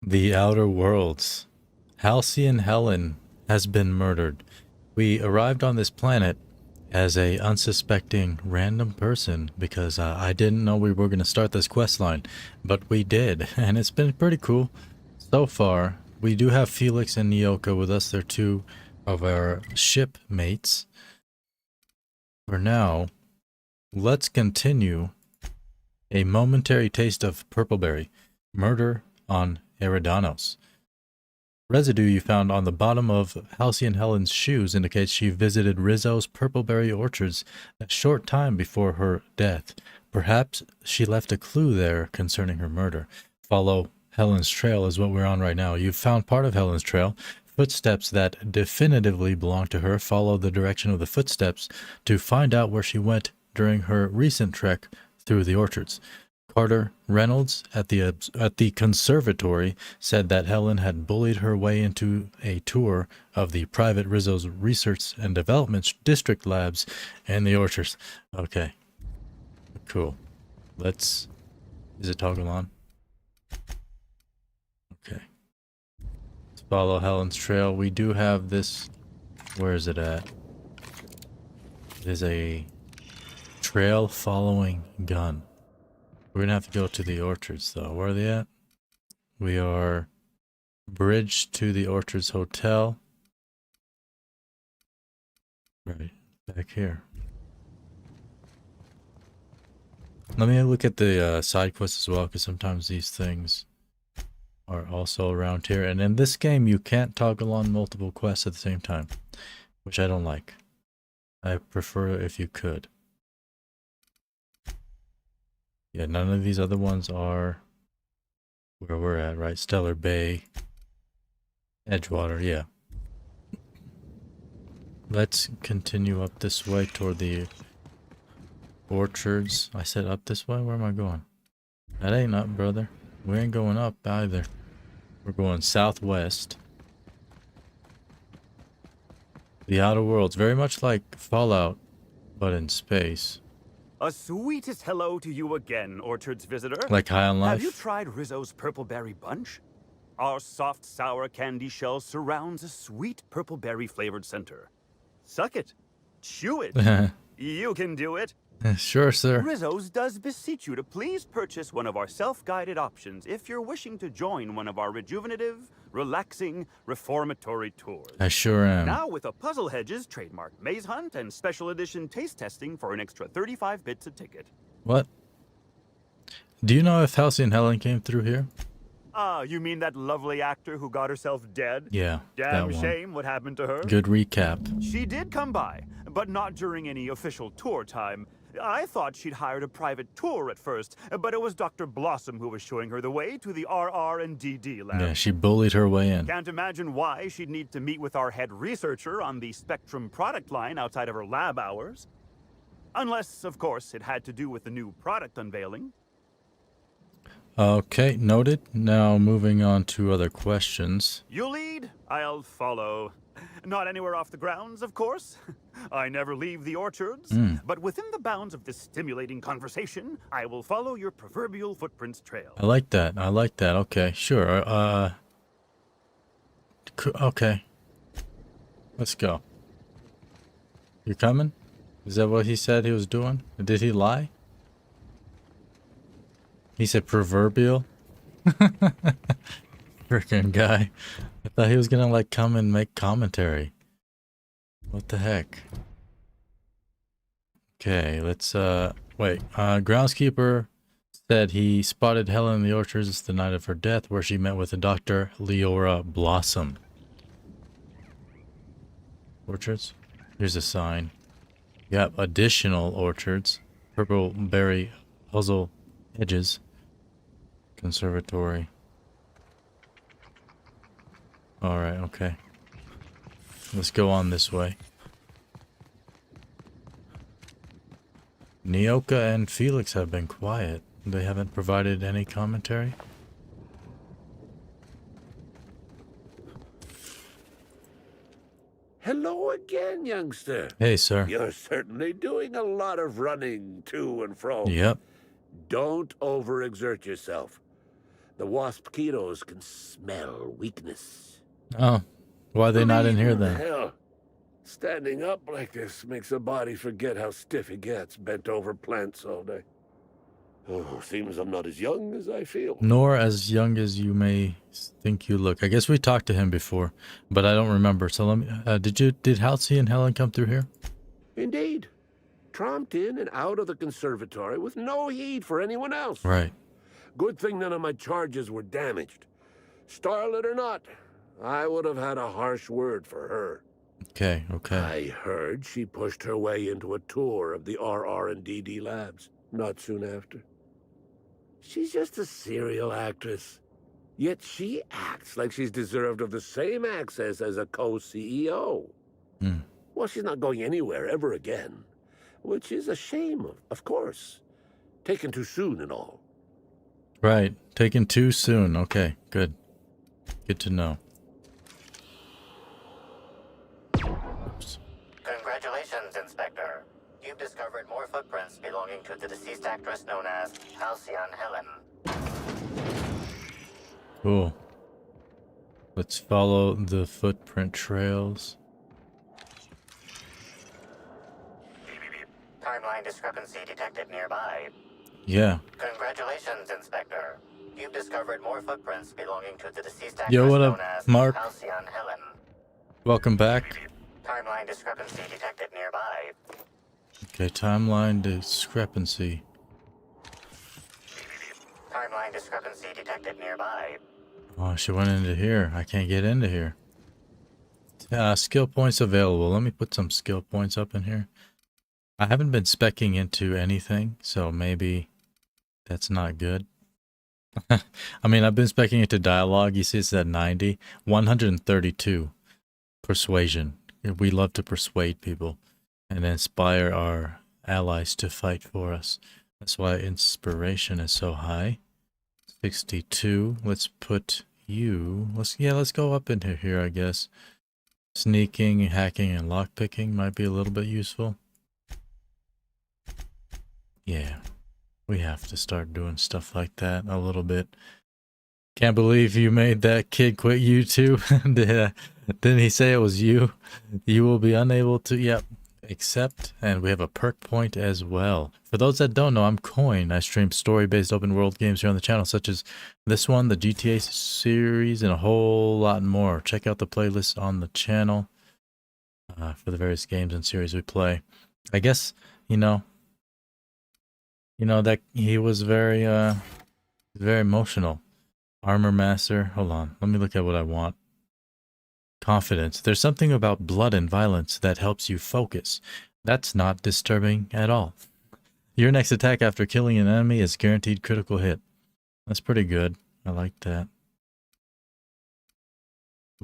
The Outer Worlds. Halcyon Helen has been murdered. We arrived on this planet as a unsuspecting random person because I didn't know we were going to start this quest line, but we did, and it's been pretty cool so far. We do have Felix and Nyoka with us. They're two of our shipmates. For now, let's continue a momentary taste of Purpleberry. Murder on Eridanos. Residue you found on the bottom of Halcyon Helen's shoes indicates she visited Rizzo's Purpleberry orchards a short time before her death. Perhaps she left a clue there concerning her murder. Follow Helen's trail is what we're on right now. You've found part of Helen's trail. Footsteps that definitively belong to her. Follow the direction of the footsteps to find out where she went during her recent trek through the orchards. Carter Reynolds at the conservatory said that Helen had bullied her way into a tour of the private Rizzo's research and development district labs and the orchards. Okay, cool. Is it toggle on? Okay. Let's follow Helen's trail. We do have this. Where is it at? It is a trail following gun. We're gonna have to go to the orchards though. Where are they at? We are bridged to the Orchards Hotel. Right, back here. Let me look at the side quests as well, because sometimes these things are also around here. And in this game, you can't toggle on multiple quests at the same time, which I don't like. I prefer if you could. Yeah, none of these other ones are where we're at, right? Stellar Bay, Edgewater, yeah. Let's continue up this way toward the orchards. I said up this way? Where am I going? That ain't up, brother. We ain't going up either. We're going southwest. The Outer Worlds, very much like Fallout, but in space. A sweetest hello to you again, Orchards visitor. Like High on Life? Have you tried Rizzo's Purpleberry Bunch? Our soft, sour candy shell surrounds a sweet purpleberry flavored center. Suck it. Chew it. You can do it. Sure, sir. Rizzo's does beseech you to please purchase one of our self-guided options if you're wishing to join one of our rejuvenative, relaxing, reformatory tours. I sure am. Now with a Puzzle Hedges trademark maze hunt and special edition taste testing for an extra 35 bits a ticket. What? Do you know if Halcyon Helen came through here? Ah, you mean that lovely actor who got herself dead? Yeah, Damn that one. shame what happened to her. Good recap. She did come by, but not during any official tour time. I thought she'd hired a private tour at first, but it was Dr. Blossom who was showing her the way to the RR and DD lab. Yeah, she bullied her way in. Can't imagine why she'd need to meet with our head researcher on the Spectrum product line outside of her lab hours. Unless, of course, it had to do with the new product unveiling. Okay, noted. Now moving on to other questions. You lead, I'll follow. Not anywhere off the grounds, of course. I never leave the orchards. But within the bounds of this stimulating conversation, I will follow your proverbial footprints trail. I like that. I like that. Okay, sure. Okay. Let's go. You coming? Is that what he said he was doing? Did he lie? He said proverbial? Freaking guy. I thought he was gonna like come and make commentary. What the heck? Okay, let's wait. Groundskeeper said he spotted Helen in the orchards the night of her death, where she met with a Dr. Leora Blossom. Orchards? Here's a sign. Yep, additional orchards. Purpleberry Puzzle Hedges. Conservatory. Alright, okay. Let's go on this way. Nyoka and Felix have been quiet. They haven't provided any commentary. Hello again, youngster. Hey, sir. You're certainly doing a lot of running to and fro. Yep. Don't overexert yourself. The wasp kiddos can smell weakness. Oh, why are they not in here then? Hell, standing up like this makes a body forget how stiff it gets bent over plants all day. Oh, seems I'm not as young as I feel. Nor as young as you may think you look. I guess we talked to him before, but I don't remember. So let me. Did Halcyon Helen come through here? Indeed. Tromped in and out of the conservatory with no heed for anyone else. Right. Good thing none of my charges were damaged. Starlet or not, I would have had a harsh word for her. Okay. I heard she pushed her way into a tour of the RR&DD labs not soon after. She's just a serial actress. Yet she acts like she's deserved of the same access as a co-CEO. Well, she's not going anywhere ever again. Which is a shame, of course. Taken too soon and all. Right. Taken too soon. Okay, good. Good to know. Oops. Congratulations, Inspector. You've discovered more footprints belonging to the deceased actress known as Halcyon Helen. Cool. Let's follow the footprint trails. Timeline discrepancy detected nearby. Yeah. Congratulations, Inspector. You've discovered more footprints belonging to the deceased actress Yo, what up, known as Mark? Halcyon Helen. Welcome back. Timeline discrepancy detected nearby. Okay, timeline discrepancy. Timeline discrepancy detected nearby. Oh, she went into here. I can't get into here. Skill points available. Let me put some skill points up in here. I haven't been speccing into anything, so maybe that's not good. I mean, I've been speccing into dialogue. You see it's at 90. 132. Persuasion. We love to persuade people and inspire our allies to fight for us. That's why inspiration is so high. 62. Let's put you. Let's go up into here, I guess. Sneaking, hacking, and lockpicking might be a little bit useful. Yeah, we have to start doing stuff like that a little bit. Can't believe you made that kid quit YouTube. Didn't he say it was you? You will be unable to, yep, accept. And we have a perk point as well. For those that don't know, I'm Coine. I stream story-based open world games here on the channel, such as this one, the GTA series, and a whole lot more. Check out the playlist on the channel for the various games and series we play. I guess, you know that he was very emotional. Armor master. Hold on. Let me look at what I want. Confidence. There's something about blood and violence that helps you focus. That's not disturbing at all. Your next attack after killing an enemy is guaranteed critical hit. That's pretty good. I like that.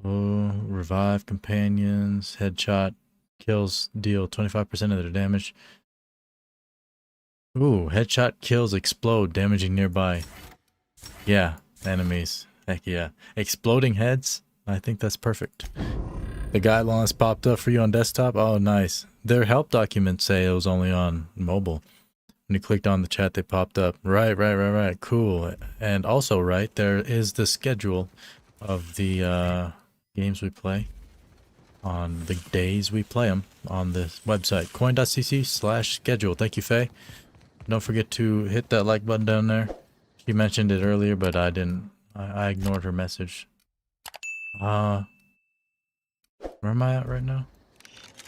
Oh, revive companions. Headshot. Kills deal 25% of their damage. Ooh, headshot kills explode, damaging nearby. Yeah, enemies. Heck yeah. Exploding heads? I think that's perfect. The guidelines popped up for you on desktop? Oh, nice. Their help documents say it was only on mobile. When you clicked on the chat, they popped up. Right. Cool. And also, right, there is the schedule of the games we play on the days we play them on this website, coin.cc/schedule. Thank you, Faye. Don't forget to hit that like button down there. She mentioned it earlier, but I didn't. I ignored her message. Where am I at right now?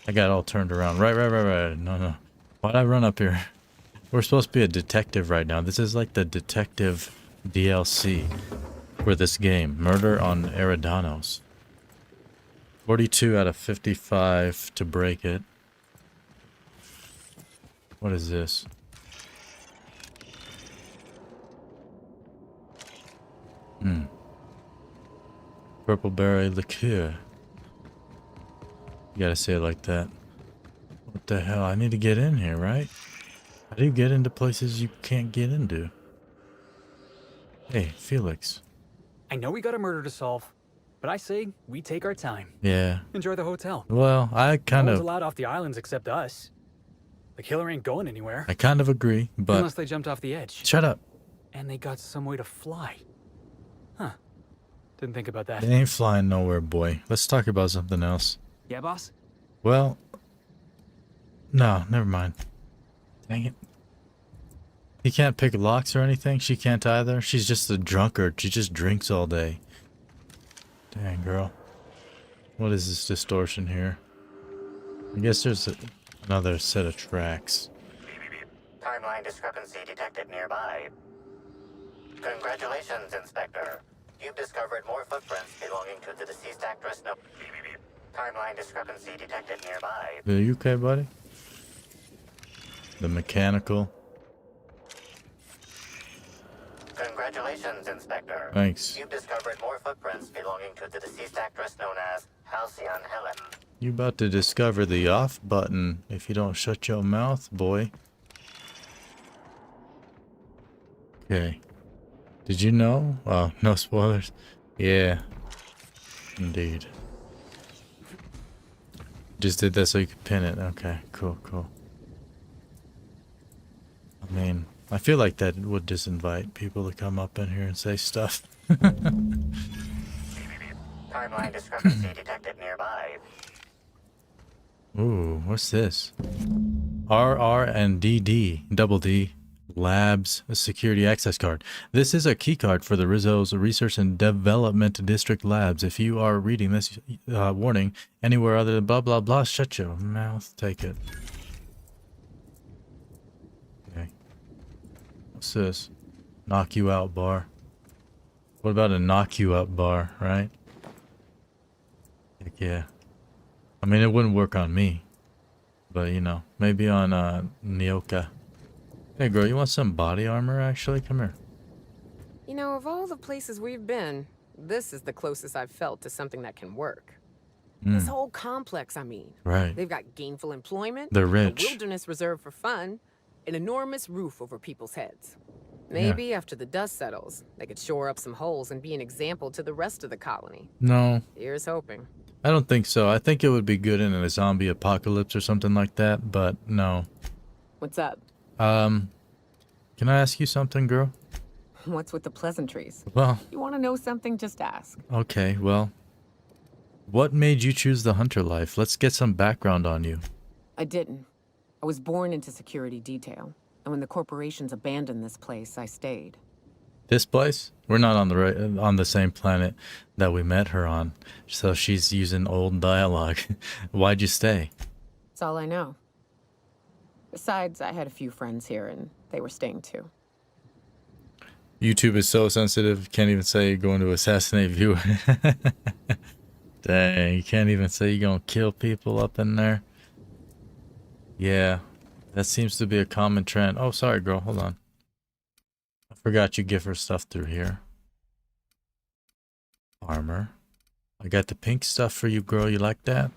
I got it all turned around. Right. No. Why'd I run up here? We're supposed to be a detective right now. This is like the detective DLC for this game. Murder on Eridanos. 42 out of 55 to break it. What is this? Purple berry liqueur. You gotta say it like that. What the hell? I need to get in here, right? How do you get into places you can't get into? Hey, Felix. I know we got a murder to solve, but I say we take our time. Yeah. Enjoy the hotel. Well, I kind No one's of... allowed off the islands except us. The killer ain't going anywhere. I kind of agree, but... Unless they jumped off the edge. Shut up. And they got some way to fly. Didn't think about that. They ain't flying nowhere, boy. Let's talk about something else. Yeah, boss? Well, no, never mind. Dang it. He can't pick locks or anything? She can't either? She's just a drunkard. She just drinks all day. Dang, girl. What is this distortion here? I guess there's another set of tracks. Timeline discrepancy detected nearby. Congratulations, Inspector. You've discovered more footprints belonging to the deceased actress. No. Timeline discrepancy detected nearby. Are you okay, buddy? The mechanical. Congratulations, Inspector. Thanks. You've discovered more footprints belonging to the deceased actress known as Halcyon Helen. You about to discover the off button if you don't shut your mouth, boy. Okay. Did you know? Oh, no spoilers. Yeah. Indeed. Just did that so you could pin it. Okay, cool, cool. I mean, I feel like that would just invite people to come up in here and say stuff. Timeline discrepancy detected nearby. Ooh, what's this? RR and DD, double D, Labs, a security access card. This is a key card for the Rizzo's Research and Development District Labs. If you are reading this warning anywhere other than blah blah blah, shut your mouth. Take it. Okay. What's this? Knock you out bar. What about a knock you up bar, right? Heck yeah. I mean, it wouldn't work on me. But, you know, maybe on Nyoka. Hey, girl, you want some body armor, actually? Come here. You know, of all the places we've been, this is the closest I've felt to something that can work. This whole complex, I mean. Right. They've got gainful employment, They're a rich. wilderness reserve for fun, an enormous roof over people's heads. Maybe after the dust settles, they could shore up some holes and be an example to the rest of the colony. No, Here's hoping. I don't think so. I think it would be good in a zombie apocalypse or something like that, but no. What's up? Can I ask you something, girl? What's with the pleasantries? Well, You want to know something? Just ask. okay, well. What made you choose the hunter life? Let's get some background on you. I didn't. I was born into security detail, and when the corporations abandoned this place, I stayed. This place? We're not on the same planet that we met her on, so she's using old dialogue. Why'd you stay? That's all I know. Besides, I had a few friends here, and they were staying too. YouTube is so sensitive, can't even say you're going to assassinate viewer. Dang, you can't even say you're gonna kill people up in there. Yeah, that seems to be a common trend. Oh, sorry, girl, hold on. I forgot you give her stuff through here. Armor. I got the pink stuff for you, girl. You like that?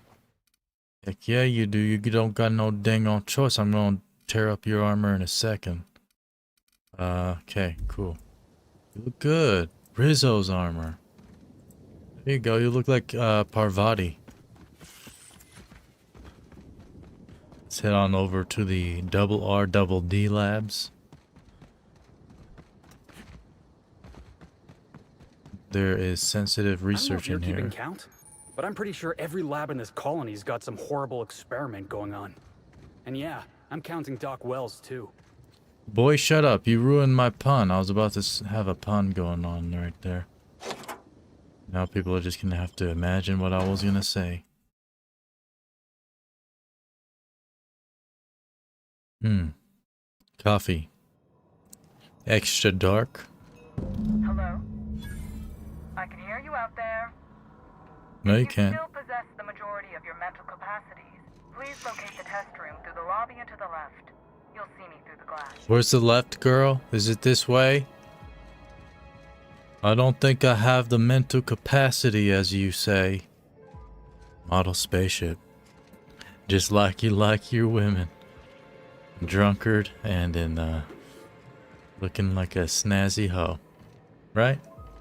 Heck yeah, you do. You don't got no dang on choice. I'm gonna tear up your armor in a second. Okay, cool. You look good. Rizzo's armor. There you go. You look like Parvati. Let's head on over to the double R double D labs. There is sensitive research in I don't know if you're here. keeping count, but I'm pretty sure every lab in this colony's got some horrible experiment going on. And yeah, I'm counting Doc Wells too. Boy, shut up. You ruined my pun. I was about to have a pun going on right there. Now people are just gonna have to imagine what I was gonna say. Coffee. Extra dark. Hello? I can hear you out there. No, you You can't. still possess the majority of your mental capacities. Please locate the test room through the lobby and to the left. You'll see me through the glass. Where's the left, girl? Is it this way? I don't think I have the mental capacity, as you say. Model spaceship. Just like you like your women. Drunkard and in, looking like a snazzy hoe. Right?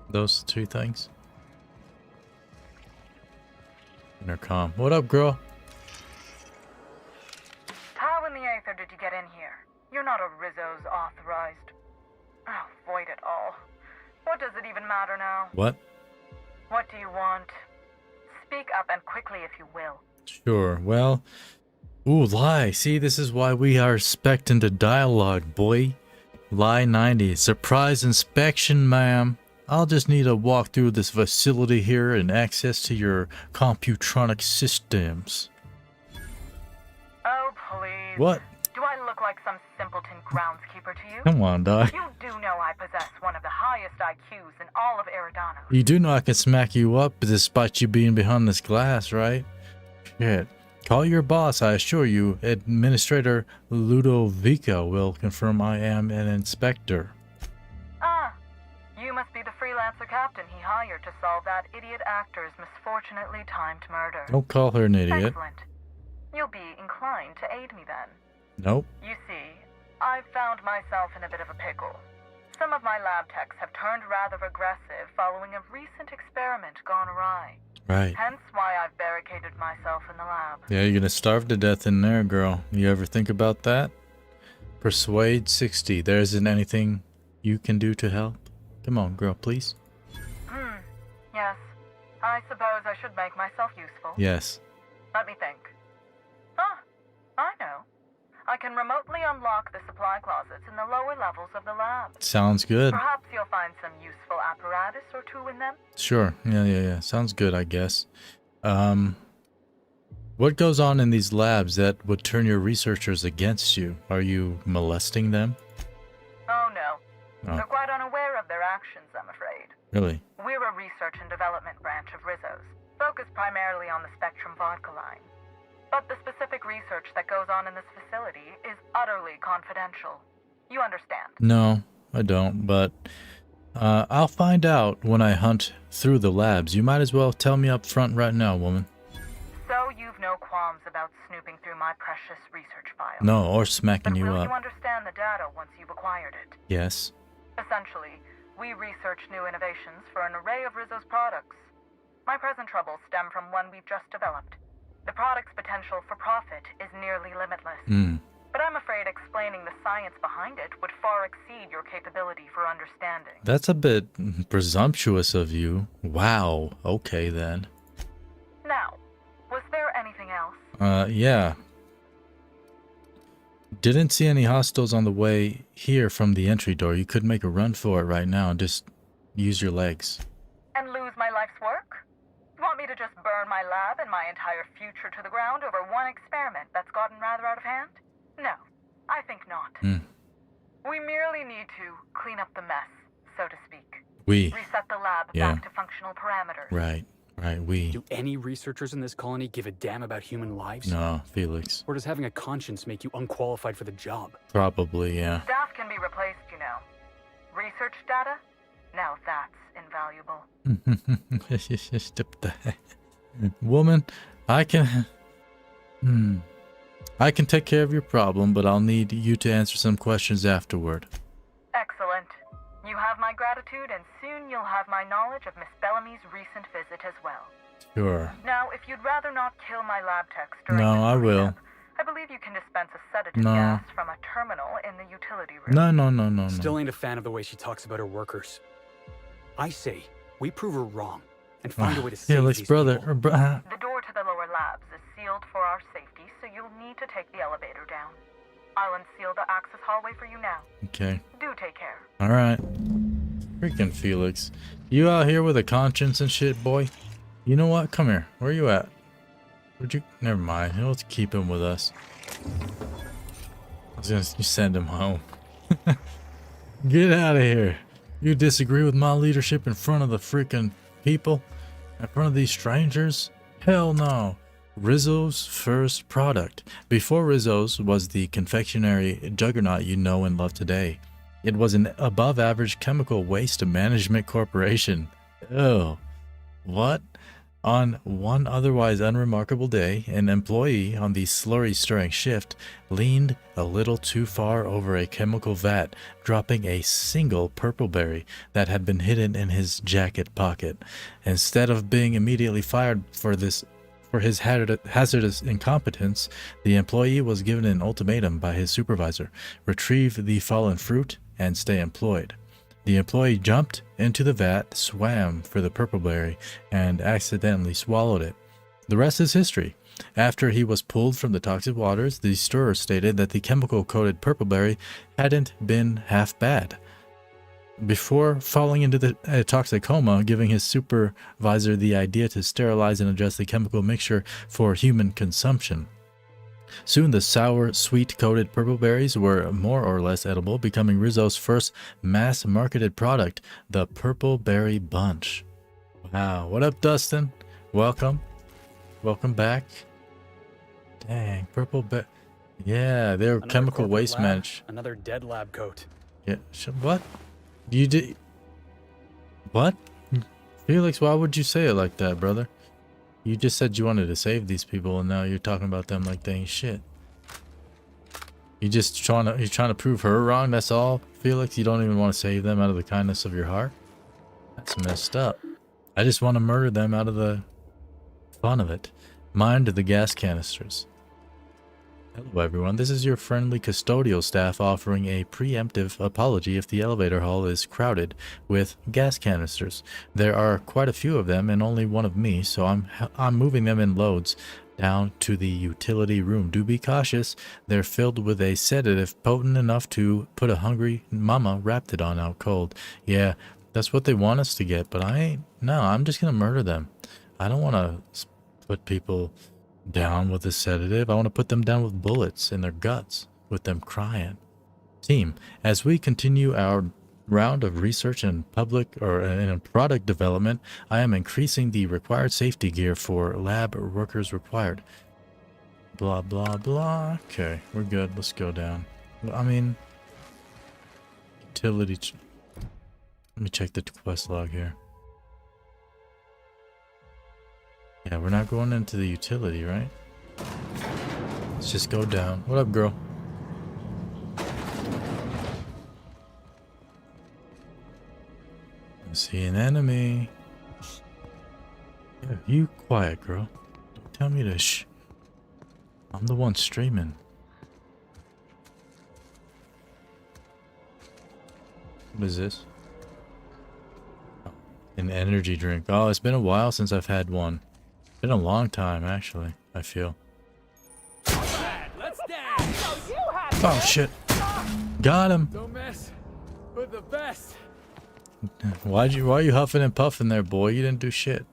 Those two things? Intercom. What up, girl? How in the aether did you get in here? You're not a Rizzo's authorized. Oh, void it all. What does it even matter now? What? What do you want? Speak up and quickly if you will. Sure. Well, ooh, lie. See, this is why we are spec'd into dialogue, boy. Lie 90. Surprise inspection, ma'am. I'll just need to walk through this facility here and access to your computronic systems. Oh, please. What? Do I look like some simpleton groundskeeper to you? Come on, dog. You do know I possess one of the highest IQs in all of Eridanos. You do know I can smack you up despite you being behind this glass, right? Shit. Call your boss, I assure you. Administrator Ludovico will confirm I am an inspector. Ah, you must be the freelancer captain he hired to solve that idiot actor's misfortunately timed murder. Don't call her an idiot. Excellent. You'll be inclined to aid me then. Nope. You see, I've found myself in a bit of a pickle. Some of my lab techs have turned rather aggressive following a recent experiment gone awry. Right. Hence why I've barricaded myself in the lab. Yeah, you're gonna starve to death in there, girl. You ever think about that? Persuade 60. There isn't anything you can do to help? Come on, girl, please. Yes. I suppose I should make myself useful. Yes. Let me think. Ah, I know. I can remotely unlock the supply closets in the lower levels of the lab. Sounds good. Perhaps you'll find some useful apparatus or two in them. Sure. Yeah. Sounds good, I guess. What goes on in these labs that would turn your researchers against you? Are you molesting them? Oh, no. Oh. They're quite unaware of their actions, I'm afraid. Really? We're a research and development branch of Rizzo's, focused primarily on the Spectrum vodka line. But the specific research that goes on in this facility is utterly confidential. You understand? No, I don't, but I'll find out when I hunt through the labs. You might as well tell me up front right now, woman. So you've no qualms about snooping through my precious research files? No, or smacking But you will up. you understand the data once you've acquired it? Yes. Essentially, we research new innovations for an array of Rizzo's products. My present troubles stem from one we've just developed. The product's potential for profit is nearly limitless. But I'm afraid explaining the science behind it would far exceed your capability for understanding. That's a bit presumptuous of you. Wow. Okay, then. Now, was there anything else? Yeah. Didn't see any hostiles on the way here from the entry door. You could make a run for it right now and just use your legs. And lose my life's work? You want me to just burn my lab and my entire future to the ground over one experiment that's gotten rather out of hand? No, I think not. We merely need to clean up the mess, so to speak. Reset the lab back to functional parameters. Right, we. Do any researchers in this colony give a damn about human lives? No, Felix. Or does having a conscience make you unqualified for the job? Probably, yeah. Staff can be replaced, you know. Research data? Now that's invaluable. Woman, I can take care of your problem, but I'll need you to answer some questions afterward. Excellent. You have my gratitude, and soon you'll have my knowledge of Miss Bellamy's recent visit as well. Sure. Now, if you'd rather not kill my lab techs during No, this I will. cleanup, I believe you can dispense a sedative No. gas from a terminal in the utility room. No. Still ain't a fan of the way she talks about her workers. I say, we prove her wrong and find a way to save Felix, these brother. people. The door to the lower labs is sealed for our safety, so you'll need to take the elevator down. I'll unseal the access hallway for you now. Okay. Do take care. Alright. Freaking Felix. You out here with a conscience and shit, boy? You know what? Come here. Where you at? Would you? Never mind. Let's keep him with us. I was gonna send him home. Get out of here. You disagree with my leadership in front of the freaking people? In front of these strangers? Hell no. Rizzo's first product. Before Rizzo's was the confectionery juggernaut you know and love today. It was an above-average chemical waste management corporation. Oh, what? On one otherwise unremarkable day, an employee on the slurry-stirring shift leaned a little too far over a chemical vat, dropping a single purple berry that had been hidden in his jacket pocket. Instead of being immediately fired for his hazardous incompetence, the employee was given an ultimatum by his supervisor: retrieve the fallen fruit and stay employed. The employee jumped into the vat, swam for the purple berry, and accidentally swallowed it. The rest is history. After he was pulled from the toxic waters, the stirrer stated that the chemical-coated purple berry hadn't been half bad. Before falling into the toxic coma, giving his supervisor the idea to sterilize and adjust the chemical mixture for human consumption. Soon the sour, sweet-coated purple berries were more or less edible, becoming Rizzo's first mass-marketed product, the Purple Berry Bunch. Wow. What up, Dustin? Welcome. Welcome back. Dang, purple berry. Yeah, they're Another chemical corporate waste lab, managed. Another dead lab coat. Yeah, what? You did... What? Felix, why would you say it like that, brother? You just said you wanted to save these people, and now you're talking about them like they ain't shit. You're trying to prove her wrong, that's all, Felix? You don't even want to save them out of the kindness of your heart? That's messed up. I just want to murder them out of the fun of it. Mind the gas canisters. Hello everyone, this is your friendly custodial staff offering a preemptive apology if the elevator hall is crowded with gas canisters. There are quite a few of them and only one of me, so I'm moving them in loads down to the utility room. Do be cautious, they're filled with a sedative potent enough to put a hungry mama wrapped it on out cold. Yeah, that's what they want us to get, but I'm just gonna murder them. I don't want to put people down with a sedative. I want to put them down with bullets in their guts, with them crying. Team, as we continue our round of research and in product development, I am increasing the required safety gear for lab workers required. Blah, blah, blah. Okay, we're good. Let's go down. I mean, utility... Let me check the quest log here. Yeah, we're not going into the utility, right? Let's just go down. What up, girl? I see an enemy. Yeah, you quiet, girl. Don't tell me to shh. I'm the one streaming. What is this? Oh, an energy drink. Oh, it's been a while since I've had one. Been a long time, actually, I feel. Let's dance. Oh, shit. Got him. Don't mess with the best. Why are you huffing and puffing there, boy? You didn't do shit.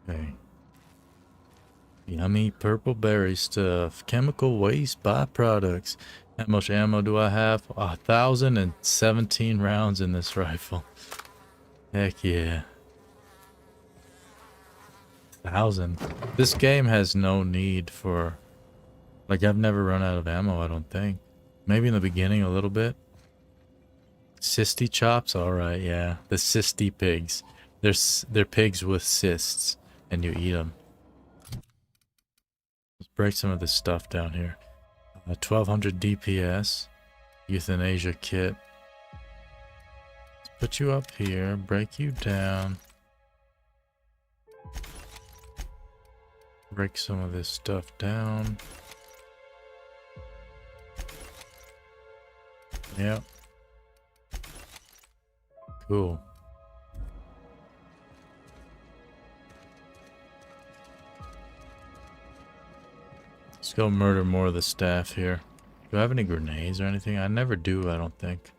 Okay. Yummy purple berry stuff. Chemical waste byproducts. How much ammo do I have? 1,017 rounds in this rifle. Heck yeah. 1,000. This game has no need for... Like, I've never run out of ammo, I don't think. Maybe in the beginning a little bit. Cysty chops? Alright, yeah. The cysty pigs. They're pigs with cysts. And you eat them. Let's break some of this stuff down here. 1200 DPS. Euthanasia kit. Let's put you up here. Break you down. Break some of this stuff down. Yep. Cool. Let's go murder more of the staff here. Do I have any grenades or anything? I never do, I don't think.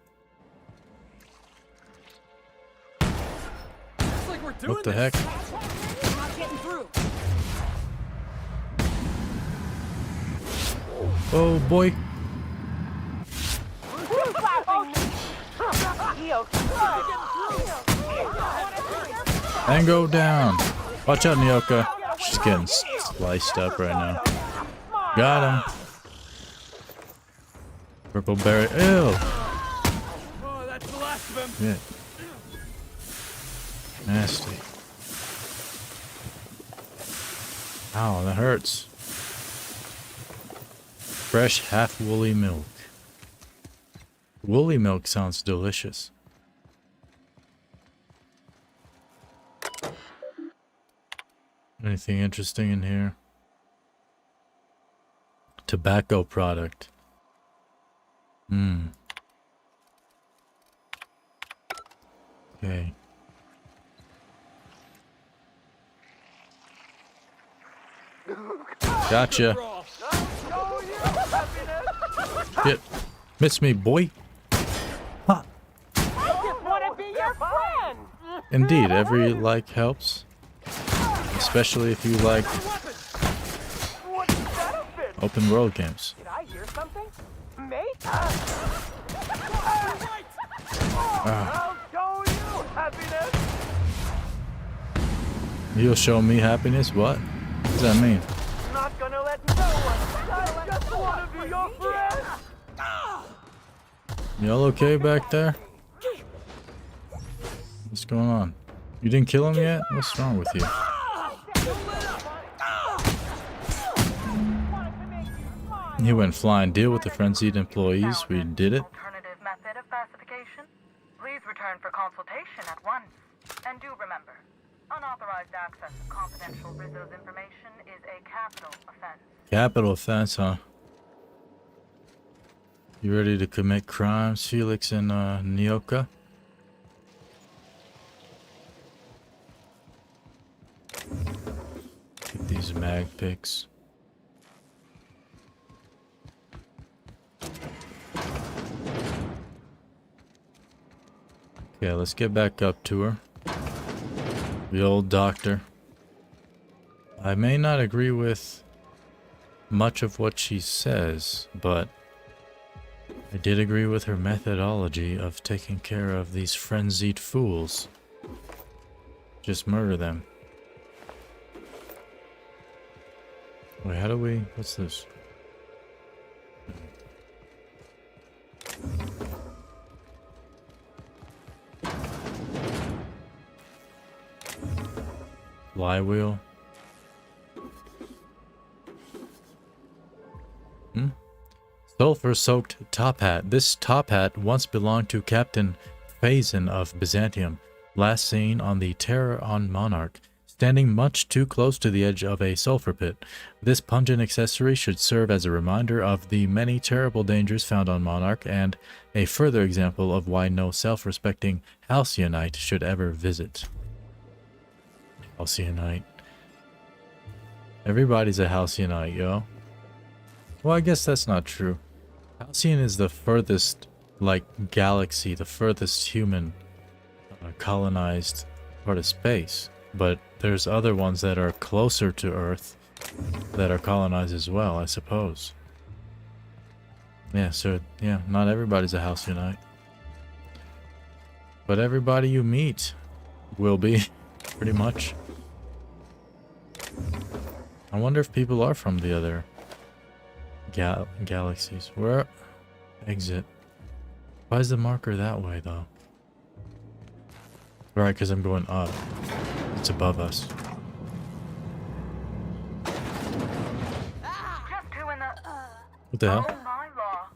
Looks like we're doing What the this. heck? We're not getting through. Oh boy. And go down. Watch out, Nyoka. She's getting sliced up right now. Got him. Purple berry. Ew. Oh, that's the last of them. Yeah. Nasty. Ow, that hurts. Fresh half woolly milk. Woolly milk sounds delicious. Anything interesting in here? Tobacco product. Okay. Gotcha. Shit. Miss me, boy. Ha. Indeed, every like helps. Especially if you like open world games. Did I hear something? Mate? I'll show you happiness. You'll show me happiness? What? What does that mean? Not gonna let no one. I just want to be your friend. Y'all okay back there? What's going on? You didn't kill him yet? What's wrong with you? He went flying. Deal with the frenzied employees. We did it. Alternative method of pacification? Please return for consultation at once. And do remember, unauthorized access to confidential Rizzo's information is a capital offense. Capital offense, huh? You ready to commit crimes, Felix and Nyoka? Get these mag picks. Okay, let's get back up to her. The old doctor. I may not agree with much of what she says, but I did agree with her methodology of taking care of these frenzied fools. Just murder them. Wait, how do we... What's this? Flywheel. Sulfur-soaked top hat. This top hat once belonged to Captain Phazon of Byzantium, last seen on the Terror on Monarch, standing much too close to the edge of a sulfur pit. This pungent accessory should serve as a reminder of the many terrible dangers found on Monarch, and a further example of why no self-respecting Halcyonite should ever visit. Halcyonite. Everybody's a Halcyonite, yo. Well, I guess that's not true. Halcyon is the furthest, like, galaxy, the furthest human colonized part of space. But there's other ones that are closer to Earth that are colonized as well, I suppose. Yeah, so, yeah, not everybody's a Halcyonite. But everybody you meet will be, pretty much. I wonder if people are from the other galaxies. Where? Exit. Why is the marker that way, though? Right, because I'm going up. It's above us. Just who in the... What the hell? Oh my law.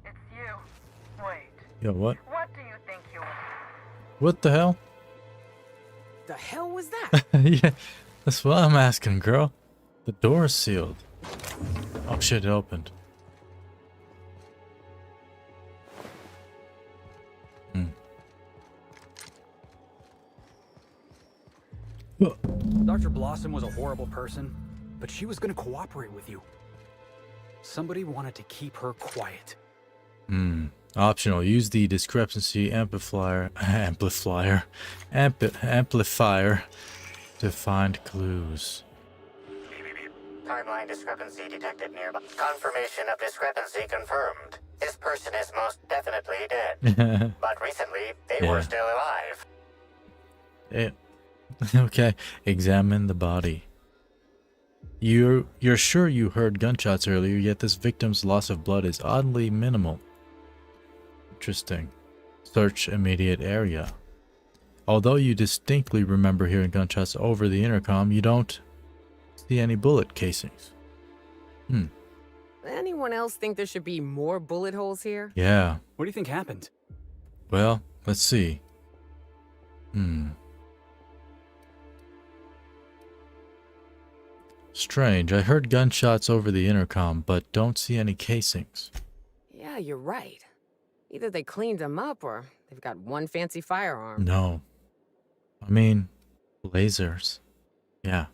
It's you. Wait. Yo, what? What do you think you are? What the hell? The hell was that? Yeah, that's what I'm asking, girl. The door is sealed. Oh shit, it opened. Dr. Blossom was a horrible person, but she was going to cooperate with you. Somebody wanted to keep her quiet. Optional. Use the discrepancy amplifier to find clues. Timeline discrepancy detected nearby. Confirmation of discrepancy confirmed. This person is most definitely dead. But recently, they were still alive. Okay. Examine the body. You're sure you heard gunshots earlier, yet this victim's loss of blood is oddly minimal. Interesting. Search immediate area. Although you distinctly remember hearing gunshots over the intercom, you don't see any bullet casings. Anyone else think there should be more bullet holes here? Yeah. What do you think happened? Well, let's see. Strange. I heard gunshots over the intercom, but don't see any casings. Yeah, you're right. Either they cleaned them up or They've got one fancy firearm. No. I mean, lasers. Yeah.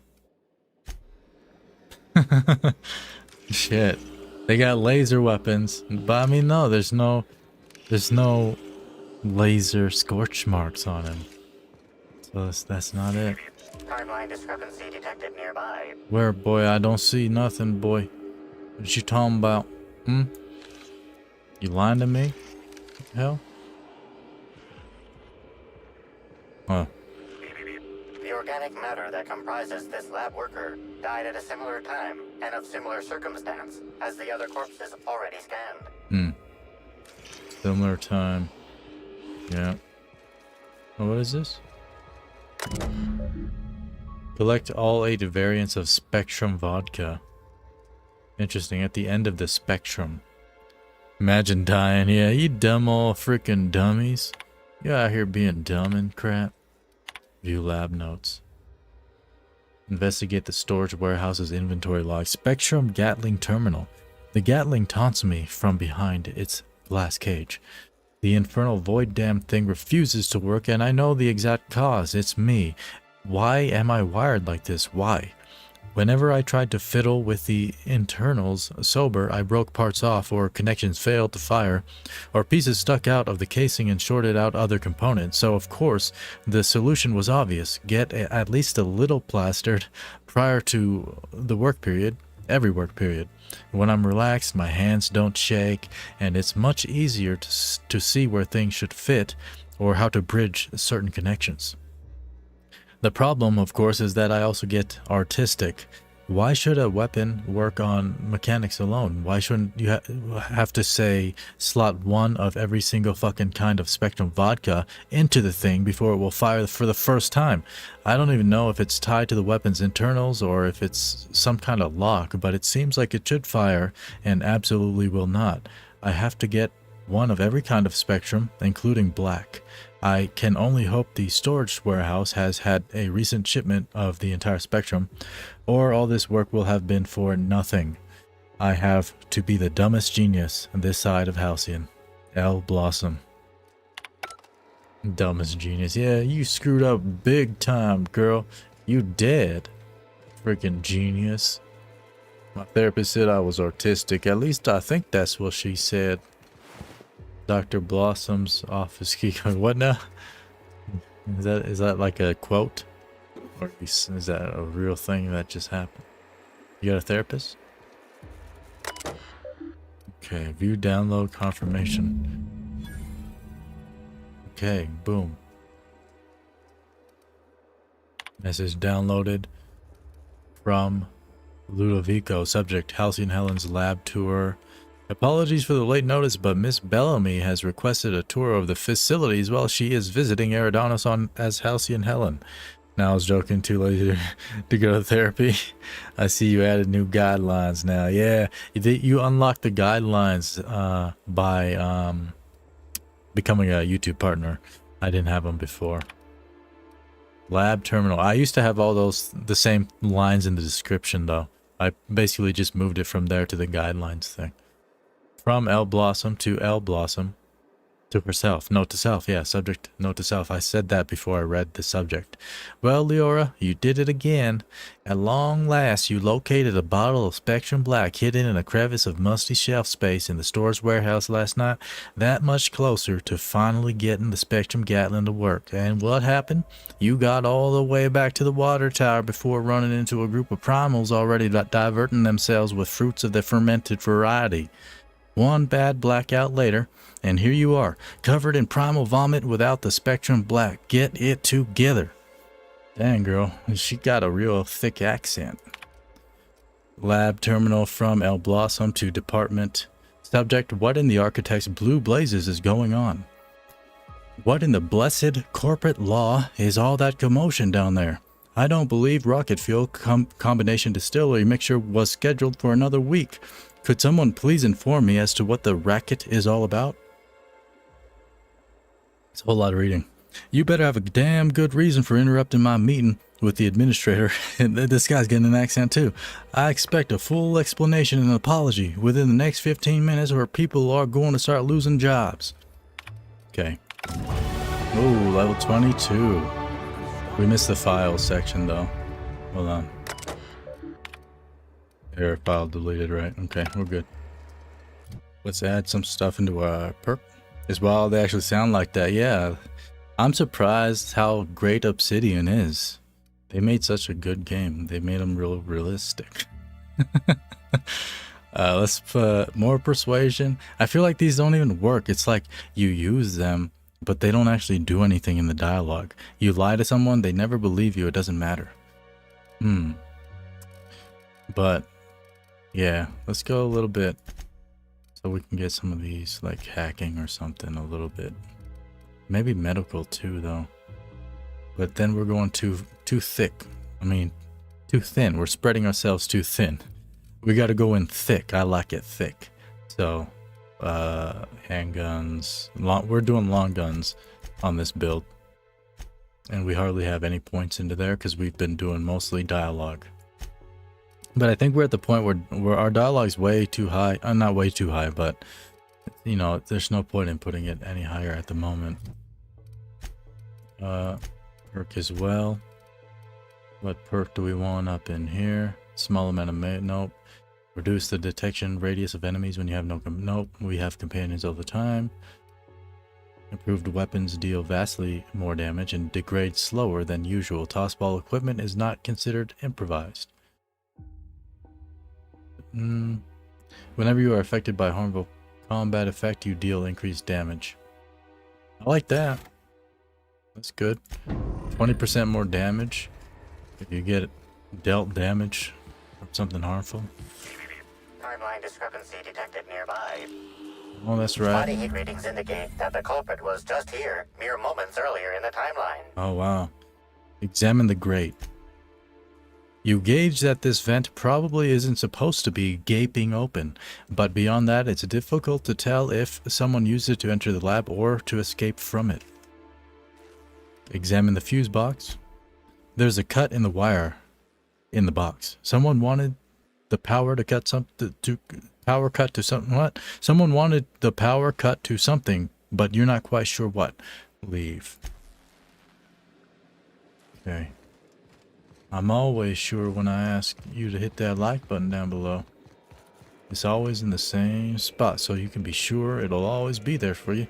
Shit. They got laser weapons. But I mean, no, there's no laser scorch marks on him. So that's not it. Timeline discrepancy detected nearby. Where, boy? I don't see nothing, boy. What you talking about? Hmm? You lying to me? Hell? Huh. The organic matter that comprises this lab worker died at a similar time and of similar circumstance as the other corpses already scanned. Hmm. Similar time. Yeah. Oh, what is this? Collect all 8 variants of Spectrum vodka. Interesting. At the end of the spectrum. Imagine dying. Yeah, you dumb all freaking dummies. You out here being dumb and crap. View lab notes. Investigate the storage warehouse's inventory log. Spectrum Gatling terminal. The Gatling taunts me from behind its glass cage. The infernal void damn thing refuses to work, and I know the exact cause. It's me. Why am I wired like this? Why? Whenever I tried to fiddle with the internals sober, I broke parts off, or connections failed to fire, or pieces stuck out of the casing and shorted out other components. So of course, the solution was obvious. Get at least a little plastered prior to the work period, every work period. When I'm relaxed, my hands don't shake, and it's much easier to see where things should fit, or how to bridge certain connections. The problem, of course, is that I also get artistic. Why should a weapon work on mechanics alone? Why shouldn't you have to say slot 1 of every single fucking kind of Spectrum vodka into the thing before it will fire for the first time? I don't even know if it's tied to the weapon's internals or if it's some kind of lock, but it seems like it should fire and absolutely will not. I have to get 1 of every kind of Spectrum, including black. I can only hope the storage warehouse has had a recent shipment of the entire Spectrum, or all this work will have been for nothing. I have to be the dumbest genius on this side of Halcyon. L. Blossom. Dumbest genius. Yeah, you screwed up big time, girl. You dead. Freaking genius. My therapist said I was artistic. At least I think that's what she said. Dr. Blossom's office key code. What now? Is that like a quote? Or is that a real thing that just happened? You got a therapist? Okay, view download confirmation. Okay, boom. Message downloaded from Ludovico. Subject, Halcyon Helen's lab tour. Apologies for the late notice, but Miss Bellamy has requested a tour of the facilities while she is visiting Eridanos as Halcyon Helen. Now I was joking, too lazy to go to therapy. I see you added new guidelines now. Yeah, you unlocked the guidelines by becoming a YouTube partner. I didn't have them before. Lab terminal. I used to have all the same lines in the description, though. I basically just moved it from there to the guidelines thing. From L. Blossom to L. Blossom to herself. Note to self. Yeah, subject, note to self. I said that before I read the subject. Well, Leora, you did it again. At long last, you located a bottle of Spectrum Black hidden in a crevice of musty shelf space in the store's warehouse last night. That much closer to finally getting the Spectrum Gatling to work. And what happened? You got all the way back to the water tower before running into a group of primals already diverting themselves with fruits of the fermented variety. One bad blackout later, and here you are, covered in primal vomit without the Spectrum Black. Get it together. Dang, girl, she got a real thick accent. Lab terminal from L. Blossom to department. Subject, what in the architect's blue blazes is going on? What in the blessed corporate law is all that commotion down there? I don't believe rocket fuel combination distillery mixture was scheduled for another week. Could someone please inform me as to what the racket is all about? It's a whole lot of reading. You better have a damn good reason for interrupting my meeting with the administrator. This guy's getting an accent too. I expect a full explanation and apology within the next 15 minutes or people are going to start losing jobs. Okay. Ooh, level 22. We missed the file section though. Hold on. Error file deleted, right? Okay, we're good. Let's add some stuff into our perk. As well, they actually sound like that. Yeah, I'm surprised how great Obsidian is. They made such a good game. They made them real realistic. Let's put more persuasion. I feel like these don't even work. It's like you use them, but they don't actually do anything in the dialogue. You lie to someone, they never believe you. It doesn't matter. But yeah, let's go a little bit so we can get some of these like hacking or something a little bit. Maybe medical too though. But then we're going too thick. I mean, too thin. We're spreading ourselves too thin. We got to go in thick. I like it thick. So, handguns. We're doing long guns on this build. And we hardly have any points into there because we've been doing mostly dialogue. But I think we're at the point where our dialogue's way too high. Not way too high, but, you know, there's no point in putting it any higher at the moment. Perk as well. What perk do we want up in here? Small amount of nope. Reduce the detection radius of enemies when you have no nope. We have companions all the time. Improved weapons deal vastly more damage and degrade slower than usual. Tossball equipment is not considered improvised. Whenever you are affected by a harmful combat effect, you deal increased damage. I like that. That's good. 20% more damage if you get dealt damage from something harmful. Timeline discrepancy detected nearby. Oh, that's right. Body heat readings indicate that the culprit was just here, mere moments earlier in the timeline. Oh, wow. Examine the grate. You gauge that this vent probably isn't supposed to be gaping open, but beyond that, it's difficult to tell if someone used it to enter the lab or to escape from it. Examine the fuse box. There's a cut in the wire in the box. Someone wanted the power to cut something to something. What? Someone wanted the power cut to something, but you're not quite sure what. Leave. Okay. I'm always sure when I ask you to hit that like button down below. It's always in the same spot, so you can be sure it'll always be there for you.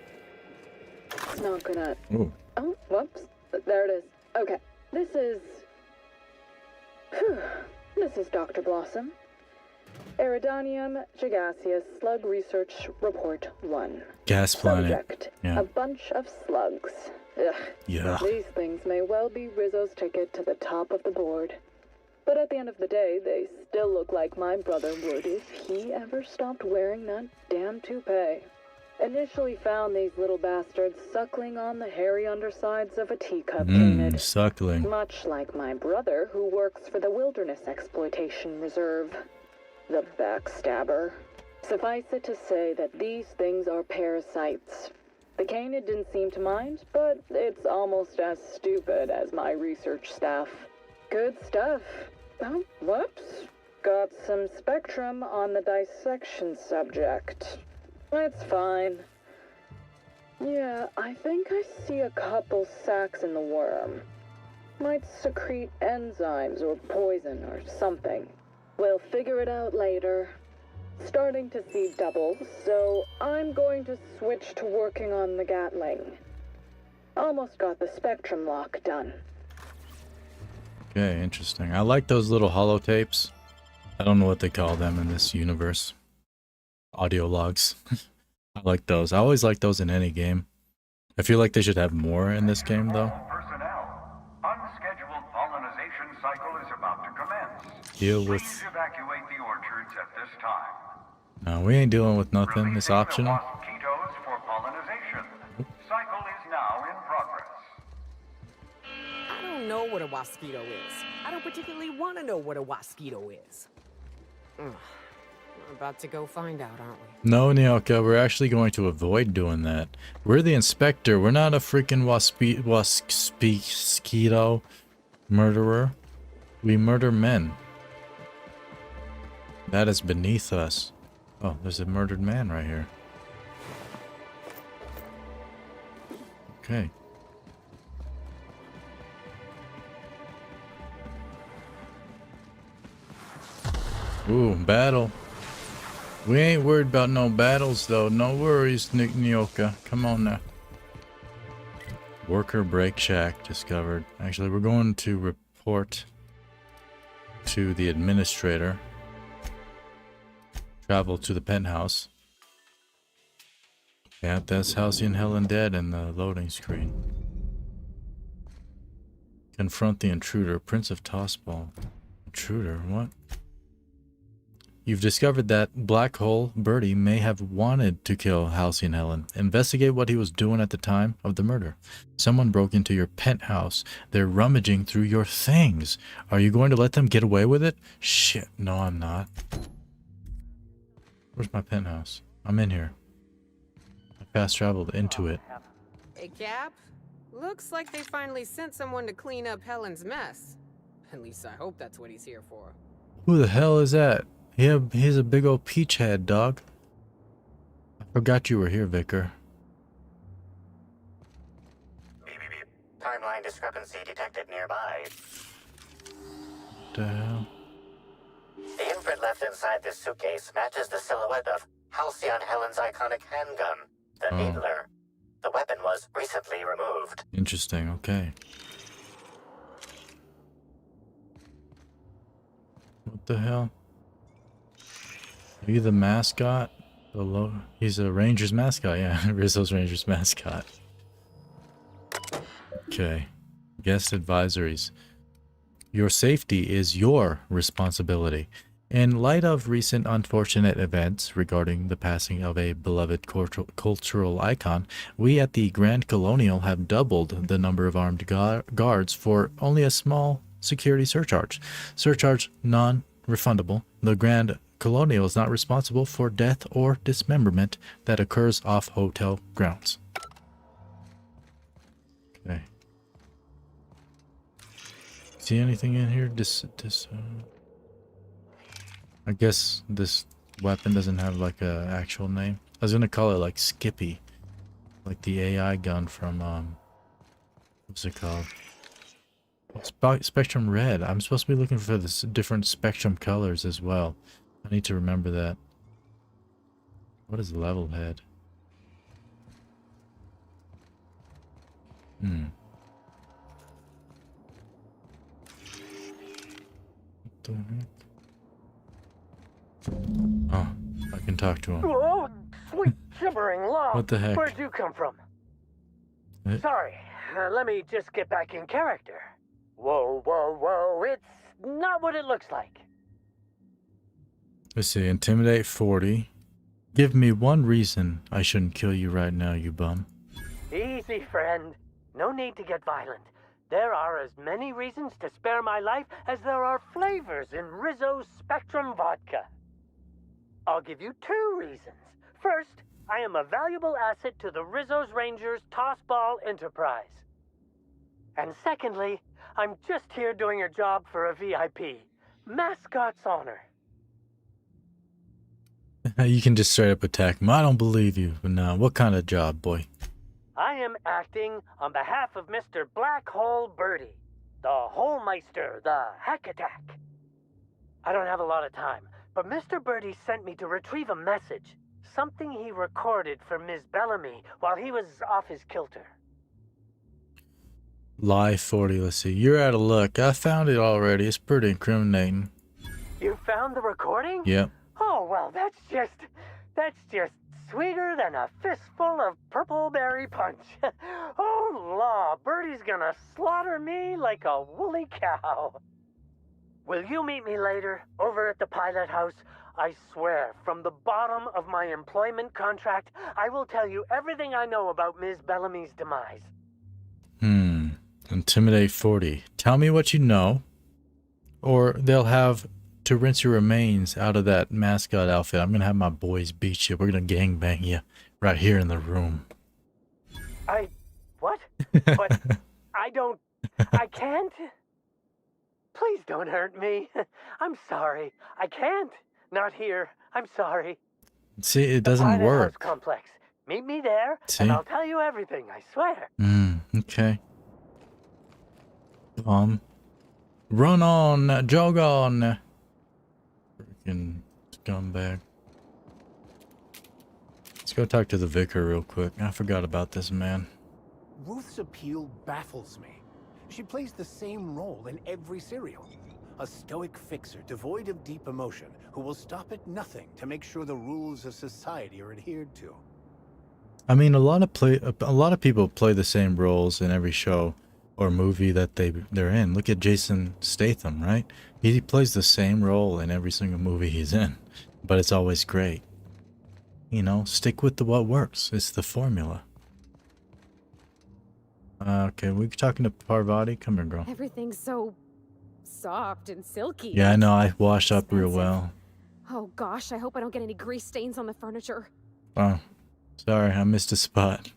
It's not gonna... Ooh. Oh, whoops. There it is. Okay. This is... This is Dr. Blossom. Eridanium Gigaseous Slug Research Report 1. Gas planet. Subject. Yeah. A bunch of slugs. Ugh. Yeah. These things may well be Rizzo's ticket to the top of the board. But at the end of the day, they still look like my brother would if he ever stopped wearing that damn toupee. Initially found these little bastards suckling on the hairy undersides of a teacup canid. Suckling. Much like my brother, who works for the Wilderness Exploitation Reserve. The backstabber. Suffice it to say that these things are parasites. The canid didn't seem to mind, but it's almost as stupid as my research staff. Good stuff. Oh, whoops. Got some spectrum on the dissection subject. It's fine. Yeah, I think I see a couple sacs in the worm. Might secrete enzymes or poison or something. We'll figure it out later. Starting to see doubles, so I'm going to switch to working on the Gatling. Almost got the spectrum lock done. Okay, interesting. I like those little holotapes. I don't know what they call them in this universe. Audio logs. I like those. I always like those in any game. I feel like they should have more in this game though. Personnel. Unscheduled pollinization cycle is about to commence. Deal with... Please evacuate the orchards at this time. No, we ain't dealing with nothing. It's optional. Mosquitoes for pollinization. Cycle is now in progress. I don't know what a mosquito is. I don't particularly want to know what a mosquito is. Ugh. We're about to go find out, aren't we? No, Nyoka, we're actually going to avoid doing that. We're the inspector. We're not a freaking mosquito murderer. We murder men. That is beneath us. Oh, there's a murdered man right here. Okay. Ooh, battle. We ain't worried about no battles, though. No worries, Nick Nyoka. Come on now. Worker break shack discovered. Actually, we're going to report to the administrator. Travel to the penthouse. Yeah, that's Halcyon Helen dead in the loading screen. Confront the intruder. Prince of Tossball. Intruder? What? You've discovered that Black Hole Birdie may have wanted to kill Halcyon Helen. Investigate what he was doing at the time of the murder. Someone broke into your penthouse. They're rummaging through your things. Are you going to let them get away with it? Shit, no I'm not. Where's my penthouse? I'm in here. I fast traveled into it. Hey, Cap. Looks like they finally sent someone to clean up Helen's mess. At least I hope that's what he's here for. Who the hell is that? Yeah, he's a big old peach head, dog. I forgot you were here, Vicar. Timeline discrepancy detected nearby. What the hell? The imprint left inside this suitcase matches the silhouette of Halcyon Helen's iconic handgun, the Needler. The weapon was recently removed. Interesting, okay. What the hell? Are you the mascot? He's a Rangers mascot, yeah. Rizzo's Rangers mascot. Okay. Guest advisories. Your safety is your responsibility. In light of recent unfortunate events regarding the passing of a beloved cultural icon, we at the Grand Colonial have doubled the number of armed guards for only a small security surcharge. Surcharge non-refundable. The Grand Colonial is not responsible for death or dismemberment that occurs off hotel grounds. Okay. See anything in here? I guess this weapon doesn't have like a actual name. I was gonna call it like Skippy, like the AI gun from what's it called? Spectrum Red. I'm supposed to be looking for this different Spectrum colors as well. I need to remember that. What is level head? What the heck? Oh, I can talk to him. Oh, sweet gibbering law. What the heck? Where'd you come from? Sorry, let me just get back in character. Whoa, whoa, whoa, it's not what it looks like. Let's see, intimidate 40. Give me one reason I shouldn't kill you right now, you bum. Easy, friend. No need to get violent. There are as many reasons to spare my life as there are flavors in Rizzo's Spectrum vodka. I'll give you 2 reasons. First, I am a valuable asset to the Rizzo's Rangers Tossball Enterprise. And secondly, I'm just here doing a job for a VIP. Mascot's honor. You can just straight up attack him. I don't believe you. But now, what kind of job, boy? I am acting on behalf of Mr. Black Hole Birdie, the Holmeister, the Hack Attack. I don't have a lot of time, but Mr. Birdie sent me to retrieve a message, something he recorded for Ms. Bellamy while he was off his kilter. Lie 40, let's see. You're out of luck. I found it already. It's pretty incriminating. You found the recording? Yep. Oh, well, that's just sweeter than a fistful of purple berry punch. Oh, law, Birdie's gonna slaughter me like a woolly cow. Will you meet me later, over at the pilot house? I swear, from the bottom of my employment contract, I will tell you everything I know about Ms. Bellamy's demise. Intimidate 40. Tell me what you know, or they'll have to rinse your remains out of that mascot outfit. I'm gonna have my boys beat you. We're gonna gangbang you right here in the room. What? But I can't? Please don't hurt me. I'm sorry. I can't. Not here. I'm sorry. See, it doesn't Pilot work. House complex. Meet me there, See? and I'll tell you everything, I swear. Okay. Run on, jog on. Freaking scumbag. Let's go talk to the vicar real quick. I forgot about this man. Ruth's appeal baffles me. She plays the same role in every serial. A stoic fixer devoid of deep emotion who will stop at nothing to make sure the rules of society are adhered to. I mean, a lot of people play the same roles in every show or movie that they're in. Look at Jason Statham, right? He plays the same role in every single movie he's in, but it's always great. You know, stick with what works. It's the formula. Okay, we're talking to Parvati. Come here, girl. Everything's so soft and silky. Yeah, I know. I wash up real well. Oh gosh, I hope I don't get any grease stains on the furniture. Oh, sorry, I missed a spot.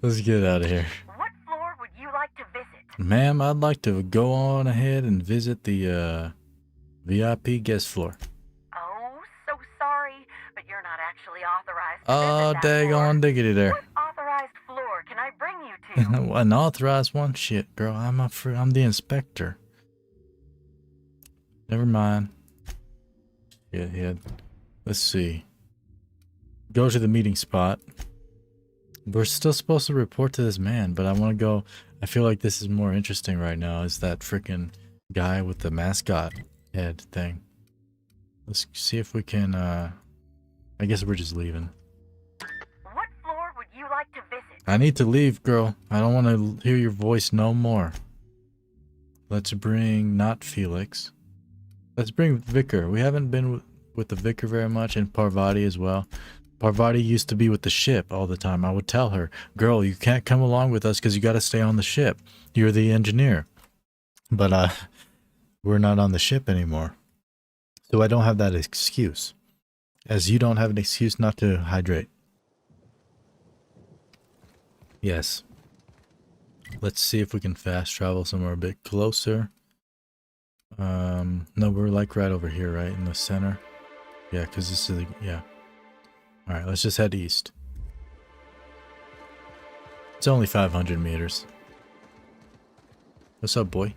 Let's get out of here. What floor would you like to visit? Ma'am, I'd like to go on ahead and visit the VIP guest floor. Oh, so sorry, but you're not actually authorized to Oh, visit that floor. daggone diggity there. What authorized floor can I bring you to? An authorized one? Shit, girl, I'm the inspector. Never mind. Yeah. Let's see. Go to the meeting spot. We're still supposed to report to this man, but I want to go. I feel like this is more interesting right now. Is that freaking guy with the mascot head thing? Let's see if we can. I guess we're just leaving. What floor would you like to visit? I need to leave, girl. I don't want to hear your voice no more. Let's bring not Felix. Let's bring Vicar. We haven't been with the Vicar very much, and Parvati as well. Parvati used to be with the ship all the time. I would tell her, girl, you can't come along with us because you got to stay on the ship. You're the engineer. But we're not on the ship anymore. So I don't have that excuse. As you don't have an excuse not to hydrate. Yes. Let's see if we can fast travel somewhere a bit closer. No, we're like right over here, right? In the center. Yeah, because this is, yeah. Alright, let's just head east. It's only 500 meters. What's up, boy?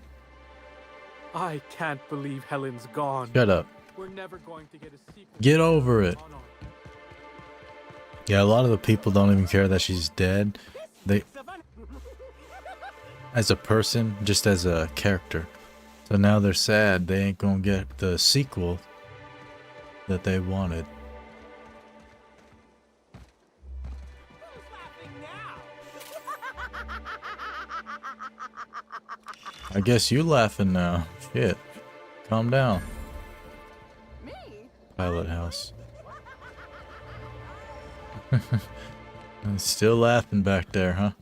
I can't believe Helen's gone. Shut up. We're never going to get a sequel. Get over it. Yeah, a lot of the people don't even care that she's dead. They, as a person, just as a character. So now they're sad they ain't gonna get the sequel that they wanted. I guess you laughing now. Shit. Calm down. Pilot house. Still laughing back there, huh?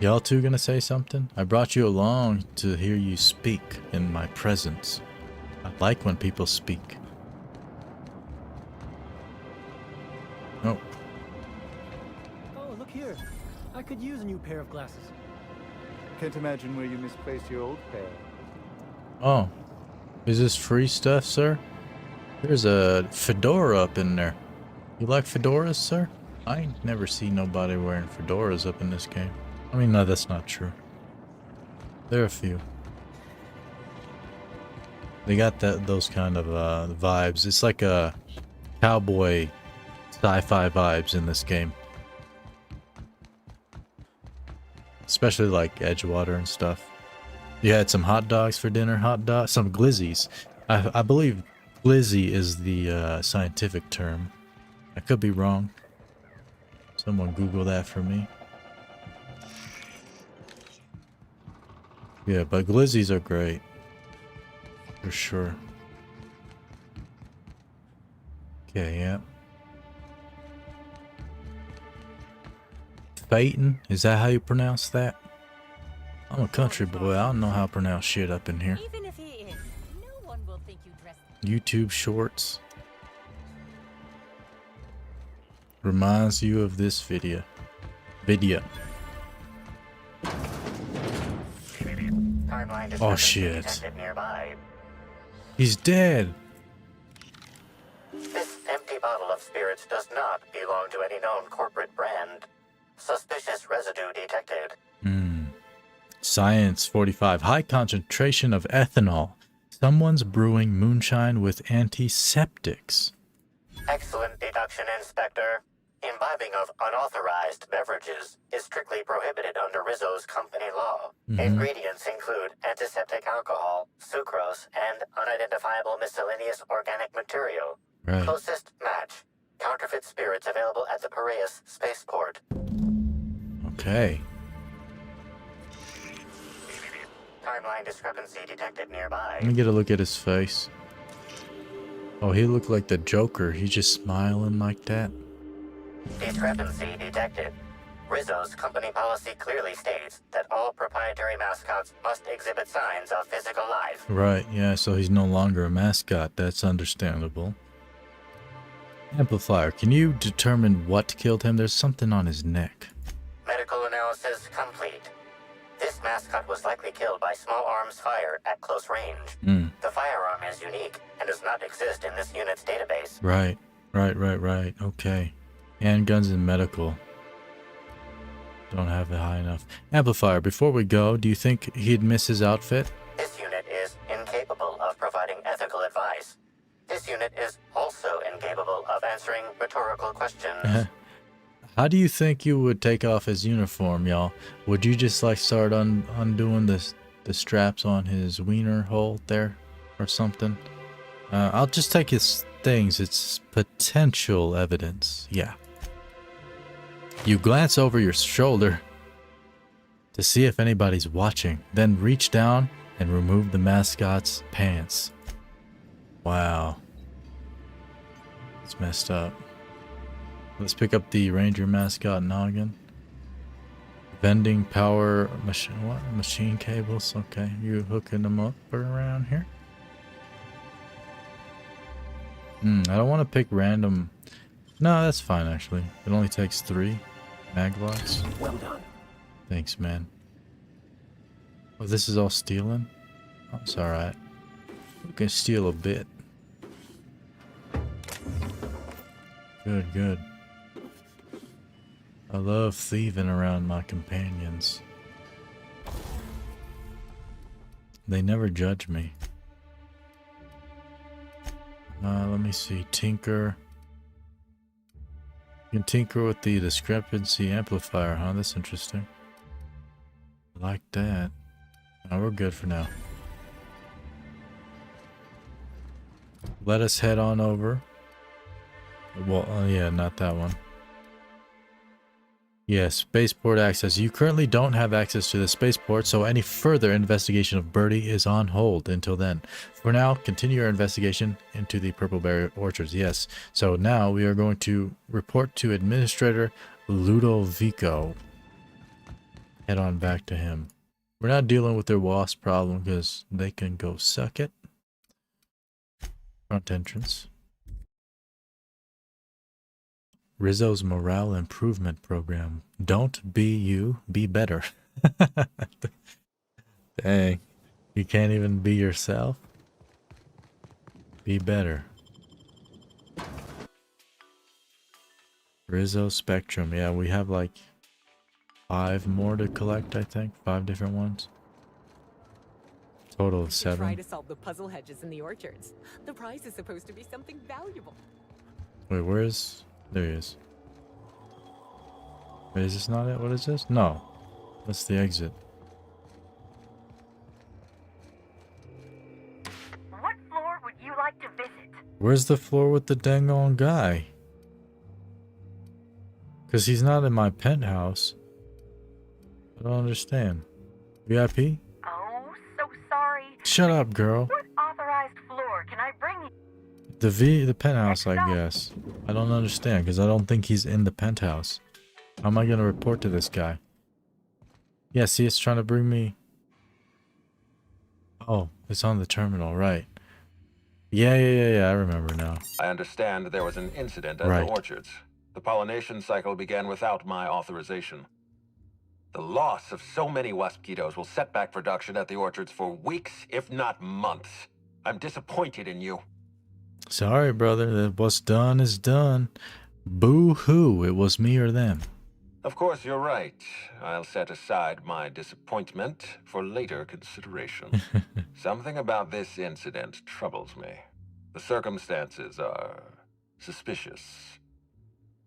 Y'all two gonna say something? I brought you along to hear you speak in my presence. I like when people speak. Oh. Oh, look here. I could use a new pair of glasses. Can't imagine where you misplaced your old pair. Oh. Is this free stuff, sir? There's a fedora up in there. You like fedoras, sir? I ain't never seen nobody wearing fedoras up in this game. I mean, no, that's not true. There are a few. They got those kind of vibes. It's like a cowboy sci-fi vibes in this game. Especially like Edgewater and stuff. You had some hot dogs for dinner, some glizzies. I believe glizzy is the scientific term. I could be wrong. Someone Google that for me. Yeah, but glizzies are great. For sure. Okay, yeah. Phaeton? Is that how you pronounce that? I'm a country boy. I don't know how to pronounce shit up in here. Even if he is, no one will think you dressed. YouTube shorts. Reminds you of this video. Oh shit. He's dead. of spirits does not belong to any known corporate brand. Suspicious residue detected. Science 45. High concentration of ethanol. Someone's brewing moonshine with antiseptics. Excellent deduction, Inspector. Imbibing of unauthorized beverages is strictly prohibited under Rizzo's company law. Ingredients include antiseptic alcohol, sucrose, and unidentifiable miscellaneous organic material. Right. Closest match. Counterfeit spirits available at the Piraeus spaceport. Okay. Timeline discrepancy detected nearby. Let me get a look at his face. Oh, he looked like the Joker. He's just smiling like that. Discrepancy detected. Rizzo's company policy clearly states that all proprietary mascots must exhibit signs of physical life. Right, yeah, so he's no longer a mascot. That's understandable. Amplifier, can you determine what killed him? There's something on his neck. Medical analysis complete. This mascot was likely killed by small arms fire at close range. The firearm is unique and does not exist in this unit's database. Right. Okay. Handguns and medical. Don't have it high enough. Amplifier, before we go, do you think he'd miss his outfit? This unit is incapable of providing ethical advice. This unit is also incapable of answering rhetorical questions. How do you think you would take off his uniform, y'all? Would you just like start undoing the straps on his wiener hole there or something? I'll just take his things. It's potential evidence. Yeah. You glance over your shoulder to see if anybody's watching, then reach down and remove the mascot's pants. Wow. It's messed up. Let's pick up the Ranger mascot noggin. Vending power machine. What? Machine cables. Okay, you hooking them up around here? I don't want to pick random. No, that's fine actually. It only takes 3 mag blocks. Well done. Thanks, man. Oh, this is all stealing? Oh, it's alright. We can steal a bit. Good. I love thieving around my companions. They never judge me. Let me see. Tinker. You can tinker with the discrepancy amplifier, huh? That's interesting. Like that. Now we're good for now. Let us head on over. Well, yeah, not that one. Yes, spaceport access. You currently don't have access to the spaceport, so any further investigation of Birdie is on hold until then. For now, continue your investigation into the Purpleberry Orchards. Yes, so now we are going to report to Administrator Ludovico. Head on back to him. We're not dealing with their wasp problem because they can go suck it. Front entrance. Rizzo's morale improvement program. Don't be you, be better. Dang. You can't even be yourself? Be better. Rizzo Spectrum. Yeah, we have like 5 more to collect, I think. 5 different ones. Total of 7. Try to solve the puzzle hedges in the orchards. The prize is supposed to be something valuable. Wait, where is... There he is. Wait, is this not it? What is this? No. That's the exit. What floor would you like to visit? Where's the floor with the dang on guy? Because he's not in my penthouse. I don't understand. VIP? Oh, so sorry. Shut up, girl. What authorized floor can I bring you? The penthouse, I guess. I don't understand because I don't think he's in the penthouse. How am I going to report to this guy? Yeah, see, it's trying to bring me... Oh, it's on the terminal, right. Yeah, I remember now. I understand there was an incident at Right. the orchards. The pollination cycle began without my authorization. The loss of so many waspitos will set back production at the orchards for weeks, if not months. I'm disappointed in you. Sorry, brother. What's done is done. Boo-hoo. It was me or them. Of course, you're right. I'll set aside my disappointment for later consideration. Something about this incident troubles me. The circumstances are suspicious.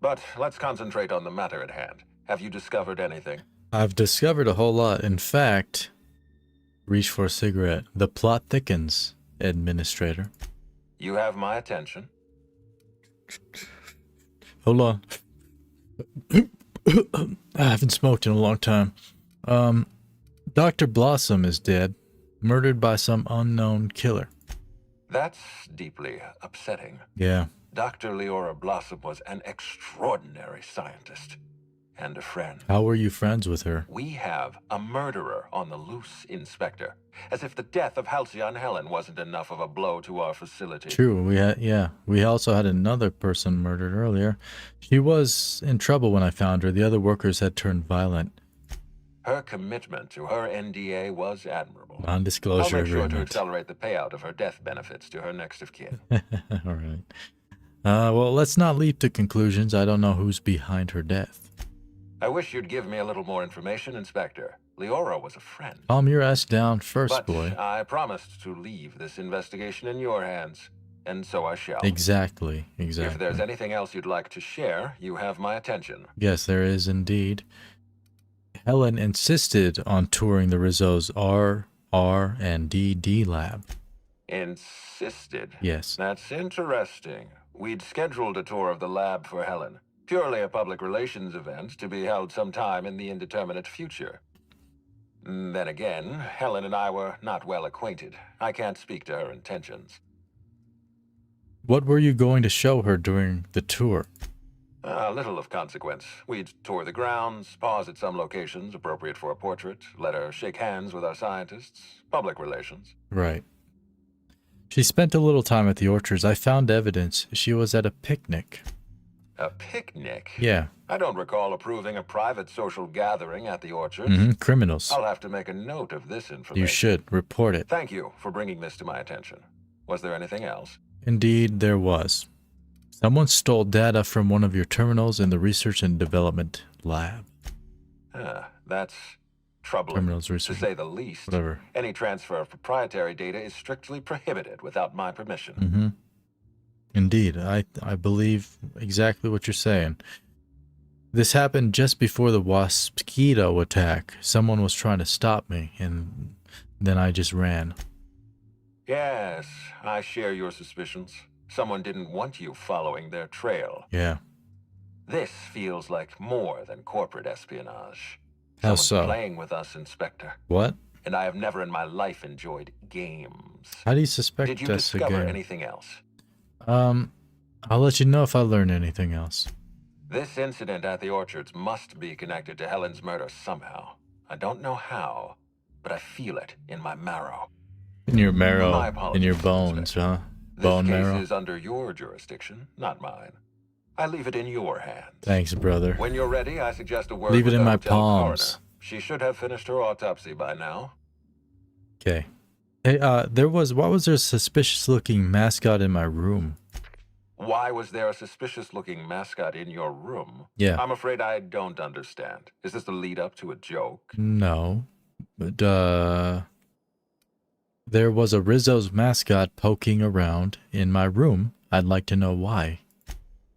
But let's concentrate on the matter at hand. Have you discovered anything? I've discovered a whole lot. In fact, reach for a cigarette. The plot thickens, Administrator. You have my attention. Hold on. I haven't smoked in a long time. Dr. Blossom is dead, murdered by some unknown killer. That's deeply upsetting. Yeah. Dr. Leora Blossom was an extraordinary scientist and a friend. How were you friends with her? We have a murderer on the loose, Inspector. As if the death of Halcyon Helen wasn't enough of a blow to our facility. True, we also had another person murdered earlier. She was in trouble when I found her. The other workers had turned violent. Her commitment to her NDA was admirable. Non-disclosure I'll make sure to agreement. accelerate the payout of her death benefits to her next of kin. All right. Well, let's not leap to conclusions. I don't know who's behind her death. I wish you'd give me a little more information, Inspector. Leora was a friend. Calm your ass down first, But boy. I promised to leave this investigation in your hands, and so I shall. Exactly. If there's anything else you'd like to share, you have my attention. Yes, there is indeed. Helen insisted on touring the Rizzo's R, and D lab. Insisted? Yes. That's interesting. We'd scheduled a tour of the lab for Helen. Purely a public relations event to be held sometime in the indeterminate future. Then again, Helen and I were not well acquainted. I can't speak to her intentions. What were you going to show her during the tour? Little of consequence. We'd tour the grounds, pause at some locations appropriate for a portrait, let her shake hands with our scientists. Public relations. Right. She spent a little time at the orchards. I found evidence she was at a picnic. A picnic? Yeah. I don't recall approving a private social gathering at the orchards. Criminals. I'll have to make a note of this information. You should report it. Thank you for bringing this to my attention. Was there anything else? Indeed, there was. Someone stole data from one of your terminals in the research and development lab. That's troubling, Terminals to research. say the least. Whatever. Any transfer of proprietary data is strictly prohibited without my permission. Indeed, I believe exactly what you're saying. This happened just before the Waspito attack. Someone was trying to stop me, and then I just ran. Yes, I share your suspicions. Someone didn't want you following their trail. Yeah. This feels like more than corporate espionage. How Someone's so? playing with us, Inspector. What? And I have never in my life enjoyed games. How do you suspect Did you us discover again? anything else? I'll let you know if I learn anything else. This incident at the orchards must be connected to Helen's murder somehow. I don't know how, but I feel it in my marrow. In your marrow, My in your apologies, bones, huh? Bone This case marrow. is under your jurisdiction, not mine. I leave it in your hands. Thanks, brother. When you're ready, I suggest a word Leave it with in the my hotel palms. coroner. She should have finished her autopsy by now. Okay. Hey, why was there a suspicious-looking mascot in my room? Why was there a suspicious-looking mascot in your room? Yeah. I'm afraid I don't understand. Is this the lead-up to a joke? No. But, there was a Rizzo's mascot poking around in my room. I'd like to know why.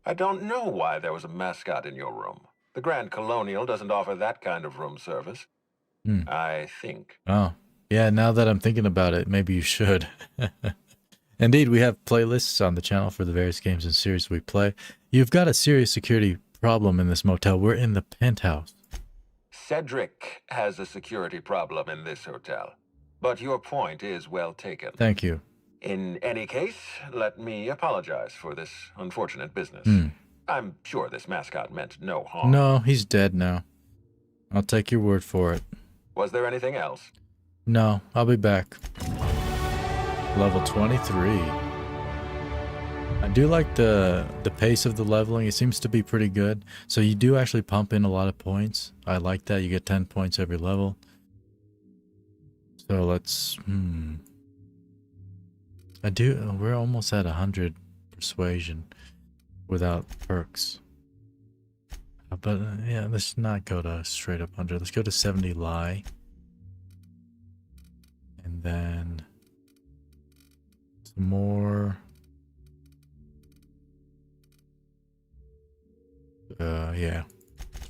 I don't know why there was a mascot in your room. The Grand Colonial doesn't offer that kind of room service. I think. Oh. Yeah, now that I'm thinking about it, maybe you should. Indeed, we have playlists on the channel for the various games and series we play. You've got a serious security problem in this motel. We're in the penthouse. Cedric has a security problem in this hotel. But your point is well taken. Thank you. In any case, let me apologize for this unfortunate business. I'm sure this mascot meant no harm. No, he's dead now. I'll take your word for it. Was there anything else? No, I'll be back. Level 23. I do like the pace of the leveling. It seems to be pretty good. So you do actually pump in a lot of points. I like that. You get 10 points every level. So let's... We're almost at 100 persuasion without perks. But yeah, let's not go to straight up 100. Let's go to 70 lie. And then some more. Yeah.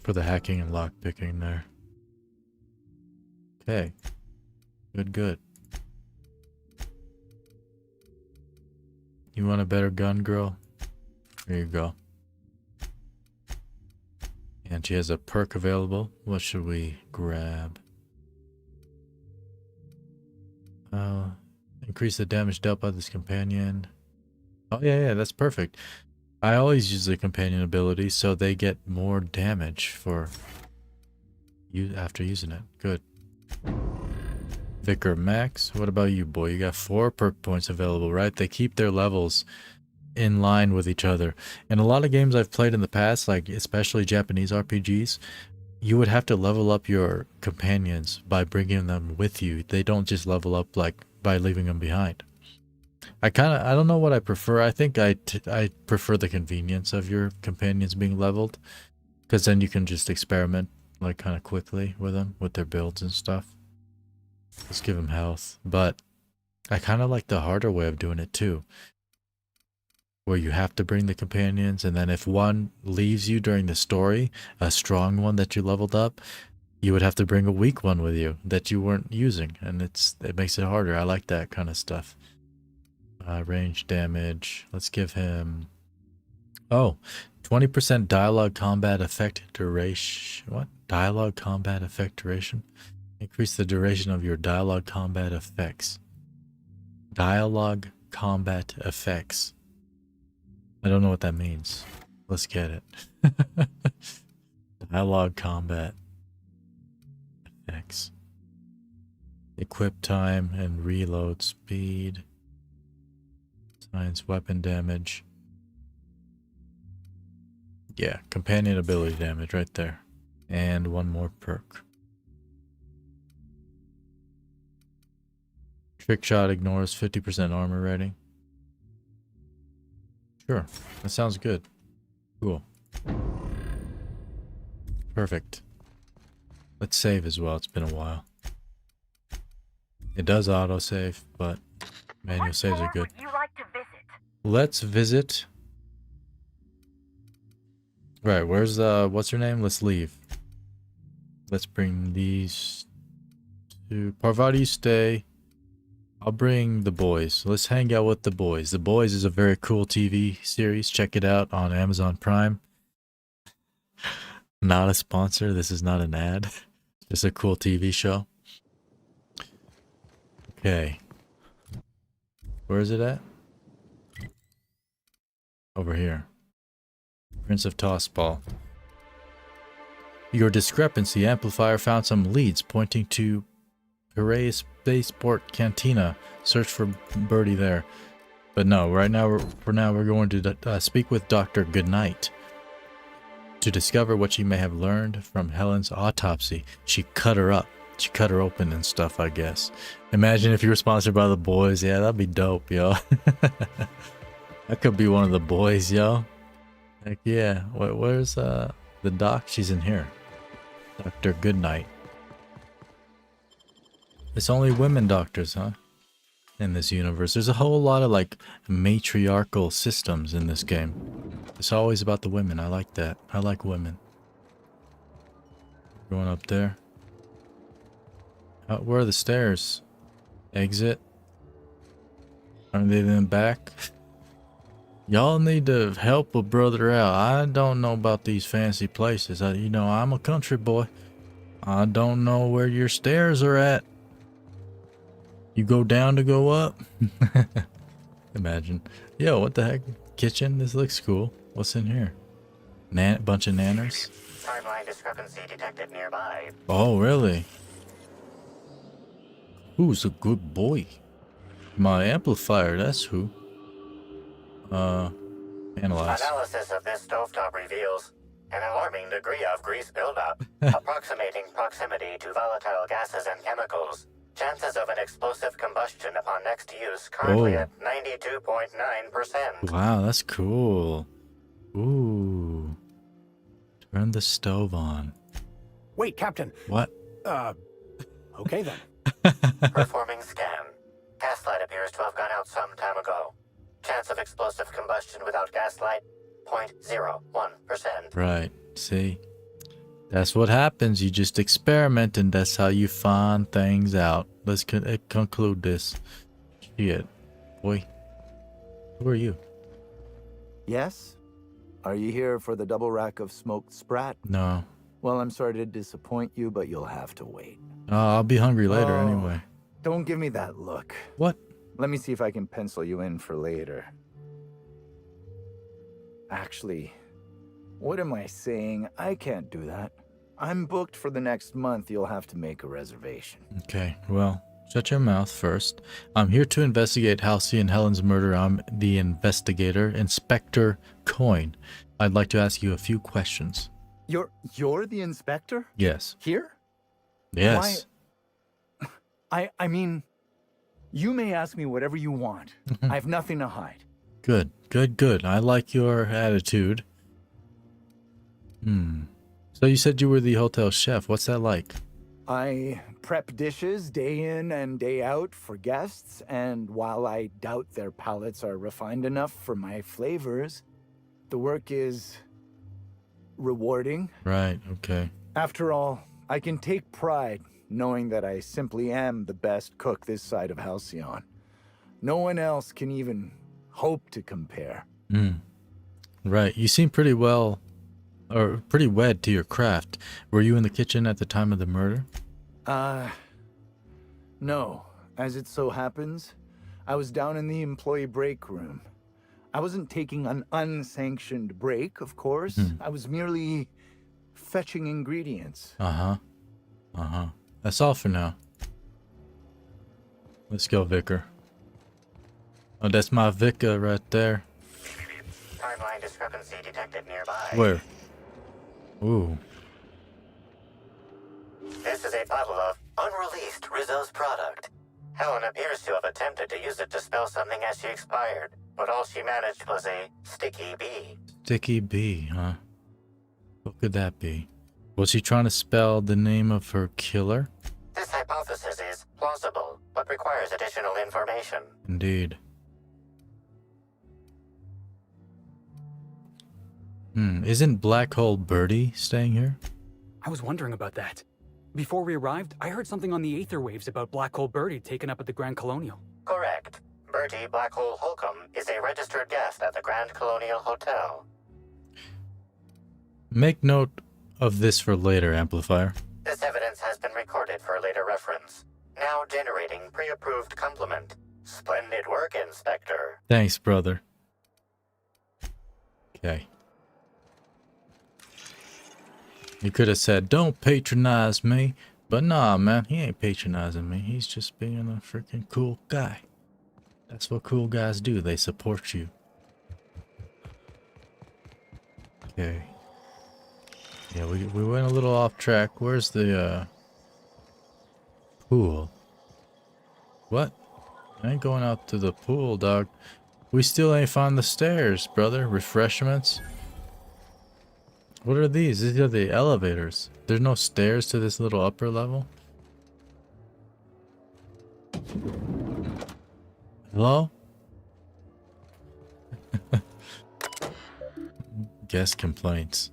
For the hacking and lockpicking there. Okay. Good. You want a better gun, girl? There you go. And she has a perk available. What should we grab? Increase the damage dealt by this companion. Oh yeah, that's perfect. I always use the companion ability, so they get more damage for you after using it. Good. Vicar Max, what about you, boy? You got 4 perk points available, right? They keep their levels in line with each other. In a lot of games I've played in the past, like especially Japanese RPGs, you would have to level up your companions by bringing them with you. They don't just level up like by leaving them behind. I don't know what I prefer. I think I prefer the convenience of your companions being leveled, because then you can just experiment like kind of quickly with them, with their builds and stuff. Let's give them health. But I kind of like the harder way of doing it too, where you have to bring the companions, and then if one leaves you during the story, a strong one that you leveled up, you would have to bring a weak one with you that you weren't using, and it makes it harder. I like that kind of stuff. Range damage. Let's give him 20% dialogue combat effect duration. What? Dialogue combat effect duration? Increase the duration of your dialogue combat effects. Dialogue combat effects. I don't know what that means. Let's get it. Dialogue combat effects. Equip time and reload speed. Science weapon damage. Yeah, companion ability damage right there. And one more perk. Trick shot ignores 50% armor rating. Sure, that sounds good. Cool. Perfect. Let's save as well. It's been a while. It does autosave, but manual saves are good. Let's visit. Right, where's what's her name? Let's leave. Let's bring these to Parvati. Stay. I'll bring the boys. Let's hang out with the boys. The Boys is a very cool TV series. Check it out on Amazon Prime. Not a sponsor. This is not an ad. Just a cool TV show. Okay. Where is it at? Over here. Prince of Tossball. Your discrepancy amplifier found some leads pointing to Piraeus Spaceport Cantina. Search for Birdie there. But no, right now, for now, we're going to speak with Dr. Goodnight to discover what she may have learned from Helen's autopsy. She cut her up. She cut her open and stuff, I guess. Imagine if you were sponsored by the Boys. Yeah, that'd be dope, yo. That could be one of the boys, yo. Heck yeah. Where's the doc? She's in here. Dr. Goodnight. It's only women doctors, huh? In this universe. There's a whole lot of like matriarchal systems in this game. It's always about the women. I like that. I like women. Going up there. Where are the stairs? Exit. Are they in the back? Y'all need to help a brother out. I don't know about these fancy places. You know, I'm a country boy. I don't know where your stairs are at. You go down to go up? Imagine. Yo, what the heck? Kitchen? This looks cool. What's in here? Bunch of nanners? Timeline discrepancy detected nearby. Oh, really? Who's a good boy? My amplifier, that's who. Analyze. Analysis of this stovetop reveals an alarming degree of grease buildup, approximating proximity to volatile gases and chemicals. Chances of an explosive combustion upon next use currently Oh. at 92.9%. Wow, that's cool. Ooh. Turn the stove on. Wait, Captain. What? Okay then. Performing scan. Gaslight appears to have gone out some time ago. Chance of explosive combustion without gaslight, 0.01%. Right. See? That's what happens. You just experiment, and that's how you find things out. Let's conclude this. Shit. Boy. Who are you? Yes? Are you here for the double rack of smoked sprat? No. Well, I'm sorry to disappoint you, but you'll have to wait. I'll be hungry later Oh, anyway. Don't give me that look. What? Let me see if I can pencil you in for later. Actually, what am I saying? I can't do that. I'm booked for the next month. You'll have to make a reservation. Okay, well, shut your mouth first. I'm here to investigate Halcyon Helen's murder. I'm the investigator, Inspector Coine. I'd like to ask you a few questions. You're the inspector? Yes. Here? Yes. Why? I mean, you may ask me whatever you want. I have nothing to hide. Good, good, good. I like your attitude. So you said you were the hotel chef. What's that like? I prep dishes day in and day out for guests, and while I doubt their palates are refined enough for my flavors, the work is rewarding. Right, okay. After all, I can take pride knowing that I simply am the best cook this side of Halcyon. No one else can even hope to compare. Right, you seem pretty well, or pretty wed to your craft. Were you in the kitchen at the time of the murder? No. As it so happens, I was down in the employee break room. I wasn't taking an unsanctioned break, of course. I was merely fetching ingredients. That's all for now. Let's go, Vicar. Oh, that's my Vicar right there. Timeline discrepancy detected nearby. Where? Ooh. This is a bottle of unreleased Rizzo's product. Helen appears to have attempted to use it to spell something as she expired, but all she managed was a sticky B. Sticky B, huh? What could that be? Was she trying to spell the name of her killer? This hypothesis is plausible, but requires additional information. Indeed. Isn't Black Hole Birdie staying here? I was wondering about that. Before we arrived, I heard something on the aether waves about Black Hole Birdie taken up at the Grand Colonial. Correct. Bertie Black Hole Holcomb is a registered guest at the Grand Colonial Hotel. Make note of this for later, Amplifier. This evidence has been recorded for later reference. Now generating pre-approved compliment. Splendid work, Inspector. Thanks, brother. Okay. You could have said, don't patronize me. But nah, man, he ain't patronizing me. He's just being a freaking cool guy. That's what cool guys do. They support you. Okay. Yeah, we went a little off track. Where's the, pool? What? I ain't going out to the pool, dog. We still ain't found the stairs, brother. Refreshments? What are these? These are the elevators. There's no stairs to this little upper level? Hello? Guest complaints.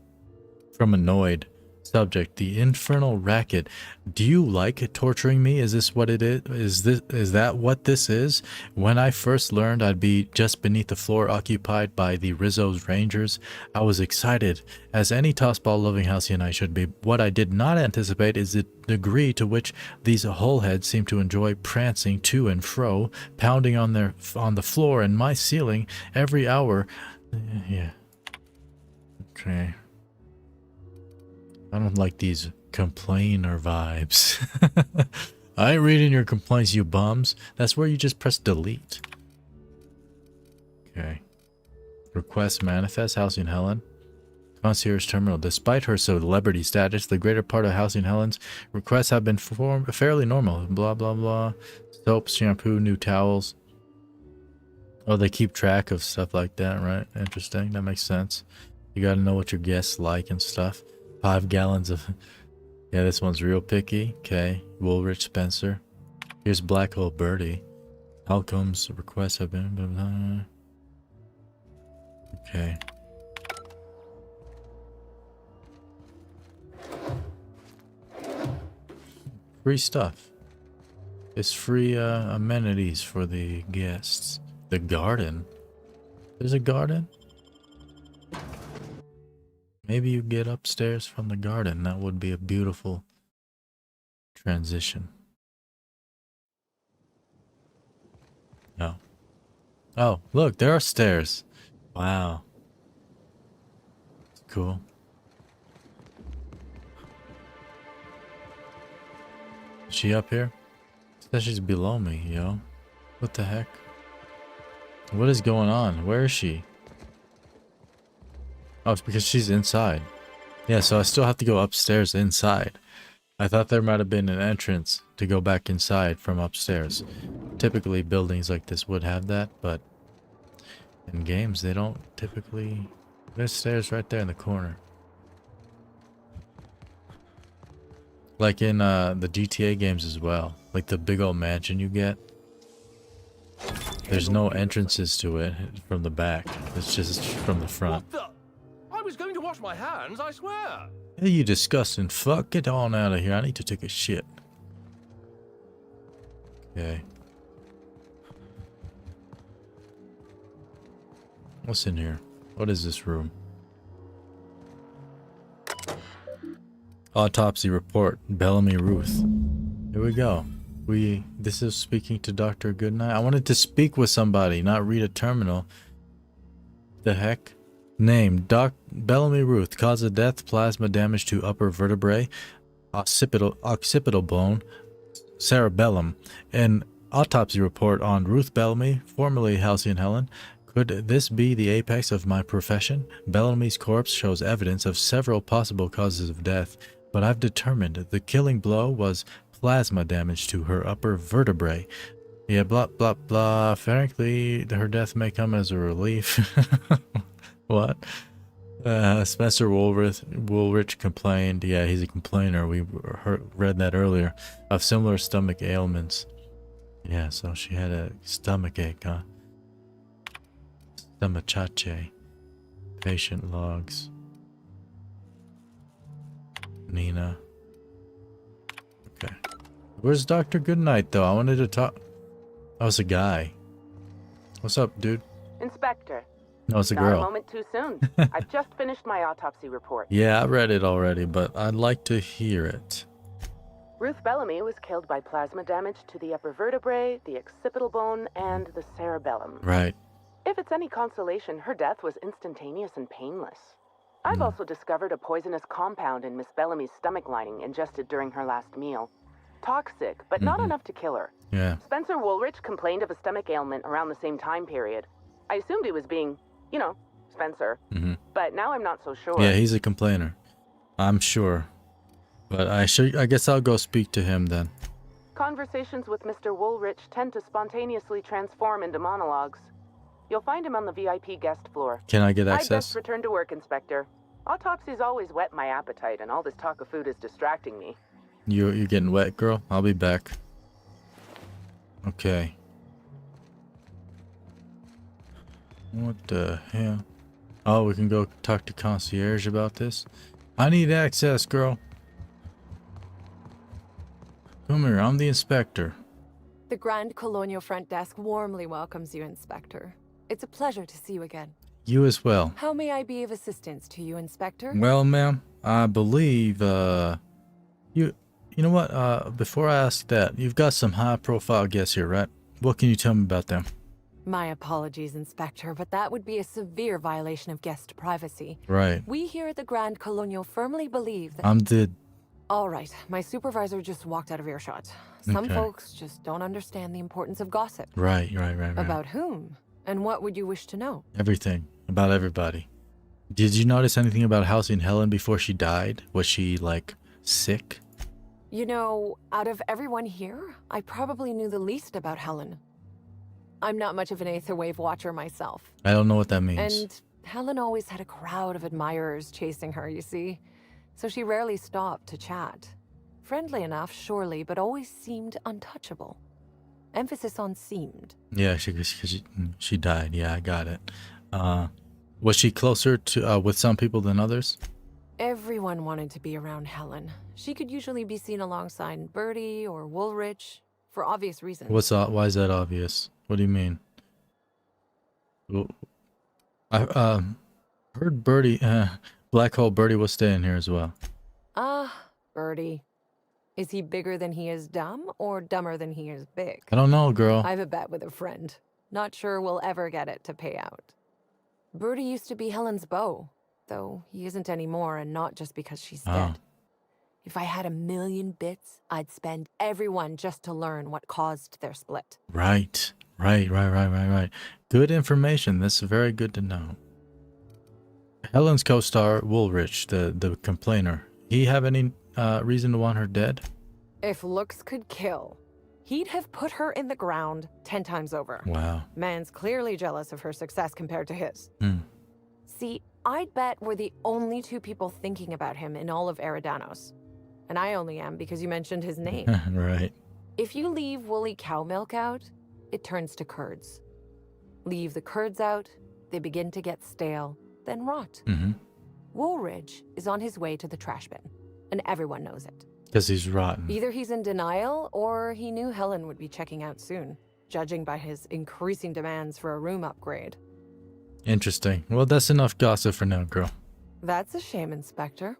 From Annoyed. Subject, the infernal racket. Do you like torturing me? Is this what it is? Is that what this is? When I first learned I'd be just beneath the floor occupied by the Rizzo's Rangers, I was excited, as any tossball loving Halcyonite should be. What I did not anticipate is the degree to which these hullheads seem to enjoy prancing to and fro, pounding on the floor and my ceiling every hour. Yeah. Okay. I don't like these complainer vibes. I ain't reading your complaints, you bums. That's where you just press delete. Okay. Request manifest, Halcyon Helen. Concierge terminal. Despite her celebrity status, the greater part of Halcyon Helen's requests have been fairly normal. Blah, blah, blah. Soap, shampoo, new towels. Oh, they keep track of stuff like that, right? Interesting. That makes sense. You gotta know what your guests like and stuff. 5 gallons of... Yeah, this one's real picky. Okay. Woolrich Spencer. Here's Black Hole Birdie. Halcom's requests have been... Okay. Free stuff. It's free amenities for the guests. The garden? There's a garden? Maybe you get upstairs from the garden. That would be a beautiful transition. No. Oh, look, there are stairs. Wow. Cool. Is she up here? Says she's below me, yo. What the heck? What is going on? Where is she? Oh, it's because she's inside. Yeah, so I still have to go upstairs inside. I thought there might have been an entrance to go back inside from upstairs. Typically, buildings like this would have that, but in games, they don't typically... There's stairs right there in the corner. Like in the GTA games as well. Like the big old mansion you get. There's no entrances to it from the back. It's just from the front. What the? I was going to wash my hands, I swear. Hey, you disgusting fuck. Get on out of here. I need to take a shit. Okay. What's in here? What is this room? Autopsy report. Bellamy Ruth. Here we go. This is speaking to Dr. Goodnight. I wanted to speak with somebody, not read a terminal. The heck? Name. Bellamy Ruth. Cause of death. Plasma damage to upper vertebrae. Occipital bone. Cerebellum. An autopsy report on Ruth Bellamy, formerly Halcyon Helen. Could this be the apex of my profession? Bellamy's corpse shows evidence of several possible causes of death, but I've determined the killing blow was plasma damage to her upper vertebrae. Yeah, blah, blah, blah. Frankly, her death may come as a relief. What? Spencer Woolrich complained. Yeah, he's a complainer. We read that earlier. Of similar stomach ailments. Yeah, so she had a stomach ache, huh? Stomachache. Patient logs. Nina. Okay. Where's Dr. Goodnight, though? I wanted to talk... Oh, it's a guy. What's up, dude? Inspector. No, it's a Not girl. a moment too soon. I've just finished my autopsy report. Yeah, I read it already, but I'd like to hear it. Ruth Bellamy was killed by plasma damage to the upper vertebrae, the occipital bone, and the cerebellum. Right. If it's any consolation, her death was instantaneous and painless. I've also discovered a poisonous compound in Miss Bellamy's stomach lining ingested during her last meal. Toxic, but not enough to kill her. Yeah. Spencer Woolrich complained of a stomach ailment around the same time period. I assumed he was being, you know, Spencer. But now I'm not so sure. Yeah, he's a complainer. I'm sure. But I guess I'll go speak to him then. Conversations with Mr. Woolrich tend to spontaneously transform into monologues. You'll find him on the VIP guest floor. Can I get I'd access? best return to work, Inspector. Autopsies always whet my appetite, and all this talk of food is distracting me. You're getting wet, girl? I'll be back. Okay. What the hell? Oh, we can go talk to concierge about this? I need access, girl. Come here, I'm the inspector. The Grand Colonial Front Desk warmly welcomes you, Inspector. It's a pleasure to see you again. You as well. How may I be of assistance to you, Inspector? Well, ma'am, I believe, you know what, before I ask that, you've got some high-profile guests here, right? What can you tell me about them? My apologies, Inspector, but that would be a severe violation of guest privacy. Right. We here at the Grand Colonial firmly believe that... I'm the... All right, my supervisor just walked out of earshot. Some Okay. folks just don't understand the importance of gossip. Right. About whom? And what would you wish to know? Everything. About everybody. Did you notice anything about Halcyon Helen before she died? Was she, like, sick? You know, out of everyone here, I probably knew the least about Helen. I'm not much of an Aetherwave watcher myself. I don't know what that means. And Helen always had a crowd of admirers chasing her, you see. So she rarely stopped to chat. Friendly enough, surely, but always seemed untouchable. Emphasis on seemed. Yeah, she died. Yeah, I got it. Was she closer to with some people than others? Everyone wanted to be around Helen. She could usually be seen alongside Bertie or Woolrich, for obvious reasons. Why is that obvious? What do you mean? Well, I heard Bertie, Black Hole Bertie was staying here as well. Bertie. Is he bigger than he is dumb, or dumber than he is big? I don't know, girl. I have a bet with a friend. Not sure we'll ever get it to pay out. Bertie used to be Helen's beau, though he isn't anymore, and not just because she's dead. If I had 1,000,000 bits, I'd spend every one just to learn what caused their split. Right. Good information. That's very good to know. Helen's co-star, Woolrich, the complainer, he have any reason to want her dead? If looks could kill, he'd have put her in the ground 10 times over. Wow. Man's clearly jealous of her success compared to his. Hmm. See, I'd bet we're the only two people thinking about him in all of Eridanos. And I only am because you mentioned his name. Right. If you leave woolly cow milk out, it turns to curds. Leave the curds out, they begin to get stale, then rot. Woolridge is on his way to the trash bin, and everyone knows it. Because he's rotten. Either he's in denial, or he knew Helen would be checking out soon, judging by his increasing demands for a room upgrade. Interesting. Well, that's enough gossip for now, girl. That's a shame, Inspector.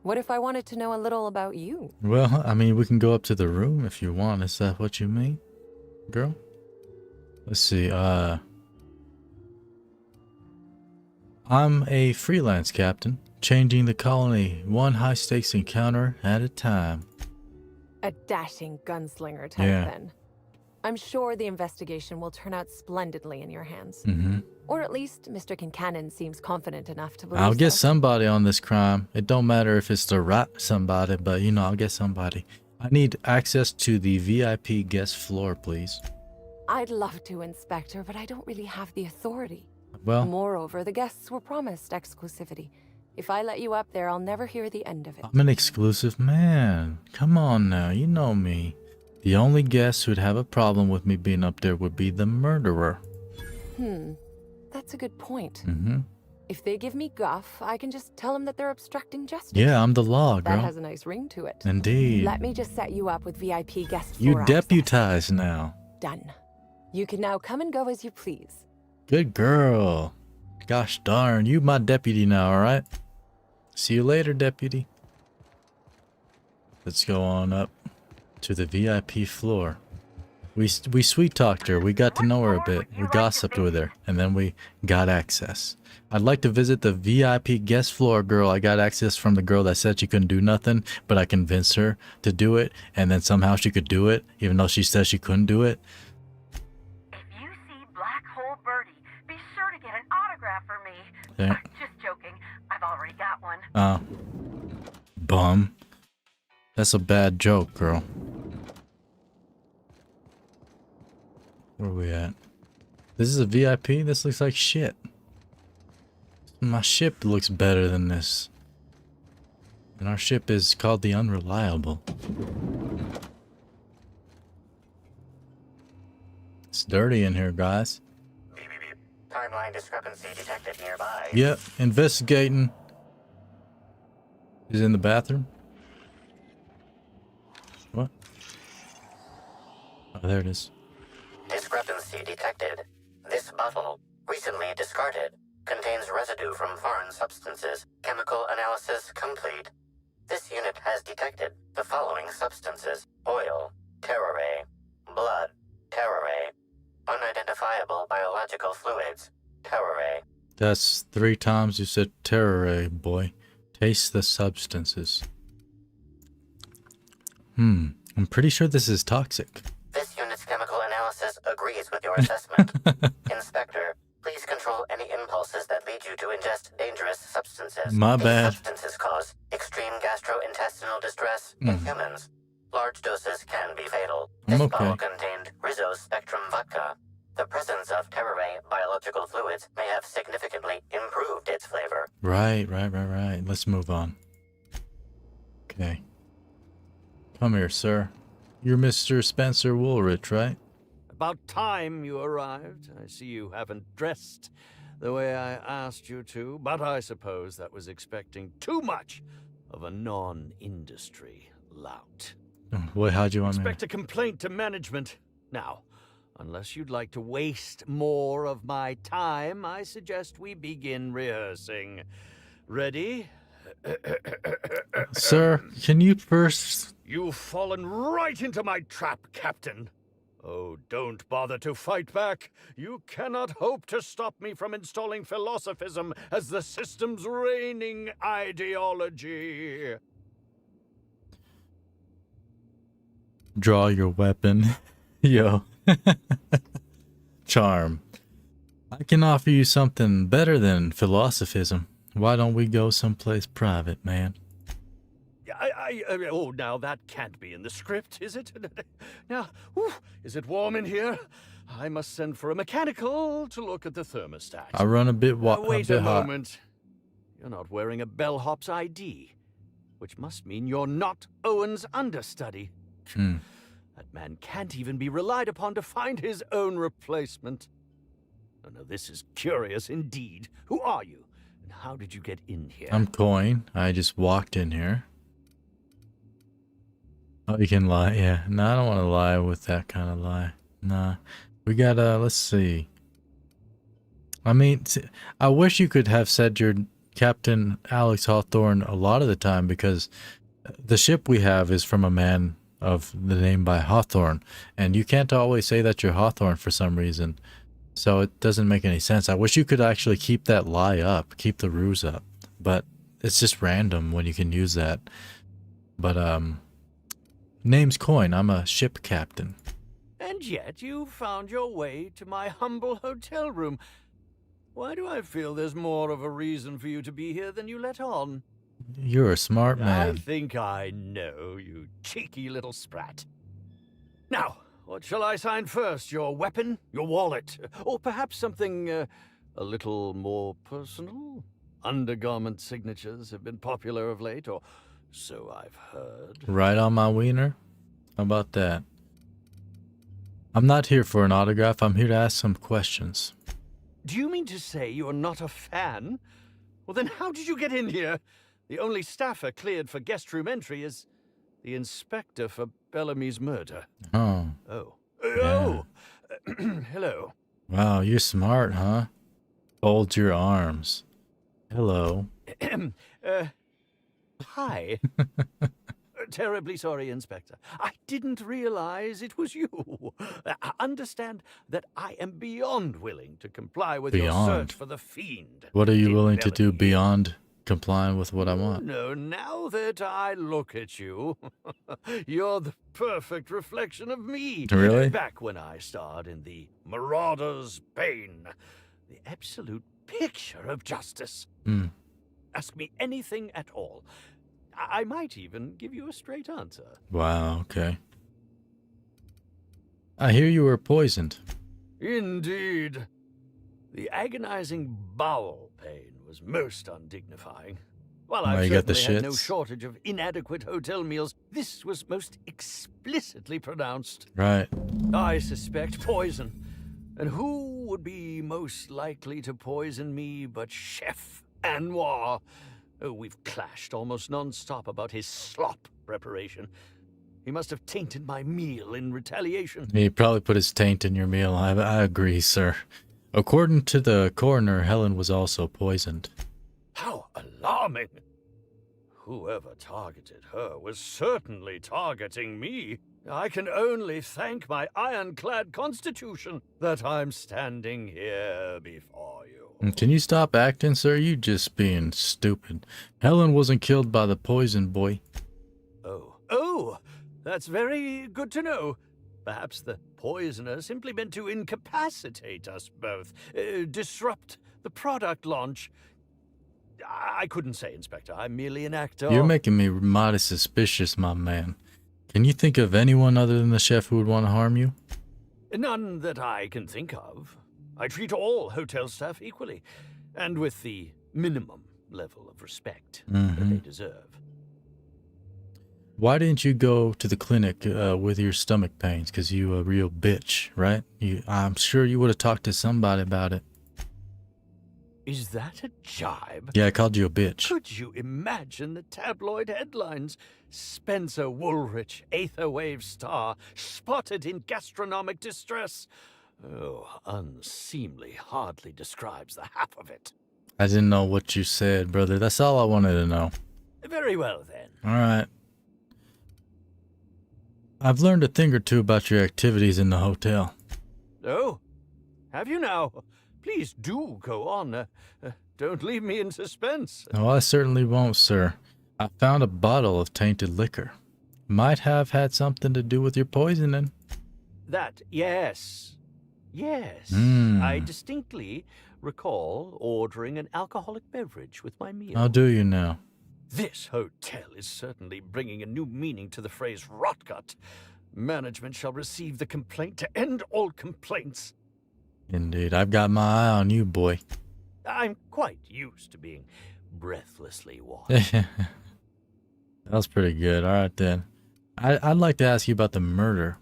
What if I wanted to know a little about you? Well, I mean, we can go up to the room if you want. Is that what you mean, girl? Let's see. I'm a freelance captain, changing the colony one high-stakes encounter at a time. A dashing gunslinger type, then. I'm sure the investigation will turn out splendidly in your hands. Or at least Mr. Kincannon seems confident enough to believe I'll get so. somebody on this crime. It don't matter if it's the right somebody, but you know, I'll get somebody. I need access to the VIP guest floor, please. I'd love to, Inspector, but I don't really have the authority. Well, Moreover, the guests were promised exclusivity. If I let you up there, I'll never hear the end of it. I'm an exclusive man. Come on now, you know me. The only guest who'd have a problem with me being up there would be the murderer. That's a good point. Mm-hmm. If they give me guff, I can just tell them that they're obstructing justice. Yeah, I'm the law, girl. That has a nice ring to it. Indeed. Let me just set you up with VIP guest You floor deputized now. access. Done. You can now come and go as you please. Good girl. Gosh darn, you my deputy now, alright? See you later, deputy. Let's go on up to the VIP floor. We sweet-talked her. We got to know her a bit. We gossiped with her, and then we got access. I'd like to visit the VIP guest floor, girl. I got access from the girl that said she couldn't do nothing, but I convinced her to do it, and then somehow she could do it, even though she said she couldn't do it. If you see Black Hole Birdie, be sure to get an autograph for me. Yeah. Just joking. I've already got one. Bum. That's a bad joke, girl. Where are we at? This is a VIP? This looks like shit. My ship looks better than this. And our ship is called the Unreliable. It's dirty in here, guys. Timeline discrepancy detected nearby. Yep, investigating. Is in the bathroom. What? Oh, there it is. Discrepancy detected. This bottle, recently discarded, contains residue from foreign substances. Chemical analysis complete. This unit has detected the following substances: oil, terrare, blood, terrare, unidentifiable biological fluids, terrare. That's 3 times you said terrare, boy. Taste the substances. I'm pretty sure this is toxic. This unit's chemical analysis agrees with your assessment. Inspector, please control any any impulses that lead you to ingest dangerous substances. My bad. These substances cause extreme gastrointestinal distress in humans. Large doses can be fatal. This bottle contained Rizzo's Spectrum vodka. The presence of Terraray biological fluids may have significantly improved its flavor. Right. Let's move on. Okay. Come here, sir. You're Mr. Spencer Woolrich, right? About time you arrived. I see you haven't dressed the way I asked you to, but I suppose that was expecting too much of a non-industry lout. Wait, how'd you want me? Expect a complaint to management. Now, unless you'd like to waste more of my time, I suggest we begin rehearsing. Ready? Sir, can you first... You've fallen right into my trap, Captain. Oh, don't bother to fight back. You cannot hope to stop me from installing philosophism as the system's reigning ideology. Draw your weapon. Yo. Charm. I can offer you something better than philosophism. Why don't we go someplace private, man? Oh, now that can't be in the script, is it? Now, is it warm in here? I must send for a mechanical to look at the thermostat. I run a bit Wait a bit a hot. moment. You're not wearing a bellhop's ID, which must mean you're not Owen's understudy. That man can't even be relied upon to find his own replacement. Oh, no, this is curious indeed. Who are you? And how did you get in here? I'm Coin. I just walked in here. Oh, you can lie. Yeah. No, I don't want to lie with that kind of lie. Nah. We got, let's see. I mean, I wish you could have said you're Captain Alex Hawthorne a lot of the time, because the ship we have is from a man of the name by Hawthorne, and you can't always say that you're Hawthorne for some reason. So it doesn't make any sense. I wish you could actually keep that lie up, keep the ruse up. But it's just random when you can use that. But, name's Coin. I'm a ship captain. And yet you found your way to my humble hotel room. Why do I feel there's more of a reason for you to be here than you let on? You're a smart man. I think I know, you cheeky little sprat. Now, what shall I sign first? Your weapon? Your wallet? Or perhaps something a little more personal? Undergarment signatures have been popular of late, or so I've heard. Right on my wiener? How about that? I'm not here for an autograph. I'm here to ask some questions. Do you mean to say you're not a fan? Well, then how did you get in here? The only staffer cleared for guest room entry is the inspector for Bellamy's murder. Oh. Oh. Yeah. Hello. Wow, you're smart, huh? Fold your arms. Hello. Hi. Terribly sorry, Inspector. I didn't realize it was you. Understand that I am beyond willing to comply with your search for the fiend. What are you willing to do beyond complying with what I want? No, now that I look at you, you're the perfect reflection of me. Really? Back when I starred in the Marauder's Bane, the absolute picture of justice. Ask me anything at all. I might even give you a straight answer. Wow, okay. I hear you were poisoned. Indeed. The agonizing bowel pain was most undignifying. While I've certainly had no shortage of inadequate hotel meals, this was most explicitly pronounced. Right. I suspect poison. And who would be most likely to poison me but Chef Anwar? Oh, we've clashed almost non-stop about his slop preparation. He must have tainted my meal in retaliation. He probably put his taint in your meal. I agree, sir. According to the coroner, Helen was also poisoned. How alarming! Whoever targeted her was certainly targeting me. I can only thank my ironclad constitution that I'm standing here before you. Can you stop acting, sir? You just being stupid. Helen wasn't killed by the poison, boy. Oh, that's very good to know. Perhaps the poisoner simply meant to incapacitate us both, disrupt The product launch... I couldn't say, Inspector. I'm merely an actor. You're making me mighty suspicious, my man. Can you think of anyone other than the chef who would want to harm you? None that I can think of. I treat all hotel staff equally, and with the minimum level of respect that they deserve. Why didn't you go to the clinic with your stomach pains? Because you a real bitch, right? I'm sure you would have talked to somebody about it. Is that a jibe? Yeah, I called you a bitch. Could you imagine the tabloid headlines? Spencer Woolrich, Aetherwave star, spotted in gastronomic distress. Oh, unseemly hardly describes the half of it. I didn't know what you said, brother. That's all I wanted to know. Very well, then. All right. I've learned a thing or two about your activities in the hotel. Oh, have you now? Please do go on. Don't leave me in suspense. No, I certainly won't, sir. I found a bottle of tainted liquor. Might have had something to do with your poisoning. That, yes. Yes. I distinctly recall ordering an alcoholic beverage with my meal. How do you now? This hotel is certainly bringing a new meaning to the phrase rotgut. Management shall receive the complaint to end all complaints. Indeed. I've got my eye on you, boy. I'm quite used to being breathlessly watched. That was pretty good. All right, then. I'd like to ask you about the murder.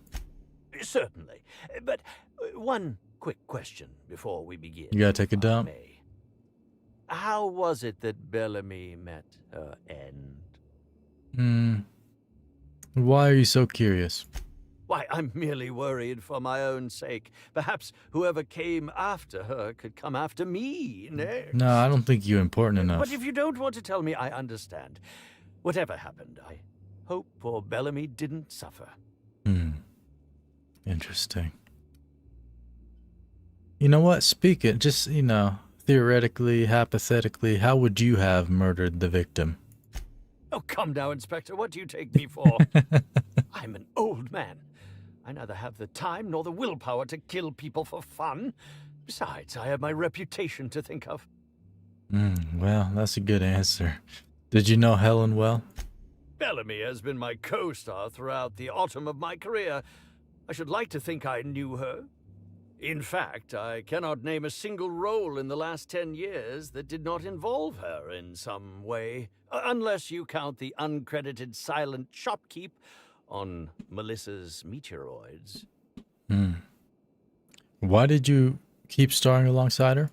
Certainly. But one quick question before we begin. You gotta take a dump? How was it that Bellamy met her end? Why are you so curious? Why, I'm merely worried for my own sake. Perhaps whoever came after her could come after me next. No, I don't think you're important enough. But if you don't want to tell me, I understand. Whatever happened, I hope poor Bellamy didn't suffer. Interesting. You know what? Speak it. Just, theoretically, hypothetically, how would you have murdered the victim? Oh, come now, Inspector. What do you take me for? I'm an old man. I neither have the time nor the willpower to kill people for fun. Besides, I have my reputation to think of. Well, that's a good answer. Did you know Helen well? Bellamy has been my co-star throughout the autumn of my career. I should like to think I knew her. In fact, I cannot name a single role in the last 10 years that did not involve her in some way, unless you count the uncredited silent shopkeep on Melissa's Meteoroids. Why did you keep starring alongside her?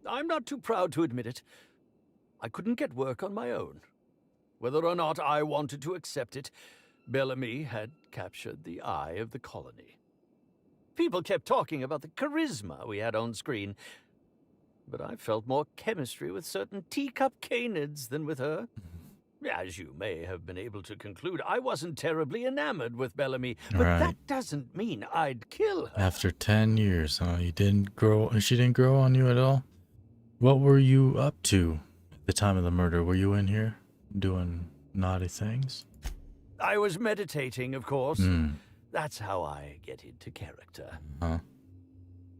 I'm not too proud to admit it. I couldn't get work on my own. Whether or not I wanted to accept it, Bellamy had captured the eye of the colony. People kept talking about the charisma we had on screen, but I felt more chemistry with certain teacup canids than with her. As you may have been able to conclude, I wasn't terribly enamored with Bellamy, but that doesn't mean I'd kill her. After 10 years, huh? She didn't grow on you at all? What were you up to at the time of the murder? Were you in here doing naughty things? I was meditating, of course. That's how I get into character. Huh.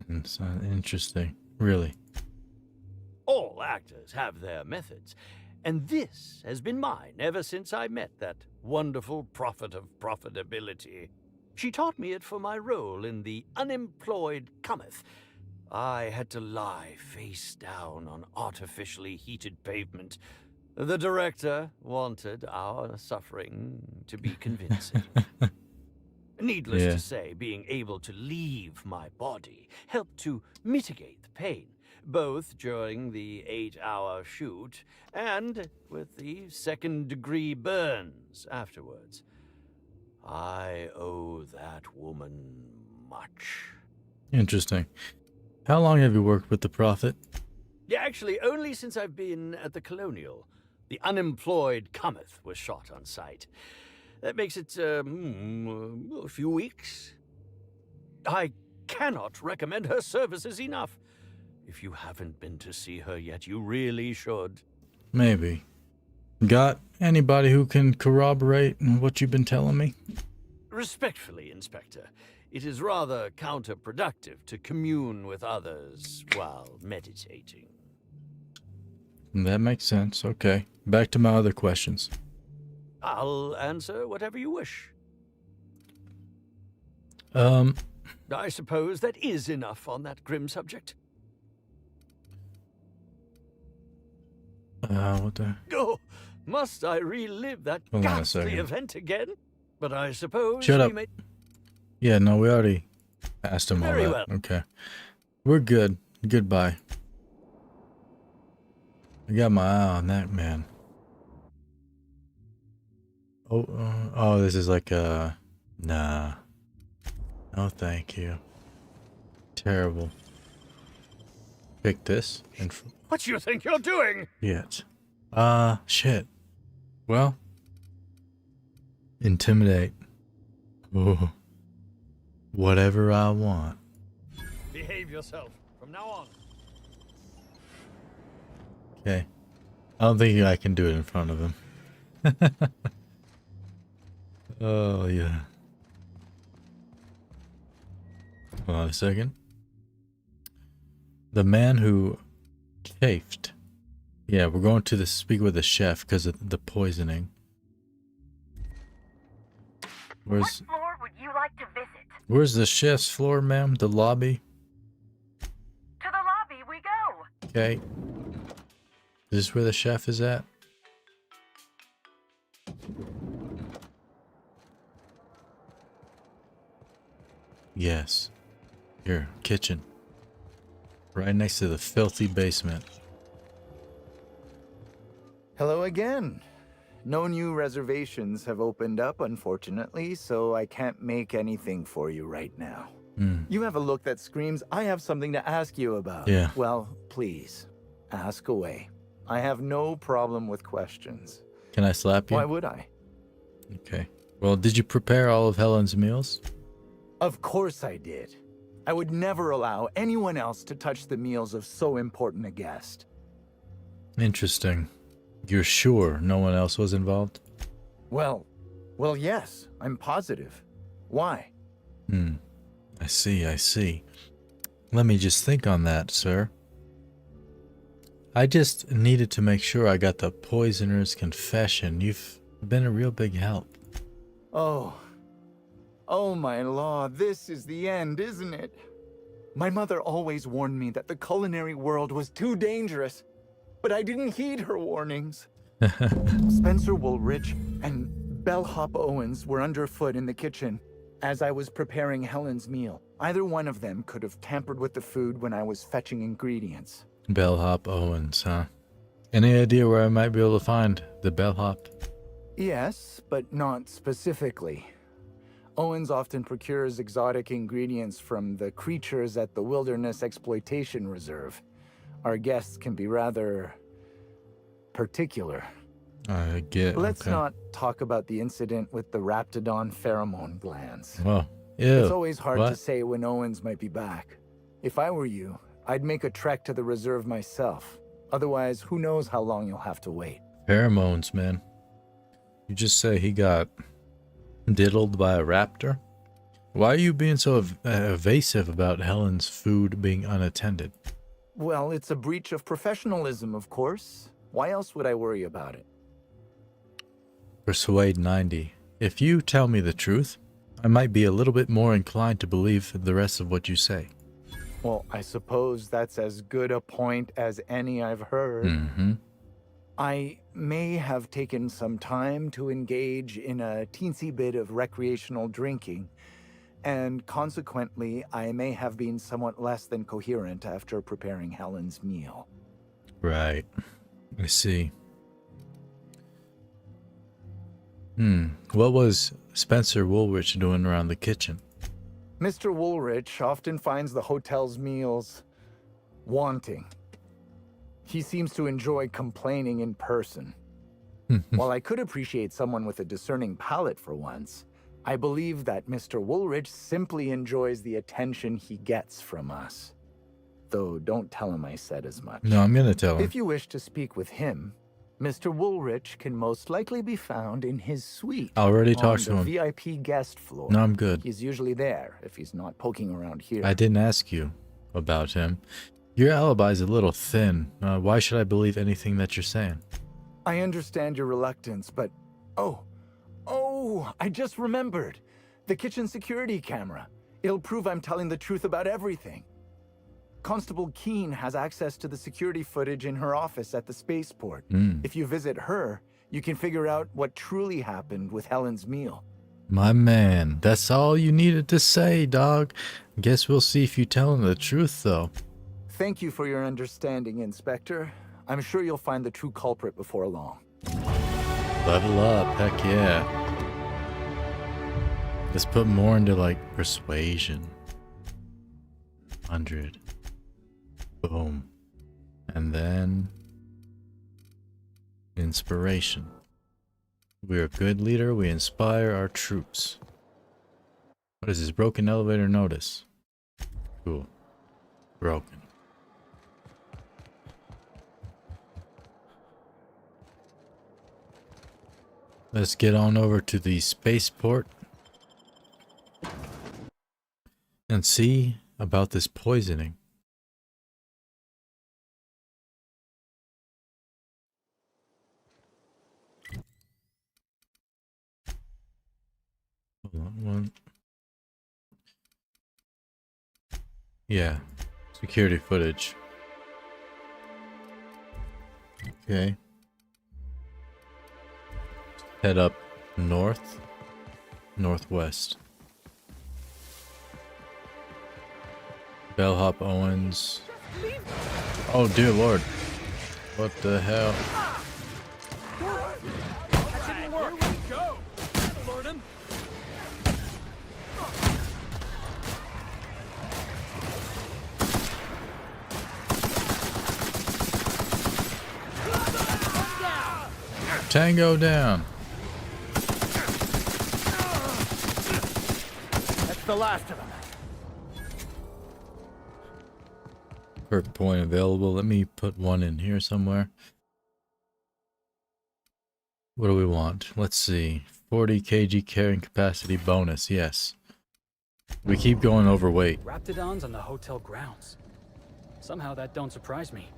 It's interesting. Really. All actors have their methods, and this has been mine ever since I met that wonderful prophet of profitability. She taught me it for my role in The Unemployed Cometh. I had to lie face down on artificially heated pavement. The director wanted our suffering to be convincing. Needless to say, being able to leave my body helped to mitigate the pain, both during the 8-hour shoot and with the second-degree burns afterwards. I owe that woman much. Interesting. How long have you worked with the Prophet? Yeah, actually, only since I've been at the Colonial. The Unemployed Cometh was shot on site. That makes it, a few weeks. I cannot recommend her services enough. If you haven't been to see her yet, you really should. Maybe. Got anybody who can corroborate what you've been telling me? Respectfully, Inspector, it is rather counterproductive to commune with others while meditating. That makes sense. Okay. Back to my other questions. I'll answer whatever you wish. I suppose that is enough on that grim subject. What the? Oh, must I relive that Hold on a ghastly second. event again? But I suppose Shut we up. may... Yeah, no, we already asked him all Very that. well. Okay. We're good. Goodbye. I got my eye on that man. Oh, this is like a... Nah. No, thank you. Terrible. Pick this and... What do you think you're doing? Yet. Shit. Well. Intimidate. Oh. Whatever I want. Behave yourself from now on. Okay. I don't think I can do it in front of him. Oh, yeah. Hold on a second. The man who chafed. Yeah, we're going to speak with the chef because of the poisoning. What floor would you like to visit? Where's the chef's floor, ma'am? The lobby? To the lobby we go. Okay. Is this where the chef is at? Yes. Here, kitchen. Right next to the filthy basement. Hello again. No new reservations have opened up, unfortunately, so I can't make anything for you right now. You have a look that screams, I have something to ask you about. Yeah. Well, please, ask away. I have no problem with questions. Can I slap you? Why would I? Okay. Well, did you prepare all of Helen's meals? Of course I did. I would never allow anyone else to touch the meals of so important a guest. Interesting. You're sure no one else was involved? Well, yes, I'm positive. Why? I see. Let me just think on that, sir. I just needed to make sure I got the poisoner's confession. You've been a real big help. Oh my law, this is the end, isn't it? My mother always warned me that the culinary world was too dangerous, but I didn't heed her warnings. Spencer Woolrich and Bellhop Owens were underfoot in the kitchen as I was preparing Helen's meal. Either one of them could have tampered with the food when I was fetching ingredients. Bellhop Owens, huh? Any idea where I might be able to find the bellhop? Yes, but not specifically. Owens often procures exotic ingredients from the creatures at the Wilderness Exploitation Reserve. Our guests can be rather particular. I get. Let's okay. not talk about the incident with the Raptidon pheromone glands. Whoa. Ew. It's always hard What? to say when Owens might be back. If I were you, I'd make a trek to the reserve myself. Otherwise, who knows how long you'll have to wait. Pheromones, man. You just say he got diddled by a raptor? Why are you being so evasive about Helen's food being unattended? Well, it's a breach of professionalism, of course. Why else would I worry about it? Persuade 90. If you tell me the truth, I might be a little bit more inclined to believe the rest of what you say. Well, I suppose that's as good a point as any I've heard. Mm-hmm. I may have taken some time to engage in a teensy bit of recreational drinking, and consequently, I may have been somewhat less than coherent after preparing Helen's meal. Right. I see. What was Spencer Woolrich doing around the kitchen? Mr. Woolrich often finds the hotel's meals wanting. He seems to enjoy complaining in person. While I could appreciate someone with a discerning palate for once, I believe that Mr. Woolrich simply enjoys the attention he gets from us. Though don't tell him I said as much. No, I'm gonna tell him. If you wish to speak with him, Mr. Woolrich can most likely be found in his suite. I already on talked to the him. VIP guest floor. No, I'm good. He's usually there if he's not poking around here. I didn't ask you about him. Your alibi's a little thin. Why should I believe anything that you're saying? I understand your reluctance, but... Oh, I just remembered. The kitchen security camera. It'll prove I'm telling the truth about everything. Constable Keene has access to the security footage in her office at the spaceport. If you visit her, you can figure out what truly happened with Helen's meal. My man, that's all you needed to say, dog. Guess we'll see if you telling the truth, though. Thank you for your understanding, Inspector. I'm sure you'll find the true culprit before long. Level up, heck yeah. Let's put more into, like, persuasion. 100. Boom. And then... inspiration. We're a good leader, we inspire our troops. What is this? Broken elevator notice. Cool. Broken. Let's get on over to the spaceport and see about this poisoning. Hold on, one. Yeah, security footage. Okay. Head up north, northwest. Bellhop Owens. Oh dear lord. What the hell? That didn't work. Here we go. Lord him. Tango down. That's the last of them. Perk point available. Let me put one in here somewhere. What do we want? Let's see. 40 kg carrying capacity bonus. Yes. We keep going overweight. Raptidons on the hotel grounds. Somehow that don't surprise me.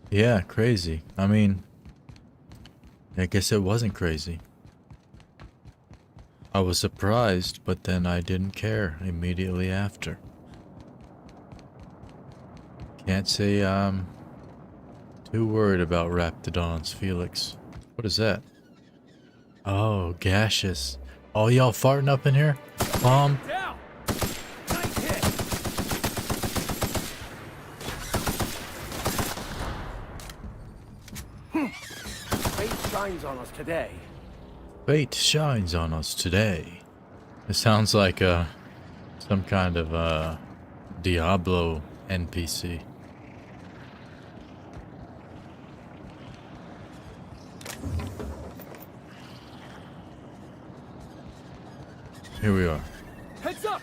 Yeah, crazy. I mean, I guess it wasn't crazy. I was surprised, but then I didn't care immediately after. Can't say I'm too worried about Raptidons, Felix. What is that? Oh, gaseous. All y'all farting up in here? Bomb? Down. Nice hit. Fate shines on us today. Fate shines on us today. It sounds like some kind of Diablo NPC. Here we are. Heads up.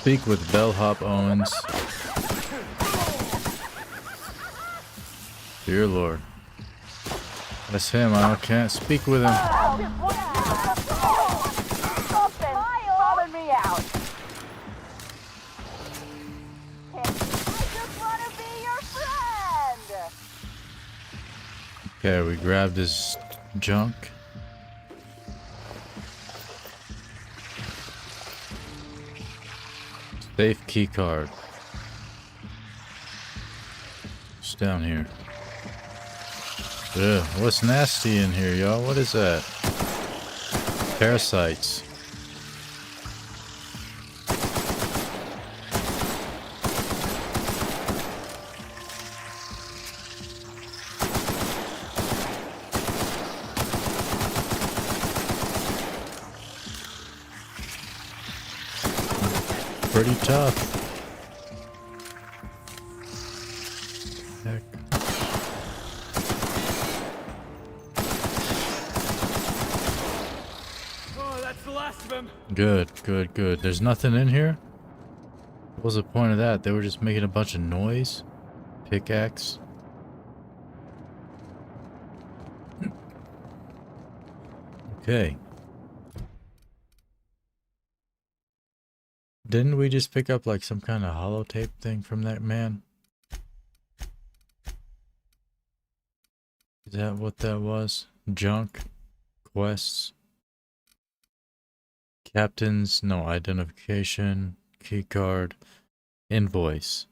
Speak with Bellhop Owens. Dear Lord. That's him. I can't speak with him. Follow me out. I just want to be your friend. Okay, we grabbed his junk. Safe key card. It's down here. Ugh, what's nasty in here, y'all? What is that? Parasites. Pretty tough. Heck. Oh, that's the last of him. Good, good, good. There's nothing in here? What was the point of that? They were just making a bunch of noise? Pickaxe? Okay. Didn't we just pick up like some kind of holotape thing from that man? Is that what that was? Junk? Quests? Captains? No identification. Keycard. Invoice.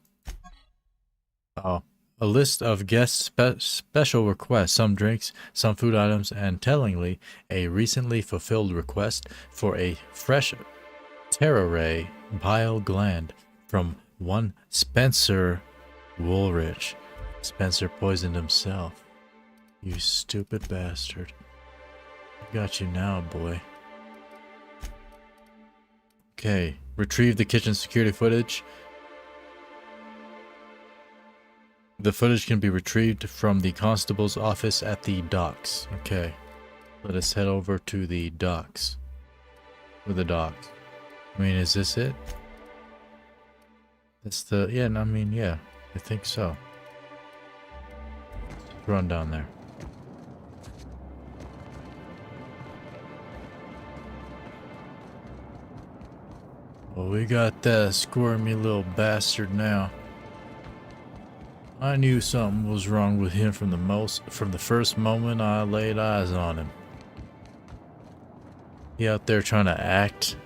Oh. A list of guest special requests, some drinks, some food items, and tellingly, a recently fulfilled request for a fresh Terraray bile gland from one Spencer Woolrich. Spencer poisoned himself. You stupid bastard. I got you now, boy. Okay, retrieve the kitchen security footage. The footage can be retrieved from the constable's office at the docks. Okay. Let us head over to the docks. Or the docks. I mean, is this it? That's the... Yeah, I mean, yeah. I think so. Let's run down there. Well, we got that squirmy little bastard now. I knew something was wrong with him from the first moment I laid eyes on him. He out there trying to act.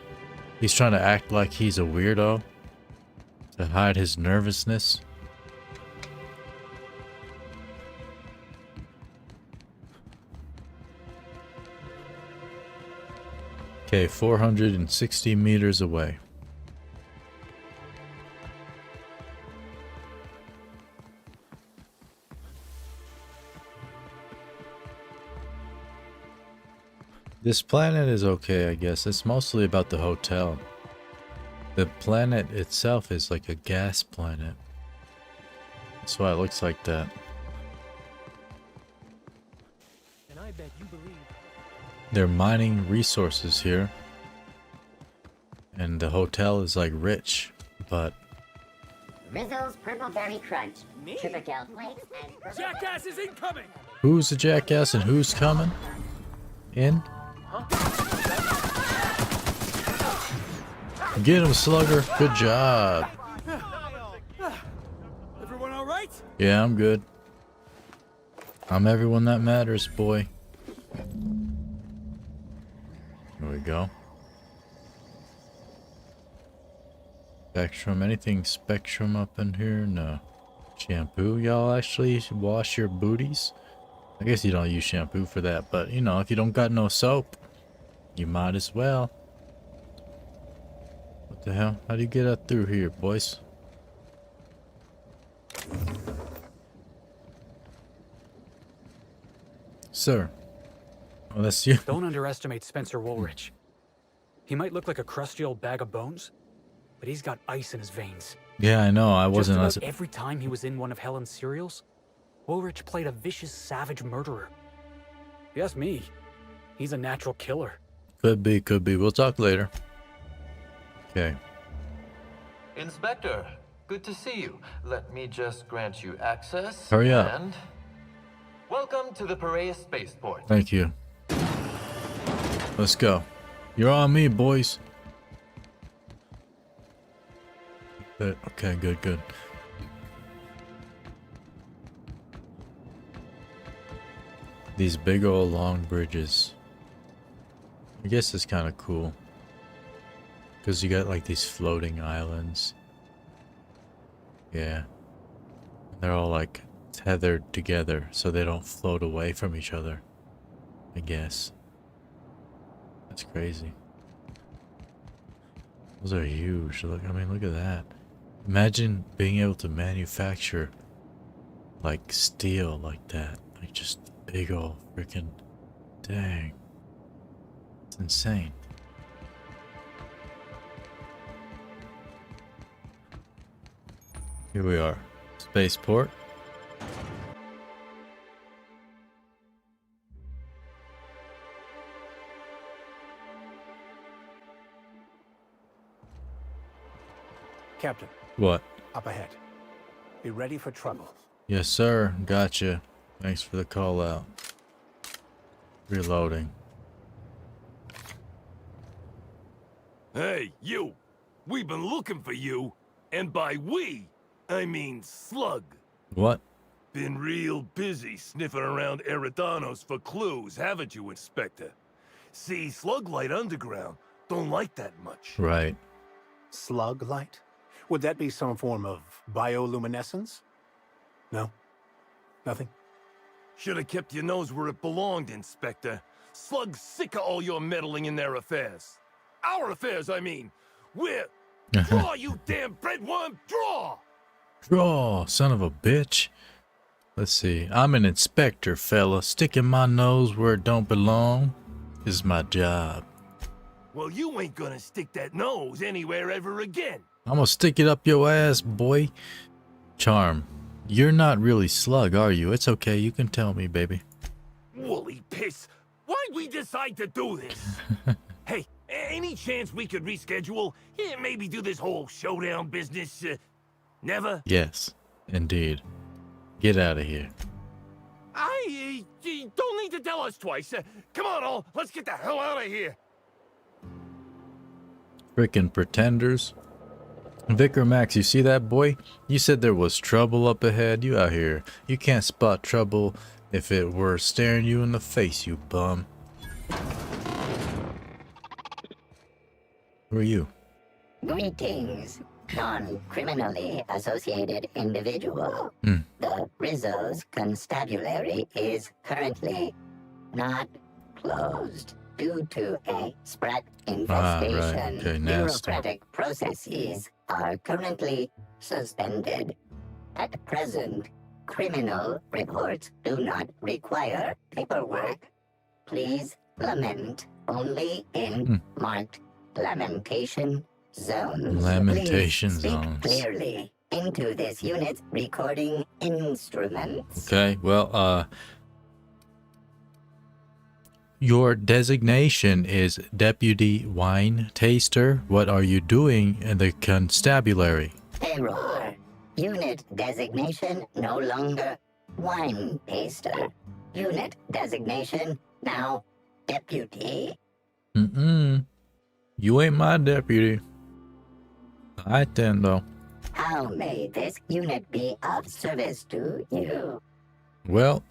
He's trying to act like he's a weirdo to hide his nervousness. Okay, 460 meters away. This planet is okay, I guess. It's mostly about the hotel. The planet itself is like a gas planet. That's why it looks like that. And I bet you believe. They're mining resources here. And the hotel is like rich, but... Rizzo's Purple Berry Crunch, Triple Flakes, and... Jackass is incoming! Who's the jackass and who's coming? In? Get him, Slugger. Good job. Everyone all right? Yeah, I'm good. I'm everyone that matters, boy. Here we go. Spectrum. Anything Spectrum up in here? No. Shampoo? Y'all actually wash your booties? I guess you don't use shampoo for that, but you know, if you don't got no soap, you might as well. What the hell? How do you get up through here, boys? Sir. Oh, that's you. Don't underestimate Spencer Woolrich. He might look like a crusty old bag of bones, but he's got ice in his veins. Yeah, I know. I wasn't... Just about every time he was in one of Helen's serials, Woolrich played a vicious, savage murderer. If you ask me, he's a natural killer. Could be, could be. We'll talk later. Okay. Inspector, good to see you. Let me just grant you access. Hurry up. And welcome to the Piraeus spaceport. Thank you. Let's go. You're on me, boys. Good. Okay, good, good. These big old long bridges. I guess it's kind of cool. Because you got like these floating islands. Yeah. They're all like tethered together so they don't float away from each other. I guess. That's crazy. Those are huge. Look, I mean, look at that. Imagine being able to manufacture like steel like that. Like just big old freaking dang. It's insane. Here we are. Spaceport. Captain, What? up ahead. Be ready for trouble. Yes, sir. Gotcha. Thanks for the call out. Reloading. Hey, you! We've been looking for you, and by we, I mean Slug. What? Been real busy sniffing around Eridanos for clues, haven't you, Inspector? See, Slug Light Underground don't like that much. Right. Slug light? Would that be some form of bioluminescence? No? Nothing? Should have kept your nose where it belonged, Inspector. Slug's sick of all your meddling in their affairs. Our affairs, I mean. We're... Draw, you damn breadworm! Draw! Draw, son of a bitch. Let's see. I'm an inspector, fella. Sticking my nose where it don't belong is my job. Well, you ain't gonna stick that nose anywhere ever again. I'm gonna stick it up your ass, boy. Charm. You're not really Slug, are you? It's okay. You can tell me, baby. Woolly piss. Why'd we decide to do this? Hey, any chance we could reschedule? Yeah, maybe do this whole showdown business? Never? Yes, indeed. Get out of here. You don't need to tell us twice. Come on, all. Let's get the hell out of here. Frickin' pretenders. Vicar Max, you see that, boy? You said there was trouble up ahead. You out here. You can't spot trouble if it were staring you in the face, you bum. Who are you? Greetings, non-criminally associated individual. The Rizzo's constabulary is currently not closed due to a sprat infestation. Right. Okay, nasty. Bureaucratic processes are currently suspended. At present, criminal reports do not require paperwork. Please lament only in marked lamentation zones. Lamentation Please speak zones. clearly into this unit's recording instruments. Okay, well, your designation is Deputy Wine Taster. What are you doing in the constabulary? Error. Unit designation no longer wine taster. Unit designation now deputy. You ain't my deputy. Alright then, though. How may this unit be of service to you? Well,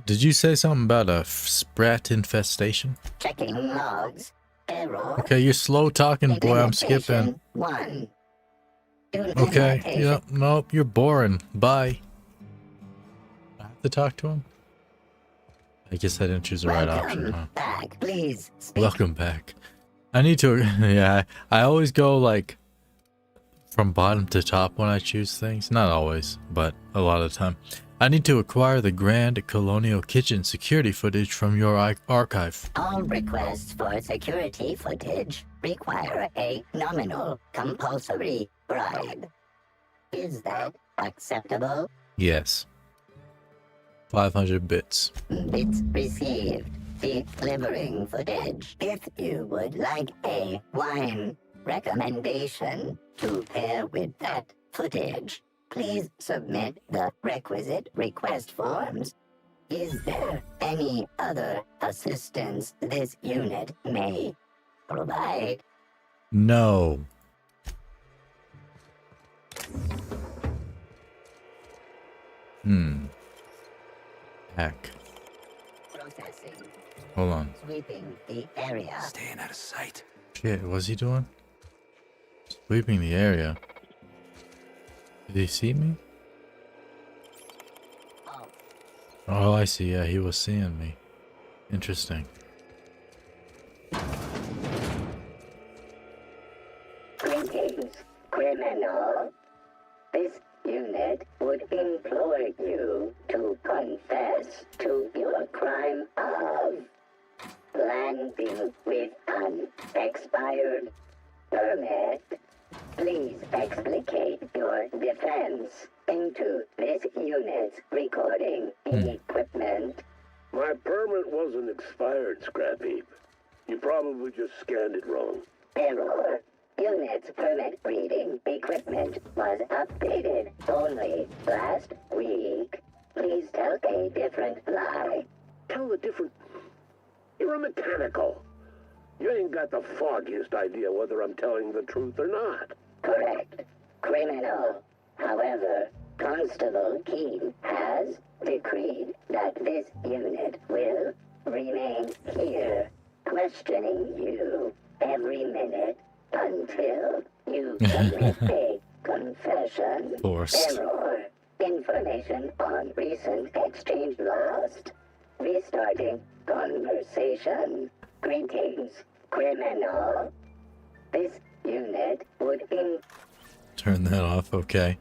did you say something about a sprat infestation? Checking logs. Error. Okay, you're slow talking, boy. I'm skipping. One. Okay, yep, nope, you're boring. Bye. I have to talk to him? I guess I didn't choose the right option, huh? Back, please. Speak. Welcome back. I need to, yeah, I always go like from bottom to top when I choose things. Not always, but a lot of the time. I need to acquire the Grand Colonial Kitchen security footage from your archive. All requests for security footage require a nominal compulsory bribe. Is that acceptable? Yes. 500 bits. Bits received. Delivering footage. If you would like a wine recommendation to pair with that footage, please submit the requisite request forms. Is there any other assistance this unit may provide? No. Hack. Processing. Hold on. Sweeping the area. Staying out of sight. Shit, what's he doing? Sweeping the area. Did he see me? Oh, I see. Yeah, he was seeing me. Interesting. Greetings, criminal. This unit would implore you to confess to your crime of landing with an expired permit. Please explicate your defense into this unit's recording equipment. My permit wasn't expired, Scrap Heap. You probably just scanned it wrong. Error. unit's permit reading equipment was updated only last week. Please tell a different lie. Tell a different... You're a mechanical. You ain't got the foggiest idea whether I'm telling the truth or not. Correct. Criminal. However, Constable Keene has decreed that this unit will remain here, questioning you every minute until you commit a confession. Forced. Error. Information on recent exchange lost. Restarting conversation. Greetings, criminal. This unit would Turn that off. Okay.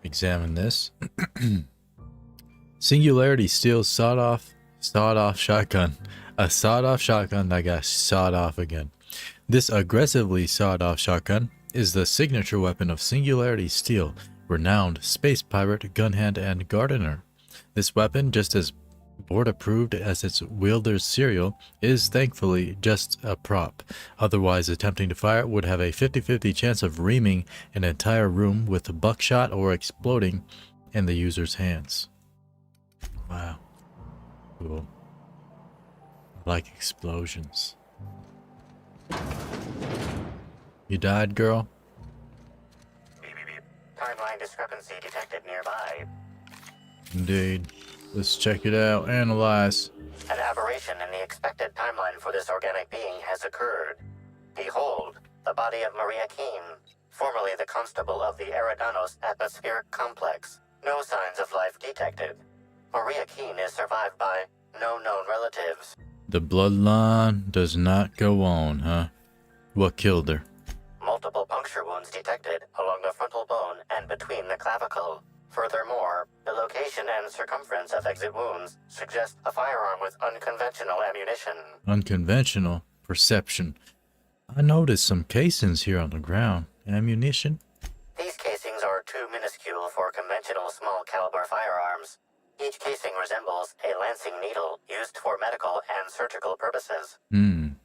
Examine this. Singularity steals sawed-off shotgun. A sawed-off shotgun that got sawed off again. This aggressively sawed-off shotgun is the signature weapon of Singularity Steel, renowned space pirate, gunhand, and gardener. This weapon, just as board-approved as its wielder's serial, is thankfully just a prop. Otherwise, attempting to fire it would have a 50-50 chance of reaming an entire room with buckshot or exploding in the user's hands. Wow. Cool. I like explosions. You died, girl? Timeline discrepancy detected nearby. Indeed. Let's check it out. Analyze. An aberration in the expected timeline for this organic being has occurred. Behold, the body of Maria Keene, formerly the constable of the Eridanos atmospheric complex. No signs of life detected. Maria Keene is survived by no known relatives. The bloodline does not go on, huh? What killed her? Multiple puncture wounds detected along the frontal bone and between the clavicle. Furthermore, the location and circumference of exit wounds suggest a firearm with unconventional ammunition. Unconventional perception. I noticed some casings here on the ground. Ammunition? These casings are too minuscule for conventional small caliber firearms. Each casing resembles a lancing needle used for medical and surgical purposes.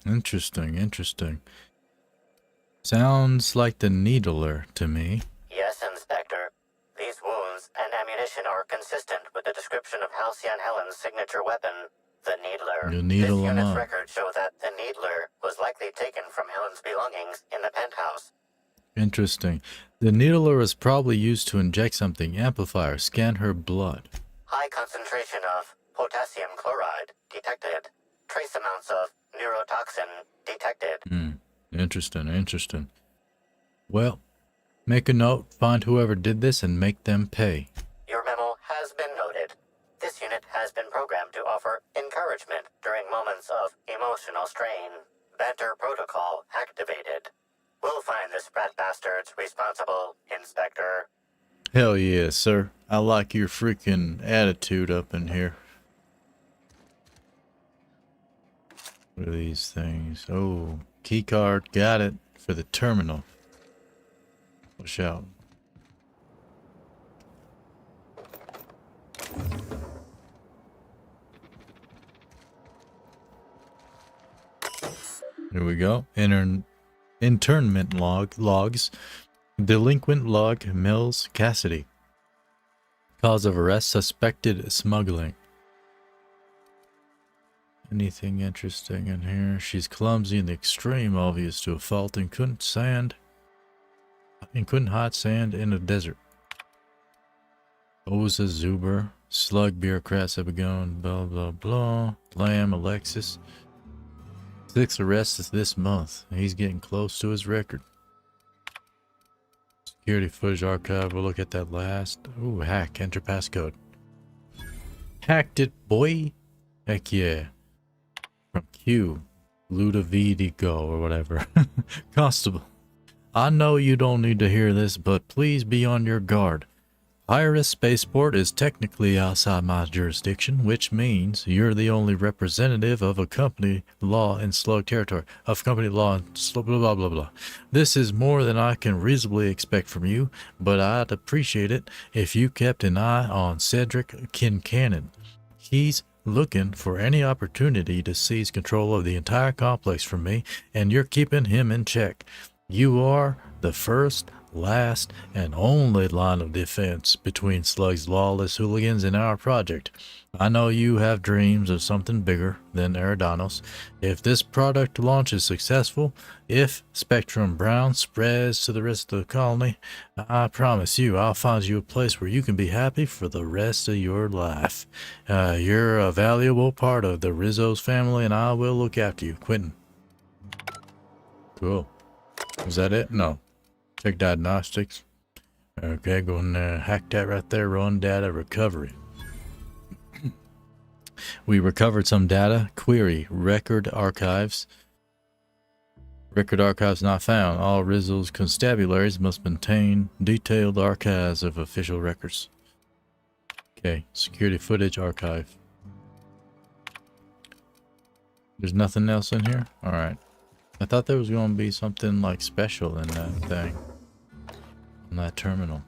Interesting, interesting. Sounds like the Needler to me. Yes, Inspector. These wounds and ammunition are consistent with the description of Halcyon Helen's signature weapon, the Needler. The needle this unit's on. records show that the Needler was likely taken from Helen's belongings in the penthouse. Interesting. The Needler is probably used to inject something. Amplifier. Scan her blood. High concentration of potassium chloride detected. Trace amounts of neurotoxin detected. Interesting, interesting. Well, make a note, find whoever did this, and make them pay. Your memo has been noted. This unit has been programmed to offer encouragement during moments of emotional strain. Banter protocol activated. We'll find the sprat bastards responsible, Inspector. Hell yeah, sir. I like your freaking attitude up in here. What are these things? Oh, key card. Got it. For the terminal. Watch out. Here we go. Internment logs. Delinquent log Mills Cassidy. Cause of arrest suspected smuggling. Anything interesting in here? She's clumsy in the extreme, obvious to a fault, and couldn't hide sand in a desert. Oza Zuber. Slug bureaucrats have begun. Blah blah blah. Lamb Alexis. 6 arrests this month. He's getting close to his record. Security footage archive. We'll look at that last. Ooh, hack. Enter passcode. Hacked it, boy. Heck yeah. From Q. Ludovico or whatever. Constable. I know you don't need to hear this, but please be on your guard. Iris Spaceport is technically outside my jurisdiction, which means you're the only representative of a company law in Slug territory. Of company law in blah blah blah blah. This is more than I can reasonably expect from you, but I'd appreciate it if you kept an eye on Cedric Kincannon. He's looking for any opportunity to seize control of the entire complex from me, and you're keeping him in check. You are the first, last, and only line of defense between Slug's lawless hooligans and our project. I know you have dreams of something bigger than Eridanos. If this product launch is successful, if Spectrum Brown spreads to the rest of the colony, I promise you I'll find you a place where you can be happy for the rest of your life. You're a valuable part of the Rizzo's family, and I will look after you. Quentin. Cool. Was that it? No. Check diagnostics. Okay, go and hack that right there. Run data recovery. We recovered some data. Query. Record archives. Record archives not found. All Rizzo's constabularies must maintain detailed archives of official records. Okay. Security footage archive. There's nothing else in here? Alright. I thought there was going to be something like special in that thing. On that terminal.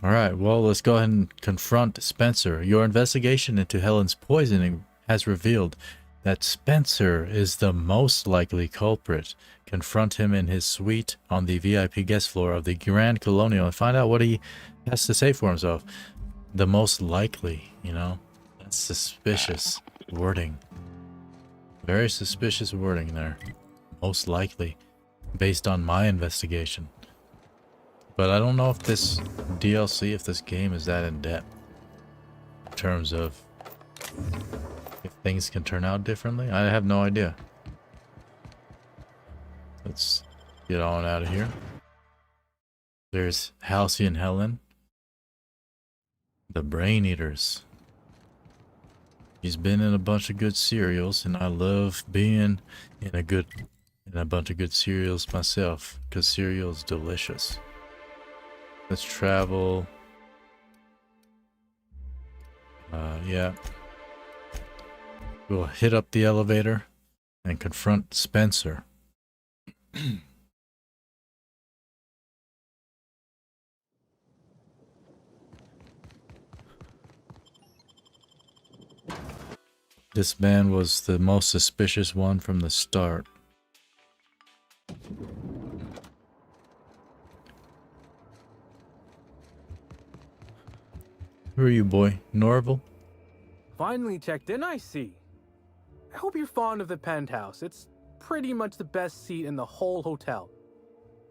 Alright, well, let's go ahead and confront Spencer. Your investigation into Helen's poisoning has revealed that Spencer is the most likely culprit. Confront him in his suite on the VIP guest floor of the Grand Colonial and find out what he has to say for himself. The most likely, you know? That's suspicious wording. Very suspicious wording there. Most likely. Based on my investigation. But I don't know if this DLC, if this game is that in depth. In terms of if things can turn out differently. I have no idea. Let's get on out of here. There's Halcyon Helen. The Brain Eaters. He's been in a bunch of good serials, and I love being in a bunch of good serials myself, because cereal is delicious. Let's travel. Yeah. We'll hit up the elevator and confront Spencer. This man was the most suspicious one from the start. Who are you, boy? Norval? Finally checked in, I see. I hope you're fond of the penthouse. It's pretty much the best seat in the whole hotel.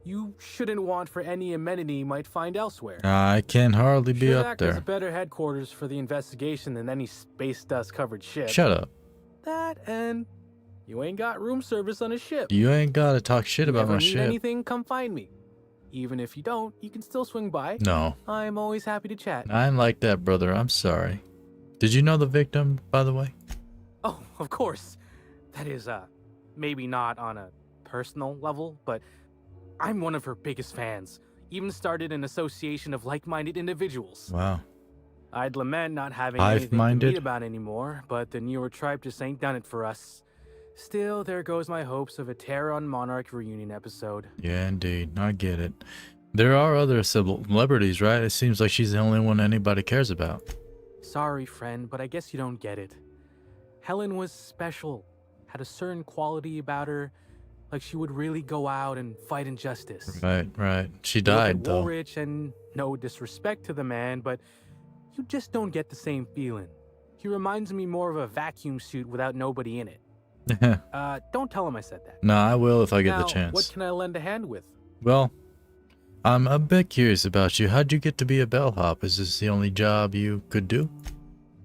You shouldn't want for any amenity you might find elsewhere. I can hardly be Should up act as there. better headquarters for the investigation than any space dust covered ship. Shut up. That and you ain't got room service on a ship. You ain't gotta talk shit about Ever my need shit. anything, come find me. Even if you don't, you can still swing by. No. I'm always happy to chat. I'm like that, brother. I'm sorry. Did you know the victim, by the way? Oh, of course. That is, maybe not on a personal level, but I'm one of her biggest fans. Even started an association of like-minded individuals. Wow. I'd lament not having anything to Hive-minded? meet about anymore, but the newer tribe just ain't done it for us. Still, there goes my hopes of a Terran Monarch reunion episode. Yeah, indeed. I get it. There are other celebrities, right? It seems like she's the only one anybody cares about. Sorry, friend, but I guess you don't get it. Helen was special, had a certain quality about her, like she would really go out and fight injustice. Right, right. She You look died, at though. Woolrich, and no disrespect to the man, but you just don't get the same feeling. He reminds me more of a vacuum suit without nobody in it. Don't tell him I said that. No, I will if I get the Now, chance. what can I lend a hand with? Well, I'm a bit curious about you. How'd you get to be a bellhop? Is this the only job you could do?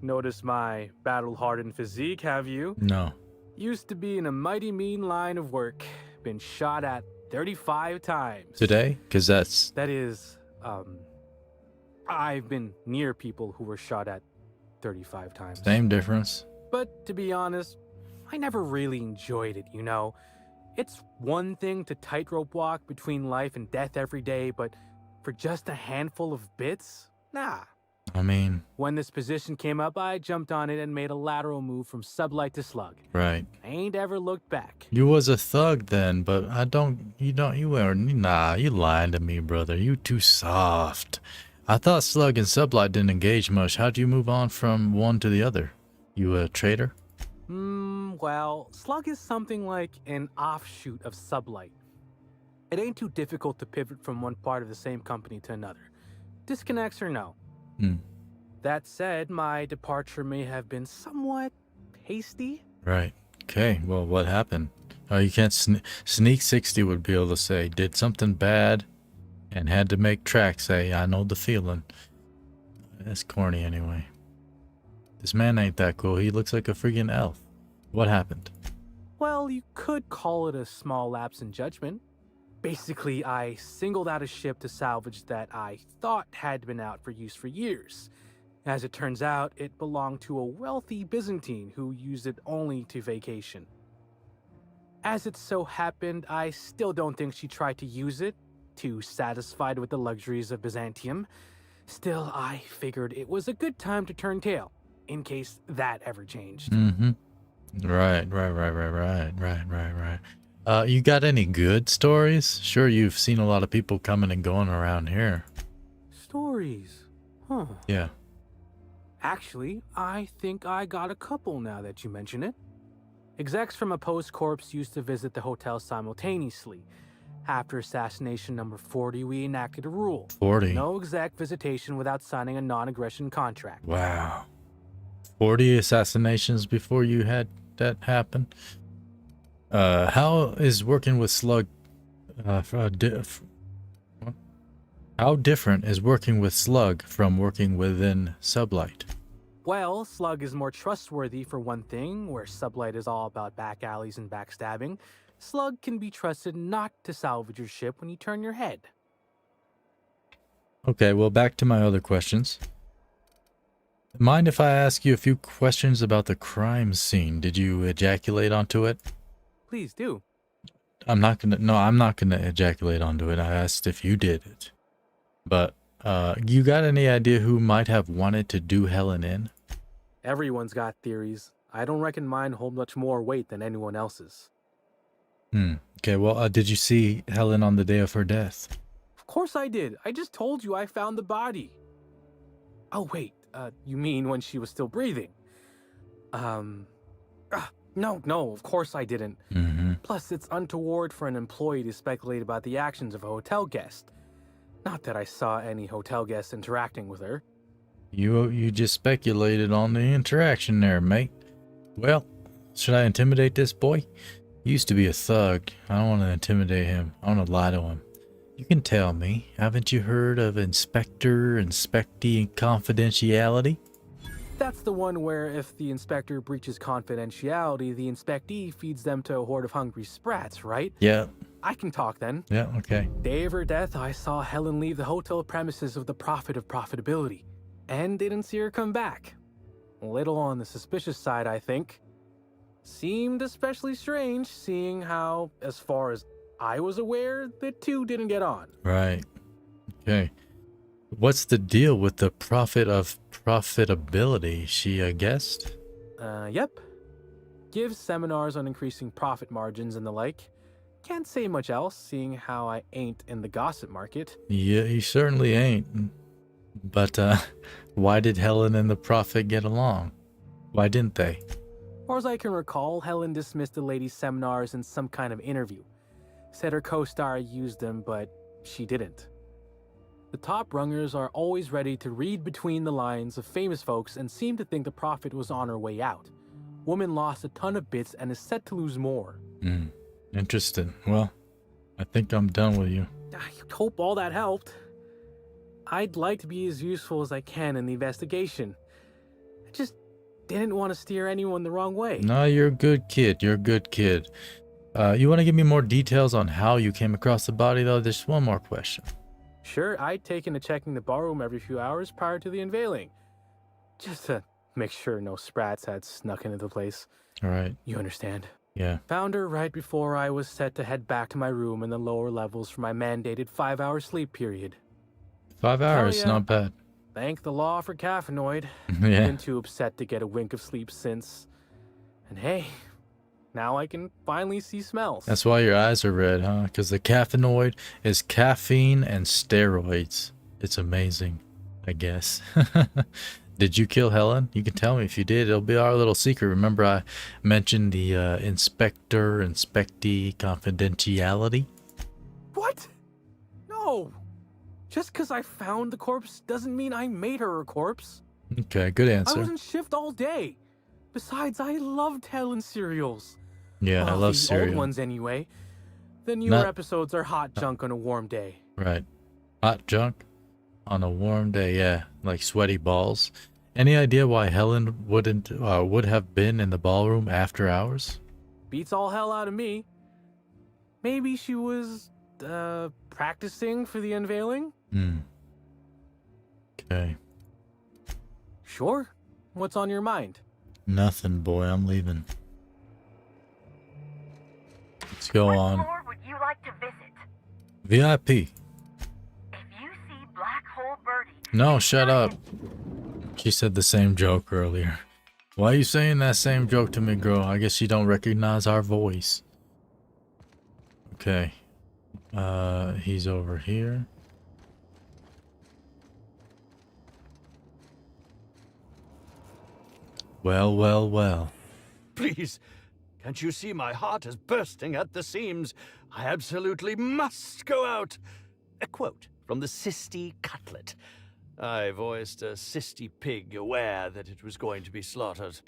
Notice my battle-hardened physique, have you? No. Used to be in a mighty mean line of work. Been shot at 35 times. Today? Because that's... That is, I've been near people who were shot at 35 times. Same difference. But to be honest, I never really enjoyed it, you know? It's one thing to tightrope walk between life and death every day, but for just a handful of bits? Nah. I mean... When this position came up, I jumped on it and made a lateral move from sublight to slug. Right. I ain't ever looked back. You was a thug then, but you were, nah, you lying to me, brother. You too soft. I thought slug and sublight didn't engage much. How'd you move on from one to the other? You a traitor? Well, slug is something like an offshoot of sublight. It ain't too difficult to pivot from one part of the same company to another. Disconnects or no. That said, my departure may have been somewhat hasty. Right. Okay, well, what happened? Oh, you can't Sneak 60 would be able to say, did something bad and had to make tracks say, I know the feeling. That's corny anyway. This man ain't that cool. He looks like a freaking elf. What happened? Well, you could call it a small lapse in judgment. Basically, I singled out a ship to salvage that I thought had been out for use for years. As it turns out, it belonged to a wealthy Byzantine who used it only to vacation. As it so happened, I still don't think she tried to use it, too satisfied with the luxuries of Byzantium. Still, I figured it was a good time to turn tail, in case that ever changed. Right. You got any good stories? Sure, you've seen a lot of people coming and going around here. Stories? Huh. Yeah. Actually, I think I got a couple now that you mention it. Execs from Opposed Corps used to visit the hotel simultaneously. After assassination number 40, we enacted a rule. 40? No exec visitation without signing a non-aggression contract. Wow. 40 assassinations before you had that happen? How is working with Slug... how different is working with Slug from working within Sublight? Well, Slug is more trustworthy for one thing, where Sublight is all about back alleys and backstabbing. Slug can be trusted not to salvage your ship when you turn your head. Okay, well, back to my other questions. Mind if I ask you a few questions about the crime scene? Did you ejaculate onto it? Please do. I'm not gonna ejaculate onto it. I asked if you did it. But, you got any idea who might have wanted to do Helen in? Everyone's got theories. I don't reckon mine hold much more weight than anyone else's. Okay, well, did you see Helen on the day of her death? Of course I did. I just told you I found the body. Oh, wait. You mean when she was still breathing? No, of course I didn't. Plus, it's untoward for an employee to speculate about the actions of a hotel guest. Not that I saw any hotel guests interacting with her. You just speculated on the interaction there, mate. Well, should I intimidate this boy? He used to be a thug. I don't want to intimidate him. I want to lie to him. You can tell me, haven't you heard of Inspector, Inspectee, and Confidentiality? That's the one where if the inspector breaches confidentiality, the inspectee feeds them to a horde of hungry sprats, right? Yeah. I can talk then. Yeah, okay. Day of her death, I saw Helen leave the hotel premises with the profit of profitability, and didn't see her come back. A little on the suspicious side, I think. Seemed especially strange, seeing how, as far as I was aware, the two didn't get on. Right. Okay. What's the deal with the profit of profitability? She a guest? Yep. Gives seminars on increasing profit margins and the like. Can't say much else, seeing how I ain't in the gossip market. Yeah, you certainly ain't. But, why did Helen and the prophet get along? Why didn't they? Far as I can recall, Helen dismissed the lady's seminars in some kind of interview. Said her co-star used them, but she didn't. The top rungers are always ready to read between the lines of famous folks and seem to think the prophet was on her way out. Woman lost a ton of bits and is set to lose more. Interesting. Well, I think I'm done with you. I hope all that helped. I'd like to be as useful as I can in the investigation. I just didn't want to steer anyone the wrong way. No, you're a good kid. You're a good kid. You want to give me more details on how you came across the body, though? There's one more question. Sure, I'd taken to checking the barroom every few hours prior to the unveiling. Just to make sure no sprats had snuck into the place. All right. You understand? Yeah. Found her right before I was set to head back to my room in the lower levels for my mandated 5-hour sleep period. 5 hours, yeah. not bad. Thank the law for caffeinoid. Yeah. Been too upset to get a wink of sleep since. And hey, now I can finally see smells. That's why your eyes are red, huh? Because the caffeinoid is caffeine and steroids. It's amazing, I guess. Did you kill Helen? You can tell me if you did. It'll be our little secret. Remember I mentioned the inspector, inspectee, confidentiality? What? No. Just because I found the corpse doesn't mean I made her a corpse. Okay, good I answer. was in shift all day. Besides, I loved Helen serials. Yeah, I love the cereal. old ones anyway. The newer Not- episodes are hot junk on a warm day. Right. Hot junk on a warm day, yeah, like sweaty balls. Any idea why Helen would have been in the ballroom after hours? Beats all hell out of me. Maybe she was, practicing for the unveiling? Okay. Sure. What's on your mind? Nothing, boy. I'm leaving. Let's go on. What floor would you like to visit? VIP. If you see Black Hole Birdie, No, shut up. She said the same joke earlier. Why are you saying that same joke to me, girl? I guess you don't recognize our voice. Okay. He's over here. Well, well, well. Please, can't you see my heart is bursting at the seams? I absolutely must go out. A quote from the Sisty Cutlet. I voiced a Sisty pig, aware that it was going to be slaughtered.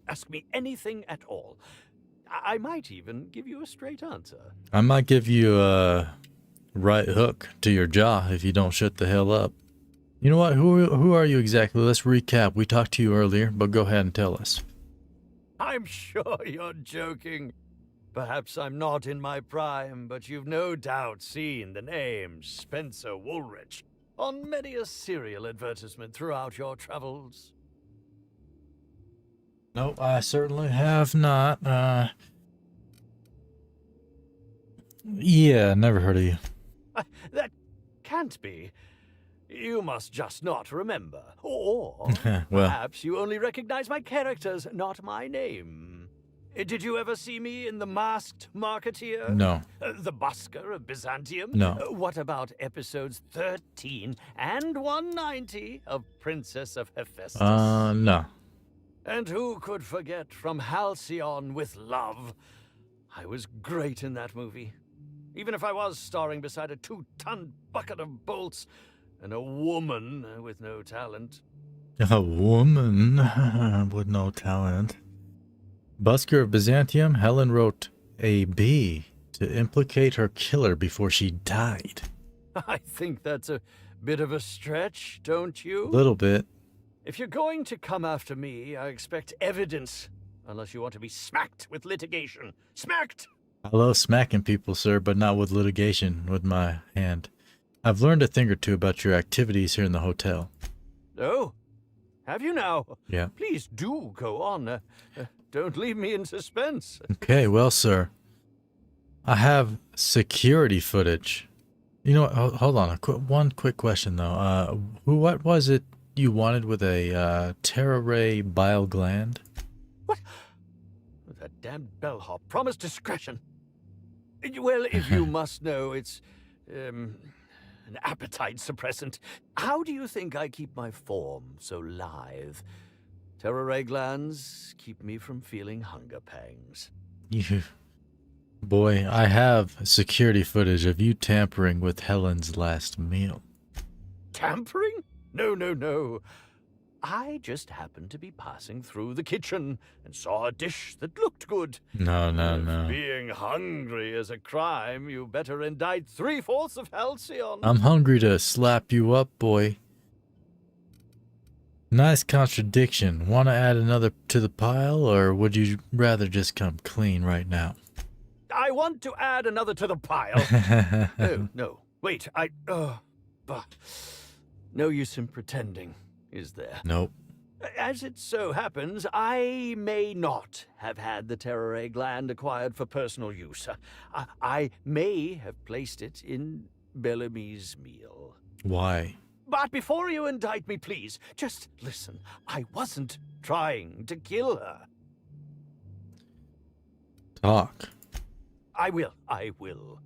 Ask me anything at all. I might even give you a straight answer. I might give you a right hook to your jaw if you don't shut the hell up. You know what? Who are you exactly? Let's recap. We talked to you earlier, but go ahead and tell us. I'm sure you're joking. Perhaps I'm not in my prime, but you've no doubt seen the name Spencer Woolrich on many a serial advertisement throughout your travels. No, I certainly have not. Yeah, never heard of you. That can't be. You must just not remember. Or Well. perhaps you only recognize my characters, not my name. Did you ever see me in The Masked Marketeer? No. The Busker of Byzantium? No. What about episodes 13 and 190 of Princess of Hephaestus? No. And who could forget From Halcyon with Love? I was great in that movie. Even if I was starring beside a 2-ton bucket of bolts and a woman with no talent. A woman with no talent. Busker of Byzantium, Helen wrote a B to implicate her killer before she died. I think that's a bit of a stretch, don't you? Little bit. If you're going to come after me, I expect evidence. Unless you want to be smacked with litigation. Smacked! I love smacking people, sir, but not with litigation with my hand. I've learned a thing or two about your activities here in the hotel. Oh? Have you now? Yeah. Please do go on. Don't leave me in suspense. Okay, well, sir. I have security footage. You know what? Hold on. One quick question, though. What was it you wanted with a Terra Ray bile gland? What? That damned bellhop promised discretion. Well, if you must know, it's an appetite suppressant. How do you think I keep my form so lithe? Terra Ray glands keep me from feeling hunger pangs. Boy, I have security footage of you tampering with Helen's last meal. Tampering? No, no, no. I just happened to be passing through the kitchen and saw a dish that looked good. No. If being hungry is a crime, you better indict 3/4 of Halcyon. I'm hungry to slap you up, boy. Nice contradiction. Want to add another to the pile, or would you rather just come clean right now? I want to add another to the pile. No. Wait, but no use in pretending, is there? Nope. As it so happens, I may not have had the Terra Ray gland acquired for personal use. I may have placed it in Bellamy's meal. Why? But before you indict me, please, just listen. I wasn't trying to kill her. Talk. I will.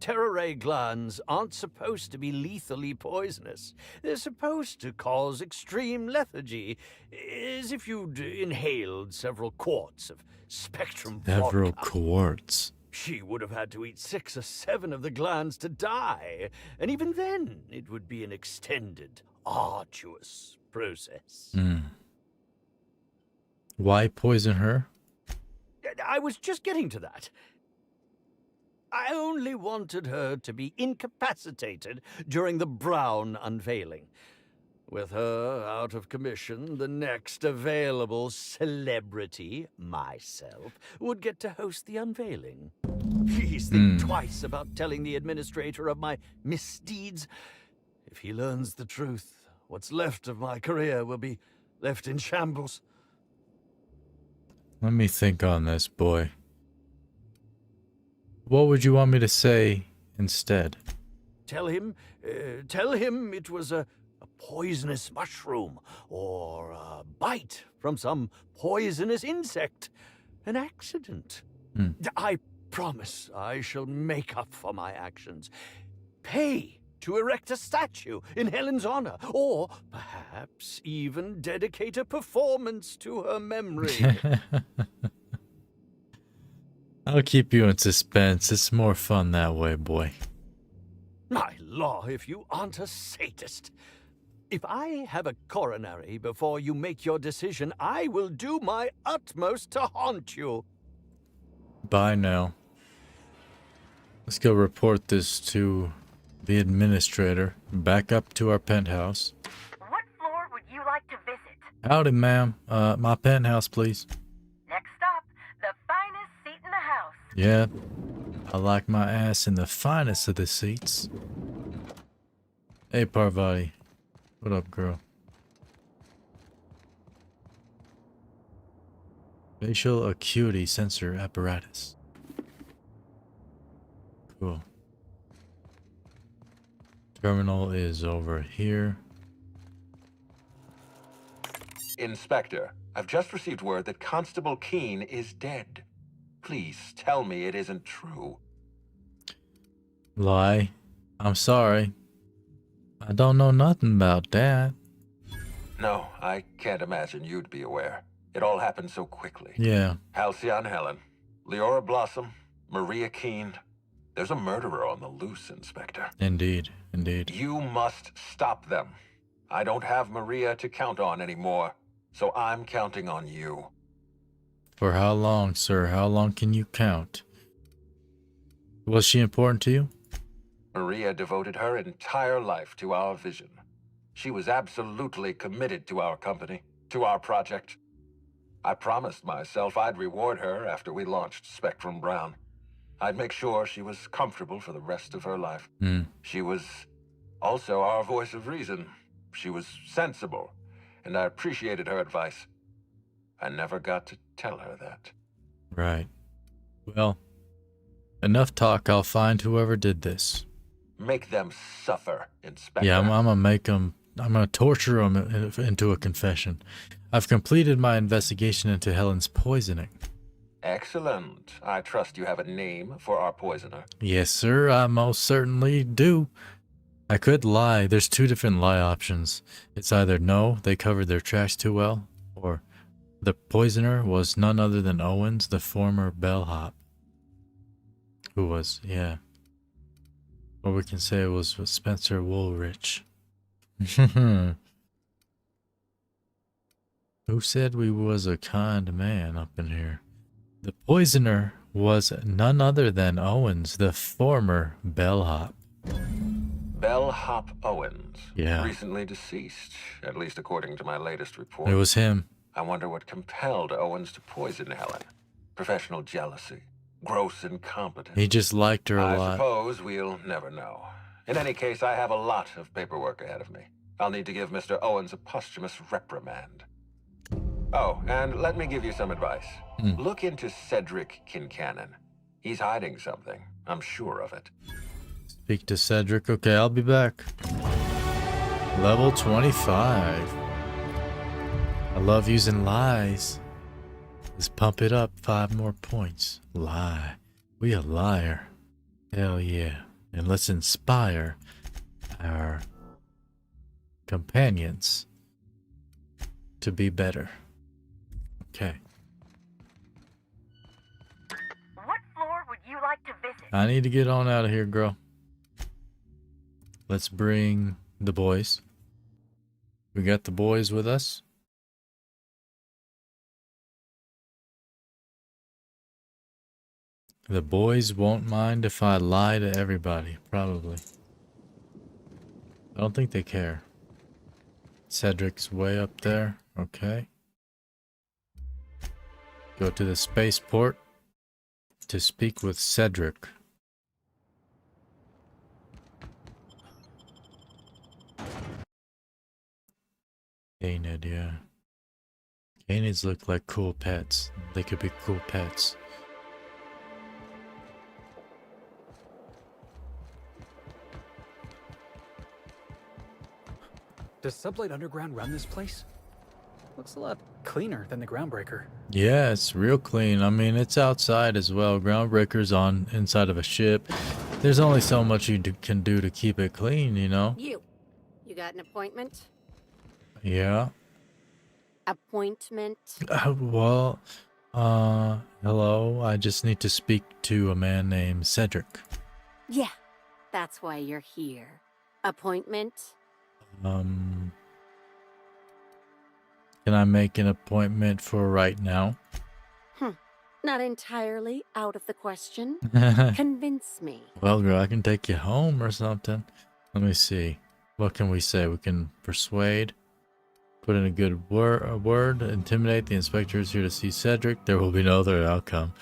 Terra Ray glands aren't supposed to be lethally poisonous. They're supposed to cause extreme lethargy, as if you'd inhaled several quarts of spectrum Several vodka. quarts. She would have had to eat 6 or 7 of the glands to die, and even then it would be an extended, arduous process. Why poison her? I was just getting to that. I only wanted her to be incapacitated during the Brown unveiling. With her out of commission, the next available celebrity, myself, would get to host the unveiling. Please think twice about telling the administrator of my misdeeds. If he learns the truth, what's left of my career will be left in shambles. Let me think on this, boy. What would you want me to say instead? Tell him it was a poisonous mushroom or a bite from some poisonous insect. An accident. I promise I shall make up for my actions. Pay to erect a statue in Helen's honor, or perhaps even dedicate a performance to her memory. I'll keep you in suspense. It's more fun that way, boy. My law, if you aren't a sadist. If I have a coronary before you make your decision, I will do my utmost to haunt you. Bye now. Let's go report this to the administrator. Back up to our penthouse. What floor would you like to visit? Howdy, ma'am. My penthouse, please. Next stop, the finest seat in the house. Yeah, I like my ass in the finest of the seats. Hey, Parvati. What up, girl? Facial acuity sensor apparatus. Cool. Terminal is over here. Inspector, I've just received word that Constable Keene is dead. Please tell me it isn't true. Lie. I'm sorry. I don't know nothing about that. No, I can't imagine you'd be aware. It all happened so quickly. Yeah. Halcyon Helen, Leora Blossom, Maria Keene. There's a murderer on the loose, Inspector. Indeed, indeed. You must stop them. I don't have Maria to count on anymore, so I'm counting on you. For how long, sir? How long can you count? Was she important to you? Maria devoted her entire life to our vision. She was absolutely committed to our company, to our project. I promised myself I'd reward her after we launched Spectrum Brown. I'd make sure she was comfortable for the rest of her life. She was also our voice of reason. She was sensible, and I appreciated her advice. I never got to tell her that. Right. Well, enough talk. I'll find whoever did this. Make them suffer, Inspector. Yeah, I'm gonna make them. I'm gonna torture them into a confession. I've completed my investigation into Helen's poisoning. Excellent. I trust you have a name for our poisoner. Yes, sir. I most certainly do. I could lie. There's 2 different lie options. It's either no, they covered their tracks too well, or the poisoner was none other than Owens, the former bellhop. Who was, yeah. Or we can say it was Spencer Woolrich. Who said we was a kind man up in here? The poisoner was none other than Owens, the former bellhop. Bellhop Owens. Yeah. Recently deceased, at least according to my latest report. It was him. I wonder what compelled Owens to poison Helen. Professional jealousy. Gross incompetence. He just liked her a I lot. suppose we'll never know. In any case, I have a lot of paperwork ahead of me. I'll need to give Mr. Owens a posthumous reprimand. Oh, and let me give you some advice. Look into Cedric Kincannon. He's hiding something. I'm sure of it. Speak to Cedric. Okay, I'll be back. Level 25. I love using lies. Let's pump it up 5 more points. Lie. We a liar. Hell yeah. And let's inspire our companions to be better. Okay. What floor would you like like to visit? I need to get on out of here, girl. Let's bring the boys. We got the boys with us. The boys won't mind if I lie to everybody, probably. I don't think they care. Cedric's way up there. Okay. Go to the spaceport to speak with Cedric. Canid, yeah. Canids look like cool pets. They could be cool pets. Does Sublight Underground run this place? Looks a lot cleaner than the Groundbreaker. Yeah, it's real clean. I mean, it's outside as well. Groundbreaker's on inside of a ship. There's only so much you can do to keep it clean, you know? You got an appointment? Yeah. Appointment? Well, hello. I just need to speak to a man named Cedric. Yeah, that's why you're here. Appointment? Can I make an appointment for right now? Not entirely out of the question. Convince me. Well, girl, I can take you home or something. Let me see. What can we say? We can persuade. Put in a good word. Intimidate. The inspector is here to see Cedric. There will be no other outcome.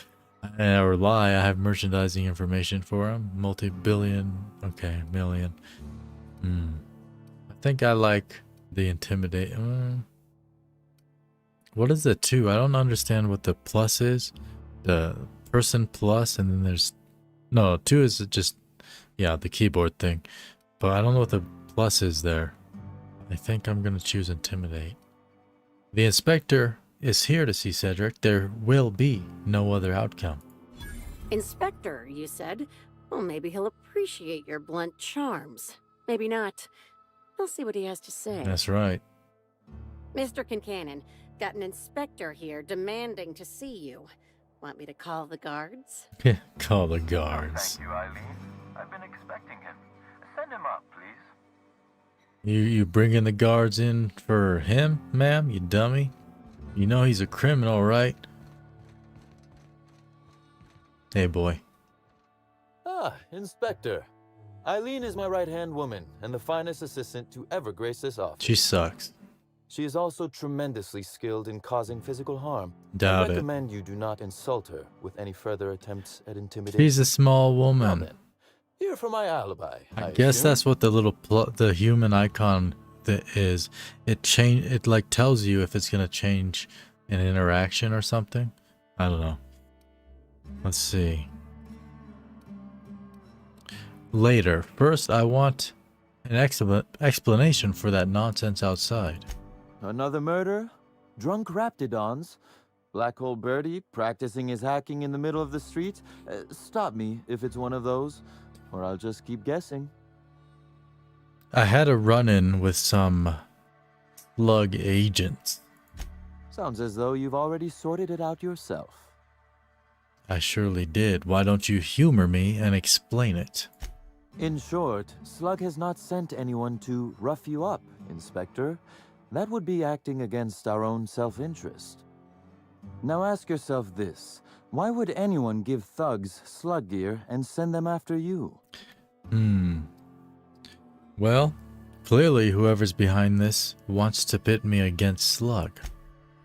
Or lie. I have merchandising information for him. Multi-billion. Okay, million. I think I like the intimidate. What is the 2? I don't understand what the plus is. The person plus, and then there's... No, 2 is just... Yeah, the keyboard thing. But I don't know what the plus is there. I think I'm going to choose intimidate. The inspector is here to see Cedric. There will be no other outcome. Inspector, you said? Well, maybe he'll appreciate your blunt charms. Maybe not. I'll see what he has to say. That's right. Mr. Kincannon, got an inspector here demanding to see you. Want me to call the guards? Call the guards. Thank you, Eileen. I've been expecting him. Send him up, please. You bringing the guards in for him, ma'am? You dummy. You know he's a criminal, right? Hey, boy. Ah, Inspector. Eileen is my right-hand woman and the finest assistant to ever grace this office. She sucks. She is also tremendously skilled in causing physical harm. Doubt I it. recommend you do not insult her with any further attempts at intimidation. She's a small woman. Now then, here for my alibi. I guess assume. that's what the little the human icon is. It like tells you if it's gonna change an interaction or something. I don't know. Let's see. Later. First, I want an explanation for that nonsense outside. Another murder? Drunk Raptidons? Black Hole Birdie practicing his hacking in the middle of the street? Stop me if it's one of those, or I'll just keep guessing. I had a run-in with some slug agents. Sounds as though you've already sorted it out yourself. I surely did. Why don't you humor me and explain it? In short, Slug has not sent anyone to rough you up, Inspector. That would be acting against our own self-interest. Now ask yourself this. Why would anyone give thugs Slug gear and send them after you? Well, clearly whoever's behind this wants to pit me against Slug.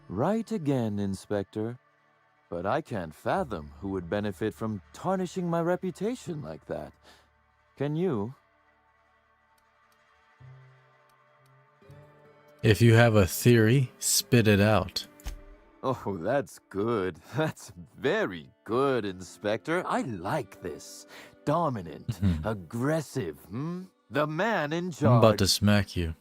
Right again, Inspector. But I can't fathom who would benefit from tarnishing my reputation like that. Can you? If you have a theory, spit it out. Oh, that's good. That's very good, Inspector. I like this. Dominant, aggressive, The man in charge. I'm about to smack you.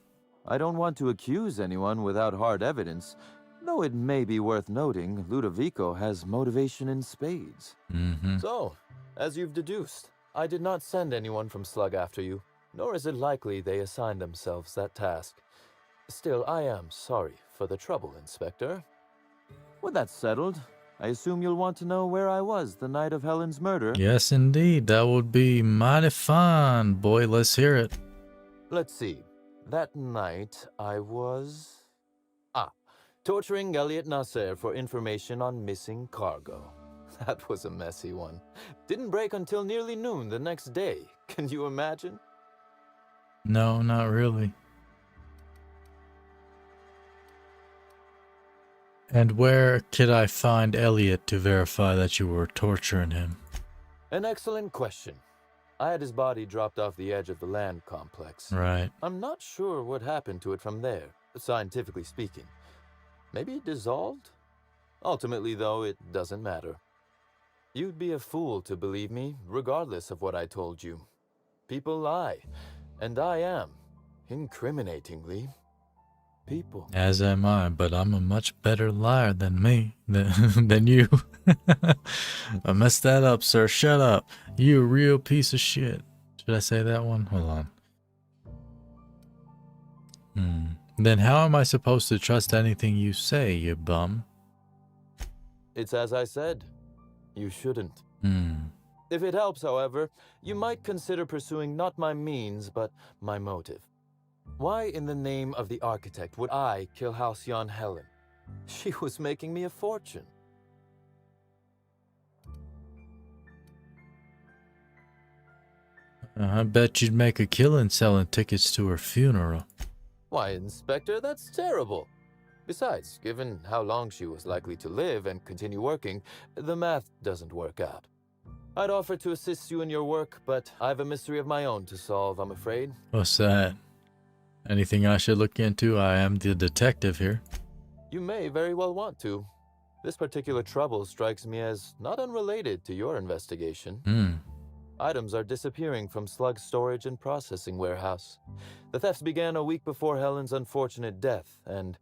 I don't want to accuse anyone without hard evidence, though it may be worth noting Ludovico has motivation in spades. So, as you've deduced, I did not send anyone from Slug after you, nor is it likely they assigned themselves that task. Still, I am sorry for the trouble, Inspector. With that settled, I assume you'll want to know where I was the night of Helen's murder? Yes, indeed. That would be mighty fun. Boy, let's hear it. Let's see. That night, I was... torturing Elliot Nasser for information on missing cargo. That was a messy one. Didn't break until nearly noon the next day. Can you imagine? No, not really. And where could I find Elliot to verify that you were torturing him? An excellent question. I had his body dropped off the edge of the land complex. Right. I'm not sure what happened to it from there, scientifically speaking. Maybe it dissolved? Ultimately, though, it doesn't matter. You'd be a fool to believe me, regardless of what I told you. People lie, and I am, incriminatingly, people. As am I, but I'm a much better liar than than you. I messed that up, sir. Shut up. You a real piece of shit. Should I say that one? Hold on. Then how am I supposed to trust anything you say, you bum? It's as I said. You shouldn't. If it helps, however, you might consider pursuing not my means, but my motive. Why in the name of the architect would I kill Halcyon Helen? She was making me a fortune. I bet you'd make a killing selling tickets to her funeral. Why, Inspector, that's terrible. Besides, given how long she was likely to live and continue working, the math doesn't work out. I'd offer to assist you in your work, but I have a mystery of my own to solve, I'm afraid. What's that? Anything I should look into? I am the detective here. You may very well want to. This particular trouble strikes me as not unrelated to your investigation. Items are disappearing from Slug's storage and processing warehouse. The thefts began a week before Helen's unfortunate death, and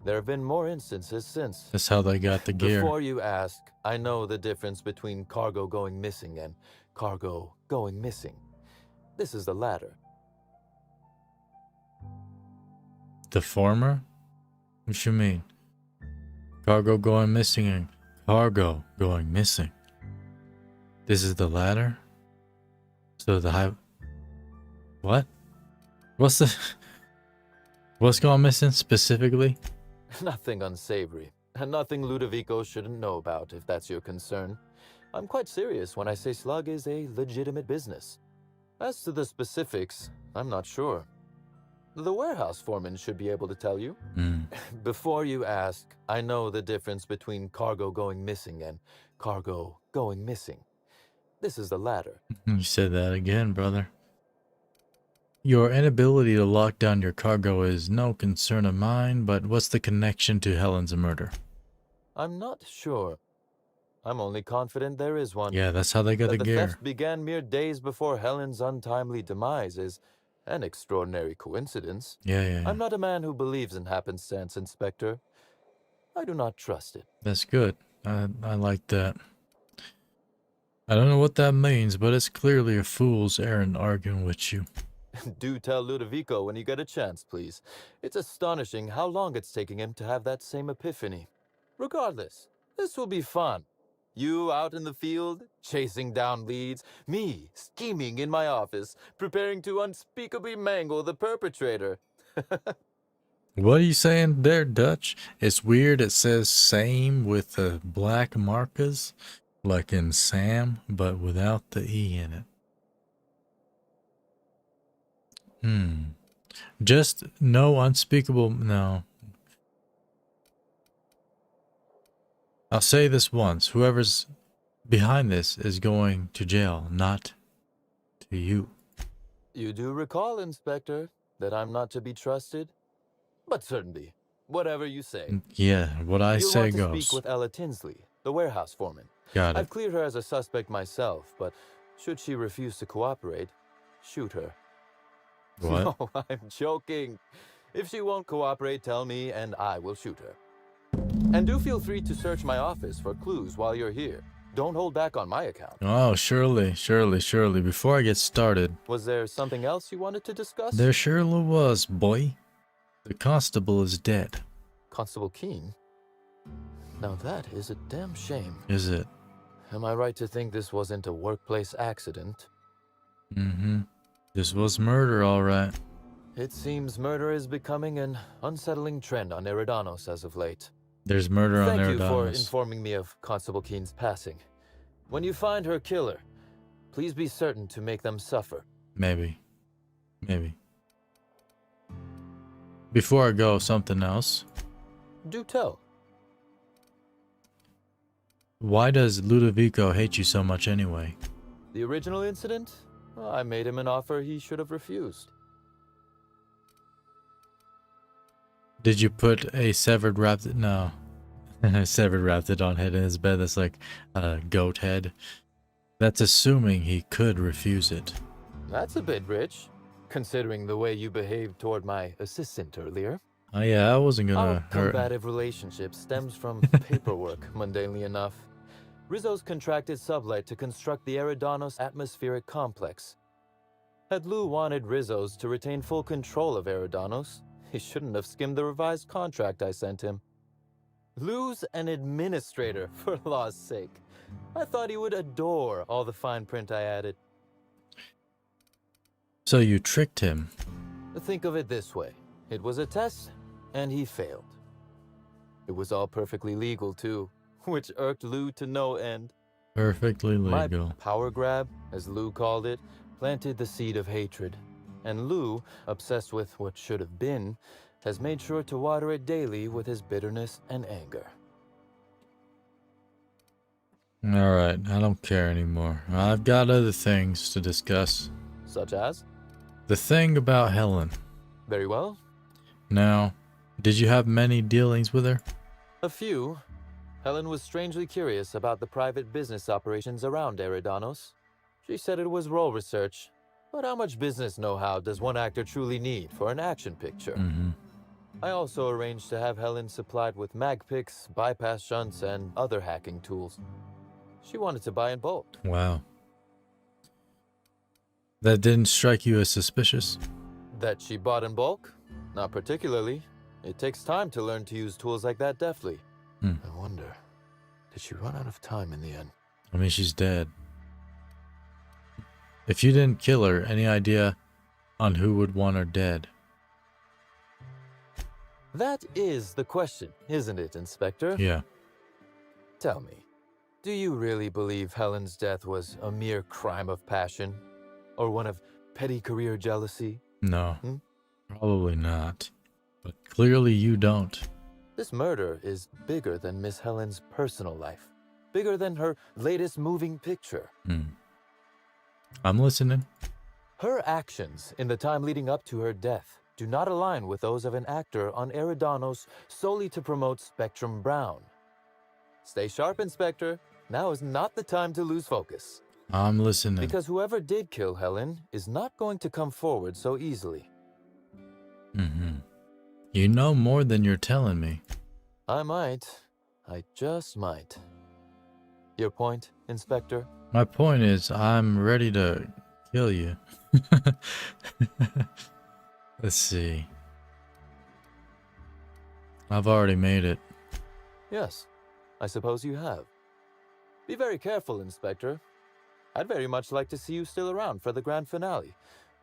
there have been more instances since. That's how they got the gear. Before you ask, I know the difference between cargo going missing and cargo going missing. This is the latter. The former? What you mean? Cargo going missing and cargo going missing. This is the latter? So the high... What? What's gone missing specifically? Nothing unsavory, and nothing Ludovico shouldn't know about, if that's your concern. I'm quite serious when I say Slug is a legitimate business. As to the specifics, I'm not sure. The warehouse foreman should be able to tell you. Before you ask, I know the difference between cargo going missing and cargo going missing. This is the latter. You said that again, brother. Your inability to lock down your cargo is no concern of mine, but what's the connection to Helen's murder? I'm not sure. I'm only confident there is one. Yeah, that's how they got the gear. The theft began mere days before Helen's untimely demise is an extraordinary coincidence. Yeah. I'm not a man who believes in happenchance, Inspector. I do not trust it. That's good. I like that. I don't know what that means, but it's clearly a fool's errand arguing with you. Do tell Ludovico when you get a chance, please. It's astonishing how long it's taking him to have that same epiphany. Regardless, this will be fun. You out in the field, chasing down leads. Me, scheming in my office, preparing to unspeakably mangle the perpetrator. What are you saying there, Dutch? It's weird it says same with the black markers, like in Sam, but without the E in it. Just no unspeakable... No. I'll say this once. Whoever's behind this is going to jail, not to you. You do recall, Inspector, that I'm not to be trusted? But certainly, whatever you say. Yeah, what I You'll say want to goes. speak with Ella Tinsley, the warehouse foreman. Got it. I've cleared her as a suspect myself, but should she refuse to cooperate, shoot her. What? No, I'm joking. If she won't cooperate, tell me and I will shoot her. And do feel free to search my office for clues while you're here. Don't hold back on my account. Oh, surely. Before I get started. Was there something else you wanted to discuss? There surely was, boy. The constable is dead. Constable Keene? Now that is a damn shame. Is it? Am I right to think this wasn't a workplace accident? Mm-hmm. This was murder, all right. It seems murder is becoming an unsettling trend on Eridanos as of late. There's murder on Eridanos. Thank you for informing me of Constable Keen's passing. When you find her killer, please be certain to make them suffer. Maybe. Maybe. Before I go, something else. Do tell. Why does Ludovico hate you so much anyway? The original incident? Well, I made him an offer he should have refused. Did you put a severed raptidon? No. Severed raptidon head in his bed that's like a goat head. That's assuming he could refuse it. That's a bit rich, considering the way you behaved toward my assistant earlier. Oh yeah, I wasn't gonna Our hurt. combative relationship stems from paperwork, mundanely enough. Rizzo's contracted Sublight to construct the Eridanos atmospheric complex. Had Lou wanted Rizzo's to retain full control of Eridanos, he shouldn't have skimmed the revised contract I sent him. Lou's an administrator, for law's sake. I thought he would adore all the fine print I added. So you tricked him. Think of it this way. It was a test, and he failed. It was all perfectly legal, too, which irked Lou to no end. Perfectly legal. My power grab, as Lou called it, planted the seed of hatred. And Lou, obsessed with what should have been, has made sure to water it daily with his bitterness and anger. Alright, I don't care anymore. I've got other things to discuss. Such as? The thing about Helen. Very well. Now, did you have many dealings with her? A few. Helen was strangely curious about the private business operations around Eridanos. She said it was role research, but how much business know-how does one actor truly need for an action picture? Mm-hmm. I also arranged to have Helen supplied with mag picks, bypass shunts, and other hacking tools. She wanted to buy in bulk. Wow. That didn't strike you as suspicious? That she bought in bulk? Not particularly. It takes time to learn to use tools like that deftly. I wonder, did she run out of time in the end? I mean, she's dead. If you didn't kill her, any idea on who would want her dead? That is the question, isn't it, Inspector? Yeah. Tell me, do you really believe Helen's death was a mere crime of passion? Or one of petty career jealousy? No. Probably not. But clearly you don't. This murder is bigger than Miss Helen's personal life. Bigger than her latest moving picture. I'm listening. Her actions in the time leading up to her death do not align with those of an actor on Eridanos solely to promote Spectrum Brown. Stay sharp, Inspector. Now is not the time to lose focus. I'm listening. Because whoever did kill Helen is not going to come forward so easily. You know more than you're telling me. I might. I just might. Your point, Inspector? My point is, I'm ready to kill you. Let's see. I've already made it. Yes, I suppose you have. Be very careful, Inspector. I'd very much like to see you still around for the grand finale,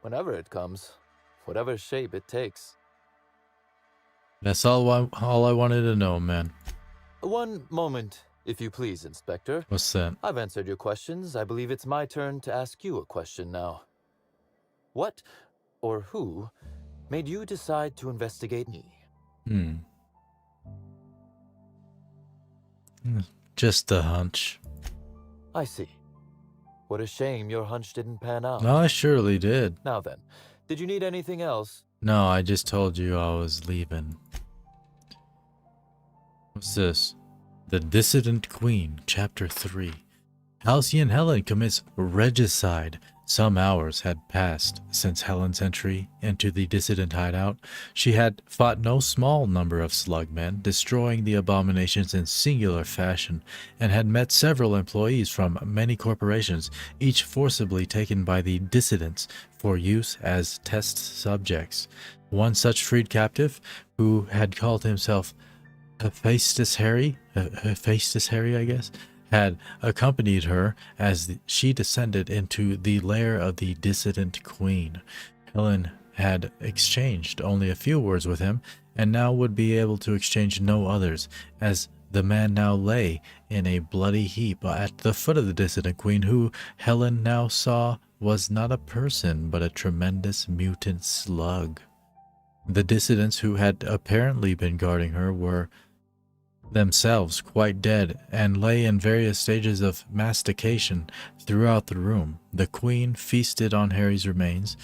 whenever it comes, whatever shape it takes. That's all I wanted to know, man. One moment, if you please, Inspector. What's that? I've answered your questions. I believe it's my turn to ask you a question now. What, or who, made you decide to investigate me? Just a hunch. I see. What a shame your hunch didn't pan out. No, I surely did. Now then, did you need anything else? No, I just told you I was leaving. What's this? The Dissident Queen, Chapter 3. Halcyon Helen commits regicide. Some hours had passed since Helen's entry into the dissident hideout. She had fought no small number of slugmen, destroying the abominations in singular fashion, and had met several employees from many corporations, each forcibly taken by the dissidents for use as test subjects. One such freed captive, who had called himself Hephaestus Harry, I guess, had accompanied her as she descended into the lair of the dissident queen. Helen had exchanged only a few words with him, and now would be able to exchange no others, as the man now lay in a bloody heap at the foot of the dissident queen, who Helen now saw was not a person, but a tremendous mutant slug. The dissidents who had apparently been guarding her were themselves quite dead and lay in various stages of mastication throughout the room. The queen feasted on Harry's remains,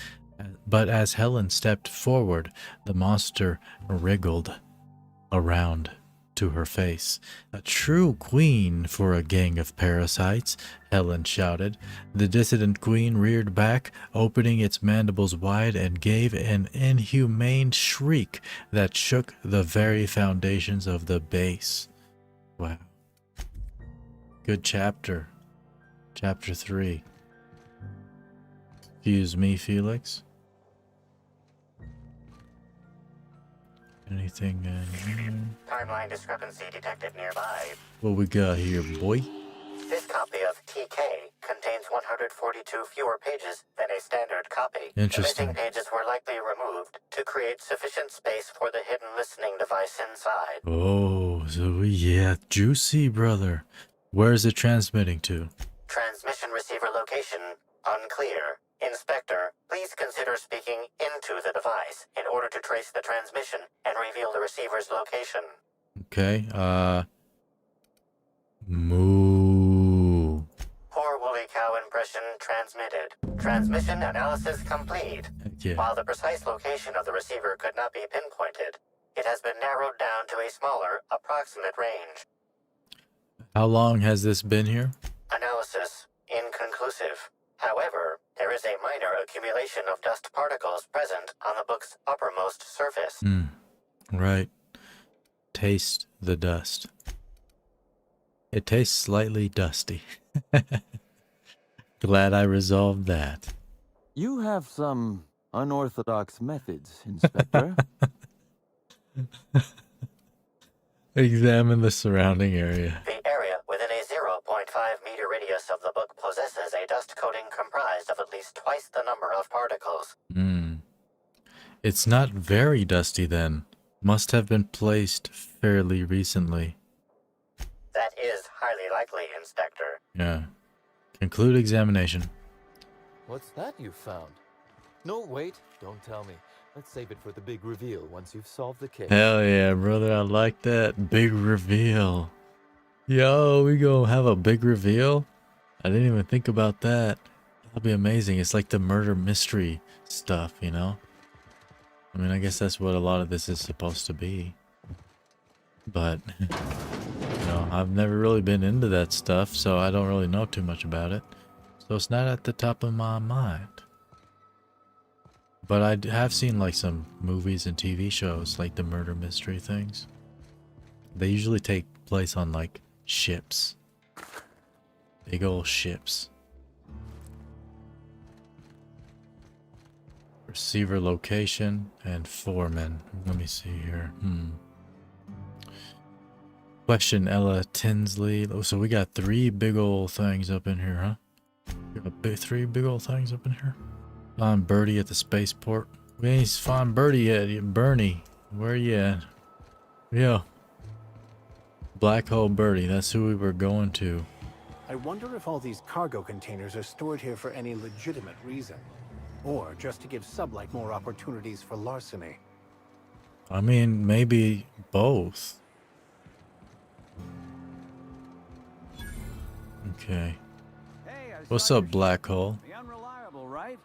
but as Helen stepped forward, the monster wriggled around to her face. A true queen for a gang of parasites, Helen shouted. The dissident queen reared back, opening its mandibles wide, and gave an inhumane shriek that shook the very foundations of the base. Wow. Good chapter. Chapter 3. Excuse me, Felix. Anything Timeline discrepancy detected nearby. What we got here, boy? This copy of TK contains 142 fewer pages than a standard copy. Interesting. The missing pages were likely removed to create sufficient space for the hidden listening device inside. Oh, so yeah, juicy, brother. Where is it transmitting to? Transmission receiver location unclear. Inspector, please consider speaking into the device in order to trace the transmission and reveal the receiver's location. Okay, moo. Poor woolly cow impression transmitted. Transmission analysis complete. Yeah. While the precise location of the receiver could not be pinpointed, it has been narrowed down to a smaller, approximate range. How long has this been here? Analysis inconclusive. However, there is a minor accumulation of dust particles present on the book's uppermost surface. Right. Taste the dust. It tastes slightly dusty. Glad I resolved that. You have some unorthodox methods, Inspector. Examine the surrounding area. The area within a 0.5-meter radius of the book possesses a dust coating comprised of at least twice the number of particles. It's not very dusty then. Must have been placed fairly recently. That is highly likely, Inspector. Yeah. Conclude examination. What's that you found? No, wait, don't tell me. Let's save it for the big reveal once you've solved the case. Hell yeah, brother. I like that. Big reveal. Yo, we gonna have a big reveal? I didn't even think about that. That'll be amazing. It's like the murder mystery stuff, you know? I mean, I guess that's what a lot of this is supposed to be. But, you know, I've never really been into that stuff, so I don't really know too much about it. So it's not at the top of my mind. But I have seen like some movies and TV shows, like the murder mystery things. They usually take place on like ships. Big old ships. Receiver location and foreman. Let me see here. Question Ella Tinsley. Oh, so we got 3 big old things up in here, huh? We got 3 big old things up in here. Find Birdie at the spaceport. We ain't find Birdie yet. Bernie, where you at? Yo. Black hole Birdie. That's who we were going to. I wonder if all these cargo containers are stored here for any legitimate reason. Or just to give Sublight more opportunities for larceny. I mean, maybe both. Okay. Hey, What's up, Black Hole? The unreliable, right?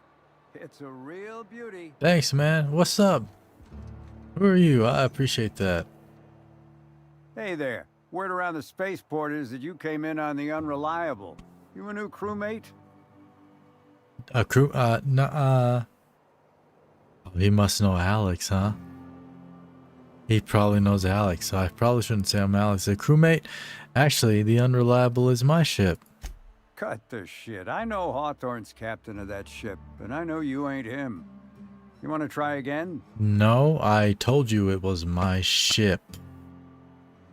It's a real beauty. Thanks, man. What's up? Who are you? I appreciate that. Hey there. Word around the spaceport is that you came in on the unreliable. You a new crewmate? A crew? Nuh-uh. He must know Alex, huh? He probably knows Alex, so I probably shouldn't say I'm Alex. A crewmate? Actually, the unreliable is my ship. Cut the shit. I know Hawthorne's captain of that ship, and I know you ain't him. You want to try again? No, I told you it was my ship.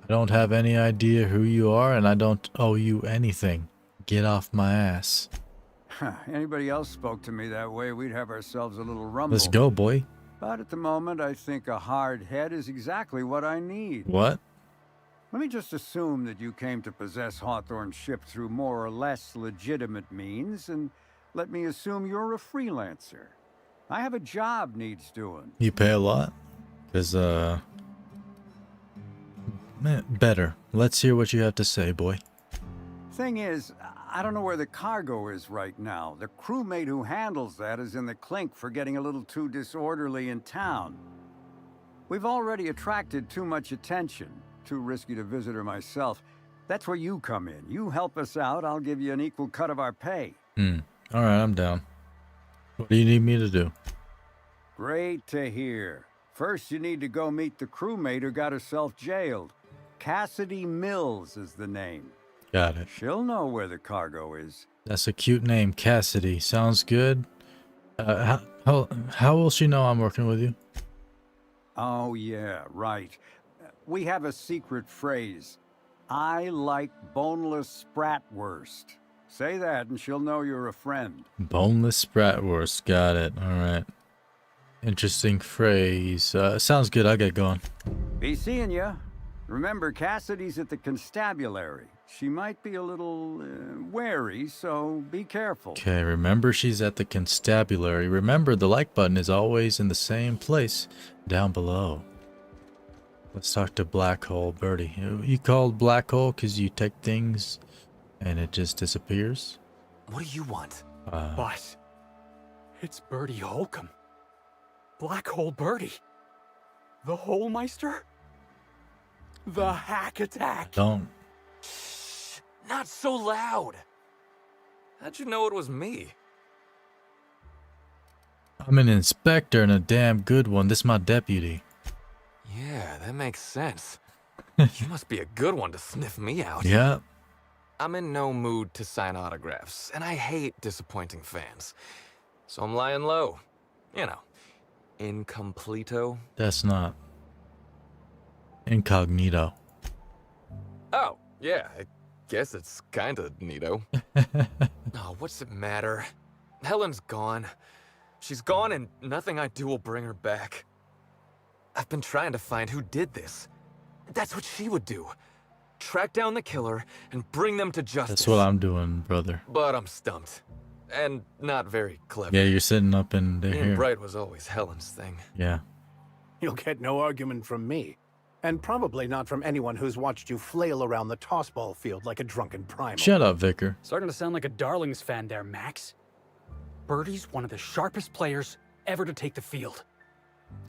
I don't have any idea who you are, and I don't owe you anything. Get off my ass. Anybody else spoke to me that way, we'd have ourselves a little rumble. Let's go, boy. But at the moment, I think a hard head is exactly what I need. What? Let me just assume that you came to possess Hawthorne's ship through more or less legitimate means, and let me assume you're a freelancer. I have a job needs doing. You pay a lot? Because, better. Let's hear what you have to say, boy. Thing is, I don't know where the cargo is right now. The crewmate who handles that is in the clink for getting a little too disorderly in town. We've already attracted too much attention. Too risky to visit her myself. That's where you come in. You help us out, I'll give you an equal cut of our pay. Alright, I'm down. What do you need me to do? Great to hear. First, you need to go meet the crewmate who got herself jailed. Cassidy Mills is the name. Got it. She'll know where the cargo is. That's a cute name, Cassidy. Sounds good. How will she know I'm working with you? Oh, yeah, right. We have a secret phrase. I like boneless spratwurst. Say that and she'll know you're a friend. Boneless spratwurst. Got it. Alright. Interesting phrase. Sounds good. I'll get going. Be seeing ya. Remember, Cassidy's at the constabulary. She might be a little wary, so be careful. Okay, remember she's at the constabulary. Remember, the like button is always in the same place down below. Let's talk to Black Hole Birdie. You called Black Hole because you take things and it just disappears? What do you want? Boss, it's Birdie Holcomb. Black Hole Birdie. The Holmeister? The hack attack. Don't. Shh, not so loud. How'd you know it was me? I'm an inspector and a damn good one. This is my deputy. Yeah, that makes sense. You must be a good one to sniff me out. Yeah. I'm in no mood to sign autographs, and I hate disappointing fans. So I'm lying low. You know, incompleto. That's not. Incognito. Oh, yeah, I guess it's kinda neato. Oh, what's it matter? Helen's gone. She's gone and nothing I do will bring her back. I've been trying to find who did this. That's what she would do. Track down the killer and bring them to justice. That's what I'm doing, brother. But I'm stumped. And not very clever. Yeah, you're sitting up in the Being here. bright was always Helen's thing. Yeah. You'll get no argument from me. And probably not from anyone who's watched you flail around the tossball field like a drunken primal. Shut up, Vicar. Starting to sound like a Darlings fan there, Max. Birdie's one of the sharpest players ever to take the field.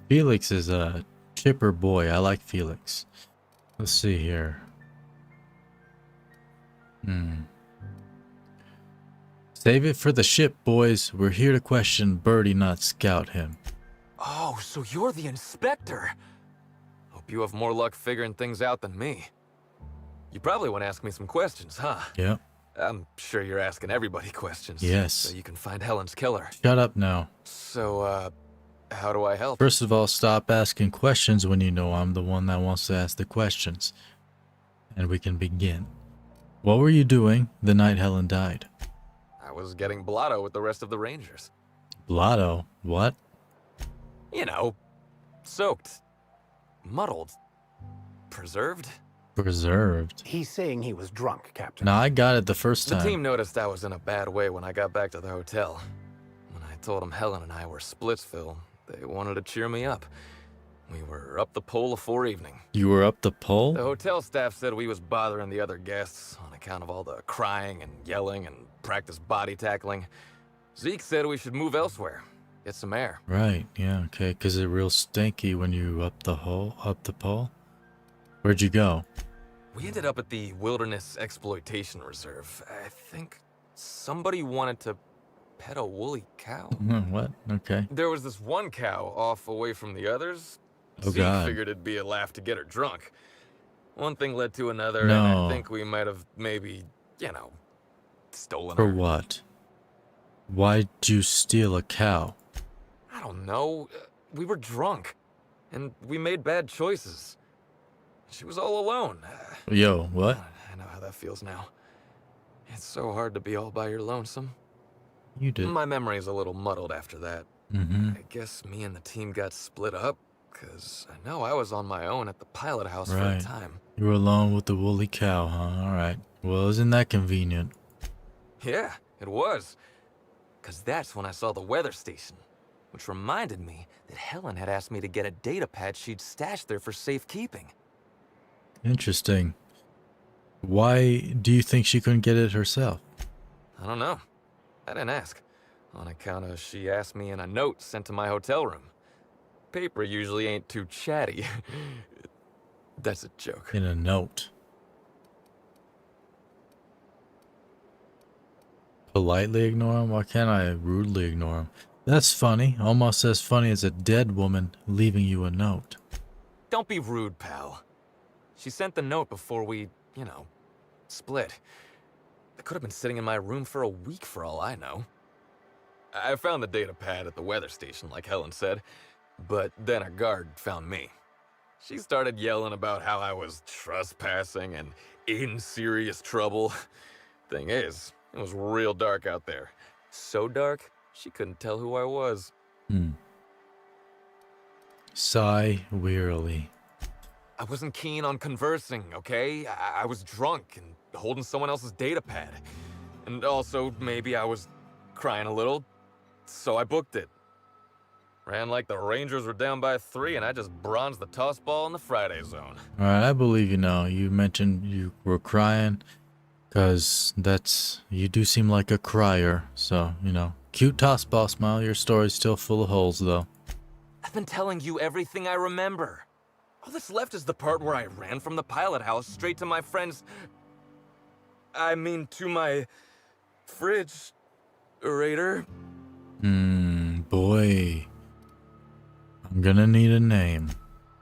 Felix is a chipper boy. I like Felix. Let's see here. Save it for the ship, boys. We're here to question Birdie, not scout him. Oh, so you're the inspector. Hope you have more luck figuring things out than me. You probably want to ask me some questions, huh? Yep. I'm sure you're asking everybody questions. Yes. So you can find Helen's killer. Shut up now. So, how do I help? First of all, stop asking questions when you know I'm the one that wants to ask the questions. And we can begin. What were you doing the night Helen died? I was getting blotto with the rest of the Rangers. Blotto? What? You know, soaked, muddled, preserved. Preserved? He's saying he was drunk, Captain. No, I got it the first time. The team noticed I was in a bad way when I got back to the hotel. When I told them Helen and I were Splitsville, they wanted to cheer me up. We were up the pole afore evening. You were up the pole? The hotel staff said we was bothering the other guests on account of all the crying and yelling and practice body tackling. Zeke said we should move elsewhere, get some air. Right, yeah, okay. Because it's real stinky when you up the pole. Where'd you go? We ended up at the Wilderness Exploitation Reserve. I think somebody wanted to pet a woolly cow. What? Okay. There was this one cow off away from the others. Oh, Zeke God. figured it'd be a laugh to get her drunk. One thing led to another, No. and I think we might have maybe, you know, stolen For her. what? Why'd you steal a cow? I don't know. We were drunk, and we made bad choices. She was all alone. Yo, what? I know how that feels now. It's so hard to be all by your lonesome. You did. My memory's a little muddled after that. Mm-hmm. I guess me and the team got split up, because I know I was on my own at the pilot house for Right. a time. You were alone with the woolly cow, huh? Alright. Well, isn't that convenient? Yeah, it was. Because that's when I saw the weather station. Which reminded me that Helen had asked me to get a data pad she'd stashed there for safekeeping. Interesting. Why do you think she couldn't get it herself? I don't know. I didn't ask. On account of she asked me in a note sent to my hotel room. Paper usually ain't too chatty. That's a joke. In a note. Politely ignore him? Why can't I rudely ignore him? That's funny. Almost as funny as a dead woman leaving you a note. Don't be rude, pal. She sent the note before we, split. It could have been sitting in my room for a week for all I know. I found the data pad at the weather station, like Helen said, but then a guard found me. She started yelling about how I was trespassing and in serious trouble. Thing is, it was real dark out there. So dark, she couldn't tell who I was. Sigh wearily. I wasn't keen on conversing, okay? I was drunk and holding someone else's data pad. And also, maybe I was crying a little, so I booked it. Ran like the Rangers were down by 3, and I just bronzed the toss ball in the Friday zone. Alright, I believe you now. You mentioned you were crying, because you do seem like a crier. So, cute toss ball smile. Your story's still full of holes, though. I've been telling you everything I remember. All that's left is the part where I ran from the pilot house straight to my friend's... to my... fridge-orator. Boy. I'm gonna need a name.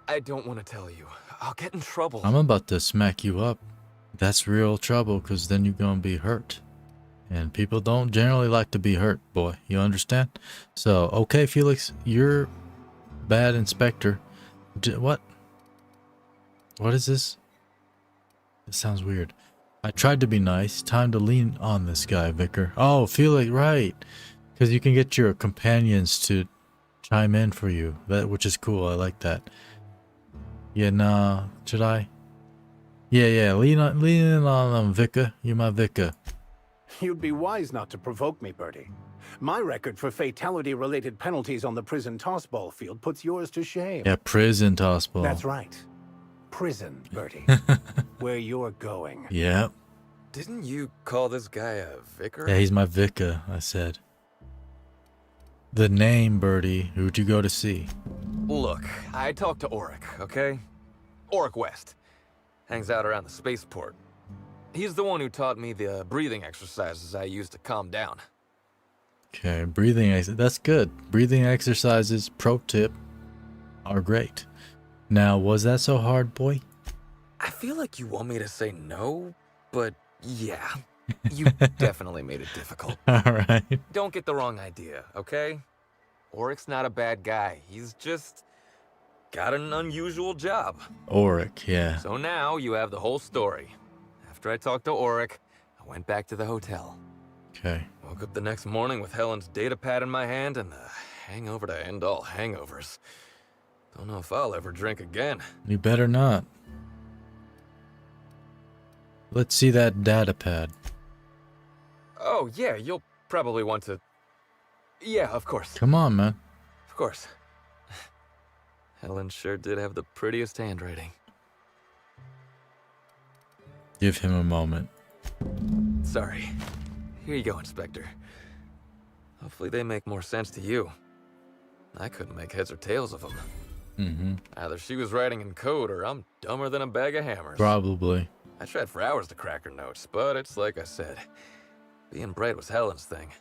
I don't want to tell you. I'll get in trouble. I'm about to smack you up. That's real trouble, because then you're gonna be hurt. And people don't generally like to be hurt, boy. You understand? So, okay, Felix, you're bad inspector. What? What is this? It sounds weird. I tried to be nice. Time to lean on this guy, Vicar. Oh, Felix, right. Because you can get your companions to chime in for you, which is cool. I like that. Yeah, nah. Should I? Yeah. Lean in on them, Vicar. You're my Vicar. You'd be wise not to provoke me, Bertie. My record for fatality-related penalties on the prison tossball field puts yours to shame. Yeah, prison tossball. That's right. Prison, Bertie. Where you're going. Yep. Didn't you call this guy a vicar? Yeah, he's my Vicar, I said. The name, Bertie. Who'd you go to see? Look, I talked to Oric, okay? Oric West. Hangs out around the spaceport. He's the one who taught me the breathing exercises I use to calm down. Okay, that's good. Breathing exercises, pro tip, are great. Now, was that so hard, boy? I feel like you want me to say no, but yeah. You definitely made it difficult. Alright. Don't get the wrong idea, okay? Oric's not a bad guy. He's just got an unusual job. Oric, yeah. So now you have the whole story. After I talked to Oric, I went back to the hotel. Okay. Woke up the next morning with Helen's data pad in my hand and the hangover to end all hangovers. Don't know if I'll ever drink again. You better not. Let's see that data pad. Oh, yeah, you'll probably want to... Yeah, of course. Come on, man. Of course. Helen sure did have the prettiest handwriting. Give him a moment. Sorry. Here you go, Inspector. Hopefully they make more sense to you. I couldn't make heads or tails of them. Either she was writing in code or I'm dumber than a bag of hammers. Probably. I tried for hours to crack her notes, but it's like I said. Being bright was Helen's thing.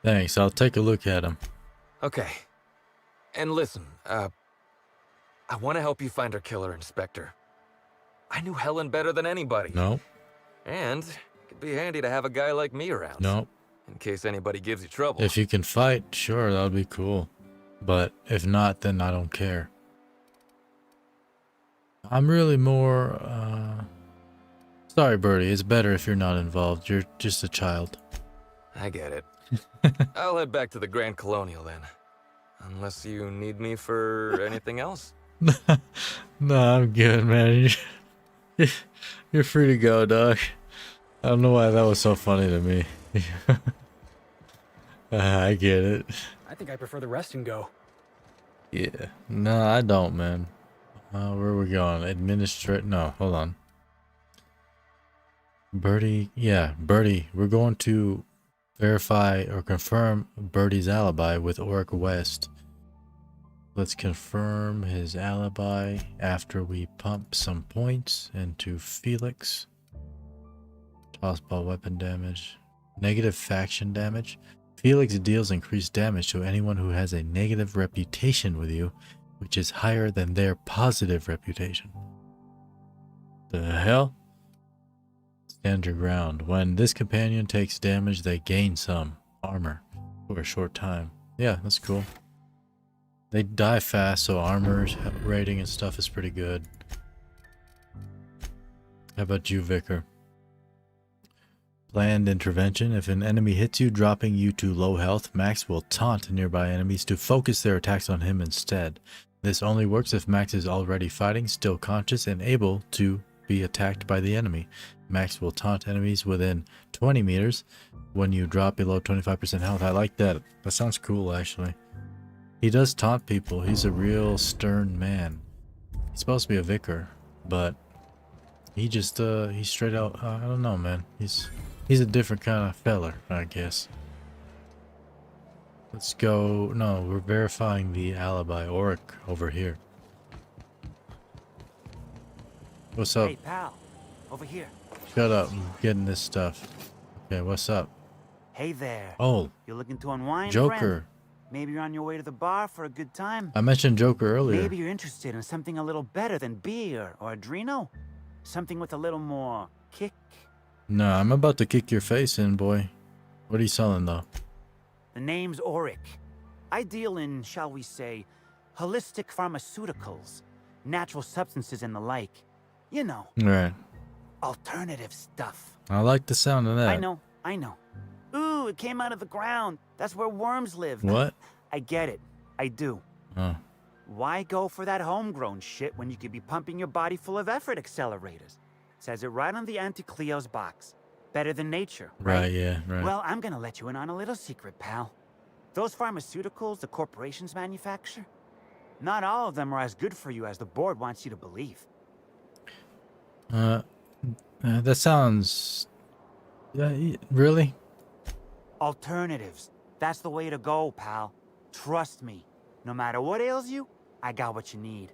Thanks, I'll take a look at him. Okay. And listen, I want to help you find her killer, Inspector. I knew Helen better than anybody. Nope. And it'd be handy to have a guy like me around. Nope. In case anybody gives you trouble. If you can fight, sure, that would be cool. But if not, then I don't care. I'm really more, sorry, Birdie. It's better if you're not involved. You're just a child. I get it. I'll head back to the Grand Colonial then. Unless you need me for anything else? No, I'm good, man. You're free to go, dog. I don't know why that was so funny to me. I get it. I think I prefer the rest and go. Yeah. No, I don't, man. Where are we going? Administrate? No, hold on. Birdie. Yeah, Birdie. We're going to verify or confirm Birdie's alibi with Oric West. Let's confirm his alibi after we pump some points into Felix. Tossball weapon damage. Negative faction damage. Felix deals increased damage to anyone who has a negative reputation with you, which is higher than their positive reputation. The hell? Stand your ground. When this companion takes damage, they gain some armor for a short time. Yeah, that's cool. They die fast, so armor rating and stuff is pretty good. How about you, Vicar? Planned intervention. If an enemy hits you, dropping you to low health, Max will taunt nearby enemies to focus their attacks on him instead. This only works if Max is already fighting, still conscious, and able to be attacked by the enemy. Max will taunt enemies within 20 meters when you drop below 25% health. I like that. That sounds cool, actually. He does taunt people. He's a real stern man. He's supposed to be a vicar, but he just, he's straight out, I don't know, man. He's a different kind of feller, I guess. Let's go. No, we're verifying the alibi. Oric over here. What's up? Hey, pal. Over here. Shut up. I'm getting this stuff. Okay, what's up? Hey there. Oh. You looking to unwind, Joker. friend? Maybe you're on your way to the bar for a good time. I mentioned Joker earlier. Maybe you're interested in something a little better than beer or Adreno. Something with a little more kick. No, I'm about to kick your face in, boy. What are you selling, though? The name's Oric. I deal in, shall we say, holistic pharmaceuticals, natural substances and the like. You know. Right. Alternative stuff. I like the sound of that. I know. Ooh, it came out of the ground. That's where worms live. What? I get it. I do. Oh. Why go for that homegrown shit when you could be pumping your body full of effort accelerators? Says it right on the Anti-Cleo's box. Better than nature, right? Right, yeah, right. Well, I'm gonna let you in on a little secret, pal. Those pharmaceuticals the corporations manufacture, not all of them are as good for you as the board wants you to believe. That sounds... really? Alternatives. That's the way to go, pal. Trust me. No matter what ails you, I got what you need.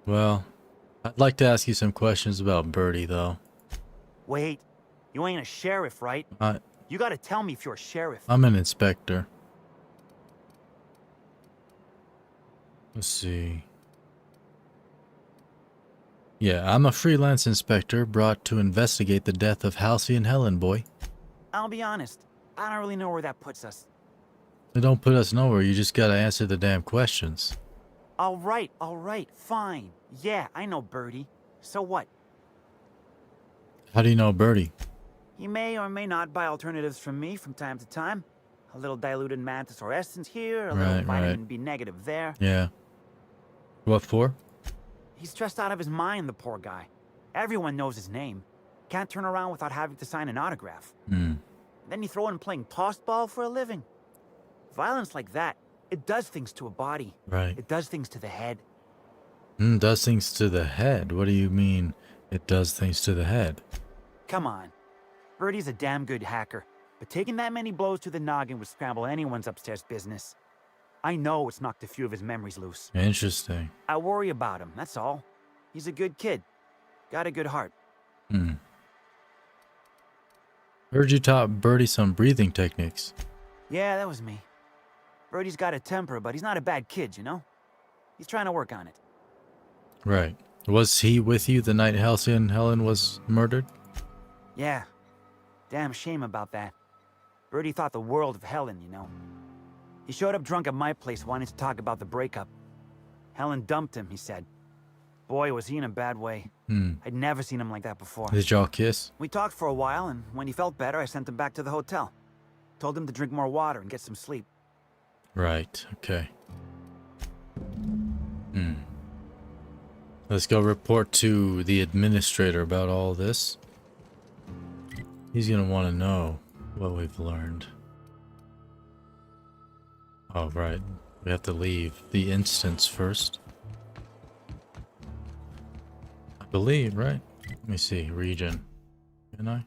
Well, I'd like to ask you some questions about Birdie, though. Wait. You ain't a sheriff, right? You gotta tell me if you're a sheriff. I'm an inspector. Let's see. Yeah, I'm a freelance inspector brought to investigate the death of Halcyon Helen, boy. I'll be honest. I don't really know where that puts us. They don't put us nowhere, you just gotta answer the damn questions. All right, fine. Yeah, I know Birdie. So what? How do you know Birdie? He may or may not buy alternatives from me from time to time. A little diluted mantis or essence here, a little vitamin B negative there. Yeah. What for? He's stressed out of his mind, the poor guy. Everyone knows his name. Can't turn around without having to sign an autograph. Then you throw in playing tossed ball for a living. Violence like that, it does things to a body. Right. It does things to the head. Does things to the head? What do you mean it does things to the head? Come on. Birdie's a damn good hacker, but taking that many blows to the noggin would scramble anyone's upstairs business. I know it's knocked a few of his memories loose. Interesting. I worry about him, that's all. He's a good kid. Got a good heart. Heard you taught Birdie some breathing techniques. Yeah, that was me. Birdie's got a temper, but he's not a bad kid, you know? He's trying to work on it. Right. Was he with you the night Halcyon Helen was murdered? Yeah. Damn shame about that. Birdie thought the world of Helen, you know. He showed up drunk at my place wanting to talk about the breakup. Helen dumped him, he said. Boy, was he in a bad way. I'd never seen him like that before. Did y'all kiss? We talked for a while, and when he felt better, I sent him back to the hotel. Told him to drink more water and get some sleep. Right, okay. Let's go report to the administrator about all this. He's gonna want to know what we've learned. Oh, right. We have to leave the instance first. I believe, right? Let me see. Region. Can I?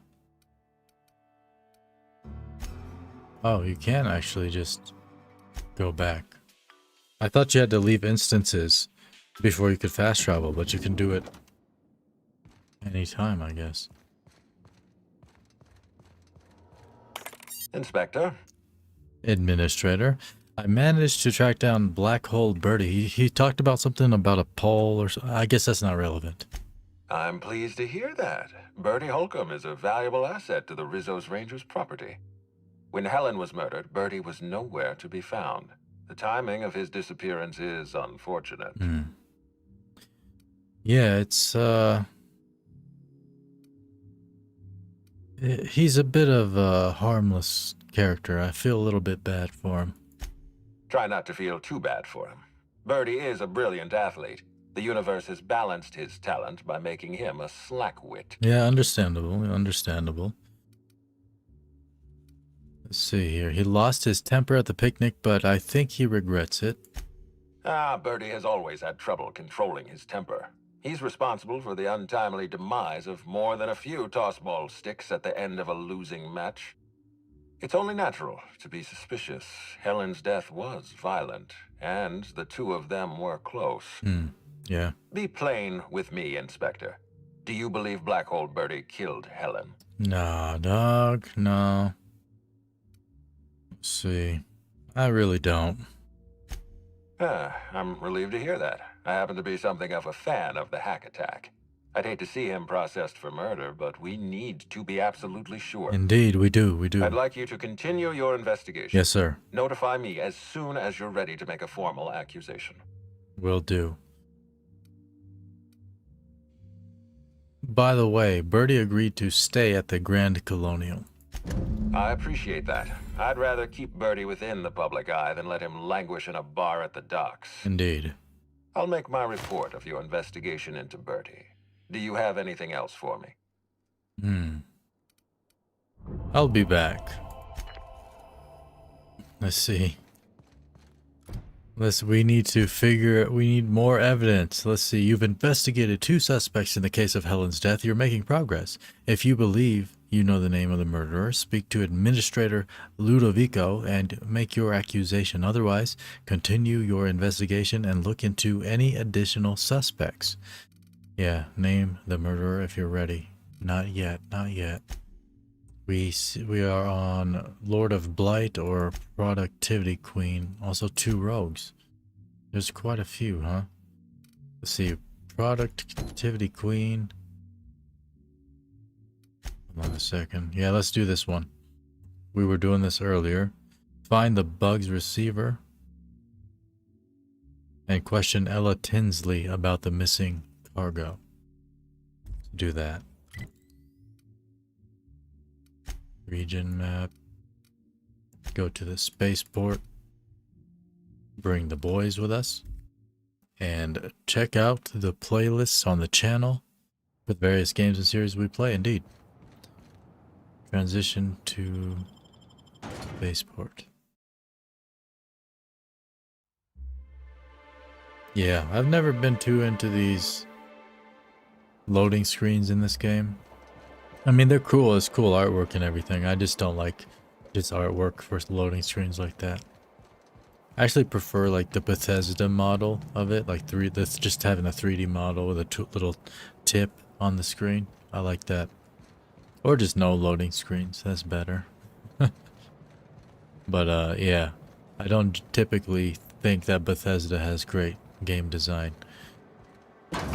Oh, you can actually just go back. I thought you had to leave instances before you could fast travel, but you can do it anytime, I guess. Inspector? Administrator. I managed to track down Black Hole Birdie. He talked about something about a pole or so. I guess that's not relevant. I'm pleased to hear that. Birdie Holcomb is a valuable asset to the Rizzo's Rangers property. When Helen was murdered, Birdie was nowhere to be found. The timing of his disappearance is unfortunate. Yeah, it's, he's a bit of a harmless character. I feel a little bit bad for him. Try not to feel too bad for him. Birdie is a brilliant athlete. The universe has balanced his talent by making him a slackwit. Yeah, understandable, understandable. Let's see here. He lost his temper at the picnic, but I think he regrets it. Birdie has always had trouble controlling his temper. He's responsible for the untimely demise of more than a few toss-ball sticks at the end of a losing match. It's only natural to be suspicious. Helen's death was violent, and the two of them were close. Yeah. Be plain with me, Inspector. Do you believe Black Hole Birdie killed Helen? Nah, dog, no. Let's see. I really don't. I'm relieved to hear that. I happen to be something of a fan of the hack attack. I'd hate to see him processed for murder, but we need to be absolutely sure. Indeed, we do, we do. I'd like you to continue your investigation. Yes, sir. Notify me as soon as you're ready to make a formal accusation. Will do. By the way, Birdie agreed to stay at the Grand Colonial. I appreciate that. I'd rather keep Birdie within the public eye than let him languish in a bar at the docks. Indeed. I'll make my report of your investigation into Birdie. Do you have anything else for me? I'll be back. Let's see. We need more evidence. Let's see. You've investigated 2 suspects in the case of Helen's death. You're making progress. If you believe you know the name of the murderer, speak to Administrator Ludovico and make your accusation. Otherwise, continue your investigation and look into any additional suspects. Yeah, name the murderer if you're ready. Not yet, not yet. We are on Lord of Blight or Productivity Queen. Also 2 rogues. There's quite a few, huh? Let's see. Productivity Queen. Hold on a second. Yeah, let's do this one. We were doing this earlier. Find the bugs receiver. And question Ella Tinsley about the missing cargo. Let's do that. Region map. Go to the spaceport. Bring the boys with us. And check out the playlists on the channel with various games and series we play. Indeed. Transition to spaceport. Yeah, I've never been too into these loading screens in this game. I mean, they're cool. It's cool artwork and everything. I just don't like just artwork for loading screens like that. I actually prefer like the Bethesda model of it, like that's just having a 3D model with a little tip on the screen. I like that. Or just no loading screens. That's better. But yeah, I don't typically think that Bethesda has great game design.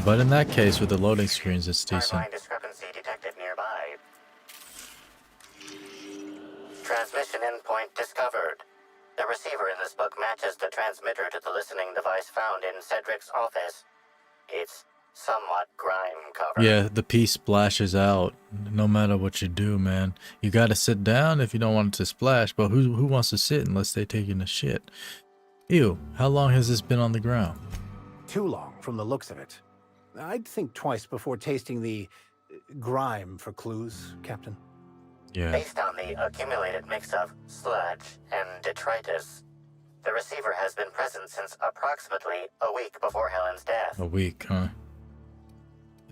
But in that case, with the loading screens, it's decent. Timeline discrepancy detected nearby. Transmission endpoint discovered. The receiver in this bug found in Cedric's office. It's somewhat grime-covered. Yeah, the pee splashes out no matter what you do, man. You gotta sit down if you don't want it to splash, but who wants to sit unless they're taking a shit? Ew, how long has this been on the ground? Too long, from the looks of it. I'd think twice before tasting the grime for clues, Captain. Yeah. Based on the accumulated mix of sludge and detritus, the receiver has been present since approximately a week before Helen's death. A week, huh?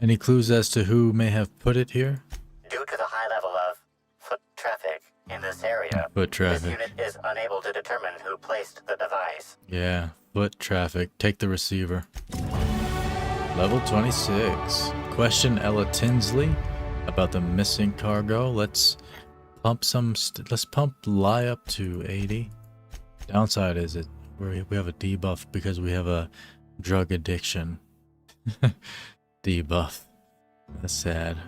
Any clues as to who may have put it here? Due to the high level of foot traffic in this area, Foot traffic. this unit is unable to determine who placed the device. Yeah, foot traffic. Take the receiver. Level 26. Question Ella Tinsley about the missing cargo. Let's pump let's pump lie up to 80. Downside is we have a debuff because we have a drug addiction. Debuff. That's sad.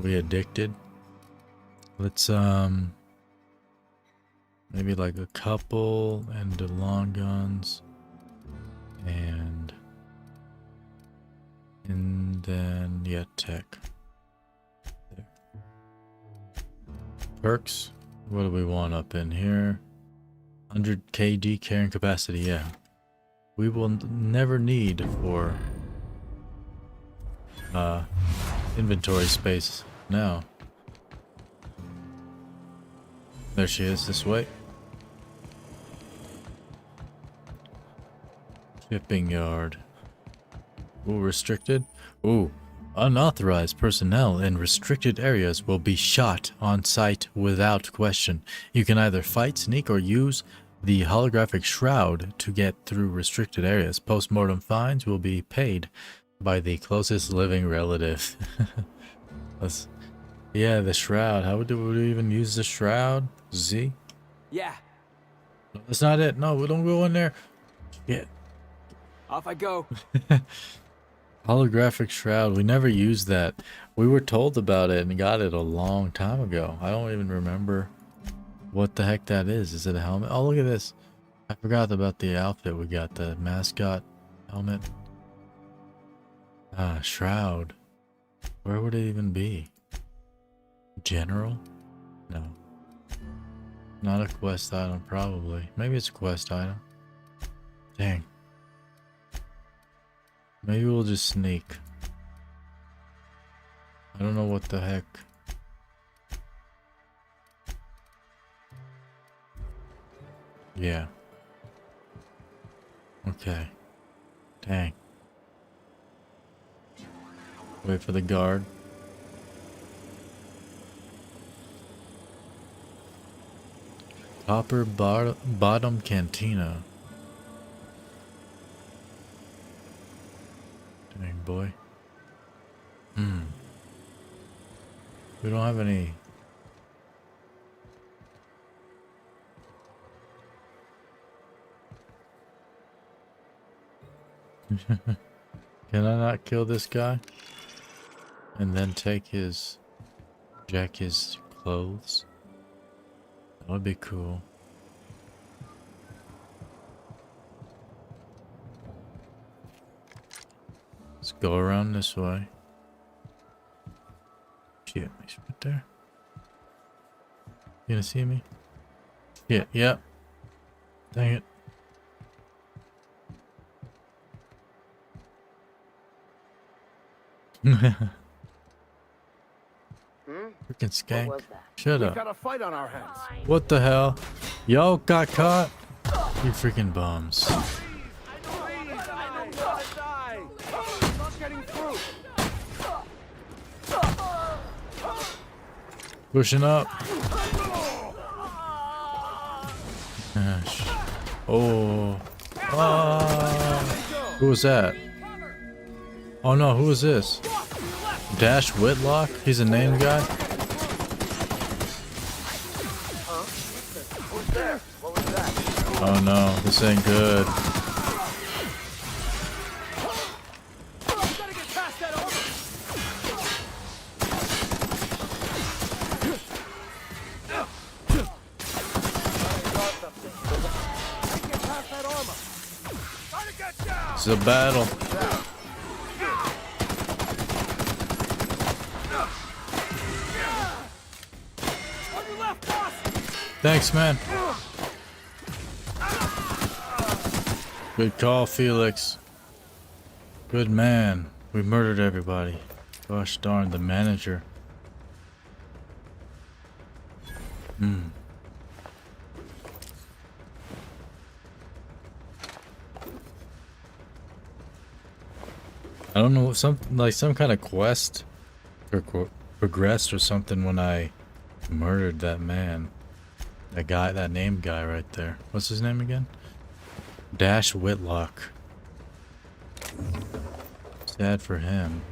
We addicted. Let's maybe like a couple and the long guns and then yeah, tech. There. Perks. What do we want up in here? 100 kg carrying capacity, yeah. We will never need for inventory space now. There she is, this way. Shipping yard. Ooh, restricted. Ooh, unauthorized personnel in restricted areas will be shot on sight without question. You can either fight, sneak, or use the holographic shroud to get through restricted areas. Post-mortem fines will be paid by the closest living relative. Yeah, the shroud. How would we even use the shroud? Z? Yeah. No, that's not it. No, we don't go in there. Yeah. Off I go. Holographic shroud. We never used that. We were told about it and got it a long time ago. I don't even remember what the heck that is. Is it a helmet? Oh, look at this. I forgot about the outfit we got. The mascot helmet. Shroud. Where would it even be? General? No. Not a quest item, probably. Maybe it's a quest item. Dang. Maybe we'll just sneak. I don't know what the heck. Yeah. Okay. Dang. Wait for the guard. Copper bottom cantina. Dang, boy. We don't have any. Can I not kill this guy? And then take his... jack his clothes? That would be cool. Let's go around this way. Shit, he's right there. You gonna see me? Yeah, yep. Dang it. Freaking skank. Shut up. Got a fight on our hands. What the hell? Yo, got caught? You freaking bums. Pushing up. Gosh. Oh. Who was that? Oh no, who is this? Dash Whitlock? He's a named guy? Oh no, this ain't good. It's a battle. Thanks, man. Good call, Felix. Good man. We murdered everybody. Gosh darn, the manager. I don't know, some kind of quest progressed or something when I murdered that man. That guy, that named guy right there. What's his name again? Dash Whitlock. Sad for him.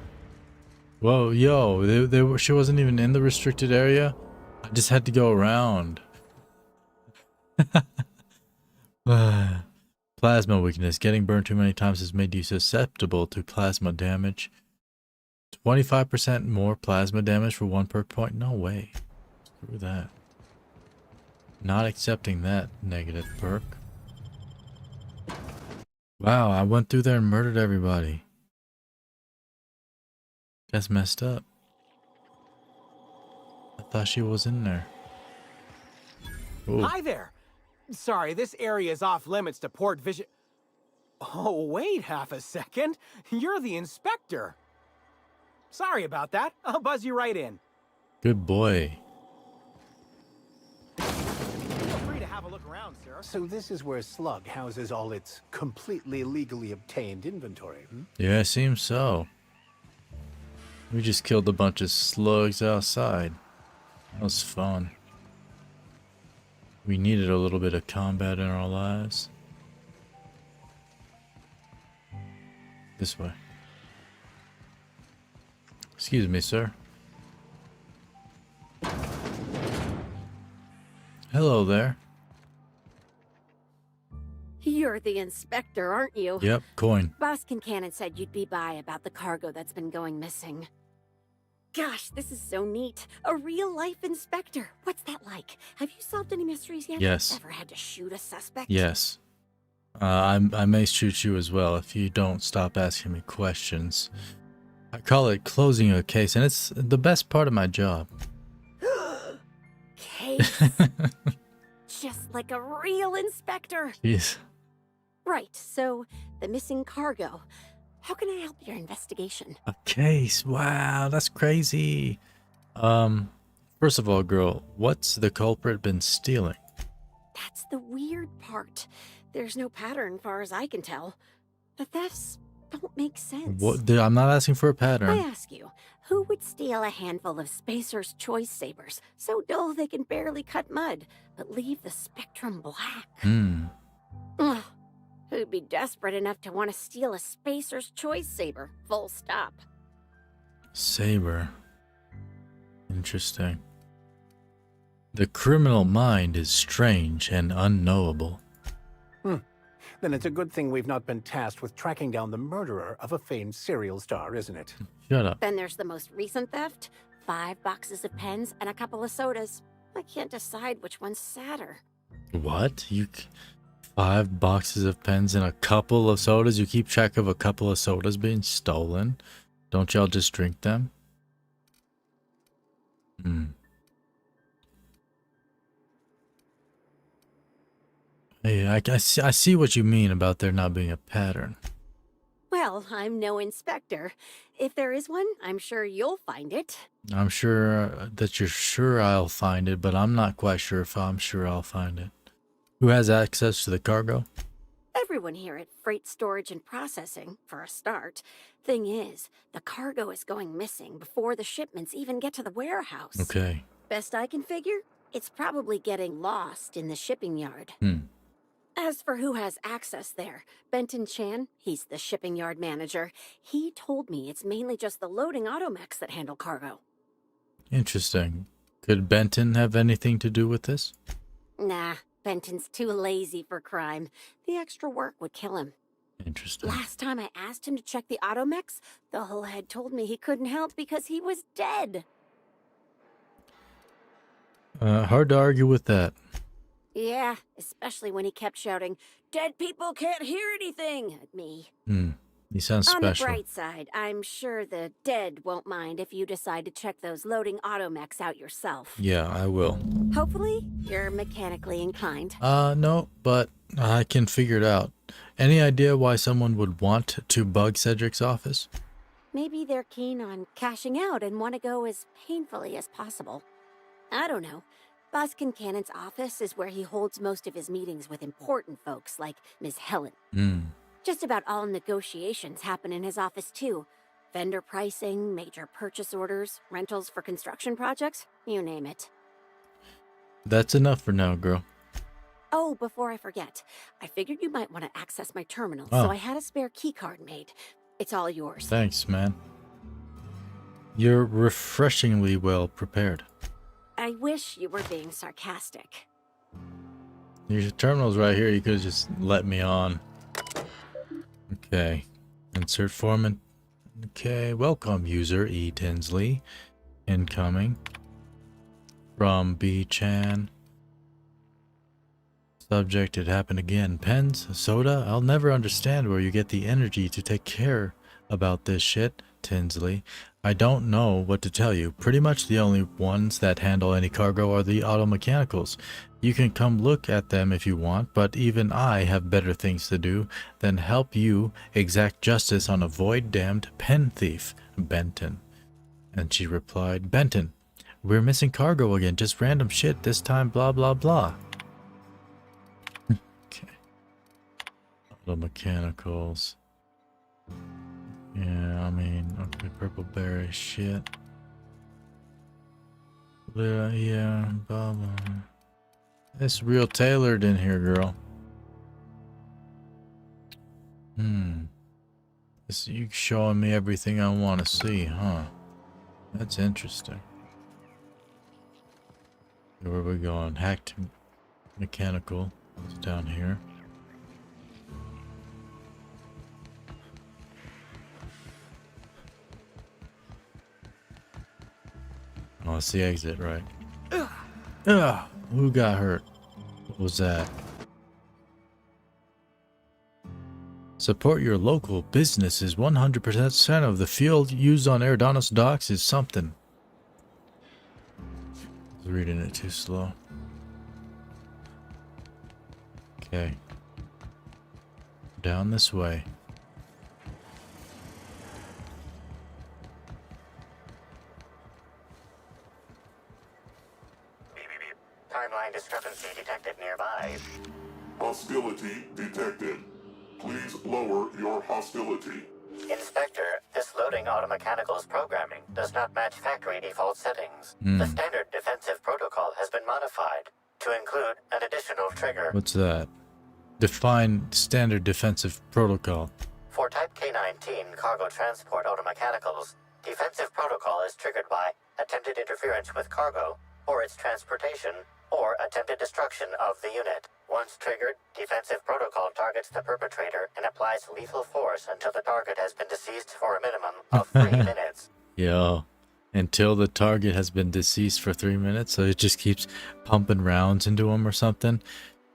Whoa, yo, she wasn't even in the restricted area. I just had to go around. Plasma weakness. Getting burned too many times has made you susceptible to plasma damage. 25% more plasma damage for 1 perk point? No way. Screw that. Not accepting that negative perk. Wow, I went through there and murdered everybody. That's messed up. I thought she was in there. Ooh. Hi there. Sorry, this area is off limits to port vision. Oh, wait half a second. You're the inspector. Sorry about that. I'll buzz you right in. Good boy. Feel free to have a look around, sir. So this is where Slug houses all its completely legally obtained inventory, hmm? Yeah, it seems so. We just killed a bunch of slugs outside. That was fun. We needed a little bit of combat in our lives. This way. Excuse me, sir. Hello there. You're the inspector, aren't you? Yep, Coine. Boss Kincannon said you'd be by about the cargo that's been going missing. Gosh, this is so neat. A real-life inspector. What's that like? Have you solved any mysteries yet? Yes. Ever had to shoot a suspect? Yes. I may shoot you as well if you don't stop asking me questions. I call it closing a case, and it's the best part of my job. Case? Just like a real inspector. Jeez. Right, so the missing cargo. How can I help your investigation? A case. Wow, that's crazy. First of all, girl, what's the culprit been stealing? That's the weird part. There's no pattern, far as I can tell. The thefts don't make sense. What? I'm not asking for a I pattern. ask you, who would steal a handful of Spacer's Choice sabers, so dull they can barely cut mud, but leave the spectrum black? Ugh. Who'd be desperate enough to want to steal a Spacer's Choice saber, full stop? Saber. Interesting. The criminal mind is strange and unknowable. Then it's a good thing we've not been tasked with tracking down the murderer of a famed serial star, isn't it? Shut up. Then there's the most recent theft, 5 boxes of pens and a couple of sodas. I can't decide which one's sadder. What? 5 boxes of pens and a couple of sodas? You keep track of a couple of sodas being stolen? Don't y'all just drink them? Hey, I see what you mean about there not being a pattern. Well, I'm no inspector. If there is one, I'm sure you'll find it. I'm sure that you're sure I'll find it, but I'm not quite sure if I'm sure I'll find it. Who has access to the cargo? Everyone here at Freight Storage and Processing, for a start. Thing is, the cargo is going missing before the shipments even get to the warehouse. Okay. Best I can figure, it's probably getting lost in the shipping yard. As for who has access there, Benton Chan, he's the shipping yard manager, he told me it's mainly just the loading automechs that handle cargo. Interesting. Could Benton have anything to do with this? Nah, Benton's too lazy for crime. The extra work would kill him. Interesting. Last time I asked him to check the automechs, the whole head told me he couldn't help because he was dead. Hard to argue with that. Yeah, especially when he kept shouting, Dead people can't hear anything at me. He sounds On the special. bright side, I'm sure the dead won't mind if you decide to check those loading automechs out yourself. Yeah, I will. Hopefully, you're mechanically inclined. No, but I can figure it out. Any idea why someone would want to bug Cedric's office? Maybe they're keen on cashing out and want to go as painfully as possible. I don't know. Boss Kincannon's office is where he holds most of his meetings with important folks like Miss Helen. Just about all negotiations happen in his office too. Vendor pricing, major purchase orders, rentals for construction projects, you name it. That's enough for now, girl. Oh, before I forget, I figured you might want to access my terminal, so I had a spare keycard made. It's all yours. Thanks, man. You're refreshingly well prepared. I wish you were being sarcastic. Your terminal's right here. You could have just let me on. Okay. Insert form. Okay. Welcome, user E. Tinsley. Incoming. From B-Chan. Subject, it happened again. Pens? Soda? I'll never understand where you get the energy to take care about this shit, Tinsley. I don't know what to tell you. Pretty much the only ones that handle any cargo are the auto mechanicals. You can come look at them if you want, but even I have better things to do than help you exact justice on a void-damned pen thief, Benton. And she replied, Benton, we're missing cargo again, just random shit, this time blah blah blah. Okay. Auto mechanicals. Yeah, I mean, okay, purple berry shit. Yeah, blah blah. It's real tailored in here, girl. This, you showing me everything I want to see, huh? That's interesting. Where are we going? Hacked mechanical. It's down here. Oh, it's the exit, right? Who got hurt? What was that? Support your local businesses. 100% of the fuel used on Eridanos docks is something. I was reading it too slow. Okay. Down this way. Timeline discrepancy detected nearby. Hostility detected. Please lower your hostility. Inspector, this loading automechanicals programming does not match factory default settings. The standard defensive protocol has been modified to include an additional trigger. What's that? Define standard defensive protocol. For Type K-19 cargo transport automechanicals, defensive protocol is triggered by attempted interference with cargo, or its transportation, or attempted destruction of the unit. Once triggered, defensive protocol targets the perpetrator and applies lethal force until the target has been deceased for a minimum of 3 minutes. Yo, until the target has been deceased for 3 minutes, so it just keeps pumping rounds into him or something.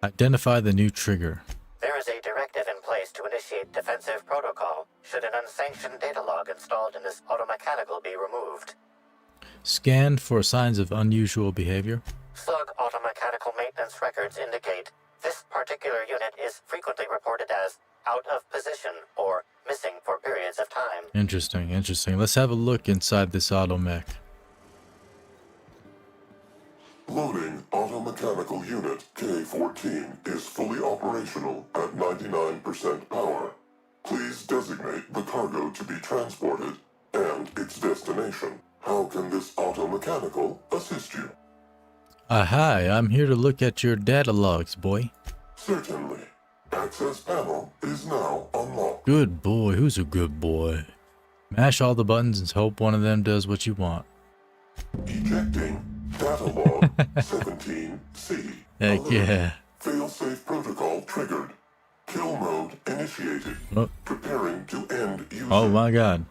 Identify the new trigger. There is a directive in place to initiate defensive protocol should an unsanctioned data log installed in this automechanical be removed. Scan for signs of unusual behavior. Slug automechanical maintenance records indicate this particular unit is frequently reported as out of position or missing for periods of time. Interesting, interesting. Let's have a look inside this automech. Loading automechanical unit K-14 is fully operational at 99% power. Please designate the cargo to be transported and its destination. How can this automechanical assist you? Hi, I'm here to look at your data logs, boy. Certainly. Access panel is now unlocked. Good boy. Who's a good boy? Mash all the buttons and hope one of them does what you want. Ejecting data log 17C. Heck yeah. Failsafe protocol triggered. Kill mode initiated. Oh. Preparing to end user. Oh my god.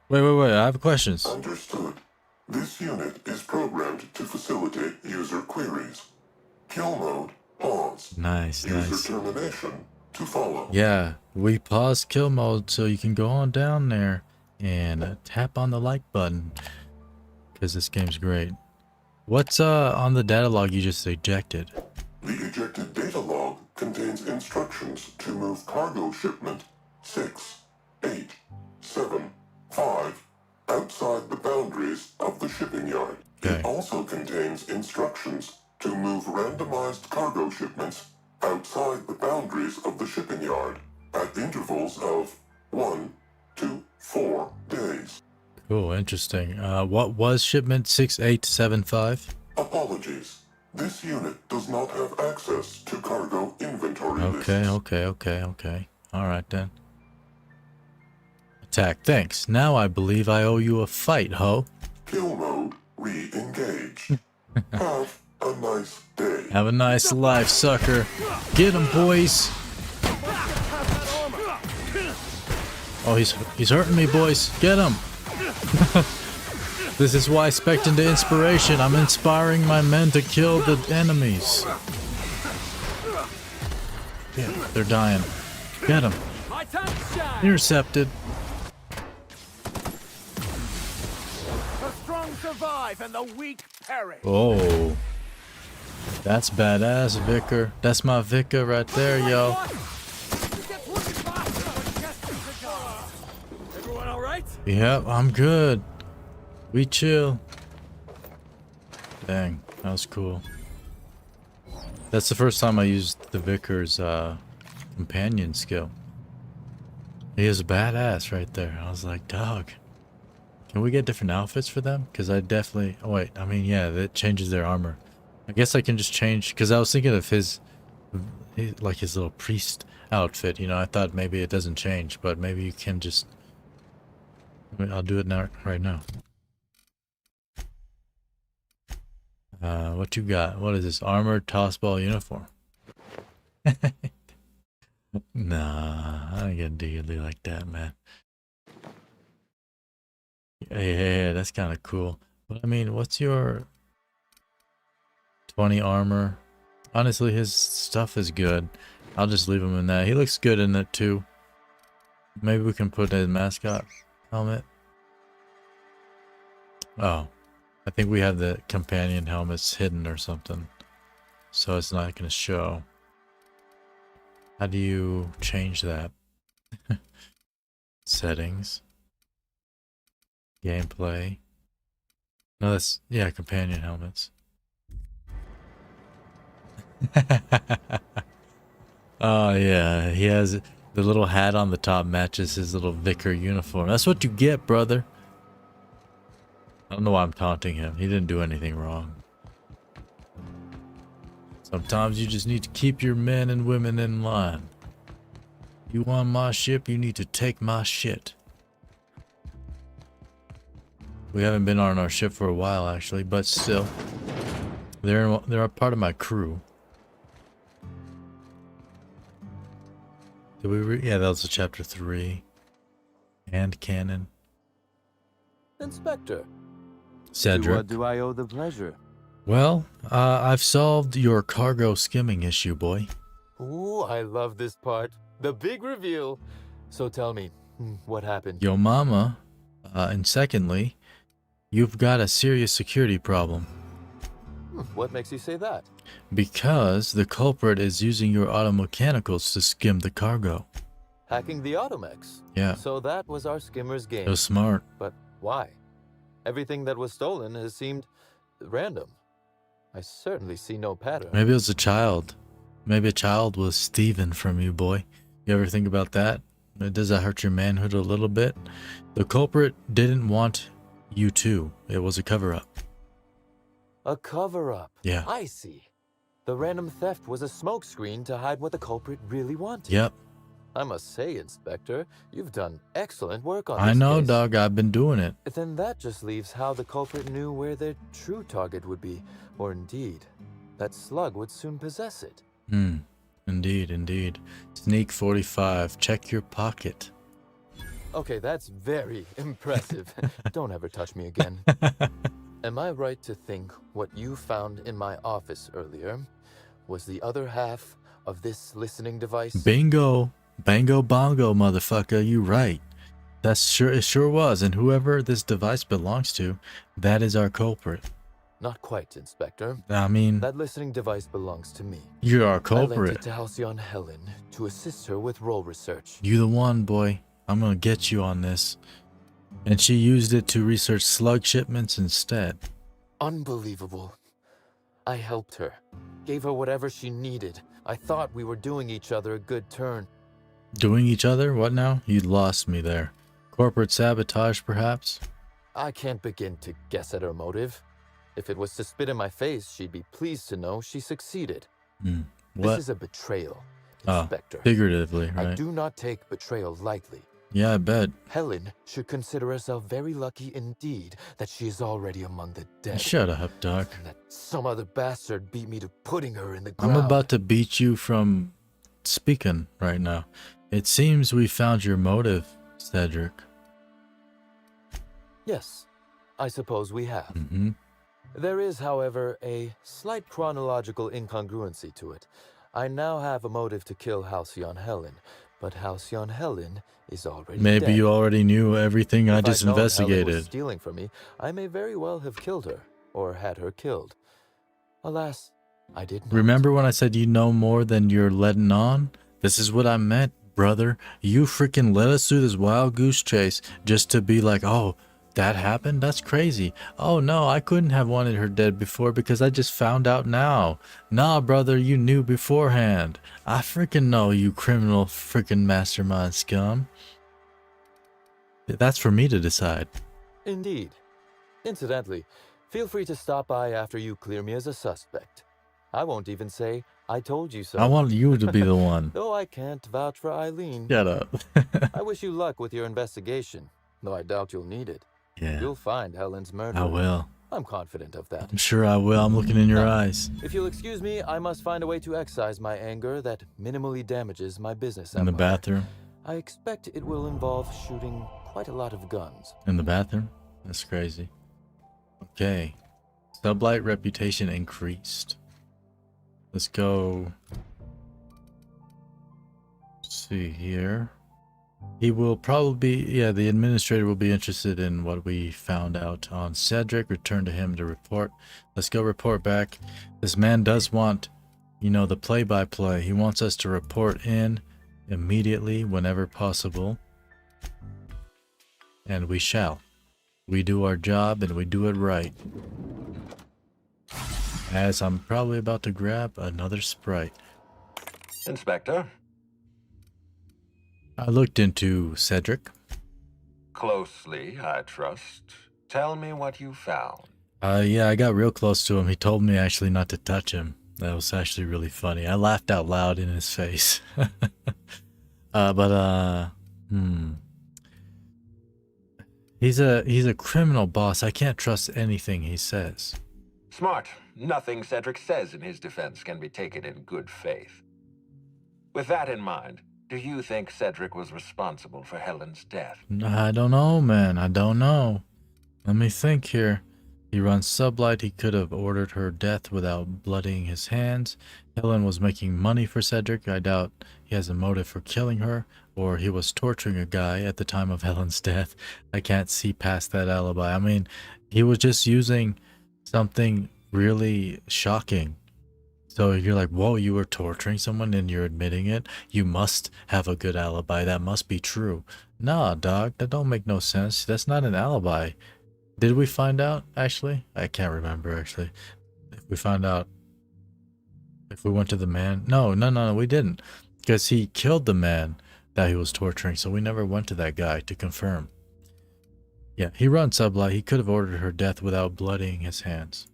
Wait. I have questions. Understood. This unit is programmed to facilitate user queries. Kill mode Pause. Nice, User nice. termination to follow. Yeah, we paused kill mode so you can go on down there and tap on the like button because this game's great. What's on the data log you just ejected? The ejected data log contains instructions to move cargo shipment 6, 8, 7, 5 outside the boundaries of the shipping yard. Okay. It also contains instructions to move randomized cargo shipments outside the boundaries of the shipping yard at intervals of 1 to 4 days. Cool, interesting. What was shipment 6875? Apologies. This unit does not have access to cargo inventory Okay, okay. Alright then. Attack, thanks. Now I believe I owe you a fight, ho. Kill mode re-engaged. Have a nice day. Have a nice life, sucker. Get him, boys. Oh, he's hurting me, boys. Get him. This is why I spec'd into inspiration. I'm inspiring my men to kill the enemies. Yeah, they're dying. Get him. Intercepted. The strong survive and the weak perish. Oh. That's badass, Vicar. That's my Vicar right there, yo. Everyone all right? Yep, I'm good. We chill. Dang, that was cool. That's the first time I used the Vicar's companion skill. He is a badass right there. I was like, dog. Can we get different outfits for them? Because I definitely... Oh, wait. I mean, yeah, that changes their armor. I guess I can just change... Because I was thinking of his little priest outfit. You know, I thought maybe it doesn't change. But maybe you can just... I'll do it now, right now. What you got? What is this? Armored tossball uniform. Nah, I ain't gonna do you like that, man. Yeah, that's kind of cool. But I mean, what's your 20 armor? Honestly, his stuff is good. I'll just leave him in that. He looks good in it too. Maybe we can put his mascot helmet. Oh, I think we have the companion helmets hidden or something, so it's not going to show. How do you change that? Settings. Gameplay. No, that's... Yeah, companion helmets. Oh, yeah. He has... The little hat on the top matches his little Vicar uniform. That's what you get, brother. I don't know why I'm taunting him. He didn't do anything wrong. Sometimes you just need to keep your men and women in line. You want my ship, you need to take my shit. We haven't been on our ship for a while, actually, but still. They're a part of my crew. Did we yeah, that was chapter 3. And canon. Inspector. Cedric. To what do I owe the pleasure? Well, I've solved your cargo skimming issue, boy. Ooh, I love this part. The big reveal. So tell me, what happened? Yo mama. And secondly, you've got a serious security problem. What makes you say that? Because the culprit is using your automechanicals to skim the cargo. Hacking the Automex? Yeah. So that was our skimmer's game. It was smart. But why? Everything that was stolen has seemed random. I certainly see no pattern. Maybe it was a child. Maybe a child was stealing from you, boy. You ever think about that? Does that hurt your manhood a little bit? The culprit didn't want you to. It was a cover-up. A cover-up? Yeah. I see. The random theft was a smokescreen to hide what the culprit really wanted. Yep. I must say, Inspector, you've done excellent work on this I know, case. dog. I've been doing it. Then that just leaves how the culprit knew where their true target would be, or indeed, that slug would soon possess it. Indeed, indeed. Sneak 45. Check your pocket. Okay, that's very impressive. Don't ever touch me again. Am I right to think what you found in my office earlier was the other half of this listening device? Bingo. Bango bongo, motherfucker. You right. It sure was. And whoever this device belongs to, that is our culprit. Not quite, Inspector. I mean, that listening device belongs to me. You're our I lent culprit. it to Halcyon Helen to assist her with role research. You the one, boy. I'm gonna get you on this. And she used it to research slug shipments instead. Unbelievable. I helped her. Gave her whatever she needed. I thought we were doing each other a good turn. Doing each other? What now? You lost me there. Corporate sabotage, perhaps? I can't begin to guess at her motive. If it was to spit in my face, she'd be pleased to know she succeeded. What? This is a betrayal, Inspector. Oh, figuratively, right? I do not take betrayal lightly. Yeah, I bet. Helen should consider herself very lucky indeed that she is already among the dead. Shut up, Doc. And that some other bastard beat me to putting her in the ground. I'm about to beat you from speaking right now. It seems we found your motive, Cedric. Yes, I suppose we have. Mm-hmm. There is, however, a slight chronological incongruency to it. I now have a motive to kill Halcyon Helen, but Halcyon Helen is already Maybe dead. you already knew everything I If just I'd known Helen investigated. was stealing from me, I may very well have killed her, or had her killed. Alas, I did not. Remember when I said you know more than you're letting on? This is what I meant, brother. You freaking led us through this wild goose chase just to be like, oh, that happened? That's crazy. Oh no, I couldn't have wanted her dead before because I just found out now. Nah, brother, you knew beforehand. I freaking know, you criminal freaking mastermind scum. That's for me to decide. Indeed. Incidentally, feel free to stop by after you clear me as a suspect. I won't even say, I told you so. I want you to be the one. Though I can't vouch for Eileen. Shut up. I wish you luck with your investigation, though I doubt you'll need it. Yeah. You'll find Helen's murderer. I will. I'm confident of that. I'm sure I will. I'm looking in your Now, eyes. If you'll excuse me, I must find a way to excise my anger that minimally damages my business In the empire. bathroom. I expect it will involve shooting quite a lot of guns. In the bathroom? That's crazy. Okay. Sublight reputation increased. Let's go. Let's see here. He will probably be, the administrator will be interested in what we found out on Cedric. Return to him to report. Let's go report back. This man does want, the play-by-play. He wants us to report in immediately whenever possible. And we shall. We do our job and we do it right. As I'm probably about to grab another Sprite. Inspector? I looked into Cedric. Closely, I trust. Tell me what you found. Yeah, I got real close to him. He told me actually not to touch him. That was actually really funny. I laughed out loud in his face. He's a criminal boss. I can't trust anything he says. Smart. Nothing Cedric says in his defense can be taken in good faith. With that in mind, do you think Cedric was responsible for Helen's death? I don't know, man. I don't know. Let me think here. He runs Sublight. He could have ordered her death without bloodying his hands. Helen was making money for Cedric. I doubt he has a motive for killing her, or he was torturing a guy at the time of Helen's death. I can't see past that alibi. I mean, he was just using something really shocking. So you're like, whoa, you were torturing someone and you're admitting it? You must have a good alibi. That must be true. Nah, dog, that don't make no sense. That's not an alibi. Did we find out, actually? I can't remember, actually. If we found out, if we went to the man. No, we didn't. Because he killed the man that he was torturing, so we never went to that guy to confirm. Yeah, he runs Sublight. He could have ordered her death without bloodying his hands.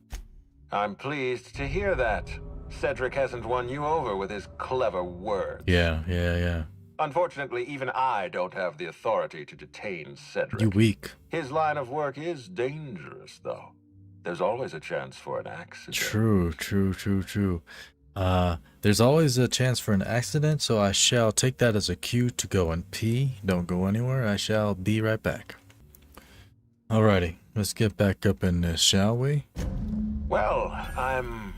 I'm pleased to hear that. Cedric hasn't won you over with his clever words. Yeah. Unfortunately, even I don't have the authority to detain Cedric. You weak. His line of work is dangerous, though. There's always a chance for an accident. True. There's always a chance for an accident, so I shall take that as a cue to go and pee. Don't go anywhere. I shall be right back. Alrighty, let's get back up in this, shall we? Well, I'm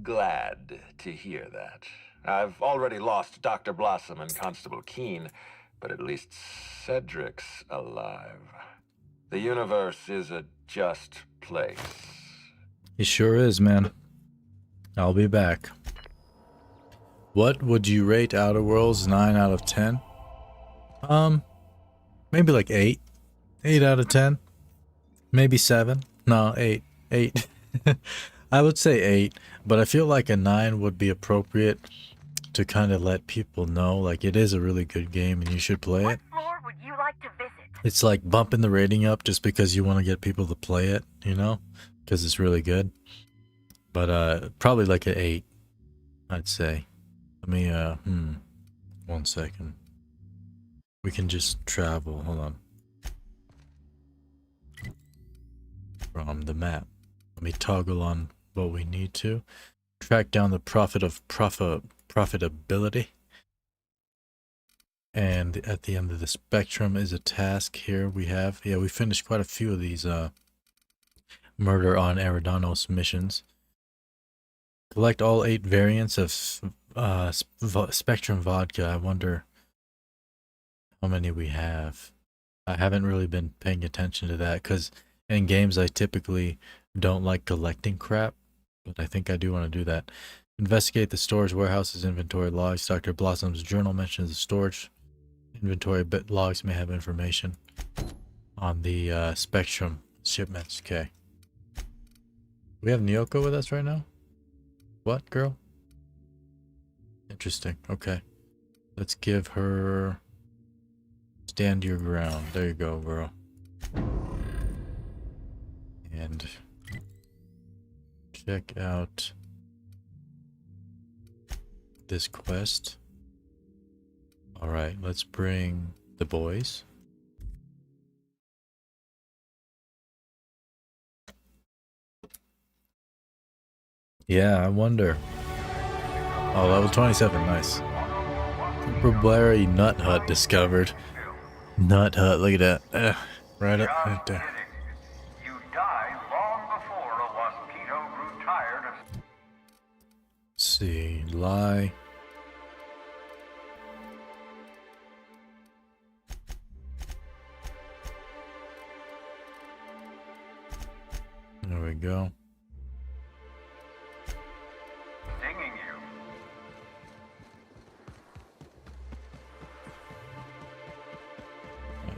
glad to hear that. I've already lost Dr. Blossom and Constable Keene, but at least Cedric's alive. The universe is a just place. He sure is, man. I'll be back. What would you rate Outer Worlds 9 out of 10? Maybe like 8. 8 out of 10. Maybe 7. No, 8. 8. I would say 8, but I feel like a 9 would be appropriate to kind of let people know, like, it is a really good game and you should play it. What floor would you like to visit? It's like bumping the rating up just because you want to get people to play it, you know? Because it's really good. But probably like an 8, I'd say. Let me, 1 second. We can just travel, hold on. From the map. Let me toggle on what we need to. Track down the profitability. And at the end of the spectrum is a task here we have. Yeah, we finished quite a few of these murder on Eridanos missions. Collect all 8 variants of Spectrum vodka. I wonder how many we have. I haven't really been paying attention to that because in games I typically don't like collecting crap, but I think I do want to do that. Investigate the storage warehouse's inventory logs. Dr. Blossom's journal mentions the storage inventory logs may have information on the Spectrum shipments. Okay. We have Nyoko with us right now? What, girl? Interesting. Okay. Let's give her... Stand your ground. There you go, girl. And... check out... this quest. Alright, let's bring the boys. Yeah, I wonder. Oh, level 27, nice. Superberry Nut Hut discovered. Nut Hut, look at that. Right up right there. You died long before a mosquito grew tired of... Let's see, lie. There we go. Stinging you.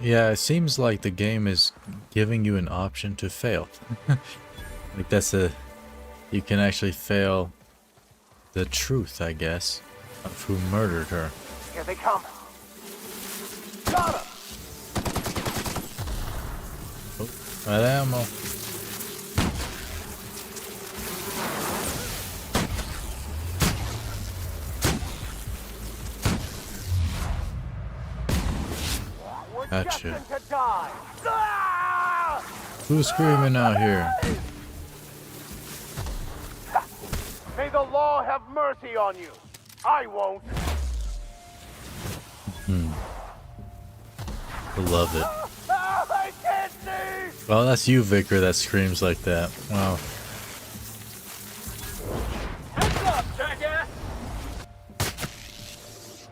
Yeah, it seems like the game is giving you an option to fail. Like that's you can actually fail the truth, I guess, of who murdered her. Here they come. Got him. Oh, right ammo. Gotcha. Who's screaming out here? May the law have mercy on you. I won't. I love it. I can't see. Well, that's you, Vicar, that screams like that. Wow. Heads up, jackass.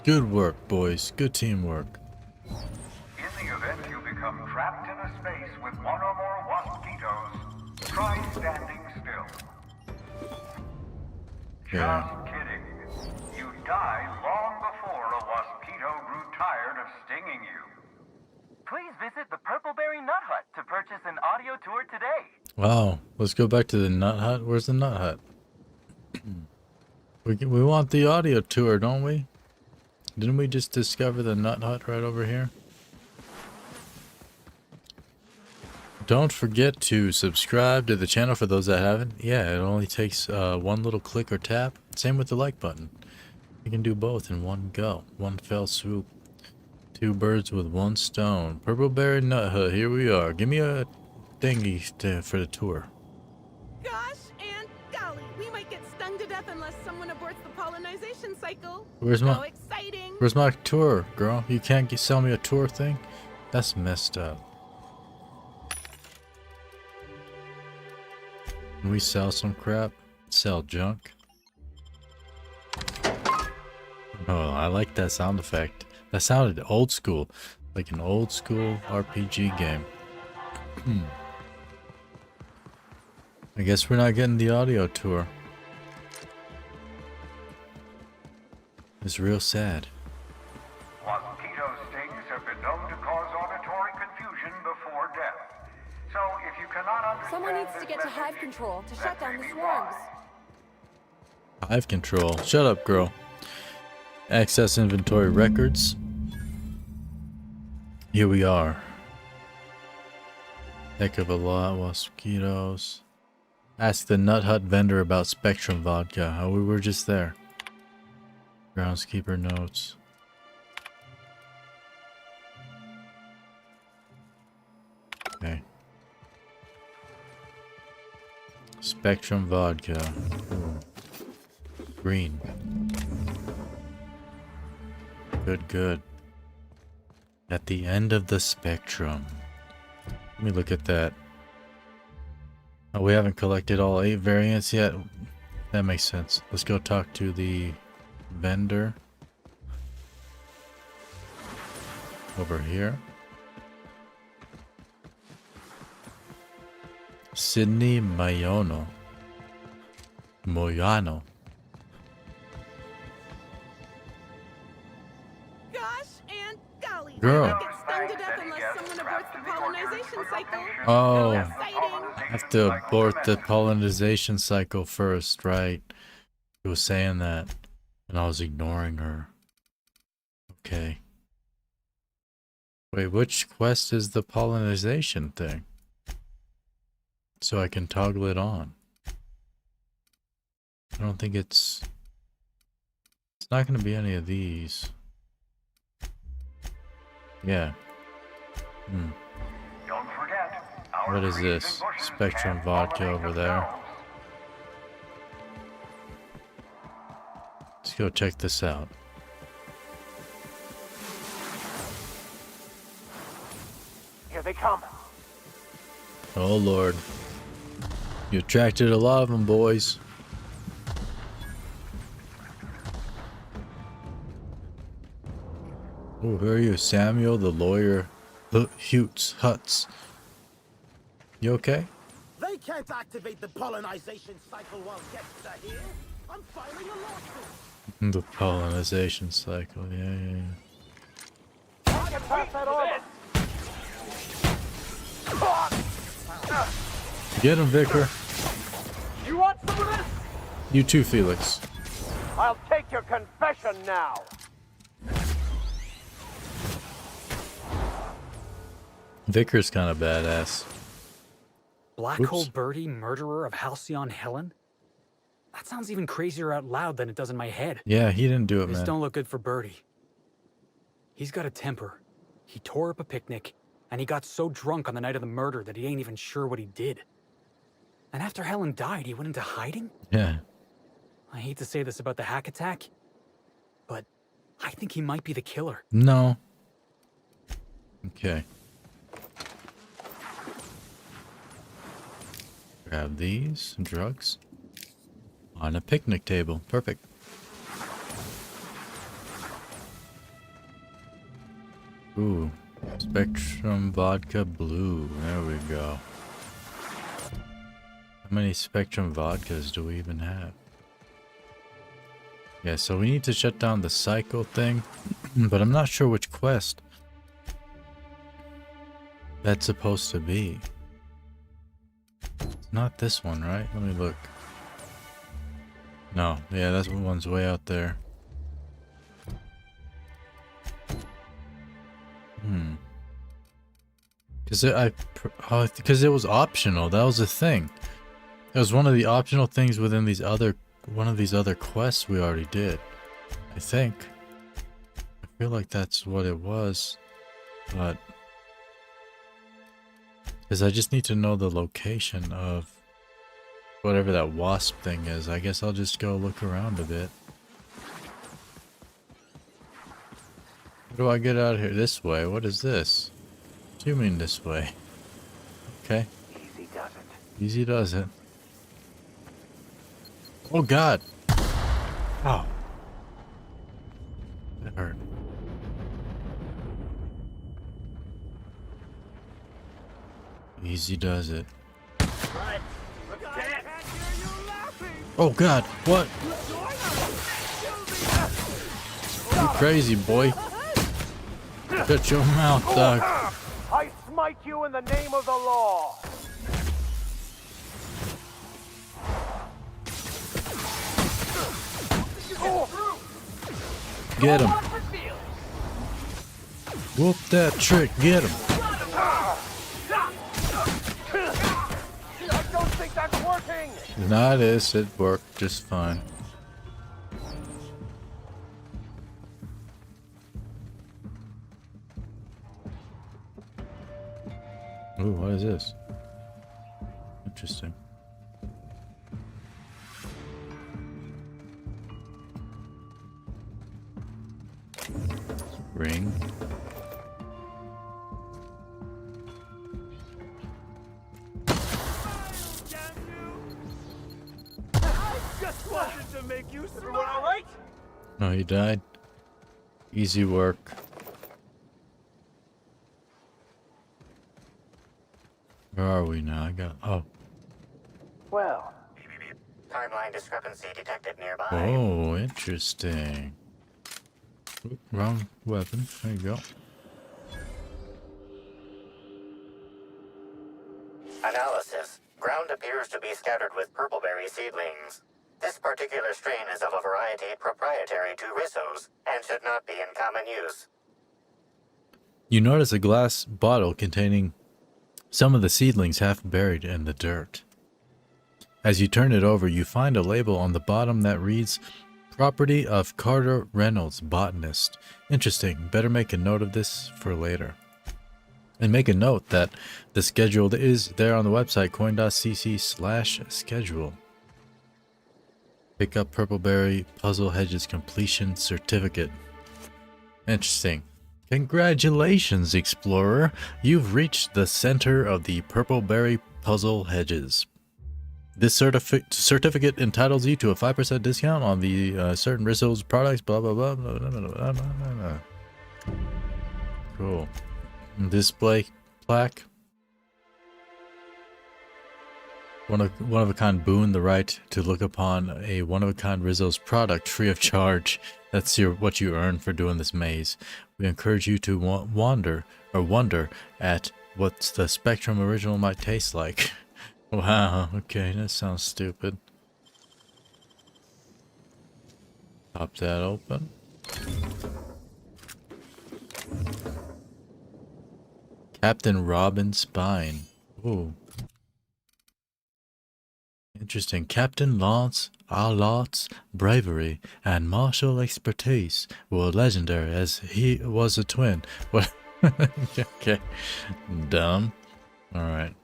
Good work, boys. Good teamwork. In the event you become trapped in a space with one or more mosquitoes, try standing still. Yeah. Just kidding. You died long before a mosquito grew tired of stinging you. Please visit the Purpleberry Nut Hut to purchase an audio tour today. Wow. Let's go back to the Nut Hut. Where's the Nut Hut? We want the audio tour, don't we? Didn't we just discover the Nut Hut right over here? Don't forget to subscribe to the channel for those that haven't. Yeah, it only takes one little click or tap. Same with the like button. You can do both in one go. One fell swoop. 2 birds with 1 stone. Purpleberry Nut Hut, here we are. Give me a thingy for the tour. Gosh and golly, we might get stung to death unless someone aborts the pollinization cycle. Where's so my exciting. Where's my tour, girl? You can't sell me a tour thing? That's messed up. Can we sell some crap? Sell junk? Oh, I like that sound effect. That sounded old school, like an old school RPG game. I guess we're not getting the audio tour. It's real sad. Mosquito stings have been known to cause auditory confusion before death. So if you cannot understand Someone needs to this get to message, hive control to shut down the may be swarms. Hive control. Shut up, girl. Access inventory records. Here we are. Heck of a lot. Mosquitoes. Ask the Nut Hut vendor about Spectrum vodka. Oh, we were just there. Groundskeeper notes. Okay. Spectrum vodka. Ooh. Green. Good, good. At the end of the spectrum. Let me look at that. Oh, we haven't collected all 8 variants yet. That makes sense. Let's go talk to the vendor. Over here. Sydney Moyano. Gosh and golly. Girl. We might get stung to death unless someone aborts the pollinization cycle. Oh. Exciting. Have to abort the pollination cycle first, right? She was saying that, and I was ignoring her. Okay. Wait, which quest is the pollination thing? So I can toggle it on. I don't think it's not going to be any of these. Yeah. Don't forget, What is this? Spectrum vodka over there. Let's go check this out. Here they come. Oh Lord. You attracted a lot of them, boys. Oh, who are you? Samuel, the lawyer. Huts. You okay? They can't activate the pollinization cycle while guests are here. I'm filing a lawsuit. The pollination cycle, yeah. I can pass that over. Get him, Vicar. You want some of this? You too, Felix. I'll take your confession now. Vicar's kind of badass. Black Oops. Hole Birdie, murderer of Halcyon Helen? That sounds even crazier out loud than it does in my head. Yeah, he didn't do it, This man. don't look good for Birdie. He's got a temper. He tore up a picnic, and he got so drunk on the night of the murder that he ain't even sure what he did. And after Helen died, he went into hiding? Yeah. I hate to say this about the hack attack, but I think he might be the killer. No. Okay. Grab these drugs on a picnic table. Perfect. Ooh, Spectrum Vodka Blue. There we go. How many Spectrum Vodkas do we even have? Yeah, so we need to shut down the cycle thing, but I'm not sure which quest that's supposed to be. It's not this one, right? Let me look. No, yeah, that one's way out there. Because it was optional. That was the thing. It was one of the optional things within these other quests we already did. I think. I feel like that's what it was, but because I just need to know the location of whatever that wasp thing is. I guess I'll just go look around a bit. How do I get out of here? This way? What is this? What do you mean this way? Okay. Easy does it. Easy does it. Oh God. Oh. Easy does it. Oh God, what? You crazy, boy. Shut your mouth, dog. I smite you in the name of the law. Get him. Whoop that trick, get him. I don't think that's working. Nah, it is. It worked just fine. Ooh, what is this? Interesting. Ring. Just wanted to make use of it, all right? Oh, he died. Easy work. Where are we now? I got. Oh. Well. Timeline discrepancy detected nearby. Oh, interesting. Oop, wrong weapon. There you go. Analysis. Ground appears to be scattered with purpleberry seedlings. This particular strain is of a variety proprietary to Rissos and should not be in common use. You notice a glass bottle containing some of the seedlings half buried in the dirt. As you turn it over, you find a label on the bottom that reads, "Property of Carter Reynolds, botanist." Interesting. Better make a note of this for later. And make a note that the schedule is there on the website, coin.cc/schedule. Pick up Purpleberry Puzzle Hedges Completion Certificate. Interesting. Congratulations, explorer. You've reached the center of the Purpleberry Puzzle Hedges. This certificate entitles you to a 5% discount on the certain Rissos products, blah, blah, blah, blah, blah, blah, blah, blah. Cool. Display plaque. One of a kind boon, the right to look upon a one of a kind Risso's product free of charge. That's what you earn for doing this maze. We encourage you to wonder at what the Spectrum original might taste like. Wow, okay, that sounds stupid. Pop that open. Captain Robin Spine. Ooh. Interesting. Captain Lance Alot's bravery and martial expertise were legendary as he was a twin. What? Okay. Dumb. Alright.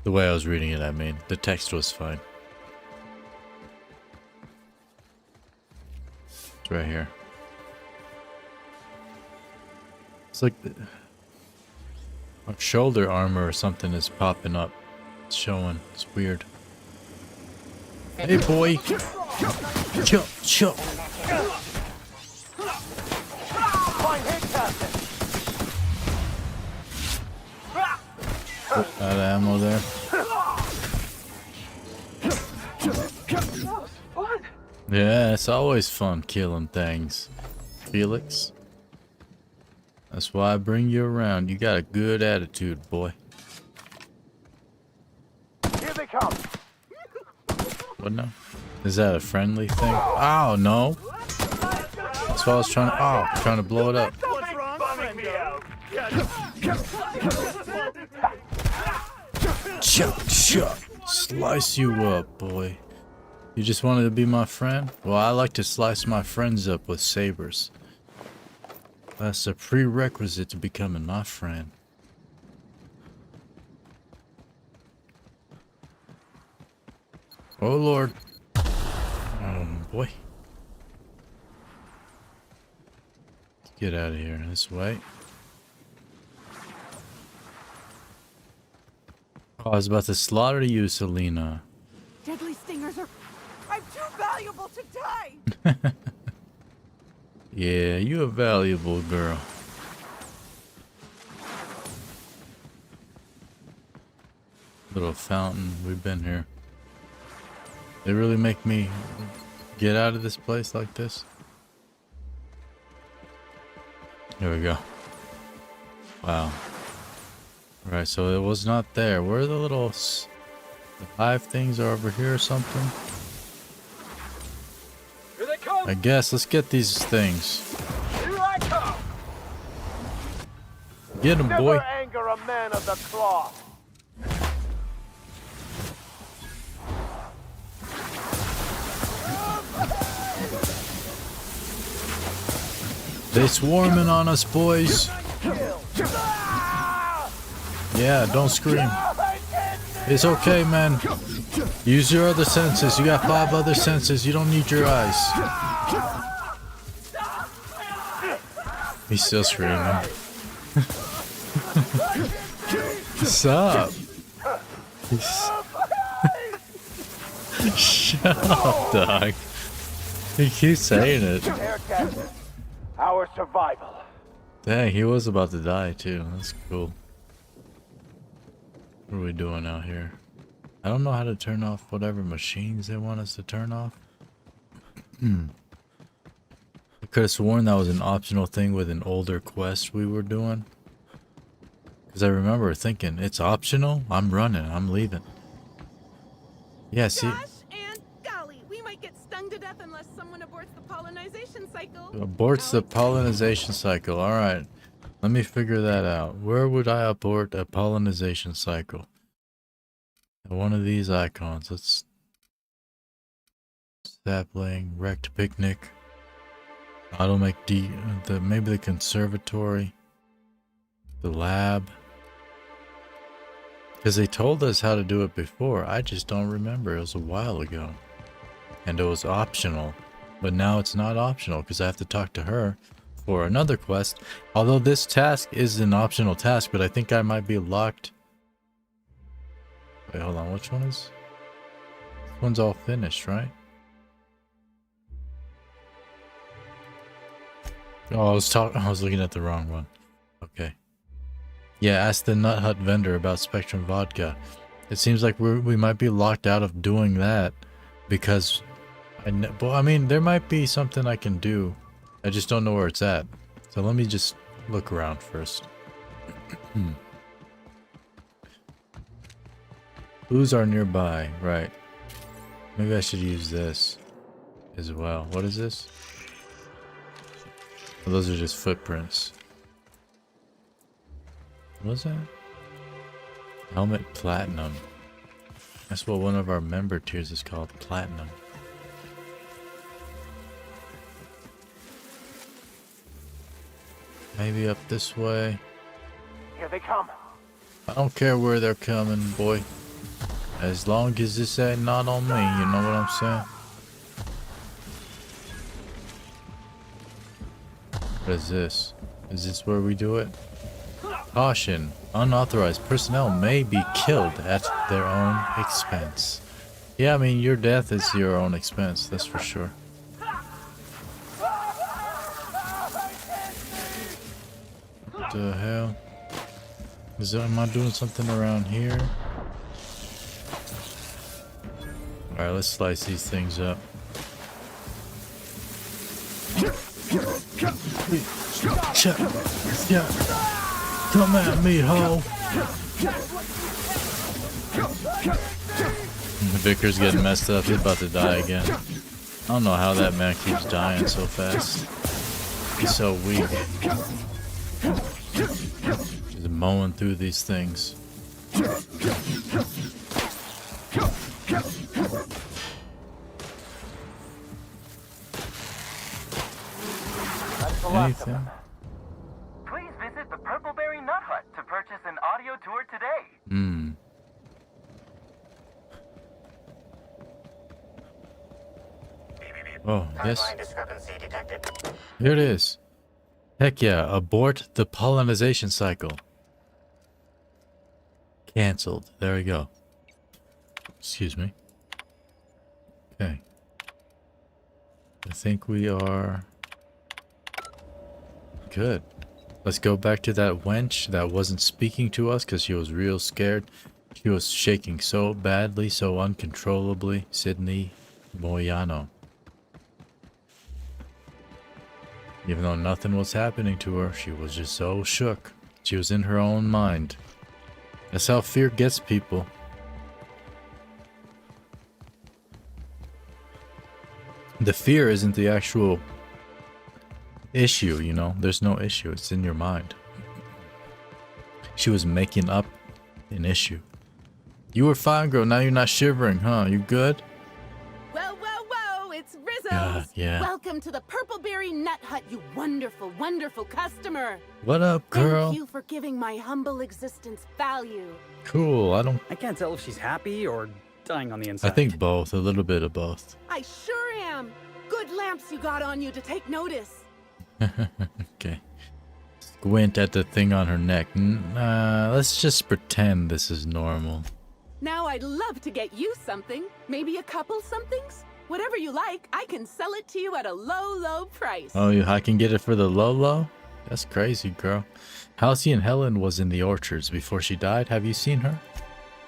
The way I was reading it, I mean. The text was fine. It's right here. It's like a shoulder armor or something is popping up. It's showing. It's weird. Hey boy! Chop, chop! Put that ammo there. Yeah, it's always fun killing things. Felix. That's why I bring you around. You got a good attitude, boy. Here they come. What now? Is that a friendly thing? Oh, no. That's why I was trying to... Oh, trying to blow it up. What's wrong, friendo? Chop, chop. Slice you up, boy. You just wanted to be my friend? Well, I like to slice my friends up with sabers. That's a prerequisite to becoming my friend. Oh, Lord. Oh, boy. Get out of here this way. Oh, I was about to slaughter you, Selena. Deadly stingers are... I'm too valuable to die! Yeah, you a valuable girl. Little fountain. We've been here. They really make me get out of this place like this. Here we go. Wow. Right, so it was not there. Where are the little... The 5 things are over here or something? Here they come. I guess. Let's get these things. Here I come. Get him, boy. Never anger a man of the cloth. They swarming on us, boys. Yeah, don't scream. It's okay, man. Use your other senses. You got 5 other senses. You don't need your eyes. He's still screaming. What's up? Shut up, dog. He keeps saying it. Our survival. Dang, he was about to die too. That's cool. What are we doing out here? I don't know how to turn off whatever machines they want us to turn off. I could have sworn that was an optional thing with an older quest we were doing. Because I remember thinking, it's optional? I'm running. I'm leaving. Yeah, see... And golly, we might get stung to death unless someone aborts the pollinization cycle. Aborts the pollinization cycle. Alright. Let me figure that out. Where would I abort a pollinization cycle? One of these icons. Let's... Sapling, wrecked picnic. Auto make maybe the conservatory. The lab. Because they told us how to do it before. I just don't remember. It was a while ago. And it was optional. But now it's not optional because I have to talk to her for another quest. Although this task is an optional task, but I think I might be locked. Wait, hold on. Which one is? This one's all finished, right? Oh, I was looking at the wrong one. Okay. Yeah, ask the Nut Hut vendor about Spectrum Vodka. It seems like we might be locked out of doing that because I mean, there might be something I can do. I just don't know where it's at. So let me just look around first. Who's are nearby? Right. Maybe I should use this as well. What is this? Oh, those are just footprints. What was that? Helmet Platinum. That's what one of our member tiers is called, Platinum. Maybe up this way. Here they come. I don't care where they're coming, boy. As long as this ain't not on me, you know what I'm saying? What is this? Is this where we do it? Caution. Unauthorized personnel may be killed at their own expense. Yeah, I mean, your death is your own expense, that's for sure. What the hell? Am I doing something around here? Alright, let's slice these things up. Yeah. Come at me, ho! Vickers getting messed up. He's about to die again. I don't know how that man keeps dying so fast. He's so weak. Just mowing through these things. Anything? Please visit the Purpleberry Nut Hut to purchase an audio tour today. Oh, yes. Here it is. Heck yeah, abort the pollinization cycle. Cancelled. There we go. Excuse me. Okay. I think we are good. Let's go back to that wench that wasn't speaking to us because she was real scared. She was shaking so badly, so uncontrollably. Sydney Moyano. Even though nothing was happening to her, she was just so shook. She was in her own mind. That's how fear gets people. The fear isn't the actual issue, you know? There's no issue. It's in your mind. She was making up an issue. You were fine, girl. Now you're not shivering, huh? You good? Whoa, whoa, whoa! It's Rizzo's! God, yeah. Welcome to the Purpleberry Nut Hut, you wonderful, wonderful customer! What up, girl? Thank you for giving my humble existence value. Cool. I can't tell if she's happy or dying on the inside. I think both. A little bit of both. I sure am! Good lamps you got on you to take notice. Okay. Squint at the thing on her neck. Let's just pretend this is normal. Now I'd love to get you something. Maybe a couple somethings? Whatever you like, I can sell it to you at a low, low price. Oh, I can get it for the low? That's crazy, girl. Halcyon Helen was in the orchards before she died. Have you seen her?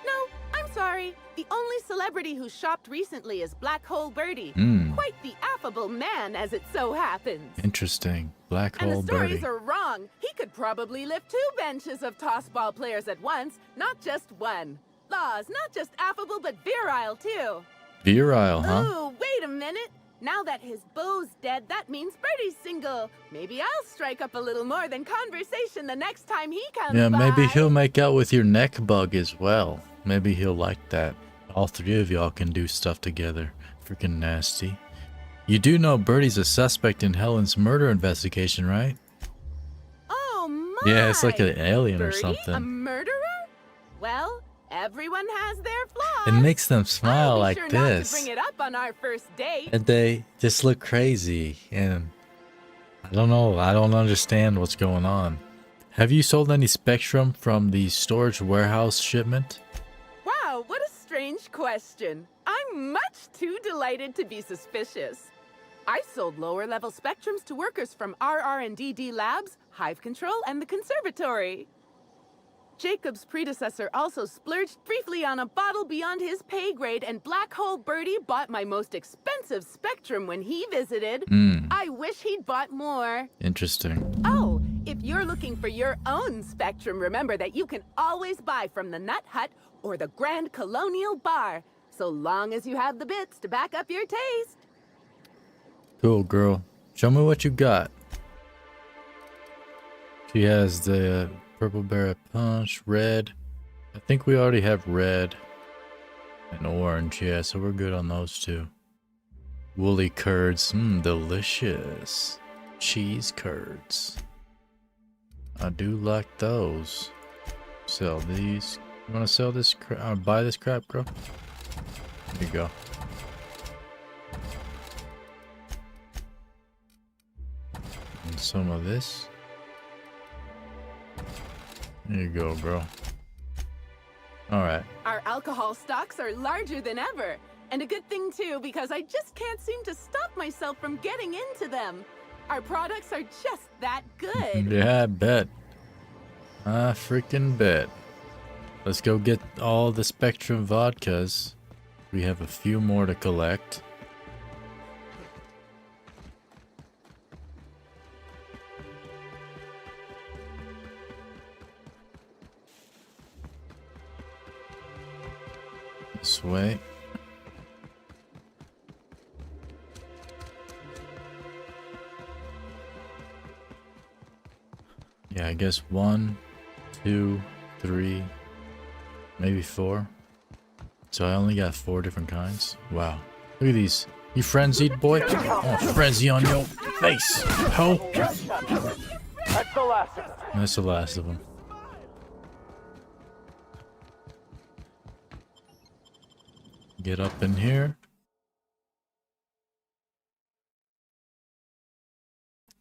No, I'm sorry. The only celebrity who shopped recently is Black Hole Birdie. Quite the affable man, as it so happens. Interesting. Black And Hole the stories Birdie. are wrong. He could probably lift 2 benches of tossball players at once, not just one. Laws, not just affable, but virile, too. Virile, huh? Ooh, wait a minute. Now that his beau's dead, that means Birdie's single. Maybe I'll strike up a little more than conversation the next time he comes Yeah, by. maybe he'll make out with your neck bug as well. Maybe he'll like that. All 3 of y'all can do stuff together. Freaking nasty. You do know Birdie's a suspect in Helen's murder investigation, right? Oh, my. Yeah, it's like an alien or Birdie, something. a murderer? Well, everyone has their flaws. It makes them smile I'll be like sure not to this. bring it up on our first date. And they just look crazy. And I don't know. I don't understand what's going on. Have you sold any Spectrum from the storage warehouse shipment? Wow, what a strange question. I'm much too delighted to be suspicious. I sold lower-level Spectrums to workers from RR&DD Labs, Hive Control, and the Conservatory. Jacob's predecessor also splurged briefly on a bottle beyond his pay grade, and Black Hole Birdie bought my most expensive Spectrum when he visited. I wish he'd bought more. Interesting. Oh, if you're looking for your own Spectrum, remember that you can always buy from the Nut Hut or the Grand Colonial Bar, so long as you have the bits to back up your taste. Cool, girl. Show me what you got. She has the Purple Berry Punch, red. I think we already have red and orange, yeah, so we're good on those 2. Woolly curds, delicious. Cheese curds. I do like those. Sell these. You want to sell this crap? Buy this crap, girl? There you go. And some of this. There you go, girl. Alright. Our alcohol stocks are larger than ever. And a good thing, too, because I just can't seem to stop myself from getting into them. Our products are just that good. Yeah, I bet. I freaking bet. Let's go get all the Spectrum vodkas. We have a few more to collect. This way. Yeah, I guess 1, 2, 3, maybe 4. So I only got 4 different kinds. Wow. Look at these. You frenzied, boy? Oh, frenzy on your face, ho! That's the last of them. That's the last of them. Get up in here.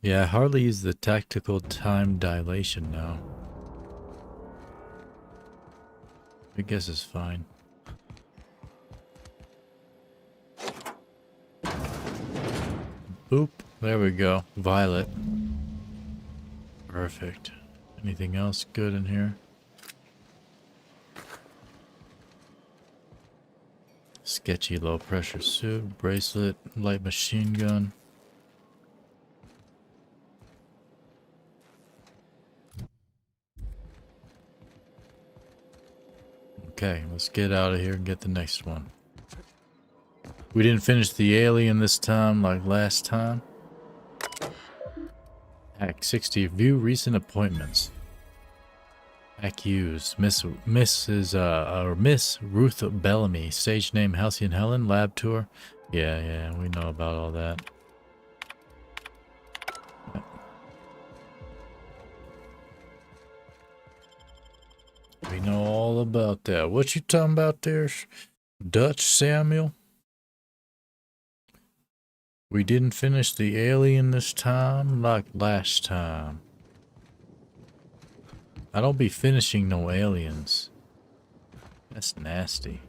Yeah, I hardly use the tactical time dilation now. I guess it's fine. Boop. There we go. Violet. Perfect. Anything else good in here? Sketchy low pressure suit, bracelet, light machine gun. Okay, let's get out of here and get the next one. We didn't finish the alien this time like last time. Hack 60. View recent appointments. Hack used. Miss Ruth Bellamy. Stage name Halcyon Helen. Lab tour. Yeah, we know about all that. We know all about that. What you talking about there, Dutch Samuel? We didn't finish the alien this time like last time. I don't be finishing no aliens. That's nasty.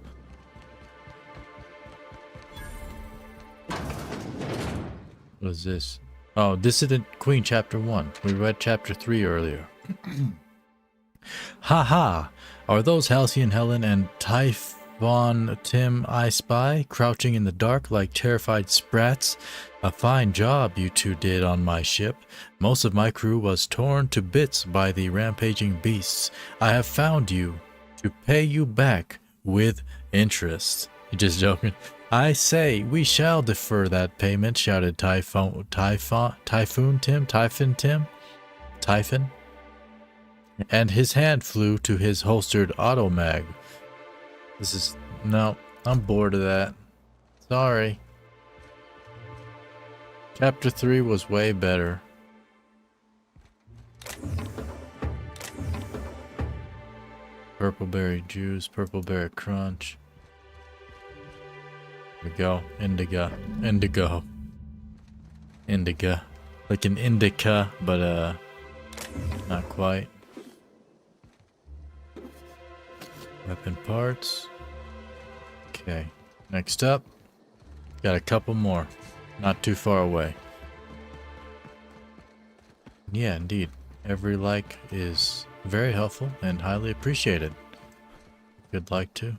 What is this? Oh, Dissident Queen Chapter 1. We read Chapter 3 earlier. Haha! Are those Halcyon Helen and Typhon Tim I spy, crouching in the dark like terrified sprats? A fine job you two did on my ship. Most of my crew was torn to bits by the rampaging beasts. I have found you to pay you back with interest. You're just joking. I say, we shall defer that payment, shouted Typhon Tim? And his hand flew to his holstered automag. No, I'm bored of that. Sorry. Chapter 3 was way better. Purple berry juice, purple berry crunch. Here we go. Indigo. Like an indica, but not quite. Weapon parts. Okay. Next up, got a couple more. Not too far away. Yeah, indeed. Every like is very helpful and highly appreciated. If you'd like to.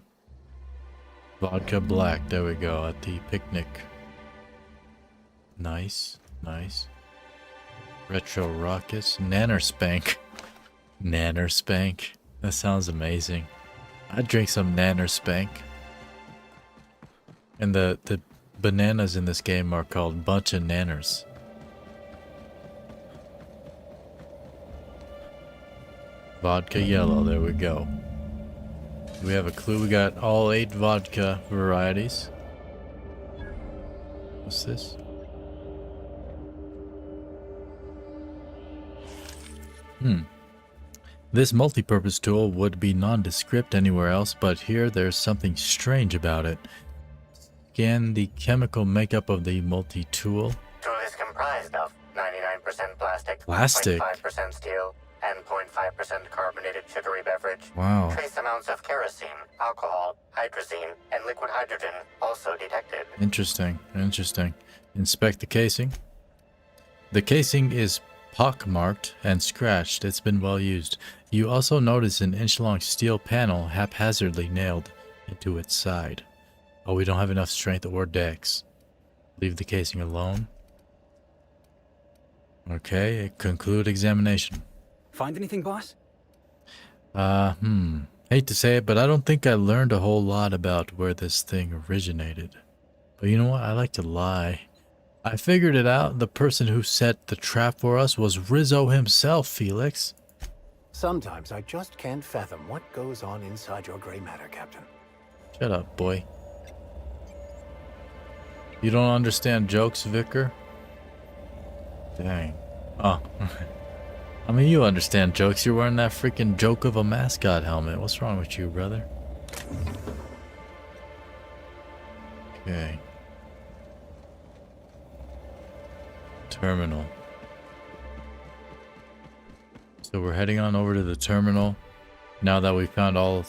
Vodka black. There we go. At the picnic. Nice. Retro rockets. Nannerspank. That sounds amazing. I'd drink some Nannerspank. And the bananas in this game are called bunch of nanners. Vodka yellow, there we go. Do we have a clue? We got all 8 vodka varieties. What's this? This multi-purpose tool would be nondescript anywhere else, but here there's something strange about it. Scan the chemical makeup of the multi-tool. Tool is comprised of 99% plastic, Plastic? 0.5% steel, and 0.5% carbonated sugary beverage. Wow. Trace amounts of kerosene, alcohol, hydrazine, and liquid hydrogen also detected. Interesting. Inspect the casing. The casing is pockmarked and scratched. It's been well used. You also notice an inch-long steel panel haphazardly nailed into its side. Oh, we don't have enough strength or dex. Leave the casing alone. Okay, conclude examination. Find anything, boss? Hate to say it, but I don't think I learned a whole lot about where this thing originated. But you know what? I like to lie. I figured it out. The person who set the trap for us was Rizzo himself, Felix. Sometimes I just can't fathom what goes on inside your gray matter, Captain. Shut up, boy. You don't understand jokes, Vicar? Dang. Oh. I mean, you understand jokes. You're wearing that freaking joke of a mascot helmet. What's wrong with you, brother? Okay. Terminal. So we're heading on over to the terminal. Now that we found all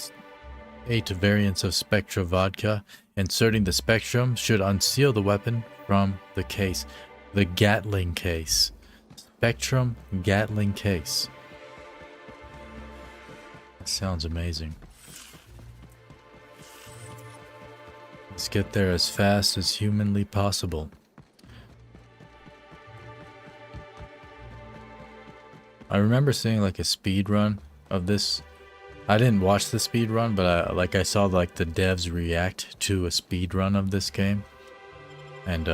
8 variants of Spectra vodka, inserting the Spectrum should unseal the weapon from the case. The Gatling case. Spectrum Gatling case. That sounds amazing. Let's get there as fast as humanly possible. I remember seeing like a speed run of this. I didn't watch the speed run, but I saw like the devs react to a speed run of this game, and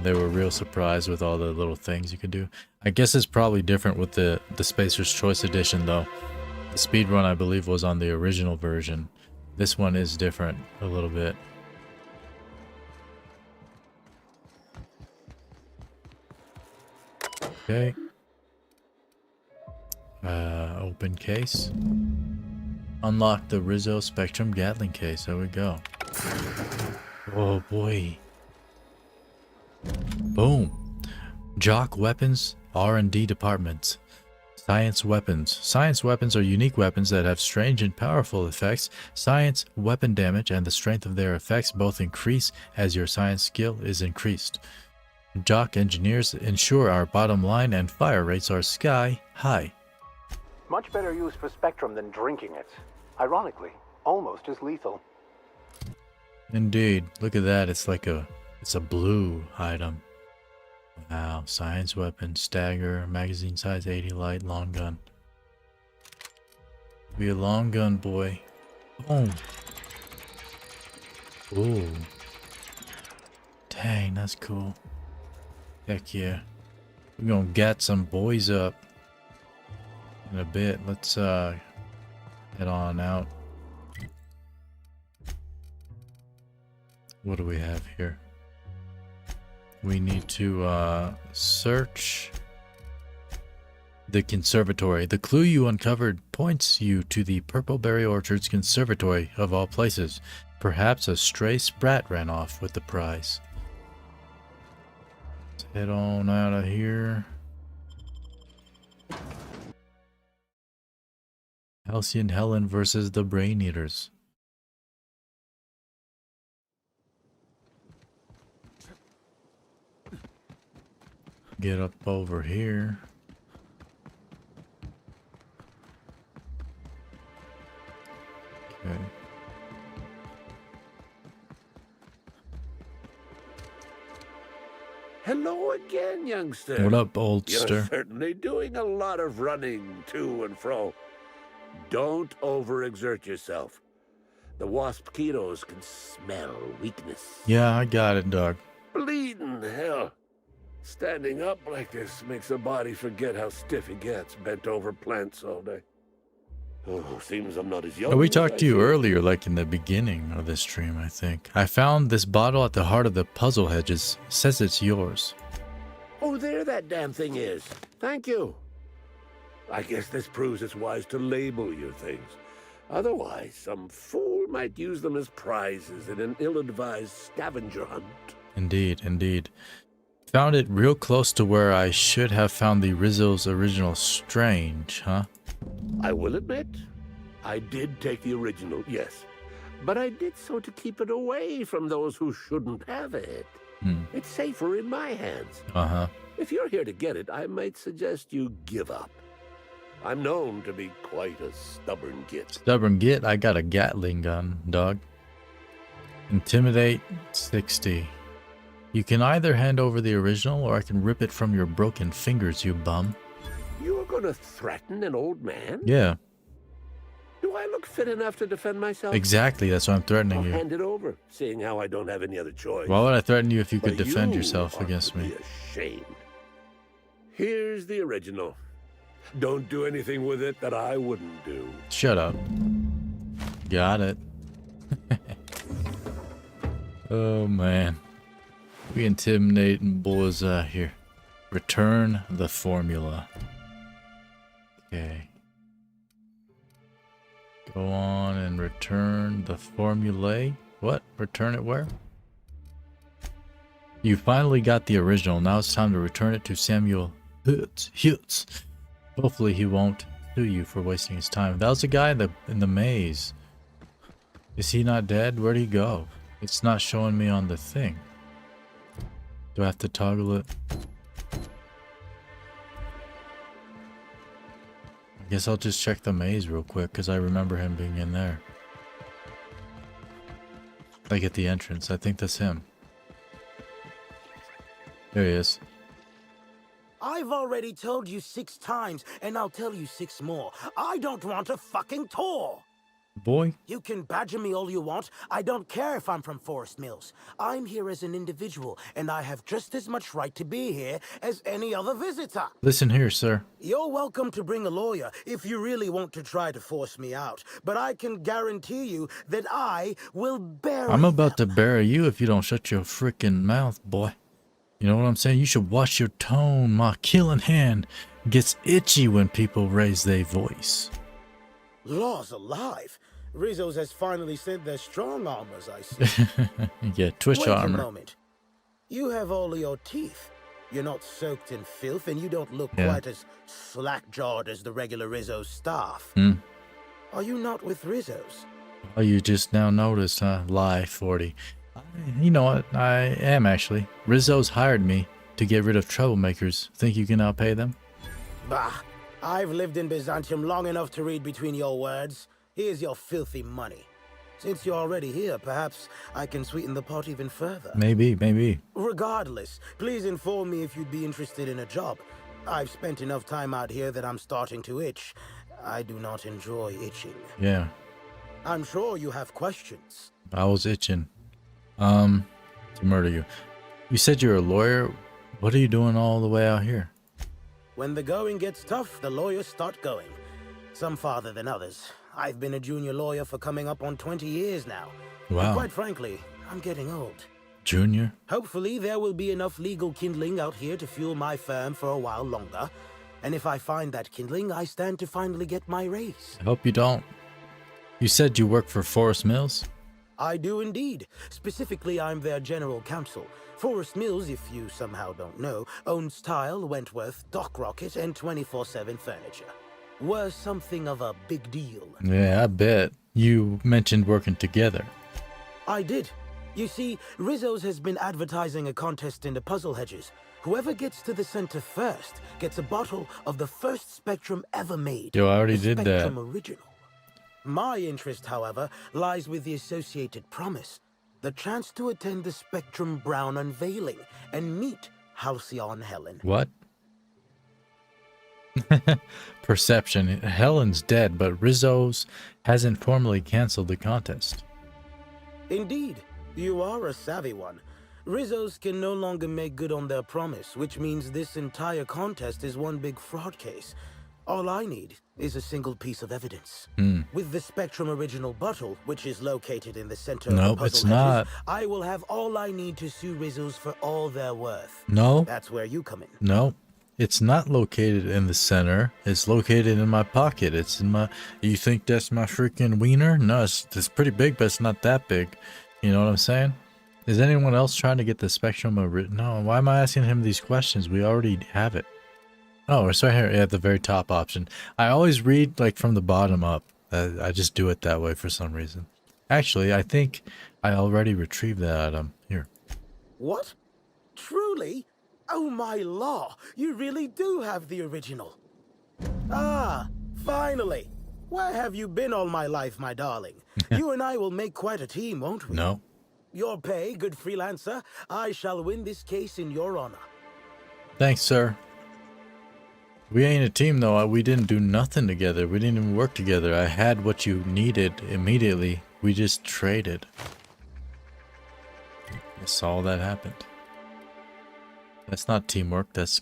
they were real surprised with all the little things you could do. I guess it's probably different with the Spacer's Choice Edition though. The speed run I believe was on the original version. This one is different a little bit. Okay. Open case. Unlock the Rizzo Spectrum Gatling case. There we go. Oh boy. Boom. Jock Weapons R&D Department. Science Weapons. Science weapons are unique weapons that have strange and powerful effects. Science weapon damage and the strength of their effects both increase as your science skill is increased. Jock engineers ensure our bottom line and fire rates are sky high. Much better use for Spectrum than drinking it. Ironically, almost as lethal. Indeed. Look at that. It's like it's a blue item. Wow. Science weapon, stagger, magazine size 80 light, long gun. Be a long gun, boy. Boom. Ooh. Dang, that's cool. Heck yeah. We're gonna get some boys up in a bit. Let's head on out. What do we have here? We need to search the conservatory. The clue you uncovered points you to the Purpleberry Orchard's conservatory of all places. Perhaps a stray sprat ran off with the prize. Let's head on out of here. Halcyon Helen versus the Brain Eaters. Get up over here. Okay. Hello again, youngster. What up, oldster? You're certainly doing a lot of running to and fro. Don't overexert yourself. The wasp-ketos can smell weakness. Yeah, I got it, dog. Bleeding hell. Standing up like this makes the body forget how stiff it gets, bent over plants all day. Oh, seems I'm not as young. Oh, we as talked I to you feel. earlier, like in the beginning of this stream, I think. I found this bottle at the heart of the puzzle hedges. Says it's yours. Oh, there that damn thing is. Thank you. I guess this proves it's wise to label your things. Otherwise, some fool might use them as prizes in an ill-advised scavenger hunt. Indeed, indeed. Found it real close to where I should have found the Rizzo's original. Strange, huh? I will admit, I did take the original, yes. But I did so to keep it away from those who shouldn't have it. It's safer in my hands. Uh-huh. If you're here to get it, I might suggest you give up. I'm known to be quite a stubborn git. Stubborn git, I got a Gatling gun, dog. Intimidate 60. You can either hand over the original or I can rip it from your broken fingers, you bum. You're gonna threaten an old man? Yeah, Do I look fit enough to defend myself? exactly. That's why I'm threatening I'll you. hand it over, seeing how I don't have any other choice. Why would I threaten you if you could But defend you yourself ought against to me? be ashamed. Here's the original. Don't do anything with it that I wouldn't do. Shut up. Got it. Oh man. We intimidating boys out here. Return the formula. Okay. Go on and return the formulae. What? Return it where? You finally got the original. Now it's time to return it to Samuel Hutz. Hopefully he won't sue you for wasting his time. That was the guy in the maze. Is he not dead? Where'd he go? It's not showing me on the thing. Do I have to toggle it? I guess I'll just check the maze real quick because I remember him being in there. Like at the entrance. I think that's him. There he is. I've already told you 6 times, and I'll tell you 6 more. I don't want a fucking tour! Boy. You can badger me all you want. I don't care if I'm from Forest Mills. I'm here as an individual, and I have just as much right to be here as any other visitor. Listen here, sir. You're welcome to bring a lawyer if you really want to try to force me out, but I can guarantee you that I will bury I'm about to bury you if you don't shut your freaking mouth, boy. You know what I'm saying? You should watch your tone. My killing hand gets itchy when people raise their voice. Laws alive. Rizzo's has finally sent their strong armors, I see. Yeah, Twitch Wait armor. a moment. You have all your teeth. You're not soaked in filth, and you don't look quite as slack-jawed as the regular Rizzo's staff. Are you not with Rizzo's? Oh, you just now noticed, huh? Lie 40. You know what? I am actually. Rizzo's hired me to get rid of troublemakers. Think you can outpay them? Bah. I've lived in Byzantium long enough to read between your words. Here's your filthy money. Since you're already here, perhaps I can sweeten the pot even further. Maybe, maybe. Regardless, please inform me if you'd be interested in a job. I've spent enough time out here that I'm starting to itch. I do not enjoy itching. Yeah. I'm sure you have questions. I was itching. To murder you. You said you're a lawyer. What are you doing all the way out here? When the going gets tough, the lawyers start going. Some farther than others. I've been a junior lawyer for coming up on 20 years now. Wow. And quite frankly, I'm getting old. Junior? Hopefully, there will be enough legal kindling out here to fuel my firm for a while longer. And if I find that kindling, I stand to finally get my raise. I hope you don't. You said you work for Forest Mills? I do indeed. Specifically, I'm their general counsel. Forest Mills, if you somehow don't know, owns Tile, Wentworth, Dock Rocket, and 24/7 Furniture. We're something of a big deal. Yeah, I bet. You mentioned working together. I did. You see, Rizzo's has been advertising a contest in the puzzle hedges. Whoever gets to the center first gets a bottle of the first Spectrum ever made. Yo, I already did that. Spectrum Original. My interest, however, lies with the Associated Promise. The chance to attend the Spectrum Brown unveiling and meet Halcyon Helen. What? Perception. Helen's dead, but Rizzo's hasn't formally canceled the contest. Indeed, you are a savvy one. Rizzo's can no longer make good on their promise, which means this entire contest is one big fraud case. All I need is a single piece of evidence. With the Spectrum Original bottle, which is located in the center of the Nope, puzzle it's hedges, not. I will have all I need to sue Rizzo's for all they're worth. No. That's where you come in. No. It's not located in the center. It's located in my pocket. It's in my... You think that's my freaking wiener? No, it's pretty big, but it's not that big. You know what I'm saying? Is anyone else trying to get the Spectrum Original? No, why am I asking him these questions? We already have it. Oh, it's right here at the very top option. I always read like from the bottom up. I just do it that way for some reason. Actually, I think I already retrieved that item. Here. What? Truly? Oh my law, you really do have the original. Ah, finally. Where have you been all my life, my darling? You and I will make quite a team, won't we? No. Your pay, good freelancer. I shall win this case in your honor. Thanks, sir. We ain't a team, though. We didn't do nothing together. We didn't even work together. I had what you needed immediately. We just traded. That's all that happened. That's not teamwork. That's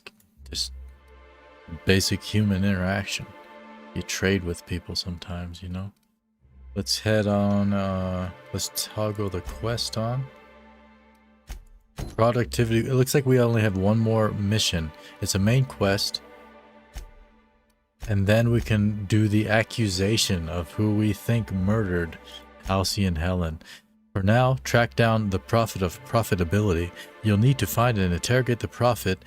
just basic human interaction. You trade with people sometimes, you know? Let's head on. Let's toggle the quest on. Productivity. It looks like we only have one more mission. It's a main quest. And then we can do the accusation of who we think murdered Halcyon Helen. For now, track down the Prophet of Profitability. You'll need to find and interrogate the Prophet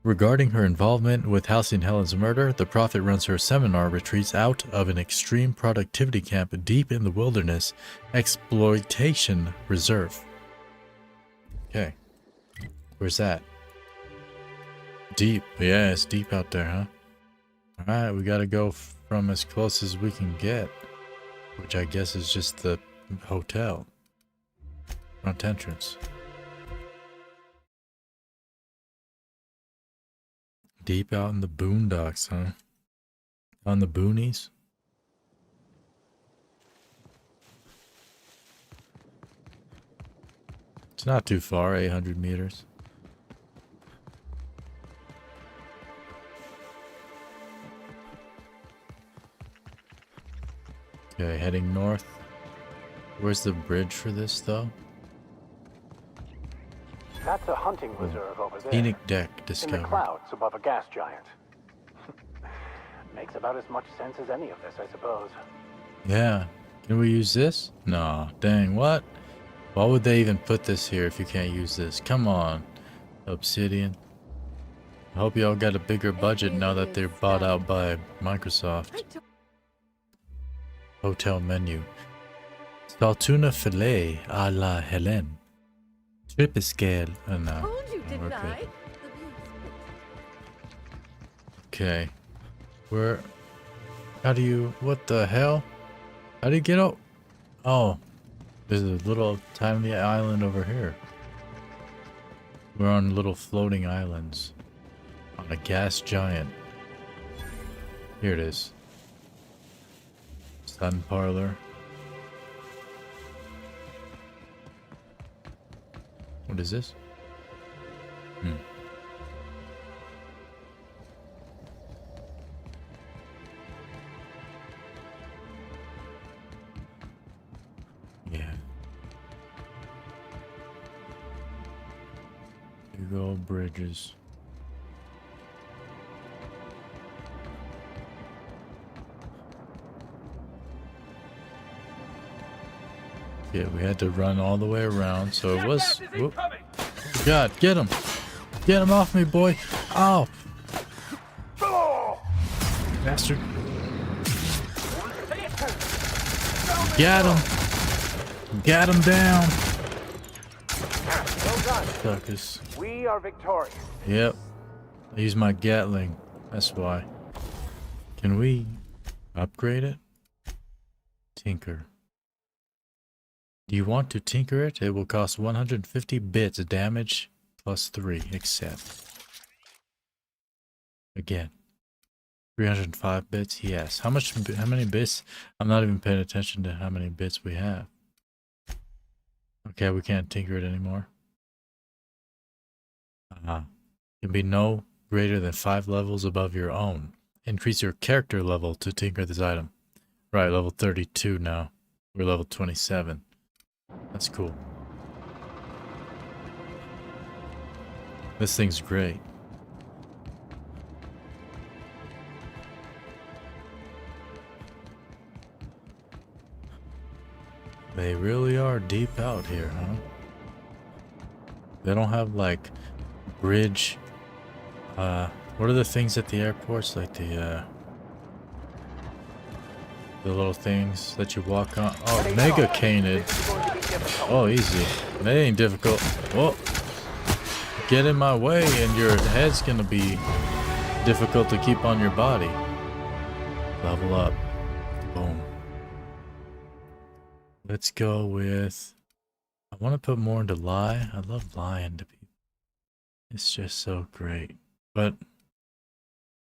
regarding her involvement with Halcyon Helen's murder. The Prophet runs her seminar retreats out of an extreme productivity camp deep in the wilderness exploitation reserve. Okay. Where's that? Deep. Yeah, it's deep out there, huh? Alright, we gotta go from as close as we can get, which I guess is just the hotel. Front entrance. Deep out in the boondocks, huh? On the boonies? It's not too far, 800 meters. Okay, heading north. Where's the bridge for this, though? That's a hunting reserve over there. Scenic deck In discovered. the clouds above a gas giant. Makes about as much sense as any of this, I suppose. Yeah. Can we use this? No. Dang, what? Why would they even put this here if you can't use this? Come on, Obsidian. I hope y'all got a bigger budget now that they're bought out by Microsoft. Hotel menu. Saltuna filet à la Helen. Triple scale. Oh no. Okay. Okay. Where? How do you? What the hell? How do you get out? Oh, there's a little tiny island over here. We're on little floating islands on a gas giant. Here it is. Sun parlor. What is this? Yeah. Big old bridges. Yeah, we had to run all the way around, so it was... Whoop. God, get him! Get him off me, boy! Ow! Bastard! Got him! Got him down! Well done. Suckers. We are victorious. Yep. I use my Gatling. That's why. Can we upgrade it? Tinker. Do you want to tinker it? It will cost 150 bits damage plus 3. Accept. Again. 305 bits? Yes. How many bits? I'm not even paying attention to how many bits we have. Okay, we can't tinker it anymore. Can be no greater than 5 levels above your own. Increase your character level to tinker this item. Right, level 32 now. We're level 27. That's cool. This thing's great. They really are deep out here, huh? They don't have like bridge. What are the things at the airports? Like the little things that you walk on. Oh, mega canid. Oh, easy. That ain't difficult. Whoa. Get in my way and your head's gonna be difficult to keep on your body. Level up. Boom. Let's go with... I want to put more into lie. I love lying to people. It's just so great. But,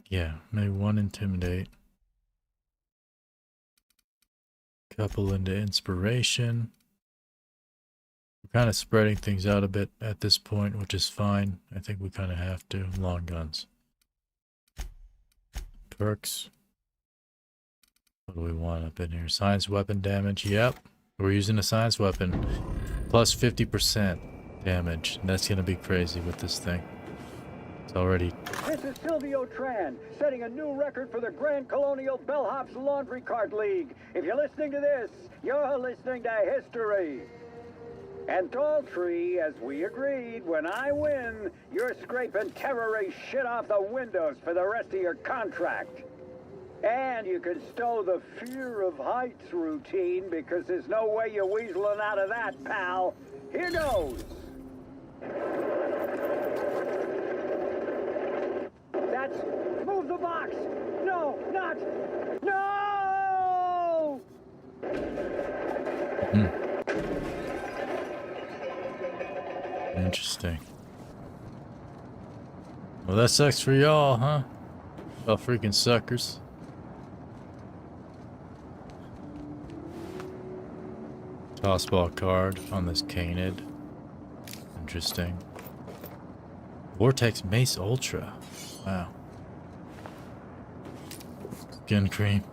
yeah, maybe 1 intimidate. Couple into inspiration. We're kind of spreading things out a bit at this point, which is fine. I think we kind of have to. Long guns. Perks. What do we want up in here? Science weapon damage. Yep. We're using a science weapon. Plus 50% damage. That's going to be crazy with this thing. It's already... This is Silvio Tran, setting a new record for the Grand Colonial Bellhops Laundry Cart League. If you're listening to this, you're listening to history. And Daltrey, as we agreed, when I win, you're scraping terrorist shit off the windows for the rest of your contract. And you can stow the fear of heights routine because there's no way you're weaseling out of that, pal. Here goes. That's... Move the box! No, not... No! Interesting. Well, that sucks for y'all, huh? Y'all freaking suckers. Tossball card on this canid. Interesting. Vortex Mace Ultra. Wow. Skin cream.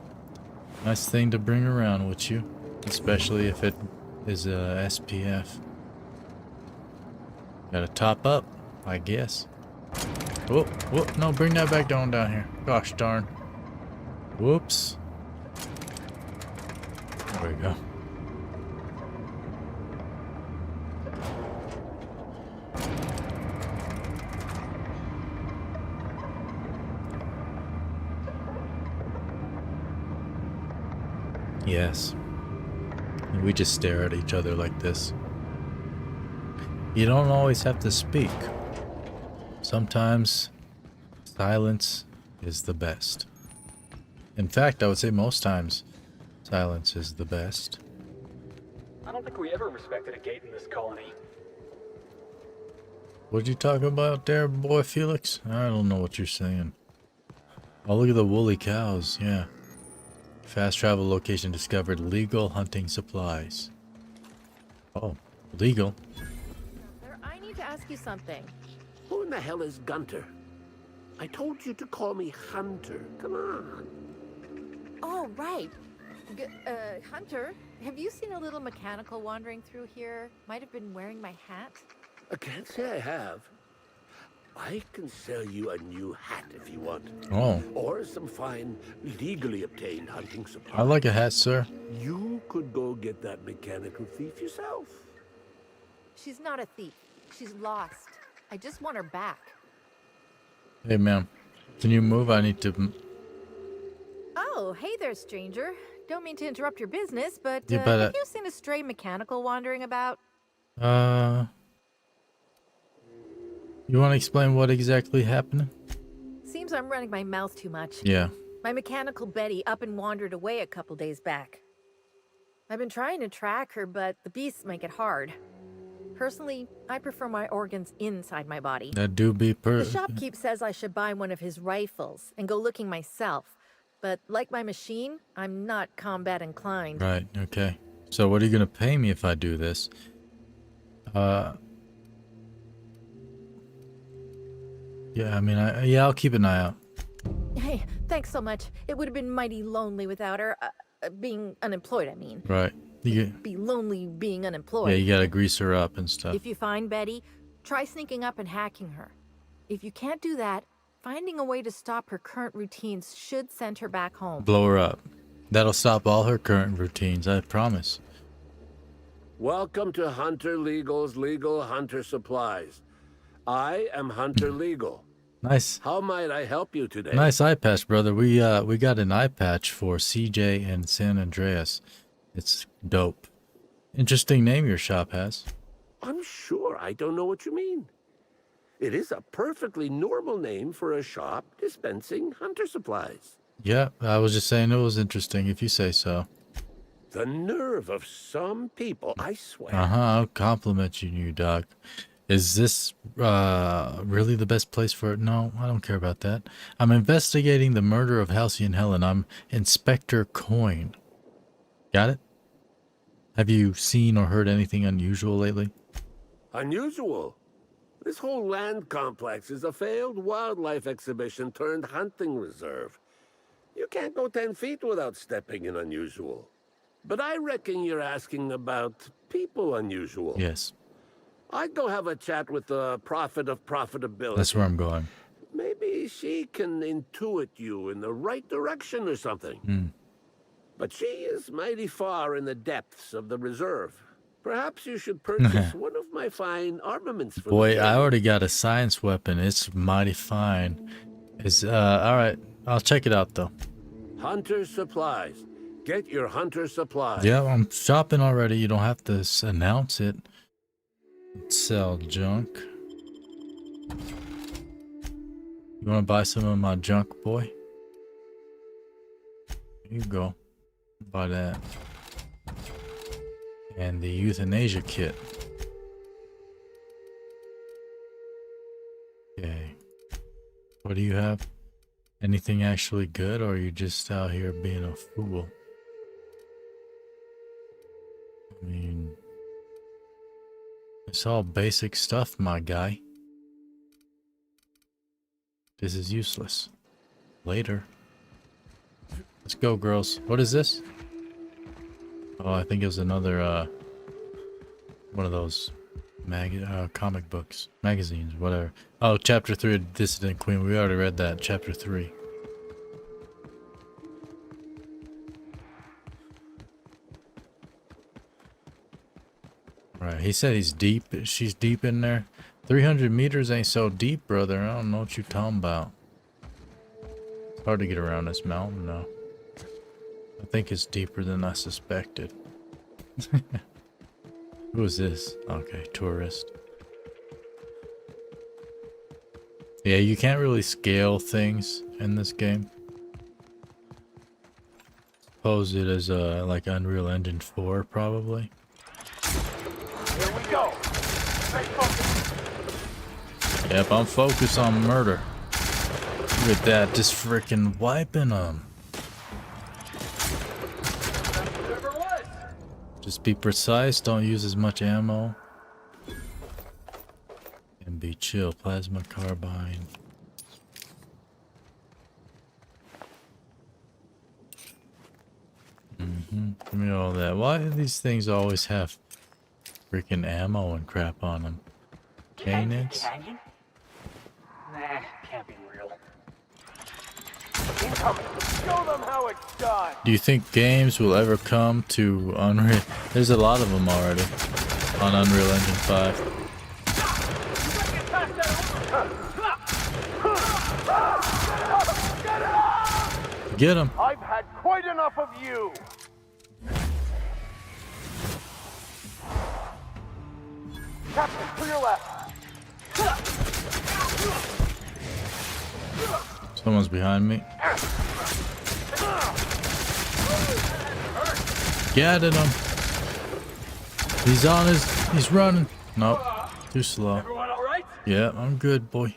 Nice thing to bring around with you. Especially if it is a SPF. Gotta top up, I guess. Whoop, whoop, no, bring that back down here. Gosh darn. Whoops. There we go. Yes. And we just stare at each other like this. You don't always have to speak. Sometimes silence is the best. In fact, I would say most times silence is the best. I don't think we ever respected a gate in this colony. What'd you talk about there, boy Felix? I don't know what you're saying. Oh, look at the woolly cows, yeah. Fast travel location discovered. Legal hunting supplies. Oh, legal. I need to ask you something. Who in the hell is Gunter? I told you to call me Hunter. Come on. Oh, right. Hunter, have you seen a little mechanical wandering through here? Might have been wearing my hat. I can't say I have. I can sell you a new hat if you want. Oh. Or some fine, legally obtained hunting supplies. I like a hat, sir. You could go get that mechanical thief yourself. She's not a thief. She's lost. I just want her back. Hey, ma'am. Can you move? I need to... Oh, hey there, stranger. Don't mean to interrupt your business, but Yeah, but, have you seen a stray mechanical wandering about? You want to explain what exactly happened? Seems I'm running my mouth too much. Yeah. My mechanical Betty up and wandered away a couple days back. I've been trying to track her, but the beasts make it hard. Personally, I prefer my organs inside my body. That do be The shopkeep says I should buy one of his rifles and go looking myself. But like my machine, I'm not combat inclined. Right, okay. So what are you going to pay me if I do this? Yeah, I mean, I'll keep an eye out. Hey, thanks so much. It would have been mighty lonely without her. Being unemployed, I mean. Right. Be lonely being unemployed. Yeah, you gotta grease her up and stuff. If you find Betty, try sneaking up and hacking her. If you can't do that, finding a way to stop her current routines should send her back home. Blow her up. That'll stop all her current routines, I promise. Welcome to Hunter Legal's Legal Hunter Supplies. I am Hunter Legal. Nice. How might I help you today? Nice eye patch, brother. We got an eye patch for CJ and San Andreas. It's dope. Interesting name your shop has. I'm sure I don't know what you mean. It is a perfectly normal name for a shop dispensing hunter supplies. Yeah, I was just saying it was interesting if you say so. The nerve of some people, I swear. I'll compliment you, dog. Is this really the best place for it? No, I don't care about that. I'm investigating the murder of Halcyon Helen. I'm Inspector Coine. Got it? Have you seen or heard anything unusual lately? Unusual? This whole land complex is a failed wildlife exhibition turned hunting reserve. You can't go 10 feet without stepping in unusual. But I reckon you're asking about people unusual. Yes. I'd go have a chat with the prophet of profitability. That's where I'm going. Maybe she can intuit you in the right direction or something. But she is mighty far in the depths of the reserve. Perhaps you should purchase one of my fine armaments for Boy, the I already got a science weapon. It's mighty fine. It's alright. I'll check it out though. Hunter supplies. Get your hunter supplies. Yeah, I'm shopping already. You don't have to announce it. Sell junk. You want to buy some of my junk, boy? Here you go. Buy that. And the euthanasia kit. What do you have? Anything actually good, or are you just out here being a fool? I mean, it's all basic stuff, my guy. This is useless. Later. Let's go, girls. What is this? Oh, I think it was another, one of those comic books. Magazines, whatever. Oh, Chapter 3 of Dissident Queen. We already read that. Chapter 3. Right, he said he's deep. She's deep in there. 300 meters ain't so deep, brother. I don't know what you're talking about. It's hard to get around this mountain, though. I think it's deeper than I suspected. Who is this? Okay, tourist. Yeah, you can't really scale things in this game. Suppose it is like Unreal Engine 4, probably. Here we go. Stay focused. Yep, I'm focused on murder. Look at that, just freaking wiping them. Just be precise, don't use as much ammo. And be chill. Plasma carbine. Give me all that. Why do these things always have freaking ammo and crap on them? Canons? Canyon? Nah, can't be real. Incoming. Show them how it's done. Do you think games will ever come to Unreal? There's a lot of them already on Unreal Engine 5. Get him. I've had quite enough of you. Captain, to your left. Someone's behind me. Get at him. He's running. Nope. Too slow. Everyone all right? Yeah, I'm good, boy.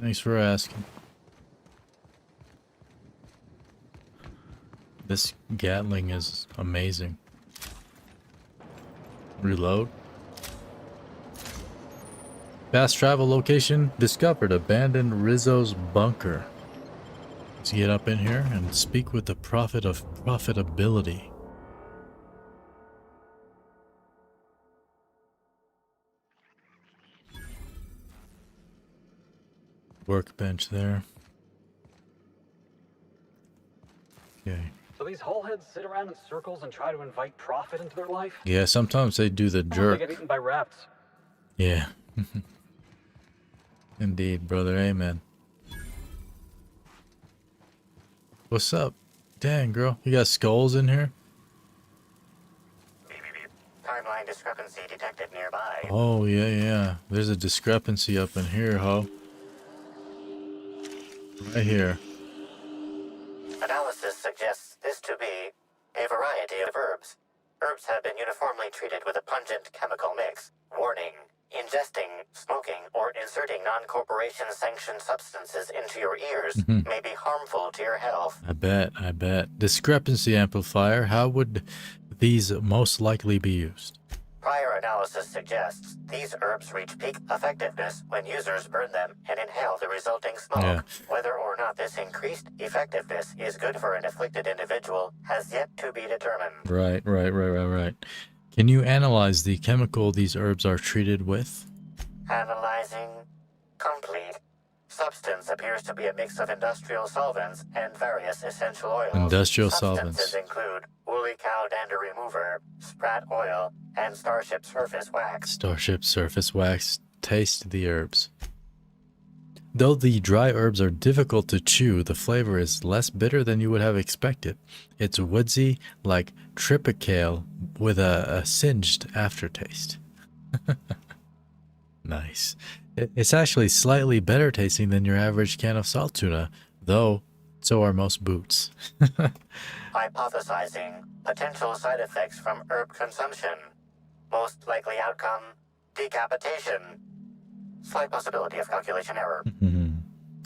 Thanks for asking. This Gatling is amazing. Reload. Fast travel location discovered. Abandoned Rizzo's bunker. Let's get up in here and speak with the prophet of profitability. Workbench there. Okay. So these hullheads sit around in circles and try to invite profit into their life? Yeah, sometimes they do the They jerk. get eaten by rats. Yeah. Indeed, brother. Amen. What's up? Dang, girl. You got skulls in here? Timeline discrepancy detected nearby. Oh, yeah. There's a discrepancy up in here, ho. Right here. Analysis suggests this to be a variety of herbs. Herbs have been uniformly treated with a pungent chemical mix. Warning: ingesting, smoking, or inserting non-corporation sanctioned substances into your ears may be harmful to your health. I bet. Discrepancy amplifier. How would these most likely be used? Prior analysis suggests these herbs reach peak effectiveness when users burn them and inhale the resulting smoke. Yeah. Whether or not this increased effectiveness is good for an afflicted individual has yet to be determined. Right. Can you analyze the chemical these herbs are treated with? Analyzing. Complete. Substance appears to be a mix of industrial solvents and various essential oils. Industrial Substances solvents. include woolly cow dander remover, sprat oil, and starship surface wax. Starship surface wax. Taste the herbs. Though the dry herbs are difficult to chew, the flavor is less bitter than you would have expected. It's woodsy, like tripicale, with a singed aftertaste. Nice. It's actually slightly better tasting than your average can of salt tuna, though so are most boots. Hypothesizing potential side effects from herb consumption. Most likely outcome: decapitation. Slight possibility of calculation error.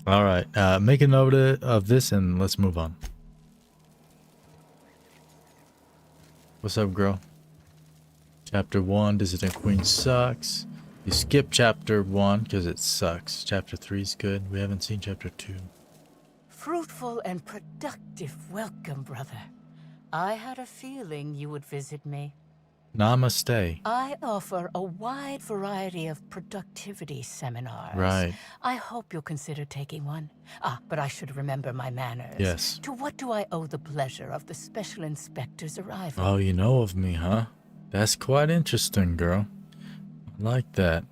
All right. Make a note of this and let's move on. What's up, girl? Chapter 1, Dissident Queen sucks. You skip chapter 1 because it sucks. Chapter 3 is good. We haven't seen chapter 2. Fruitful and productive welcome, brother. I had a feeling you would visit me. Namaste. I offer a wide variety of productivity seminars. Right. I hope you'll consider taking one. But I should remember my manners. Yes. To what do I owe the pleasure of the Special Inspector's arrival? Oh, you know of me, huh? That's quite interesting, girl. I like that.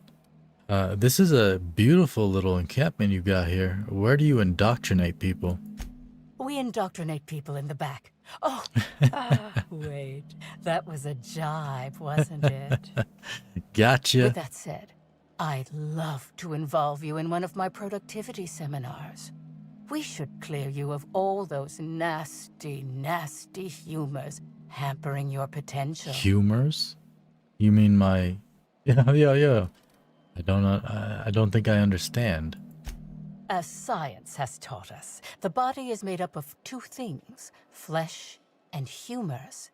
This is a beautiful little encampment you got here. Where do you indoctrinate people? We indoctrinate people in the back. Oh, wait. That was a jibe, wasn't it? Gotcha. With that said, I'd love to involve you in one of my productivity seminars. We should clear you of all those nasty, nasty humors hampering your potential. Humors? You mean my... Yeah. I don't think I understand. As science has taught us, the body is made up of two things, flesh and humors.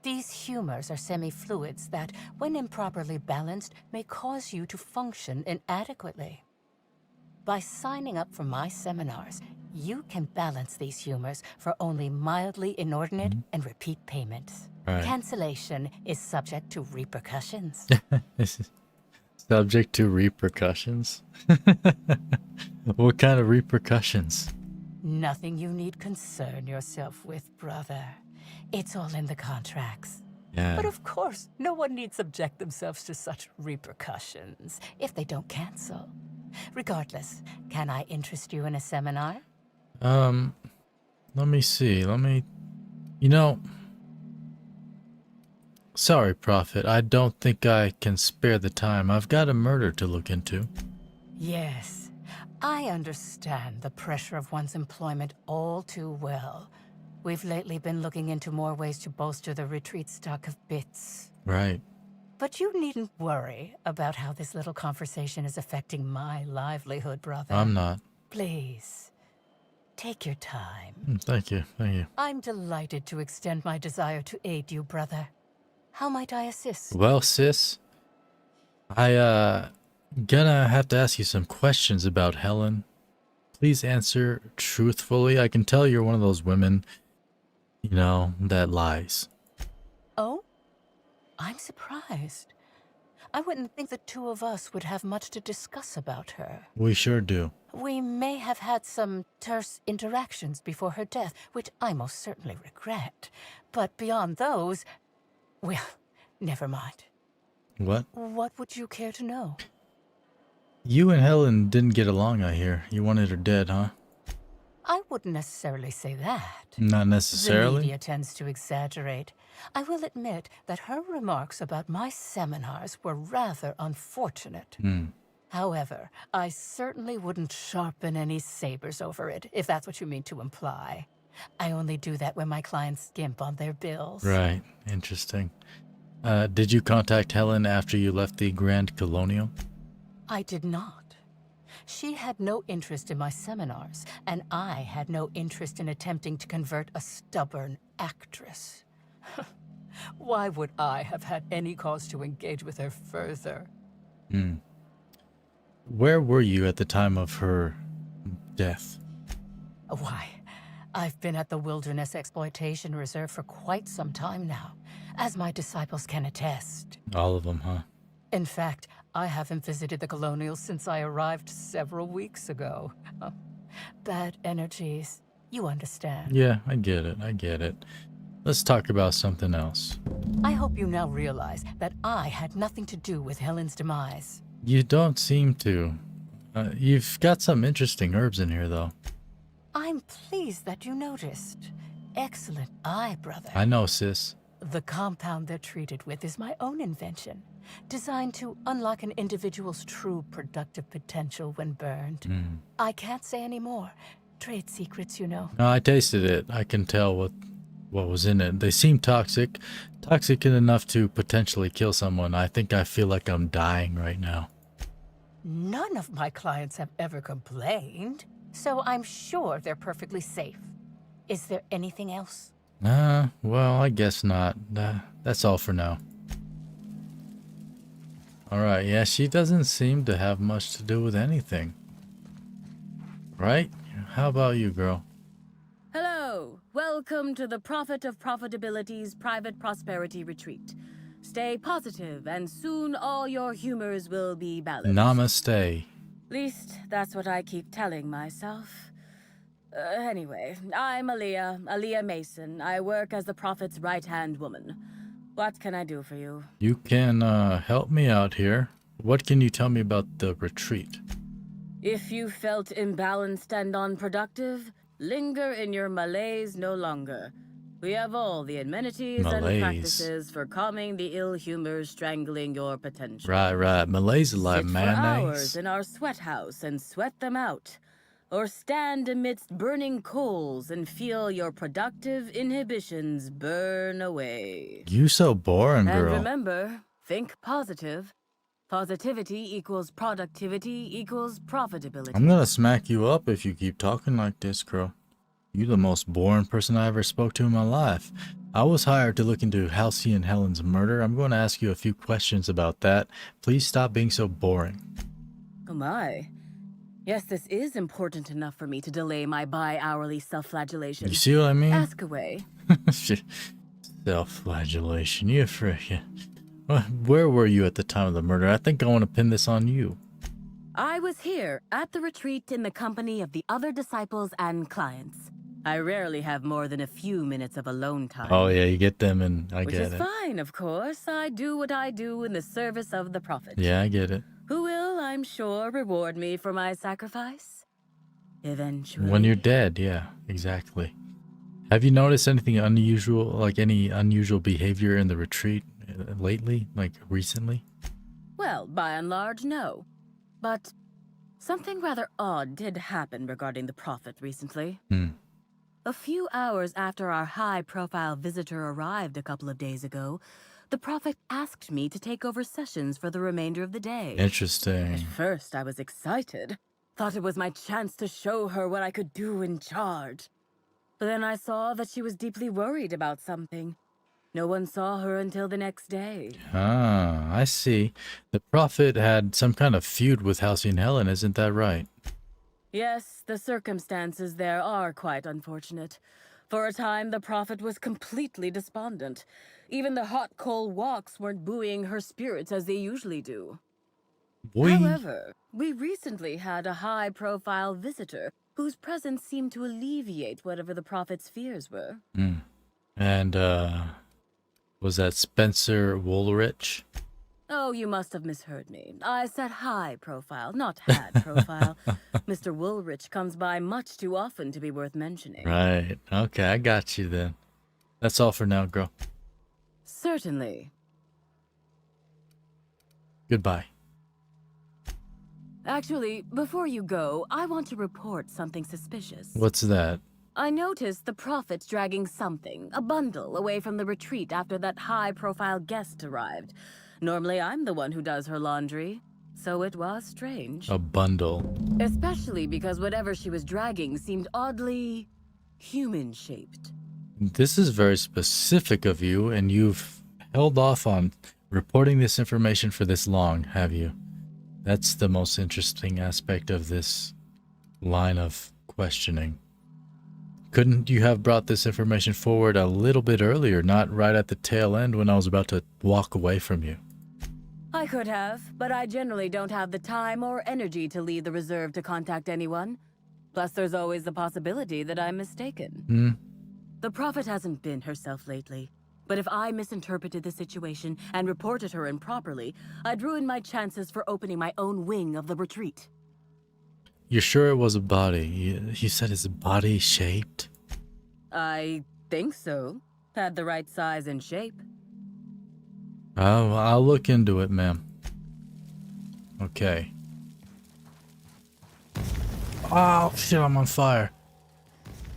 These humors are semi-fluids that, when improperly balanced, may cause you to function inadequately. By signing up for my seminars, you can balance these humors for only mildly inordinate and repeat payments. Right. Cancellation is subject to repercussions. Subject to repercussions? What kind of repercussions? Nothing you need concern yourself with, brother. It's all in the contracts. Yeah. But of course, no one need subject themselves to such repercussions if they don't cancel. Regardless, can I interest you in a seminar? Let me see. Sorry, Prophet. I don't think I can spare the time. I've got a murder to look into. Yes, I understand the pressure of one's employment all too well. We've lately been looking into more ways to bolster the retreat stock of bits. Right. But you needn't worry about how this little conversation is affecting my livelihood, brother. I'm not. Please, take your time. Thank you. I'm delighted to extend my desire to aid you, brother. How might I assist? Well, sis, gonna have to ask you some questions about Helen. Please answer truthfully. I can tell you're one of those women, that lies. Oh? I'm surprised. I wouldn't think the two of us would have much to discuss about her. We sure do. We may have had some terse interactions before her death, which I most certainly regret. But beyond those, well, never mind. What? What would you care to know? You and Helen didn't get along, I hear. You wanted her dead, huh? I wouldn't necessarily say that. Not necessarily? The media tends to exaggerate. I will admit that her remarks about my seminars were rather unfortunate. However, I certainly wouldn't sharpen any sabers over it, if that's what you mean to imply. I only do that when my clients skimp on their bills. Right. Interesting. Did you contact Helen after you left the Grand Colonial? I did not. She had no interest in my seminars, and I had no interest in attempting to convert a stubborn actress. Why would I have had any cause to engage with her further? Where were you at the time of her death? Why, I've been at the Wilderness Exploitation Reserve for quite some time now, as my disciples can attest. All of them, huh? In fact, I haven't visited the Colonials since I arrived several weeks ago. Bad energies, you understand. Yeah, I get it. Let's talk about something else. I hope you now realize that I had nothing to do with Helen's demise. You don't seem to. You've got some interesting herbs in here, though. I'm pleased that you noticed. Excellent eye, brother. I know, sis. The compound they're treated with is my own invention, designed to unlock an individual's true productive potential when burned. I can't say any more. Trade secrets, you know. No, I tasted it. I can tell what was in it. They seem toxic. Toxic enough to potentially kill someone. I think I feel like I'm dying right now. None of my clients have ever complained. so I'm sure they're perfectly safe. Is there anything else? Well, I guess not. That's all for now. Alright, yeah, she doesn't seem to have much to do with anything. Right? How about you, girl? Hello. Welcome to the Prophet of Profitability's Private Prosperity Retreat. Stay positive, and soon all your humors will be balanced. Namaste. Least, that's what I keep telling myself. Anyway, I'm Aaliyah Mason. I work as the Prophet's right-hand woman. What can I do for you? You can help me out here. What can you tell me about the retreat? If you felt imbalanced and unproductive, linger in your malaise no longer. We have all the amenities and practices for calming the ill humors strangling your potential. Right. Malaise like Sit mayonnaise. for hours in our sweat house and sweat them out. Or stand amidst burning coals and feel your productive inhibitions burn away. You so boring, girl. And remember, think positive. Positivity equals productivity equals profitability. I'm gonna smack you up if you keep talking like this, girl. You're the most boring person I ever spoke to in my life. I was hired to look into Halcyon Helen's murder. I'm going to ask you a few questions about that. Please stop being so boring. Oh my. Yes, this is important enough for me to delay my bi-hourly self-flagellation. You see what I mean? Ask away. Self-flagellation. You freaking... Where were you at the time of the murder? I think I want to pin this on you. I was here at the retreat in the company of the other disciples and clients. I rarely have more than a few minutes of alone time. Oh yeah, you get them and I get it. Which is fine, of course. I do what I do in the service of the Prophet. Yeah, I get it. Who will, I'm sure, reward me for my sacrifice. Eventually. When you're dead, yeah, exactly. Have you noticed anything unusual, like any unusual behavior in the retreat lately, like recently? Well, by and large, no. But something rather odd did happen regarding the Prophet recently. A few hours after our high-profile visitor arrived a couple of days ago, the Prophet asked me to take over sessions for the remainder of the day. Interesting. At first, I was excited. Thought it was my chance to show her what I could do in charge. But then I saw that she was deeply worried about something. No one saw her until the next day. Ah, I see. The Prophet had some kind of feud with Halcyon Helen, isn't that right? Yes, the circumstances there are quite unfortunate. For a time, the Prophet was completely despondent. Even the hot coal walks weren't buoying her spirits as they usually do. However, we recently had a high-profile visitor whose presence seemed to alleviate whatever the Prophet's fears were. And, was that Spencer Woolrich? Oh, you must have misheard me. I said high profile, not had profile. Mr. Woolrich comes by much too often to be worth mentioning. Right. Okay, I got you then. That's all for now, girl. Certainly. Goodbye. Actually, before you go, I want to report something suspicious. What's that? I noticed the Prophet dragging something, a bundle, away from the retreat after that high-profile guest arrived. Normally, I'm the one who does her laundry, so it was strange. A bundle. Especially because whatever she was dragging seemed oddly human-shaped. This is very specific of you, and you've held off on reporting this information for this long, have you? That's the most interesting aspect of this line of questioning. Couldn't you have brought this information forward a little bit earlier, not right at the tail end when I was about to walk away from you? I could have, but I generally don't have the time or energy to leave the reserve to contact anyone. Plus, there's always the possibility that I'm mistaken. The Prophet hasn't been herself lately, but if I misinterpreted the situation and reported her improperly, I'd ruin my chances for opening my own wing of the retreat. You're sure it was a body? You said it's body shaped? I think so. Had the right size and shape. Oh, I'll look into it, ma'am. Okay. Oh, shit, I'm on fire.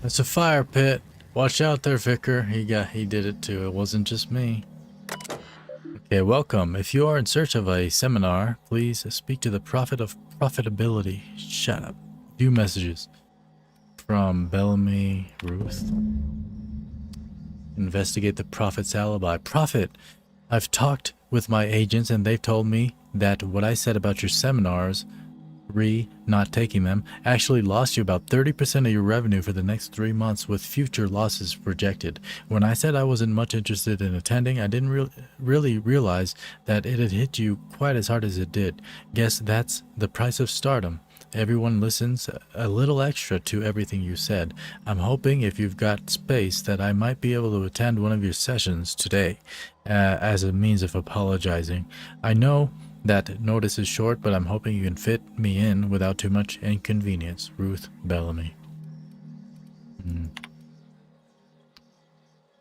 It's a fire pit. Watch out there, Vicar. He did it too. It wasn't just me. Okay, welcome. If you are in search of a seminar, please speak to the Prophet of Profitability. Shut up. Few messages. from Bellamy Ruth. Investigate the Prophet's alibi. Prophet, I've talked with my agents and they've told me that what I said about your seminars, not taking them, actually lost you about 30% of your revenue for the next 3 months with future losses projected. When I said I wasn't much interested in attending, I didn't really realize that it had hit you quite as hard as it did. Guess that's the price of stardom. Everyone listens a little extra to everything you said. I'm hoping if you've got space that I might be able to attend one of your sessions today as a means of apologizing. I know that notice is short, but I'm hoping you can fit me in without too much inconvenience. Ruth Bellamy.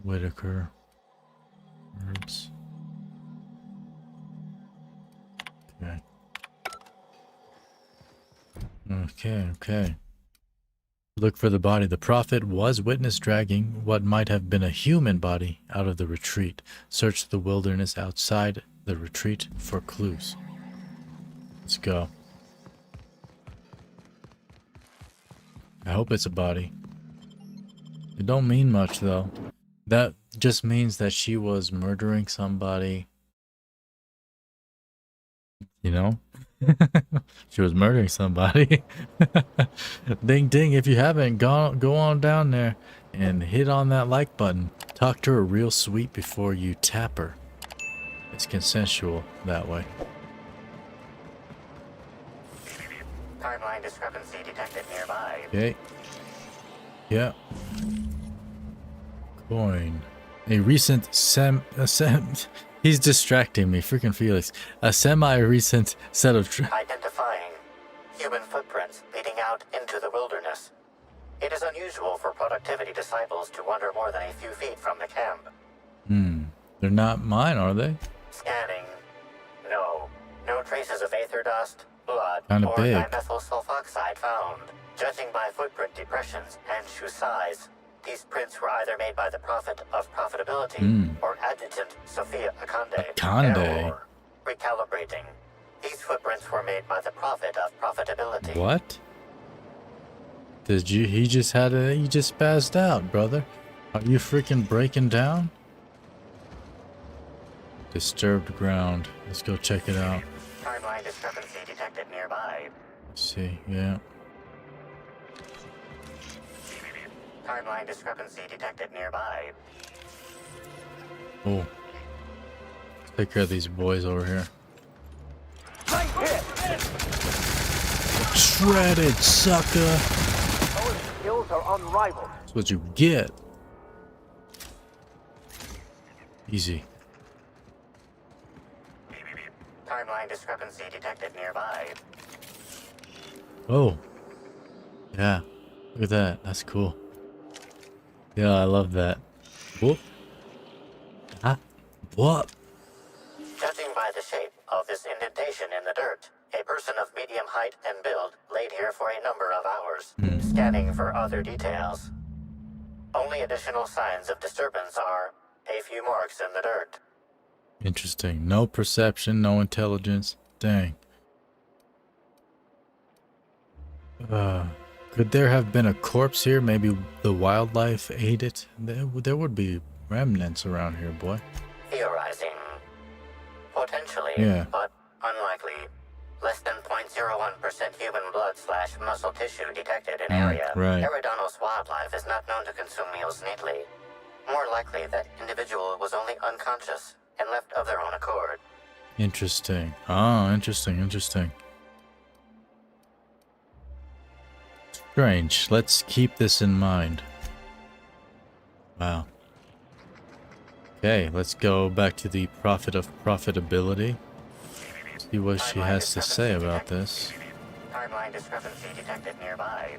Whitaker. Herbs. Okay. Okay. Look for the body. The Prophet was witness dragging what might have been a human body out of the retreat. Search the wilderness outside the retreat for clues. Let's go. I hope it's a body. It don't mean much though. That just means that she was murdering somebody. You know? She was murdering somebody. Ding ding, if you haven't, go on down there and hit on that like button. Talk to her real sweet before you tap her. It's consensual that way. Timeline discrepancy detected nearby. Okay. Yeah. Coin. A recent he's distracting me, freaking Felix. A semi-recent set of Identifying human footprints leading out into the wilderness. It is unusual for productivity disciples to wander more than a few feet from the camp. They're not mine, are they? Scanning. No. No traces of aether dust, blood, Kinda or big. dimethyl sulfoxide found. Judging by footprint depressions and shoe size, these prints were either made by the Prophet of Profitability or Adjutant Sophia Akande. Akande. Error. Recalibrating. These footprints were made by the Prophet of Profitability. What? He just spazzed out, brother. Are you freaking breaking down? Disturbed ground. Let's go check it out. Timeline discrepancy detected nearby. Let's see, yeah. Timeline discrepancy detected nearby. Oh. Let's take care of these boys over here. Shredded, sucker! Our skills are unrivaled. That's what you get. Easy. Timeline discrepancy detected nearby. Oh. Yeah. Look at that. That's cool. Yeah, I love that. Whoop. Ah. What? Judging by the shape of this indentation in the dirt, a person of medium height and build laid here for a number of hours, scanning for other details. Only additional signs of disturbance are a few marks in the dirt. Interesting. No perception, no intelligence. Dang. Could there have been a corpse here? Maybe the wildlife ate it? There would be remnants around here, boy. Theorizing. Potentially, Yeah. but unlikely. Less than 0.01% human blood/muscle tissue detected in area. right. Eridanos wildlife is not known to consume meals neatly. More likely that individual was only unconscious and left of their own accord. Interesting. Oh, interesting. Strange. Let's keep this in mind. Wow. Okay, let's go back to the Prophet of Profitability. See what she has to say about this. Timeline discrepancy detected nearby.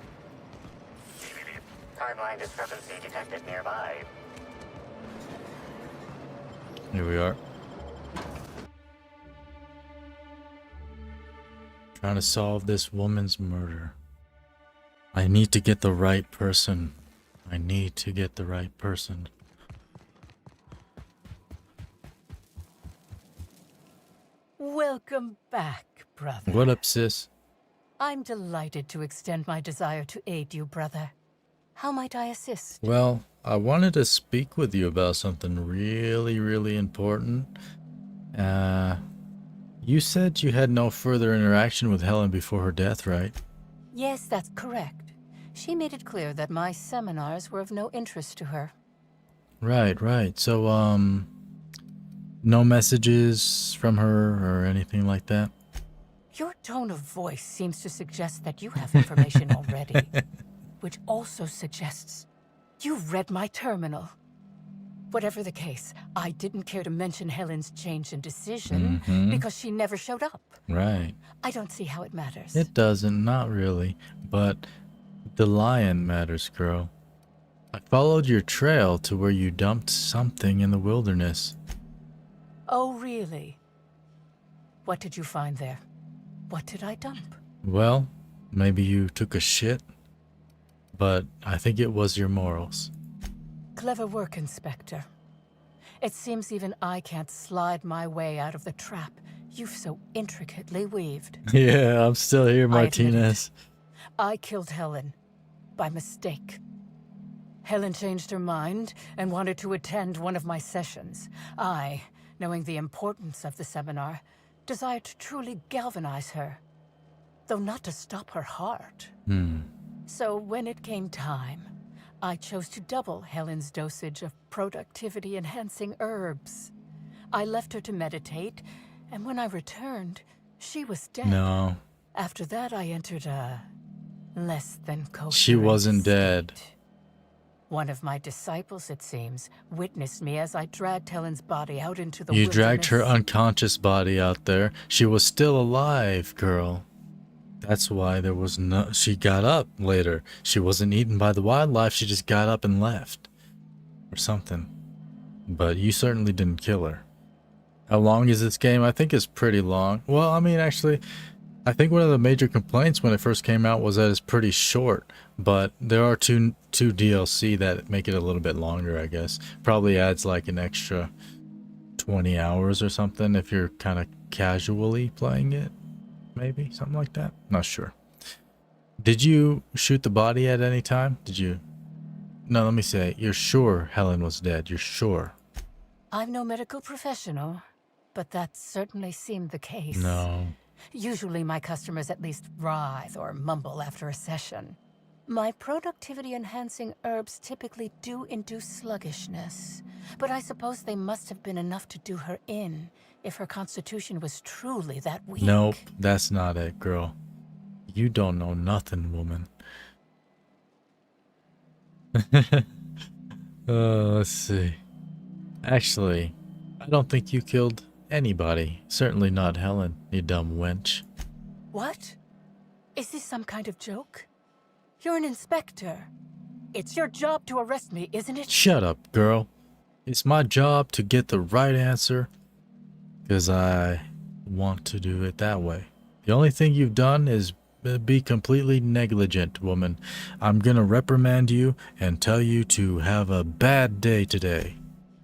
Timeline discrepancy detected nearby. Here we are. Trying to solve this woman's murder. I need to get the right person. Welcome back, brother. What up, sis? I'm delighted to extend my desire to aid you, brother. How might I assist? Well, I wanted to speak with you about something really, really important. You said you had no further interaction with Helen before her death, right? Yes, that's correct. She made it clear that my seminars were of no interest to her. Right. So, no messages from her or anything like that? Your tone of voice seems to suggest that you have information already, which also suggests you've read my terminal. Whatever the case, I didn't care to mention Helen's change in decision because she never showed up. Right. I don't see how it matters. It doesn't, not really. But the lion matters, girl. I followed your trail to where you dumped something in the wilderness. Oh, really? What did you find there? What did I dump? Well, maybe you took a shit, but I think it was your morals. Clever work, Inspector. It seems even I can't slide my way out of the trap you've so intricately weaved. Yeah, I'm still here, I admit it. Martinez. I killed Helen by mistake. Helen changed her mind and wanted to attend one of my sessions. I, knowing the importance of the seminar, desired to truly galvanize her, though not to stop her heart. So when it came time, I chose to double Helen's dosage of productivity-enhancing herbs. I left her to meditate, and when I returned, she was dead. No, After that, I entered a less than coherent she wasn't dead. One of my disciples, it seems, witnessed me as I dragged Helen's body out into the You wilderness. dragged her unconscious body out there. She was still alive, girl. That's why there was no... She got up later. She wasn't eaten by the wildlife. She just got up and left. Or something. But you certainly didn't kill her. How long is this game? I think it's pretty long. Well, I mean, actually, I think one of the major complaints when it first came out was that it's pretty short. But there are two DLC that make it a little bit longer, I guess. Probably adds like an extra 20 hours or something if you're kind of casually playing it. Maybe something like that. Not sure. Did you shoot the body at any time? Did you? No, let me say, you're sure Helen was dead. You're sure. I'm no medical professional, but that certainly seemed the case. No. Usually my customers at least writhe or mumble after a session. My productivity-enhancing herbs typically do induce sluggishness, but I suppose they must have been enough to do her in if her constitution was truly that weak. Nope, that's not it, girl. You don't know nothing, woman. Let's see. Actually, I don't think you killed anybody. Certainly not Helen, you dumb wench. What? Is this some kind of joke? You're an inspector. It's your job to arrest me, isn't it? Shut up, girl. It's my job to get the right answer, because I want to do it that way. The only thing you've done is be completely negligent, woman. I'm gonna reprimand you and tell you to have a bad day today.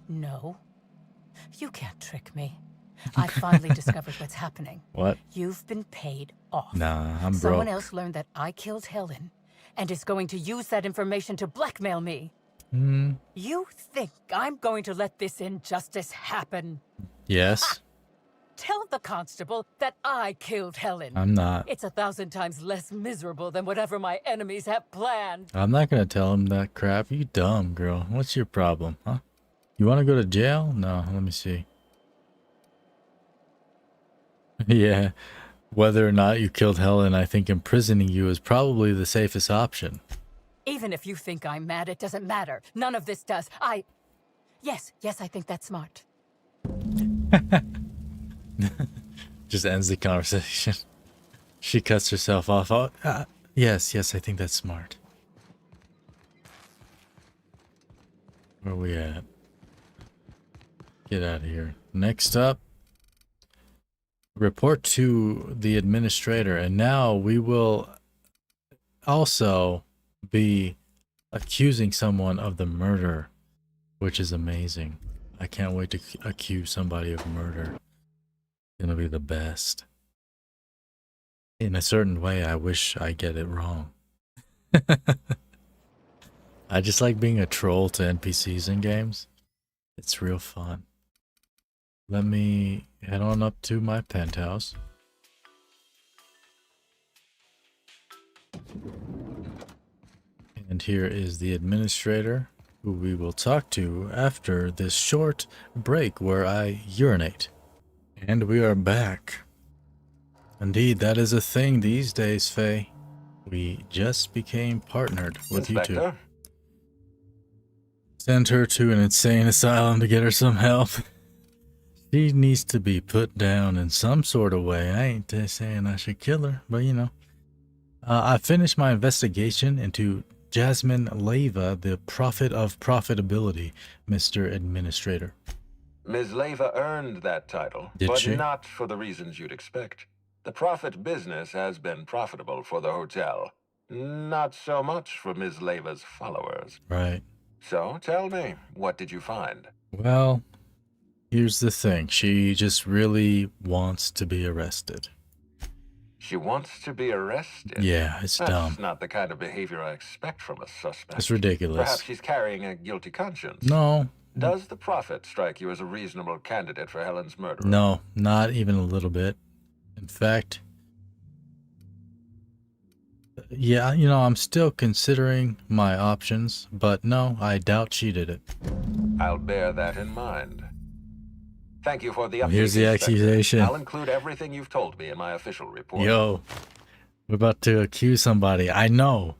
No. You can't trick me. I finally discovered what's happening. What? You've been paid off. Nah, I'm broke. Someone else learned that I killed Helen and is going to use that information to blackmail me. You think I'm going to let this injustice happen? Yes. Tell the constable that I killed Helen. I'm not. It's 1,000 times less miserable than whatever my enemies have planned. I'm not gonna tell him that crap. You dumb girl. What's your problem, huh? You wanna go to jail? No, let me see. Yeah. Whether or not you killed Helen, I think imprisoning you is probably the safest option. Even if you think I'm mad, it doesn't matter. None of this does. Yes, I think that's smart. Just ends the conversation. She cuts herself off. Oh, yes, I think that's smart. Where are we at? Get out of here. Next up, report to the administrator. And now we will also be accusing someone of the murder, which is amazing. I can't wait to accuse somebody of murder. It's gonna be the best. In a certain way, I wish I get it wrong. I just like being a troll to NPCs in games. It's real fun. Let me head on up to my penthouse. And here is the administrator, who we will talk to after this short break where I urinate. And we are back. Indeed, that is a thing these days, Faye. We just became partnered with you two. Send her to an insane asylum to get her some help. She needs to be put down in some sort of way. I ain't saying I should kill her, but you know. I finished my investigation into Jasmine Leyva, the prophet of profitability, Mr. Administrator. Ms. Leyva earned that title, Did but she? not for the reasons you'd expect. The profit business has been profitable for the hotel. Not so much for Ms. Leyva's followers. Right. So, tell me, what did you find? Well, here's the thing. She just really wants to be arrested. She wants to be arrested? Yeah, it's That's dumb. not the kind of behavior I expect from a suspect. It's ridiculous. Perhaps she's carrying a guilty conscience. No. Does the prophet strike you as a reasonable candidate for Helen's murder? No, not even a little bit. In fact, yeah, you know, I'm still considering my options, but no, I doubt she did it. I'll bear that in mind. Thank you for the update. Here's the Inspector. accusation. I'll include everything you've told me in my official report. Yo, we're about to accuse somebody I know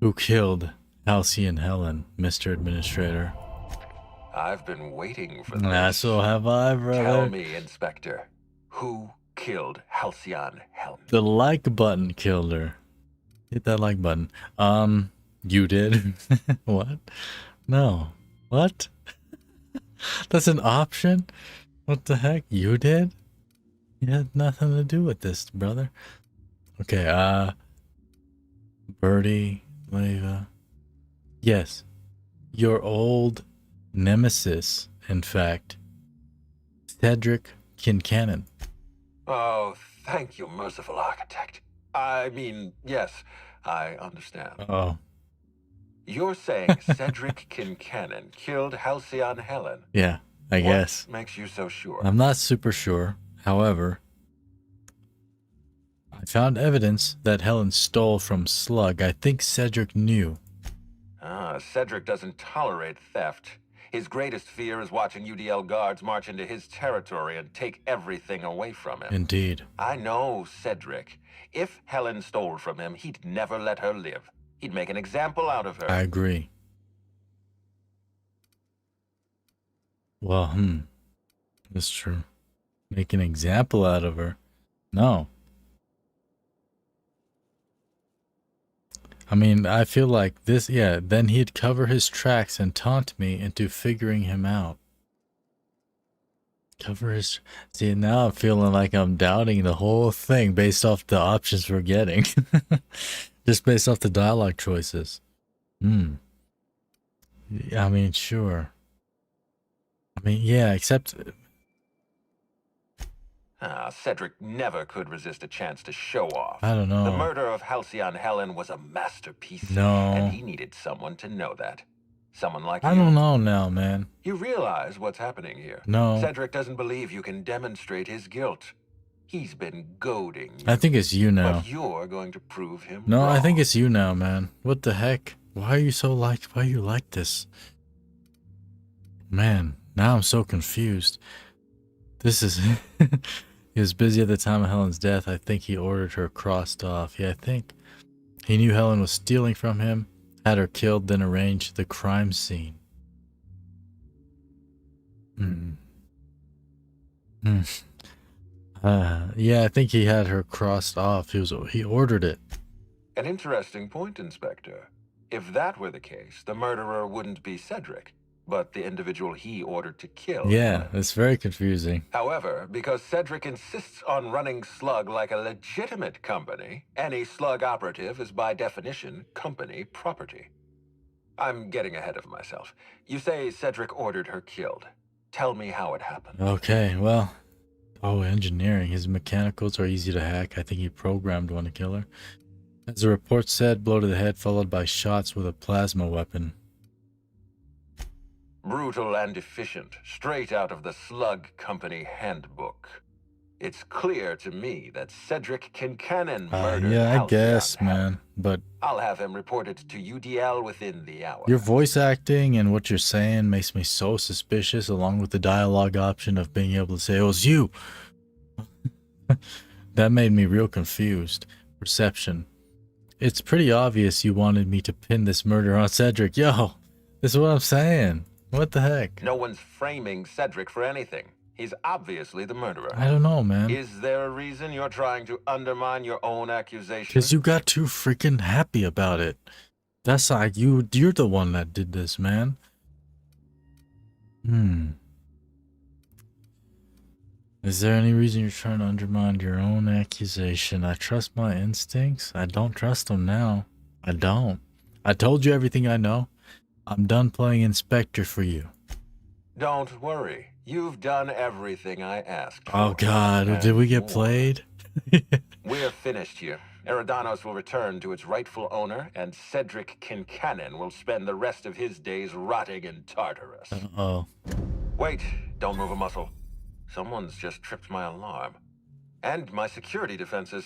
who killed Halcyon Helen, Mr. Administrator. I've been waiting for this. Nah, so have I, brother. Tell me, Inspector, who killed Halcyon Helen? The like button killed her. Hit that like button. You did? What? No. What? That's an option? What the heck? You did? You had nothing to do with this, brother. Okay, Birdie, Leyva. Yes. Your old nemesis, in fact. Cedric Kincannon. Oh, thank you, merciful architect. I mean, yes, I understand. Oh. You're saying Cedric Kincannon killed Halcyon Helen? Yeah, I guess. What makes you so sure? I'm not super sure. However, I found evidence that Helen stole from Slug. I think Cedric knew. Cedric doesn't tolerate theft. His greatest fear is watching UDL guards march into his territory and take everything away from him. Indeed. I know Cedric. If Helen stole from him, he'd never let her live. He'd make an example out of her. I agree. Well, that's true. Make an example out of her. No. I mean, I feel like this, yeah, then he'd cover his tracks and taunt me into figuring him out. Cover his... See, now I'm feeling like I'm doubting the whole thing based off the options we're getting. Just based off the dialogue choices. I mean, sure. I mean, yeah, except... Cedric never could resist a chance to show off. I don't know. The murder of Halcyon Helen was a masterpiece. No. And he needed someone to know that. Someone like you. I don't know now, man. You realize what's happening here. No. Cedric doesn't believe you can demonstrate his guilt. He's been goading you. I think it's you now. But you're going to prove him No, wrong. I think it's you now, man. What the heck? Why are you so like... Why are you like this? Man, now I'm so confused. This is... He was busy at the time of Helen's death. I think he ordered her crossed off. Yeah, I think. He knew Helen was stealing from him, had her killed, then arranged the crime scene. Yeah, I think he had her crossed off. He ordered it. An interesting point, Inspector. If that were the case, the murderer wouldn't be Cedric, but the individual he ordered to kill. Yeah, it's very confusing. However, because Cedric insists on running Slug like a legitimate company, any Slug operative is by definition company property. I'm getting ahead of myself. You say Cedric ordered her killed. Tell me how it happened. Okay, well... Oh, engineering. His mechanicals are easy to hack. I think he programmed one to kill her. As the report said, blow to the head followed by shots with a plasma weapon. Brutal and efficient, straight out of the Slug Company handbook. It's clear to me that Cedric Kincannon murdered Yeah, I Halcyon guess, Helen. man. But I'll have him reported to UDL within the hour. your voice acting and what you're saying makes me so suspicious, along with the dialogue option of being able to say, it was you. That made me real confused. Perception. It's pretty obvious you wanted me to pin this murder on Cedric. Yo, this is what I'm saying. What the heck? No one's framing Cedric for anything. He's obviously the murderer. I don't know, man. Is there a reason you're trying to undermine your own accusation? Because you got too freaking happy about it. That's like you're the one that did this, man. Is there any reason you're trying to undermine your own accusation? I trust my instincts. I don't trust them now. I don't. I told you everything I know. I'm done playing Inspector for you. Don't worry. You've done everything I asked for. Oh God, did we get played? We're finished here. Eridanos will return to its rightful owner, and Cedric Kincannon will spend the rest of his days rotting in Tartarus. Uh-oh. Wait, don't move a muscle. Someone's just tripped my alarm. And my security defenses.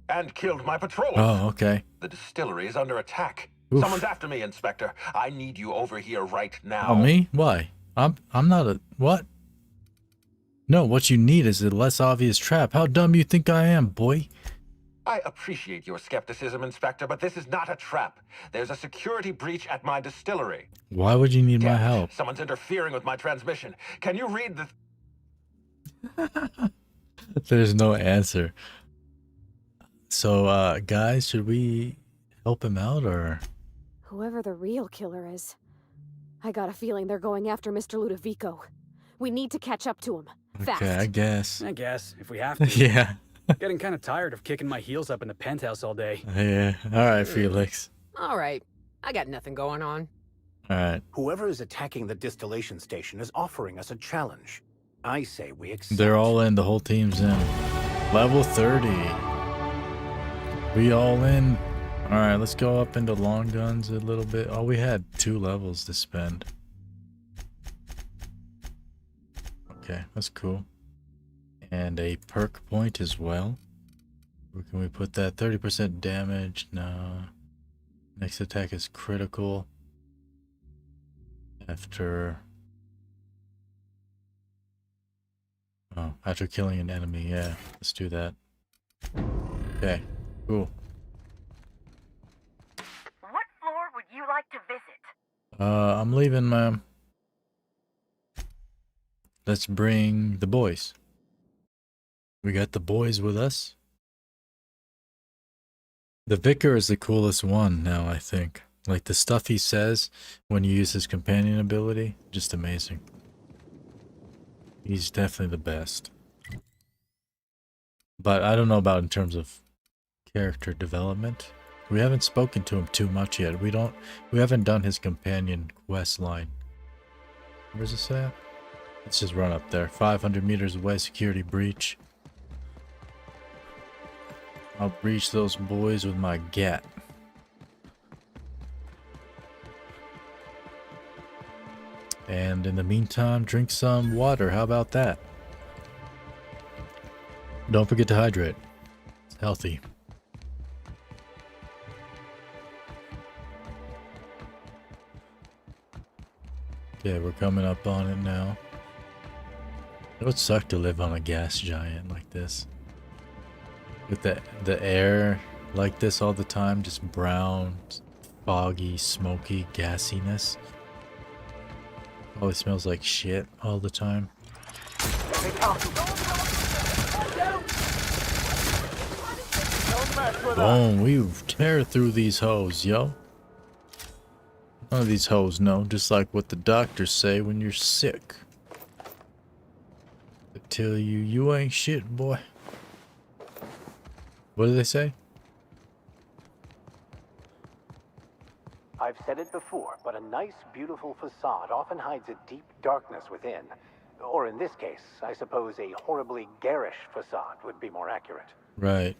And killed my patrol. Oh, okay. The distillery is under attack. Oof. Someone's after me, Inspector. I need you over here right now. Oh, me? Why? I'm not a... What? No, what you need is a less obvious trap. How dumb you think I am, boy? I appreciate your skepticism, Inspector, but this is not a trap. There's a security breach at my distillery. Why would you need my help? Someone's interfering with my transmission. Can you read the... There's no answer. So, guys, should we help him out, or...? Whoever the real killer is, I got a feeling they're going after Mr. Ludovico. We need to catch up to him. Fast. Okay, I guess. I guess, if we have to. Yeah. Getting kind of tired of kicking my heels up in the penthouse all day. Yeah. All right, Felix. All right. I got nothing going on. All right. Whoever is attacking the distillation station is offering us a challenge. I say we accept. They're all in. The whole team's in. Level 30. We all in. All right, let's go up into long guns a little bit. Oh, we had 2 levels to spend. Okay, that's cool. And a perk point as well. Where can we put that? 30% damage. No. Next attack is critical. After killing an enemy. Yeah, let's do that. Okay, cool. What floor would you like to visit? I'm leaving, ma'am. Let's bring the boys. We got the boys with us. The Vicar is the coolest one now, I think. Like the stuff he says when you use his companion ability, just amazing. He's definitely the best. But I don't know about in terms of character development. We haven't spoken to him too much yet. We haven't done his companion quest line. Where's this at? Let's just run up there. 500 meters away, security breach. I'll breach those boys with my gat. And in the meantime, drink some water. How about that? Don't forget to hydrate. It's healthy. Yeah, we're coming up on it now. It would suck to live on a gas giant like this. With the air like this all the time, just brown, foggy, smoky gassiness. Probably smells like shit all the time. Boom, we tear through these hoes, yo. None of these hoes know, just like what the doctors say when you're sick. They tell you, you ain't shit, boy. What do they say? I've said it before, but a nice, beautiful facade often hides a deep darkness within. Or in this case, I suppose a horribly garish facade would be more accurate. Right.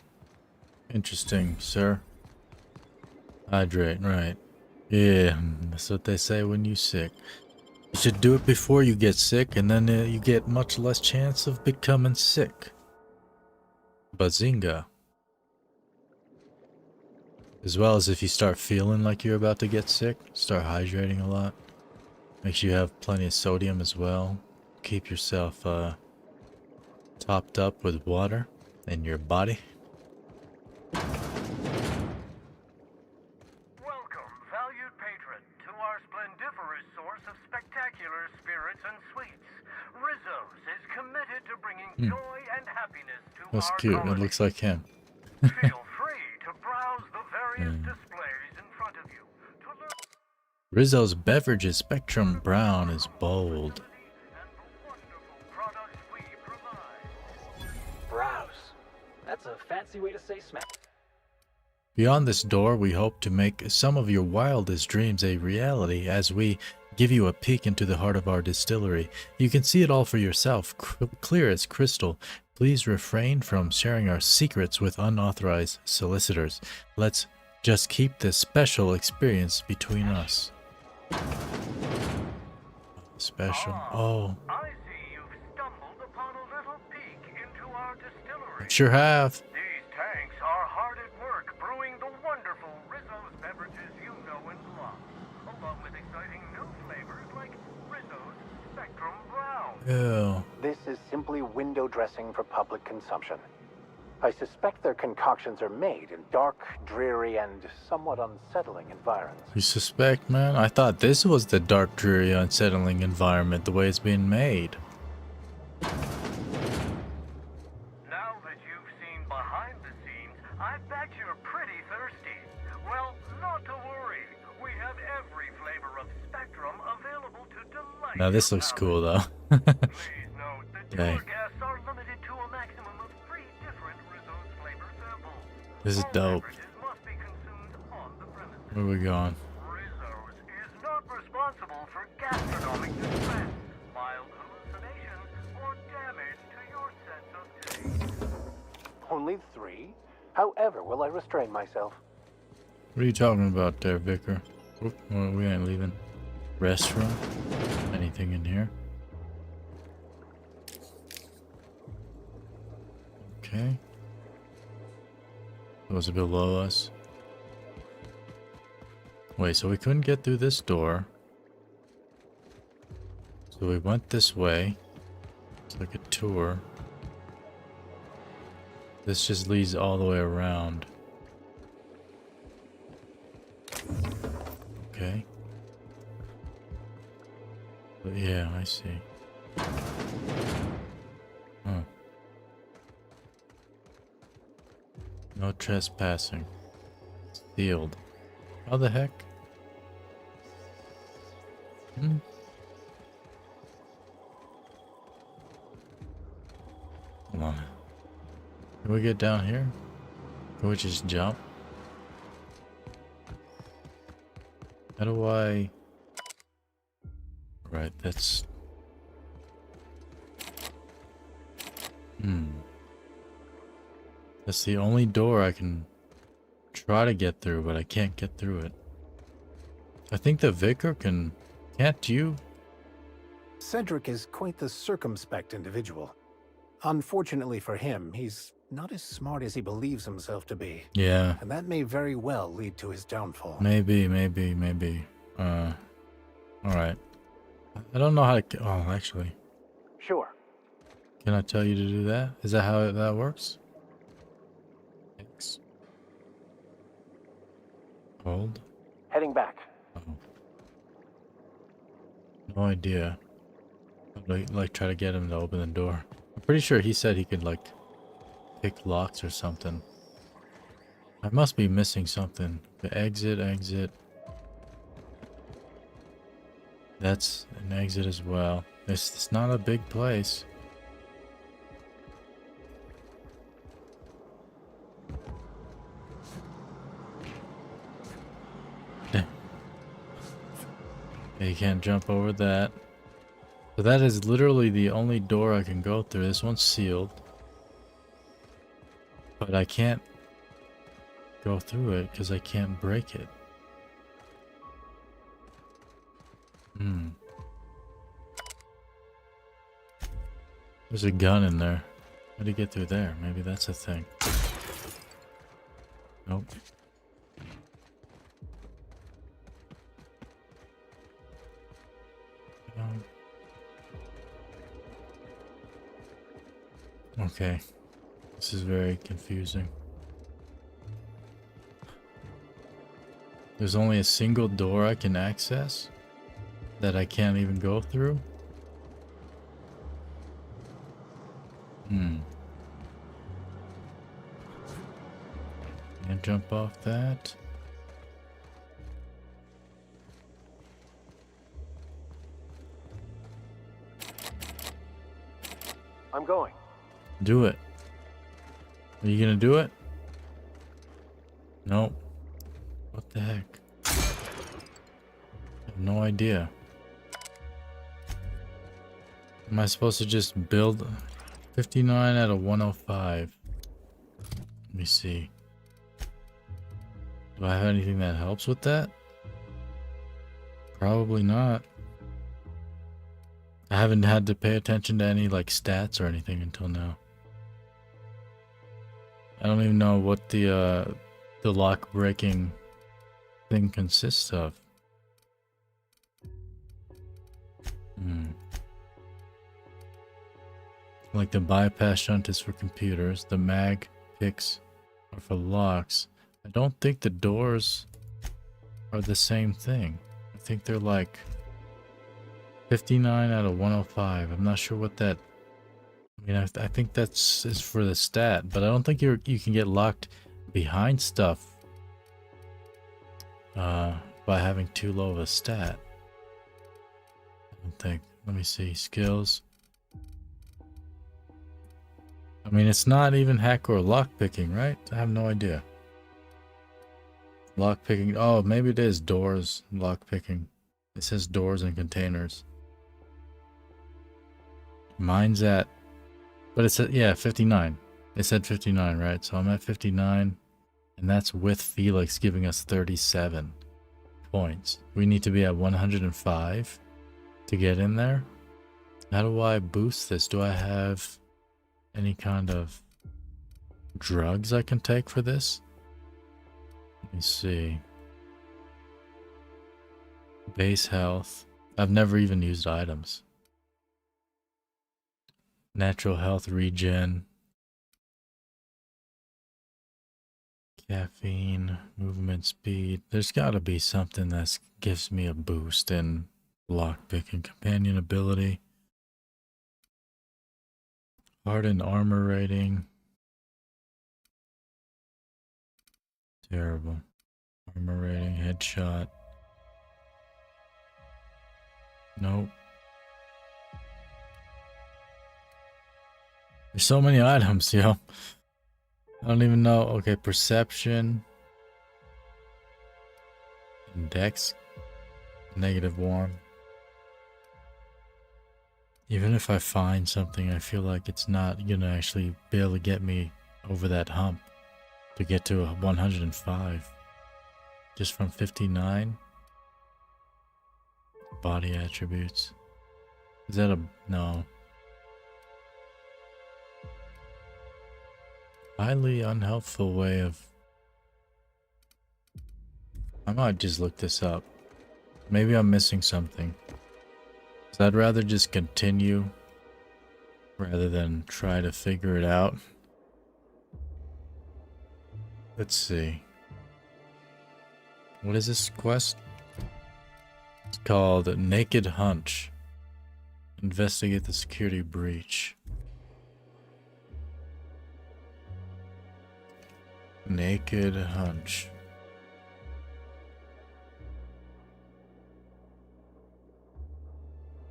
Interesting, sir. Hydrate, right. Yeah, that's what they say when you're sick. You should do it before you get sick, and then you get much less chance of becoming sick. Bazinga. As well as if you start feeling like you're about to get sick, start hydrating a lot. Make sure you have plenty of sodium as well. Keep yourself topped up with water in your body. Welcome, valued patron, to our splendiferous source of spectacular spirits and sweets. Rizzo's is committed to bringing joy and happiness to That's our cute. colony. It looks like him. Feel free to browse the various displays in front of you to learn. Rizzo's beverages Spectrum Brown is bold. Browse. That's a fancy way to say smack. Beyond this door, we hope to make some of your wildest dreams a reality as we give you a peek into the heart of our distillery. You can see it all for yourself, clear as crystal. Please refrain from sharing our secrets with unauthorized solicitors. Let's just keep this special experience between us. Special. Oh. I see you've stumbled upon a little peek into our distillery. Sure have. These tanks are hard at work brewing the wonderful Rizzo's beverages you know and love, along with exciting new flavors like Rizzo's Spectrum Brown. Ew. This is simply window dressing for public consumption. I suspect their concoctions are made in dark, dreary, and somewhat unsettling environs. You suspect, man? I thought this was the dark, dreary, unsettling environment, the way it's being made. Now that you've seen behind the scenes, I bet you're pretty thirsty. Well, not to worry. We have every flavor of Spectrum available to delight. Now this looks cool, though. Please note that Dang. tour guests are limited to a maximum of 3 different Rizzo's flavor samples. This is dope. Must be consumed on the premises. Where we going? Rizzo's is not responsible for gastronomic distress, mild hallucinations, or damage to your sense of taste. Only 3? However will I restrain myself? What are you talking about there, Vicar? Oop, well, we ain't leaving. Restroom? Anything in here? Okay. Those are below us. Wait, so we couldn't get through this door. So we went this way. It's like a tour. This just leads all the way around. Okay. But yeah, I see. Huh. No trespassing. Sealed. How the heck? Hold on. Can we get down here? Can we just jump? How do I... Right, that's... That's the only door I can try to get through, but I can't get through it. I think the vicar can... Can't you? Cedric is quite the circumspect individual. Unfortunately for him, he's not as smart as he believes himself to be. Yeah. And that may very well lead to his downfall. Maybe. Alright. I don't know how to... Oh, actually. Sure. Can I tell you to do that? Is that how that works? X. Hold. Heading back. Oh. No idea. I'd like try to get him to open the door. I'm pretty sure he said he could like pick locks or something. I must be missing something. The exit. That's an exit as well. It's not a big place. You can't jump over that. So that is literally the only door I can go through. This one's sealed. But I can't go through it because I can't break it. There's a gun in there. How do you get through there? Maybe that's a thing. Nope. Okay. This is very confusing. There's only a single door I can access that I can't even go through. Can't jump off that. I'm going. Do it. Are you gonna do it? Nope. What the heck? I have no idea. Am I supposed to just build 59 out of 105? Let me see. Do I have anything that helps with that? Probably not. I haven't had to pay attention to any like stats or anything until now. I don't even know what the lock breaking thing consists of. Like the bypass shunt is for computers, the mag picks are for locks. I don't think the doors are the same thing. I think they're like 59 out of 105. I'm not sure what that... I mean, I think that's is for the stat, but I don't think you can get locked behind stuff by having too low of a stat. I don't think. Let me see. Skills. I mean, it's not even hack or lock picking, right? I have no idea. Lock picking. Oh, maybe it is doors. Lock picking. It says doors and containers. Mine's at, but it said, yeah, 59. It said 59, right? So I'm at 59, and that's with Felix giving us 37 points. We need to be at 105 to get in there. How do I boost this? Do I have any kind of drugs I can take for this? Let me see. Base health. I've never even used items. Natural health regen. Caffeine, movement speed. There's got to be something that gives me a boost in lockpicking. Companion ability. Hardened armor rating. Terrible. Armor rating, headshot. Nope. There's so many items, yo. I don't even know. Okay, perception. Index. -1. Even if I find something, I feel like it's not gonna actually be able to get me over that hump to get to 105. Just from 59. Body attributes. Is that a... no. Highly unhelpful way of... I might just look this up. Maybe I'm missing something. So I'd rather just continue rather than try to figure it out. Let's see. What is this quest? It's called Naked Hunch. Investigate the security breach. Naked Hunch.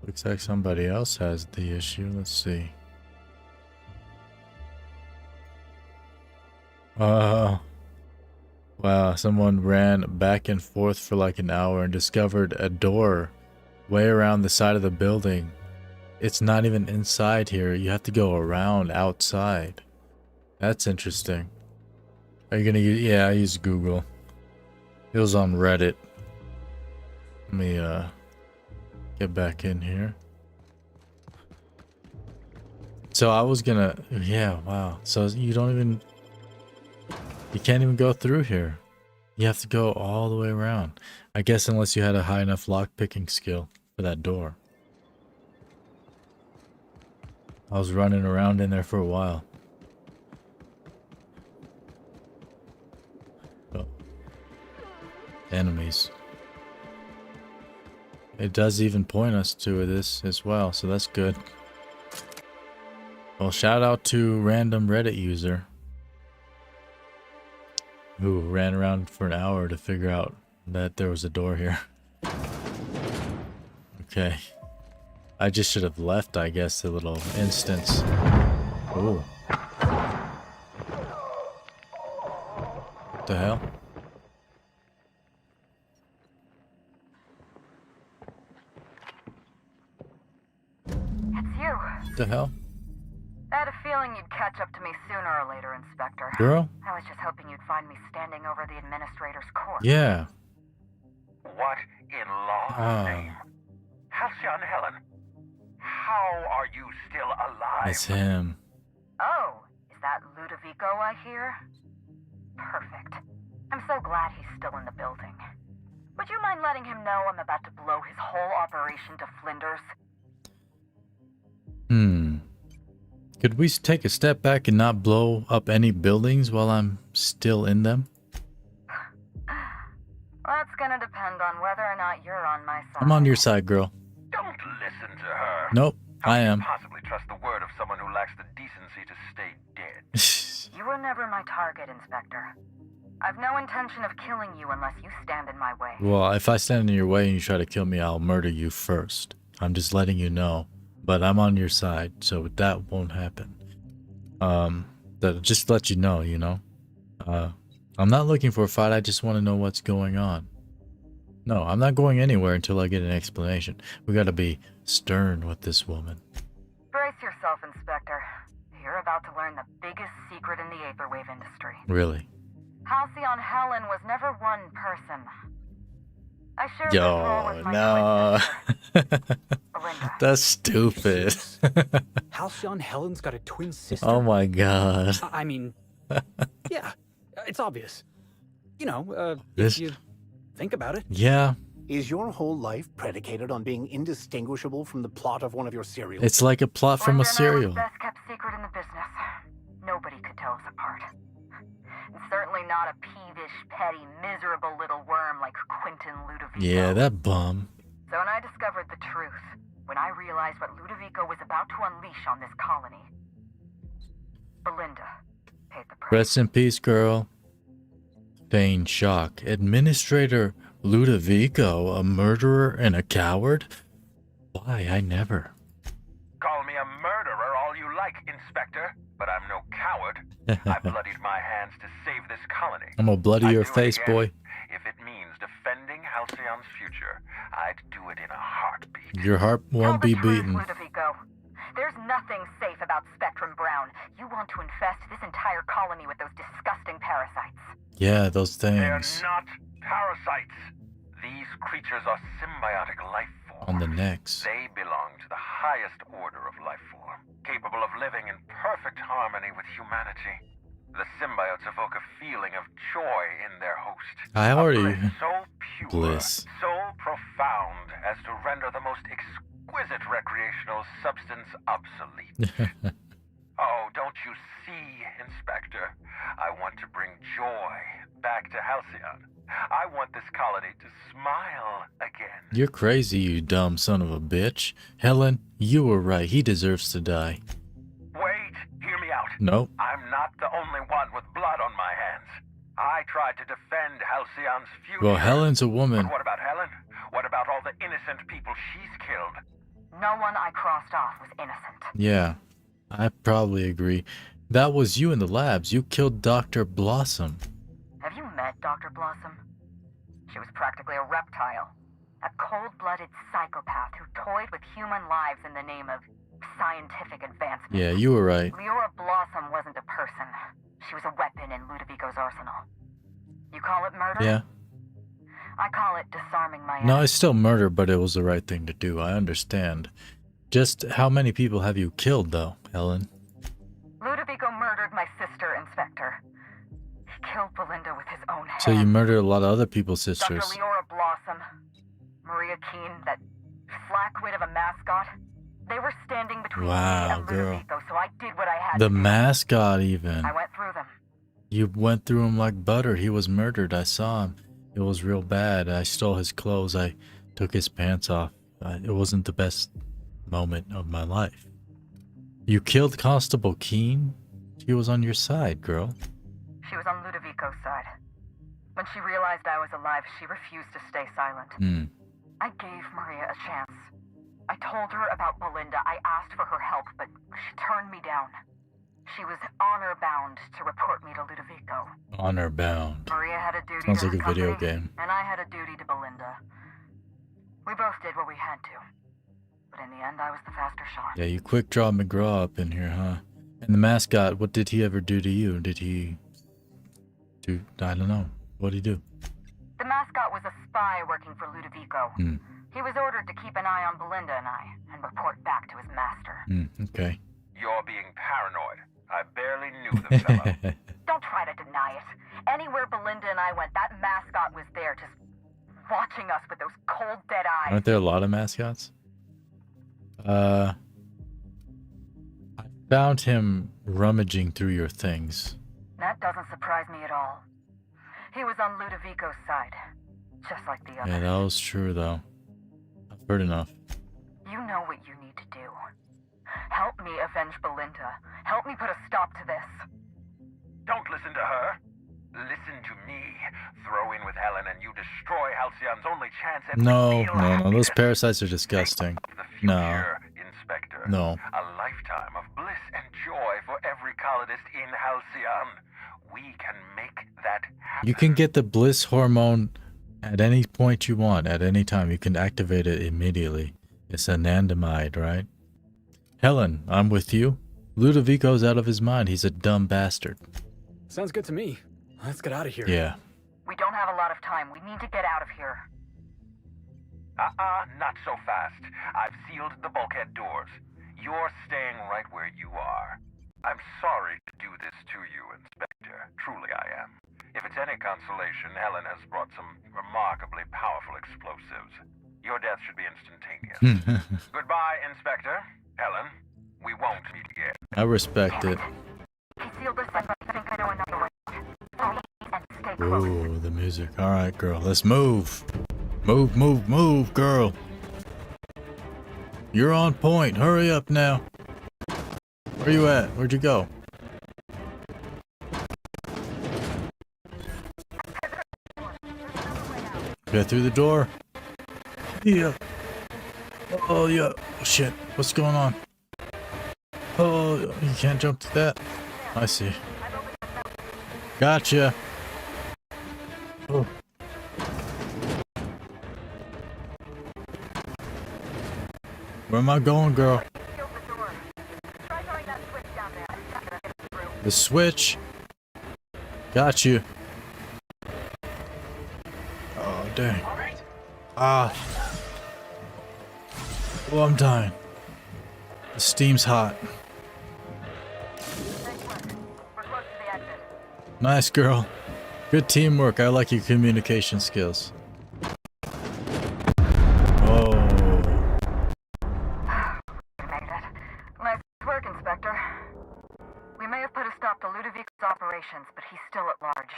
Looks like somebody else has the issue. Let's see. Wow, someone ran back and forth for like an hour and discovered a door way around the side of the building. It's not even inside here. You have to go around outside. That's interesting. Are you gonna use... yeah, I use Google. It was on Reddit. Let me Get back in here. So I was gonna... Yeah, wow. So you don't even... You can't even go through here. You have to go all the way around. I guess unless you had a high enough lock-picking skill for that door. I was running around in there for a while. Oh. Enemies. It does even point us to this as well, so that's good. Well, shout out to random Reddit user who ran around for an hour to figure out that there was a door here. Okay. I just should have left, I guess, the little instance. Oh. What the hell? It's you. What the hell? I had a feeling you'd catch up to me sooner or later, Inspector. Girl? I was just hoping you'd find me standing over the administrator's corpse. Yeah. What in law's name? Halcyon Helen, how are you still alive? It's him. Oh, is that Ludovico I hear? Perfect. I'm so glad he's still in the building. Would you mind letting him know I'm about to blow his whole operation to flinders? Could we take a step back and not blow up any buildings while I'm still in them? That's gonna depend on whether or not you're on my side. I'm on your side, girl. Don't listen to her. Nope, I am. Possibly trust the word of someone who lacks the decency to stay dead. You were never my target, Inspector. I've no intention of killing you unless you stand in my way. Well, if I stand in your way and you try to kill me, I'll murder you first. I'm just letting you know. But I'm on your side, so that won't happen. Just to let you know, you know. I'm not looking for a fight, I just want to know what's going on. No, I'm not going anywhere until I get an explanation. We gotta be stern with this woman. Brace yourself, Inspector. You're about to learn the biggest secret in the vaporwave industry. Really? Halcyon Helen was never one person. I shared this role with my no. That's stupid. Halcyon Helen's got a twin sister. Oh my god. I mean, yeah, it's obvious. You know, This- if you think about it. Yeah. Is your whole life predicated on being indistinguishable from the plot of one of your serials? It's like a plot from a serial. Best kept secret in the business. Nobody could tell us apart. And certainly not a peevish, petty, miserable little worm like Quentin Ludovico. Yeah, that bum. So when I discovered the truth, when I realized what Ludovico was about to unleash on this colony, Belinda paid the price. Rest in peace, girl. Feign shock. Administrator Ludovico, a murderer and a coward? Why, I never. Call me a murderer all you like, Inspector, but I'm no coward. I bloodied my hands to save this colony. I'm gonna bloody I'd your do it face, again. boy. If it means defending Halcyon's future, I'd do it in a heartbeat. Your heart won't be beaten. Ludovico, there's nothing safe about Spectrum Brown. You want to infest this entire colony with those disgusting parasites. Yeah, those They're things not parasites. These creatures are symbiotic life forms. on the necks. They belong to the highest order of life form, capable of living in perfect harmony with humanity. The symbiotes evoke a feeling of joy in their host. I already... So pure, Bliss. so profound as to render the most exquisite recreational substance obsolete. Oh, don't you see, Inspector? I want to bring joy back to Halcyon. I want this colony to smile again. You're crazy, you dumb son of a bitch. Helen, you were right. He deserves to die. Wait, hear me out. Nope. I'm not the only one with blood on my hands. I tried to defend Halcyon's future. Well, Helen's a woman. But what about Helen? What about all the innocent people she's killed? No one I crossed off was innocent. Yeah, I probably agree. That was you in the labs. You killed Dr. Blossom. Have you met Dr. Blossom? She was practically a reptile. A cold-blooded psychopath who toyed with human lives in the name of scientific advancement. Yeah, you were right. Leora Blossom wasn't a person. She was a weapon in Ludovico's arsenal. You call it murder? Yeah. I call it disarmament. harming my No, it's still murder, but it was the right thing to do. I understand. Just how many people have you killed, though, Helen? Ludovico murdered my sister, Inspector. He killed Belinda with his own hand. So you murdered a lot of other people's sisters. Dr. Leora Blossom, Maria Keene, that flackwit of a mascot. They were standing between me and Ludovico, so I did what I had The to do. mascot, even. I went through them. You went through him like butter. He was murdered. I saw him. It was real bad. I stole his clothes. I took his pants off. It wasn't the best moment of my life. You killed Constable Keene? She was on your side, girl. She was on Ludovico's side. When she realized I was alive, she refused to stay silent. I gave Maria a chance. I told her about Belinda. I asked for her help, but she turned me down. She was honor-bound to report me to Ludovico. Honor-bound. Maria had a duty Sounds to like her a video company, game. and I had a duty to Belinda. We both did what we had to. But in the end, I was the faster shot. Yeah, you quick draw McGraw up in here, huh? And the mascot, what did he ever do to you? Did he do, I don't know. What did he do? The mascot was a spy working for Ludovico. He was ordered to keep an eye on Belinda and I, and report back to his master. Okay. You're being paranoid. I barely knew the fellow. Don't try to deny it. Anywhere Belinda and I went, that mascot was there, just watching us with those cold, dead eyes. Aren't there a lot of mascots? I found him rummaging through your things. That doesn't surprise me at all. He was on Ludovico's side, just like the others. Yeah, that was true, though. I've heard enough. You know what you need to do. Help me avenge Belinda. Help me put a stop to this. Don't listen to her. Listen to me. Throw in with Helen and you destroy Halcyon's only chance at No. Those parasites are disgusting. No. Inspector. No. A lifetime of bliss and joy for every colonist in Halcyon. We can make that happen. You can get the bliss hormone at any point you want, at any time. You can activate it immediately. It's anandamide, right? Helen, I'm with you. Ludovico's out of his mind. He's a dumb bastard. Sounds good to me. Let's get out of here. Yeah. We don't have a lot of time. We need to get out of here. Not so fast. I've sealed the bulkhead doors. You're staying right where you are. I'm sorry to do this to you, Inspector. Truly I am. If it's any consolation, Helen has brought some remarkably powerful explosives. Your death should be instantaneous. Goodbye, Inspector. Helen, we won't meet again. I respect it. He sealed this up. I think I know another way. And stay close. Ooh, the music. Alright, girl. Let's move. Move, girl. You're on point. Hurry up now. Where you at? Where'd you go? Get through the door. Yeah. Oh, yeah. Oh, shit. What's going on? Oh, you can't jump to that. I see. Gotcha. Oh. Where am I going, girl? The switch. Got you. Oh, dang. Ah. Oh, I'm dying. The steam's hot. Nice, girl. Good teamwork. I like your communication skills. Oh. Nice work, Inspector. We may have put a stop to Ludovico's operations, but he's still at large.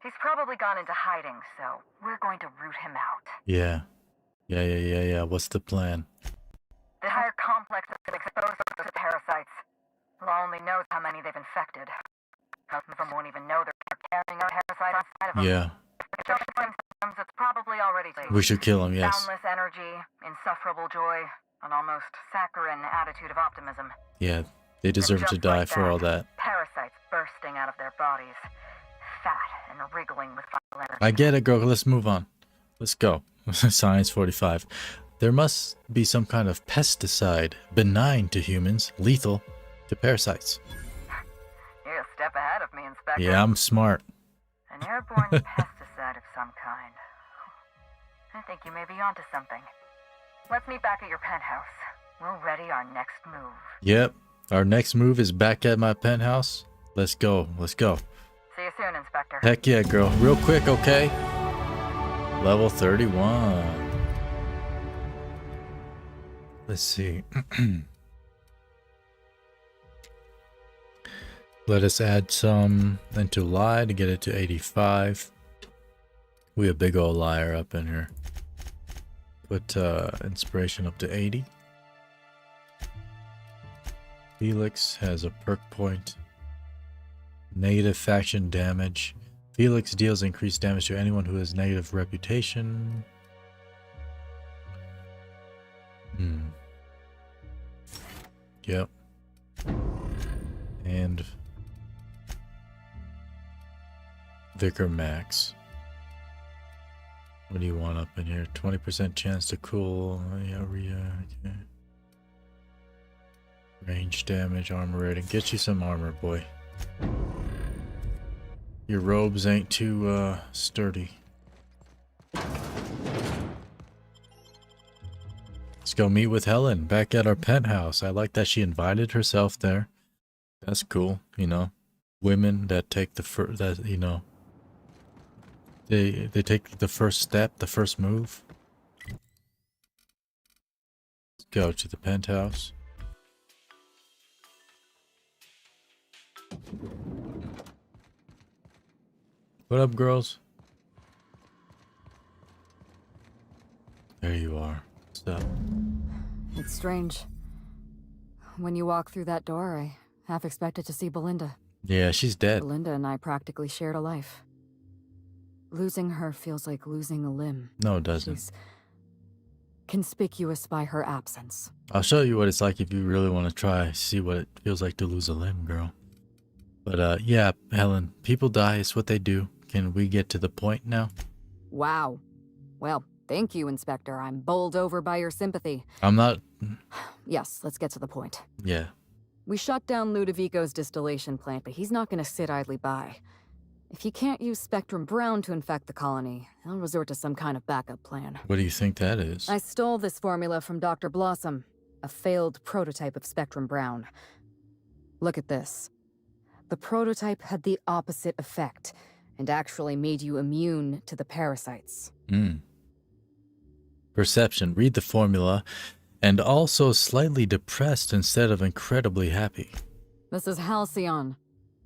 He's probably gone into hiding, so we're going to root him out. Yeah. What's the plan? The entire complex has been exposed to parasites. Law only knows how many they've infected. Most of them won't even know they're carrying a parasite inside of them. Yeah. If it shows symptoms, it's probably already too late. We should kill him, yes. Boundless energy, insufferable joy, an almost saccharine attitude of optimism. Yeah, they deserve to die for all that. Parasites bursting out of their bodies, fat and wriggling with vital energy. I get it, girl. Let's move on. Let's go. Science 45. There must be some kind of pesticide, benign to humans, lethal to parasites. You're a step ahead of me, Inspector. Yeah, I'm smart. An airborne pesticide of some kind. I think you may be onto something. Let's meet back at your penthouse. We'll ready our next move. Yep. Our next move is back at my penthouse. Let's go. Let's go. See you soon, Inspector. Heck yeah, girl. Real quick, okay? Level 31. Let's see. Let us add some into lie to get it to 85. We a big old liar up in here. Put inspiration up to 80. Felix has a perk point. Negative faction damage. Felix deals increased damage to anyone who has negative reputation. Yep. And Vicar Max. What do you want up in here? 20% chance to cool. Okay. Range damage, armor rating. Get you some armor, boy. Your robes ain't too sturdy. Let's go meet with Helen back at our penthouse. I like that she invited herself there. That's cool, you know. Women that take the first, that, you know, they take the first step, the first move. Let's go to the penthouse. What up, girls? There you are. What's up? It's strange. When you walk through that door, I half expected to see Belinda. Yeah, she's dead. Belinda and I practically shared a life. Losing her feels like losing a limb. No, it doesn't. She's conspicuous by her absence. I'll show you what it's like if you really want to try. See what it feels like to lose a limb, girl. But yeah, Helen, people die. It's what they do. Can we get to the point now? Wow. Well, thank you, Inspector. I'm bowled over by your sympathy. I'm not... Yes, let's get to the point. Yeah. We shut down Ludovico's distillation plant, but he's not going to sit idly by. If he can't use Spectrum Brown to infect the colony, he'll resort to some kind of backup plan. What do you think that is? I stole this formula from Dr. Blossom, a failed prototype of Spectrum Brown. Look at this. The prototype had the opposite effect, and actually made you immune to the parasites. Perception. Read the formula. And also slightly depressed instead of incredibly happy. This is Halcyon.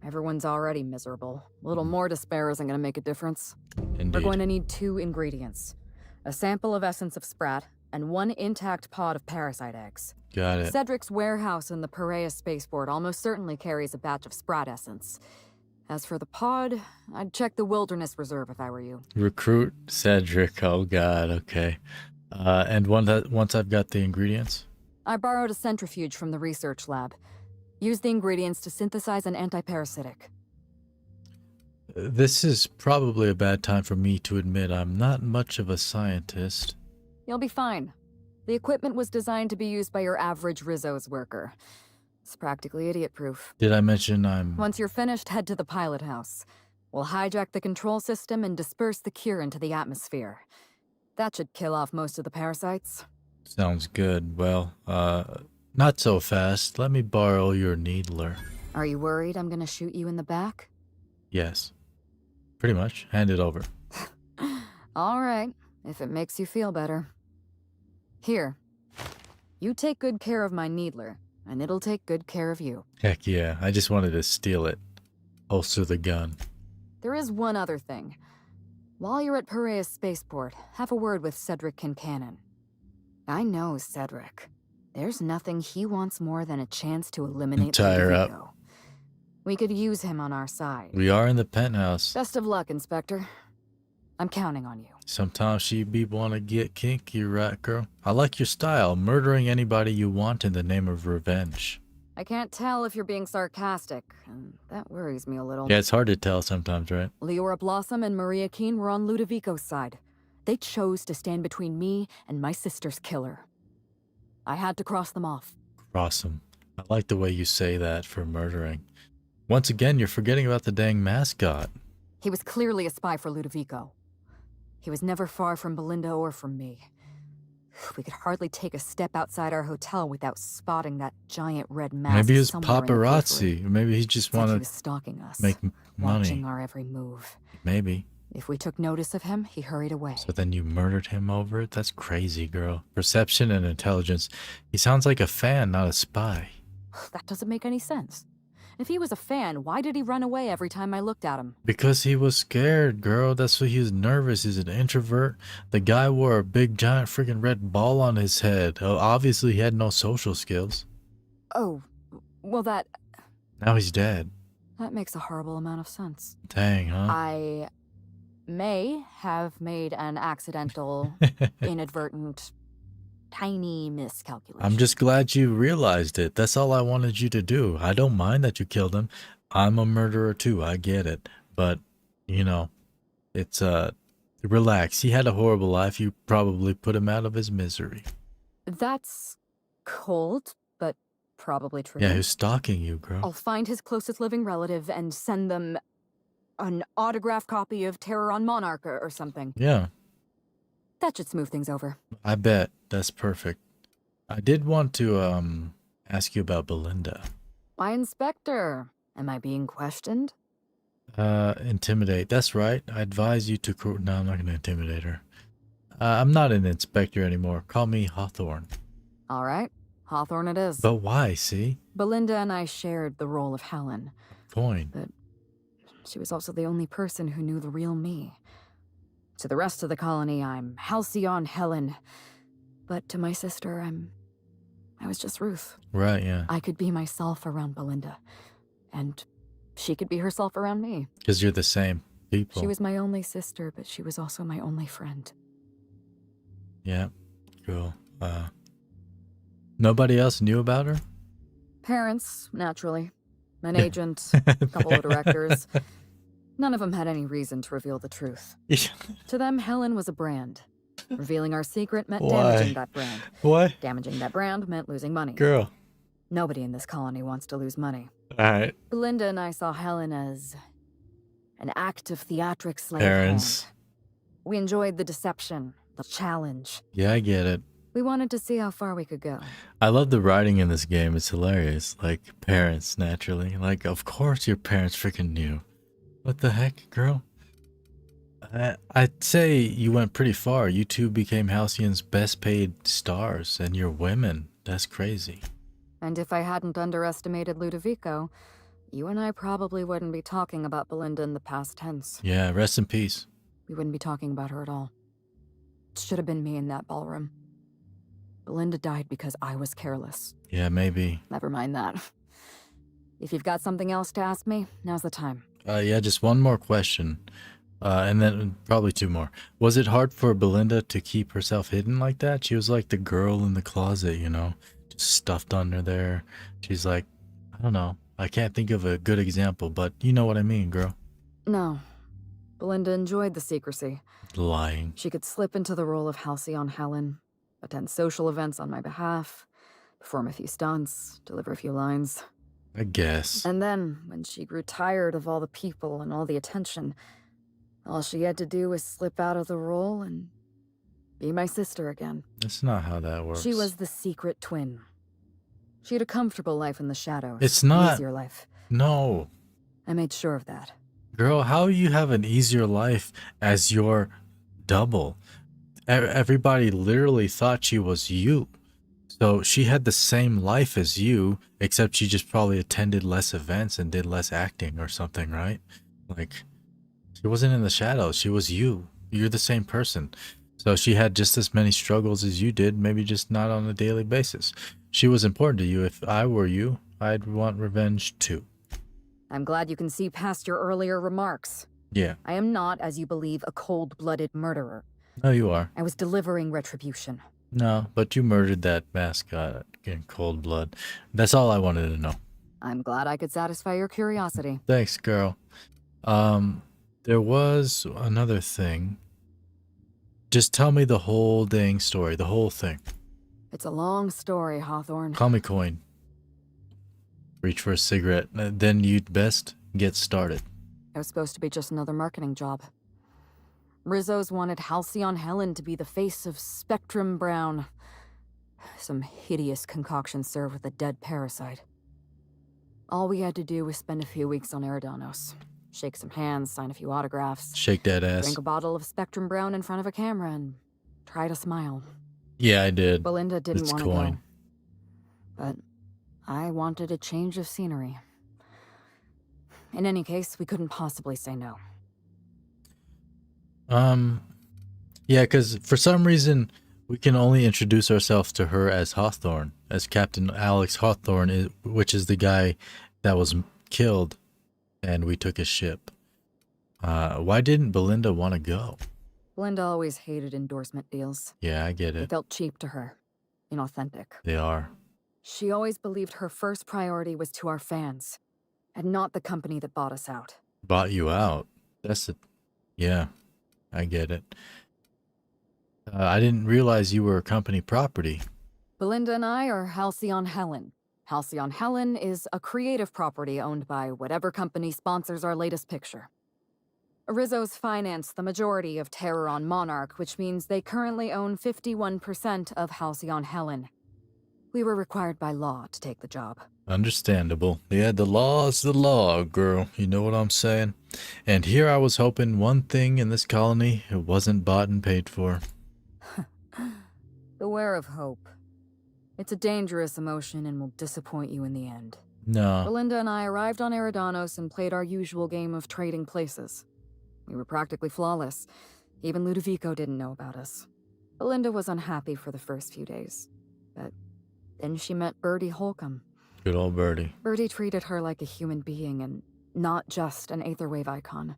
Everyone's already miserable. A little more despair isn't going to make a difference. Indeed. We're going to need 2 ingredients. A sample of essence of sprat, and 1 intact pod of parasite eggs. Got it. Cedric's warehouse in the Perea spaceport almost certainly carries a batch of sprat essence. As for the pod, I'd check the wilderness reserve if I were you. Recruit Cedric. Oh god, okay. And once I've got the ingredients? I borrowed a centrifuge from the research lab. Use the ingredients to synthesize an antiparasitic. This is probably a bad time for me to admit I'm not much of a scientist. You'll be fine. The equipment was designed to be used by your average Rizzo's worker. It's practically idiot-proof. Did I mention I'm... Once you're finished, head to the pilot house. We'll hijack the control system and disperse the cure into the atmosphere. That should kill off most of the parasites. Sounds good. Well, not so fast. Let me borrow your needler. Are you worried I'm gonna shoot you in the back? Yes. Pretty much. Hand it over. All right, if it makes you feel better. Here. You take good care of my needler, and it'll take good care of you. Heck yeah. I just wanted to steal it. Holster the gun. There is one other thing. While you're at Perea spaceport, have a word with Cedric Kincannon. I know Cedric. There's nothing he wants more than a chance to eliminate Tie her Ludovico. up. We could use him on our side. We are in the penthouse. Best of luck, Inspector. I'm counting on you. Sometimes she be wanna get kinky, right, girl? I like your style. Murdering anybody you want in the name of revenge. I can't tell if you're being sarcastic, and that worries me a little. Yeah, it's hard to tell sometimes, right? Leora Blossom and Maria Keene were on Ludovico's side. They chose to stand between me and my sister's killer. I had to cross them off. Cross 'em. I like the way you say that for murdering. Once again, you're forgetting about the dang mascot. He was clearly a spy for Ludovico. He was never far from Belinda or from me. We could hardly take a step outside our hotel without spotting that giant red mask. Maybe he was somewhere in the periphery. paparazzi. Or maybe he just It's like he wanted was stalking us, make watching money. our every move. Maybe. If we took notice of him, he hurried away. So then you murdered him over it? That's crazy, girl. Perception and intelligence. He sounds like a fan, not a spy. That doesn't make any sense. If he was a fan, why did he run away every time I looked at him? Because he was scared, girl. That's why he was nervous. He's an introvert. The guy wore a big, giant, freaking red ball on his head. Oh, obviously, he had no social skills. Oh, well that Now he's dead. makes a horrible amount of sense. Dang, huh? I may have made an accidental, inadvertent, tiny miscalculation. I'm just glad you realized it. That's all I wanted you to do. I don't mind that you killed him. I'm a murderer too. I get it. But, you know, it's, relax. He had a horrible life. You probably put him out of his misery. That's cold, but probably true. Yeah, who's stalking you, girl? I'll find his closest living relative and send them an autographed copy of Terror on Monarch or something. Yeah, That should smooth things over. I bet. That's perfect. I did want to, ask you about Belinda. My inspector. Am I being questioned? Intimidate. That's right. I advise you to... No, I'm not going to intimidate her. I'm not an inspector anymore. Call me Hawthorne. All right. Hawthorne it is. But why, see? Belinda and I shared the role of Helen. Coin. But she was also the only person who knew the real me. To the rest of the colony, I'm Halcyon Helen. But to my sister, I was just Ruth. Right, yeah. I could be myself around Belinda. And she could be herself around me. Because you're the same people. She was my only sister, but she was also my only friend. Yeah, cool. Nobody else knew about her? Parents, naturally. An agent, a couple of directors. None of them had any reason to reveal the truth. To them, Helen was a brand. Revealing our secret meant damaging that brand. What? Damaging that brand meant losing money. Girl. Nobody in this colony wants to lose money. Alright. Belinda and I saw Helen as an act of theatric slave Parents. hand. We enjoyed the deception, the challenge. Yeah, I get it. We wanted to see how far we could go. I love the writing in this game. It's hilarious. Like, parents, naturally. Like, of course your parents freaking knew. What the heck, girl? I'd say you went pretty far. You two became Halcyon's best paid stars, and you're women. That's crazy. And if I hadn't underestimated Ludovico, you and I probably wouldn't be talking about Belinda in the past tense. Yeah, rest in peace. We wouldn't be talking about her at all. It should have been me in that ballroom. Belinda died because I was careless. Yeah, maybe. Never mind that. If you've got something else to ask me, now's the time. Yeah, just one more question. And then probably two more. Was it hard for Belinda to keep herself hidden like that? She was like the girl in the closet, you know, just stuffed under there. She's like, I don't know. I can't think of a good example, but you know what I mean, girl. No. Belinda enjoyed the secrecy. Lying. She could slip into the role of Halcyon Helen, attend social events on my behalf, perform a few stunts, deliver a few lines. I guess. And then, when she grew tired of all the people and all the attention, all she had to do was slip out of the role and be my sister again. That's not how that works. She was the secret twin. She had a comfortable life in the shadows. It's not. An easier life. No. I made sure of that. Girl, how you have an easier life as your double? Everybody literally thought she was you. So she had the same life as you, except she just probably attended less events and did less acting or something, right? Like, she wasn't in the shadows. She was you. You're the same person. So she had just as many struggles as you did, maybe just not on a daily basis. She was important to you. If I were you, I'd want revenge too. I'm glad you can see past your earlier remarks. Yeah. I am not, as you believe, a cold-blooded murderer. No, you are. I was delivering retribution. No, but you murdered that mascot in cold blood. That's all I wanted to know. I'm glad I could satisfy your curiosity. Thanks, girl. There was another thing. Just tell me the whole dang story, the whole thing. It's a long story, Hawthorne. Call me Coin. Reach for a cigarette, then you'd best get started. It was supposed to be just another marketing job. Rizzo's wanted Halcyon Helen to be the face of Spectrum Brown. Some hideous concoction served with a dead parasite. All we had to do was spend a few weeks on Eridanos. Shake some hands, sign a few autographs. Shake that ass. Drink a bottle of Spectrum Brown in front of a camera and try to smile. Yeah, I did. Belinda didn't It's want to Coine. go. But I wanted a change of scenery. In any case, we couldn't possibly say no. Yeah, because for some reason, we can only introduce ourselves to her as Hawthorne, as Captain Alex Hawthorne, which is the guy that was killed, and we took his ship. Why didn't Belinda want to go? Belinda always hated endorsement deals. Yeah, I get They it. felt cheap to her. Inauthentic. They are. She always believed her first priority was to our fans, and not the company that bought us out. Bought you out. That's it. Yeah, I get it. I didn't realize you were company property. Belinda and I are Halcyon Helen. Halcyon Helen is a creative property owned by whatever company sponsors our latest picture. Rizzo's finance the majority of Terror on Monarch, which means they currently own 51% of Halcyon Helen. We were required by law to take the job. Understandable. Yeah, the law is the law, girl. You know what I'm saying? And here I was hoping one thing in this colony, it wasn't bought and paid for. Beware of hope. It's a dangerous emotion and will disappoint you in the end. No. Belinda and I arrived on Eridanos and played our usual game of trading places. We were practically flawless. Even Ludovico didn't know about us. Belinda was unhappy for the first few days. But then she met Bertie Holcomb. Good old Bertie. Bertie treated her like a human being and not just an Aetherwave icon.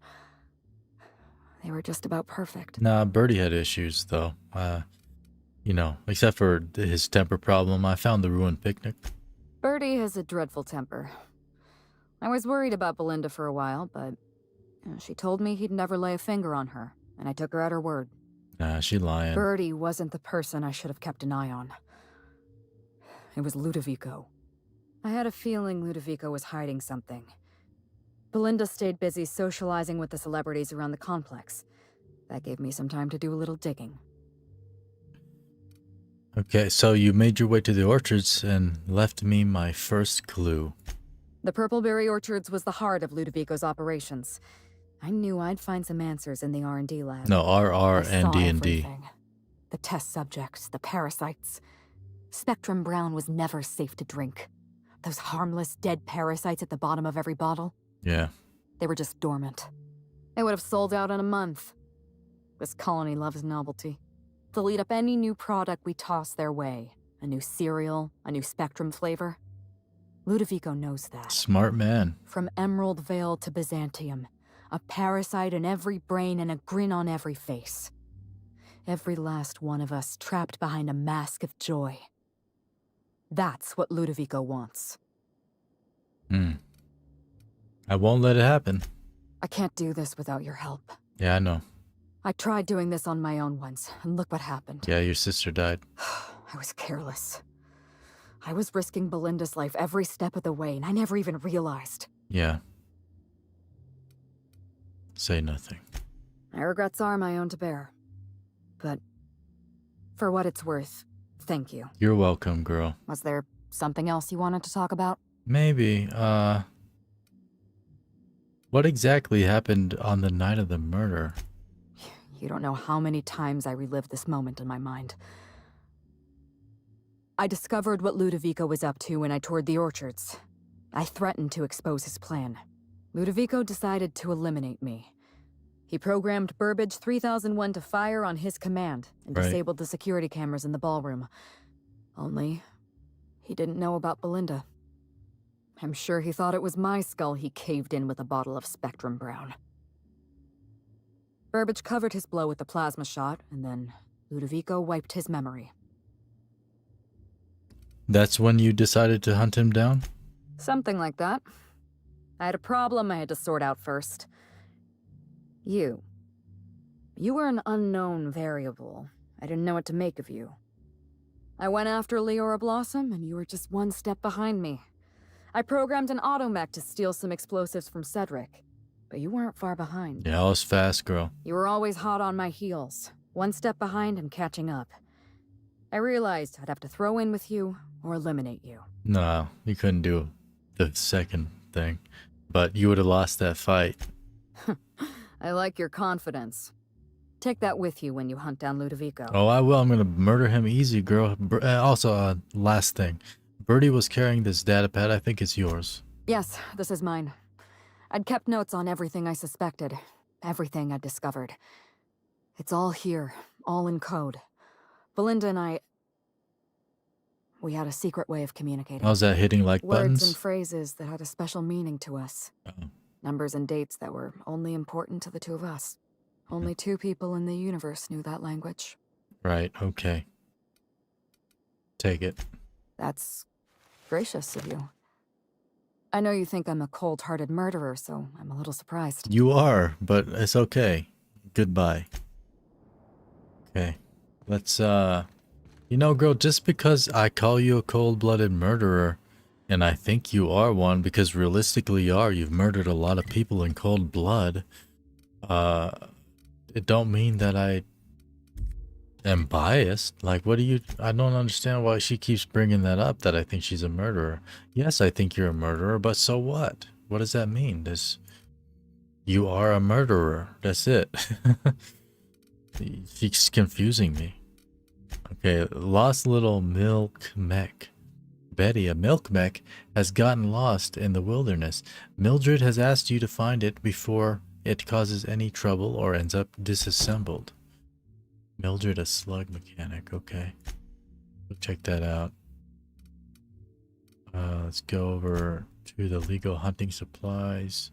They were just about perfect. Nah, Bertie had issues, though. You know, except for his temper problem, I found the ruined picnic. Bertie has a dreadful temper. I was worried about Belinda for a while, but she told me he'd never lay a finger on her, and I took her at her word. Nah, she lying. Bertie wasn't the person I should have kept an eye on. It was Ludovico. I had a feeling Ludovico was hiding something. Belinda stayed busy socializing with the celebrities around the complex. That gave me some time to do a little digging. Okay, so you made your way to the orchards and left me my first clue. The Purpleberry Orchards was the heart of Ludovico's operations. I knew I'd find some answers in the R&D lab. No, RR I and saw D&D. everything. The test subjects, the parasites. Spectrum Brown was never safe to drink. Those harmless, dead parasites at the bottom of every bottle. Yeah. They were just dormant. They would have sold out in a month. This colony loves novelty. They'll eat up any new product we toss their way. A new cereal, a new Spectrum flavor. Ludovico knows that. Smart man. From Emerald Vale to Byzantium. A parasite in every brain and a grin on every face. Every last one of us trapped behind a mask of joy. That's what Ludovico wants. I won't let it happen. I can't do this without your help. Yeah, I know. I tried doing this on my own once, and look what happened. Yeah, your sister died. I was careless. I was risking Belinda's life every step of the way, and I never even realized. Yeah. Say nothing. My regrets are my own to bear. But for what it's worth, thank you. You're welcome, girl. Was there something else you wanted to talk about? Maybe, what exactly happened on the night of the murder? You don't know how many times I relived this moment in my mind. I discovered what Ludovico was up to when I toured the orchards. I threatened to expose his plan. Ludovico decided to eliminate me. He programmed Burbage 3001 to fire on his command and disabled the security cameras in the ballroom. Only, he didn't know about Belinda. I'm sure he thought it was my skull he caved in with a bottle of Spectrum Brown. Burbage covered his blow with a plasma shot, and then Ludovico wiped his memory. That's when you decided to hunt him down? Something like that. I had a problem I had to sort out first. You. You were an unknown variable. I didn't know what to make of you. I went after Leora Blossom, and you were just one step behind me. I programmed an automech to steal some explosives from Cedric. but you weren't far behind. Yeah, I was fast, girl. You were always hot on my heels. One step behind and catching up. I realized I'd have to throw in with you or eliminate you. No, you couldn't do the second thing. But you would have lost that fight. I like your confidence. Take that with you when you hunt down Ludovico. Oh, I will. I'm going to murder him easy, girl. Also, last thing. Birdie was carrying this data pad. I think it's yours. Yes, this is mine. I'd kept notes on everything I suspected. Everything I'd discovered. It's all here. All in code. Belinda and we had a secret way of communicating. How's that hitting like Words buttons? and phrases that had a special meaning to us. Numbers and dates that were only important to the two of us. Only two people in the universe knew that language. Right, okay. Take it. That's gracious of you. I know you think I'm a cold-hearted murderer, so I'm a little surprised. You are, but it's okay. Goodbye. Okay. Let's, you know, girl, just because I call you a cold-blooded murderer, and I think you are one, because realistically you are, you've murdered a lot of people in cold blood, it don't mean that I am biased. Like, what do you... I don't understand why she keeps bringing that up, that I think she's a murderer. Yes, I think you're a murderer, but so what? What does that mean? You are a murderer. That's it. She's confusing me. Okay, lost little milk mech. Betty, a milk mech, has gotten lost in the wilderness. Mildred has asked you to find it before it causes any trouble or ends up disassembled. Mildred, a slug mechanic. Okay. We'll check that out. Let's go over to the legal hunting supplies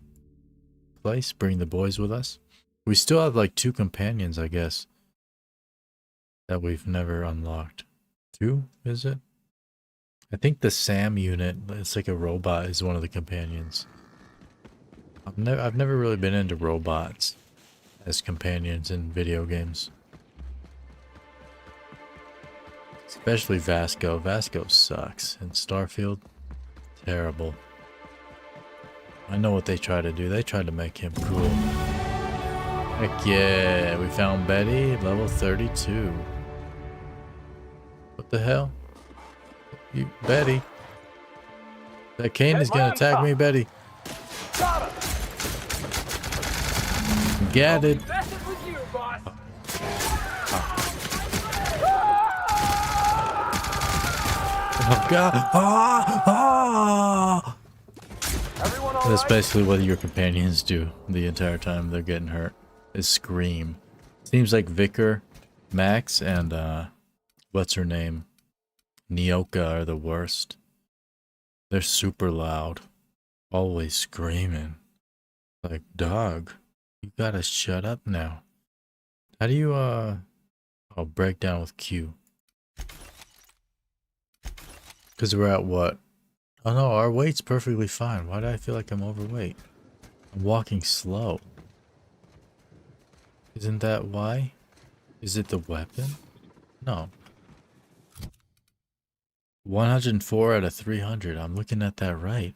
place. Bring the boys with us. We still have like 2 companions, I guess, that we've never unlocked. 2, is it? I think the Sam unit, it's like a robot, is one of the companions. I've never really been into robots as companions in video games. Especially Vasco. Vasco sucks. And Starfield, terrible. I know what they try to do. They try to make him cool. Heck yeah, we found Betty, level 32. What the hell? You, Betty. That cane is gonna attack me, Betty. Get it. Oh god. That's basically what your companions do the entire time they're getting hurt. Is scream. Seems like Vicar, Max, and what's her name? Nyoka are the worst. They're super loud. Always screaming. Like, dog, you gotta shut up now. How do you oh, break down with Q? Because we're at what? Oh no, our weight's perfectly fine. Why do I feel like I'm overweight? I'm walking slow. Isn't that why? Is it the weapon? No. 104 out of 300. I'm looking at that right?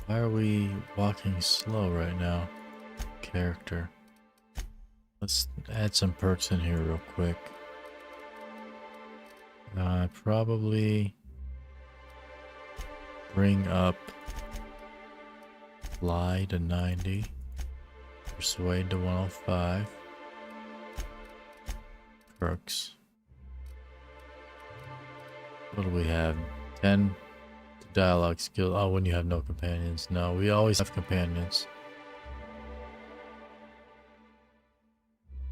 Why are we walking slow right now? Character. Let's add some perks in here real quick. Probably bring up Fly to 90. Persuade to 105. Perks. What do we have? 10 to dialogue skill. Oh, when you have no companions. No, we always have companions.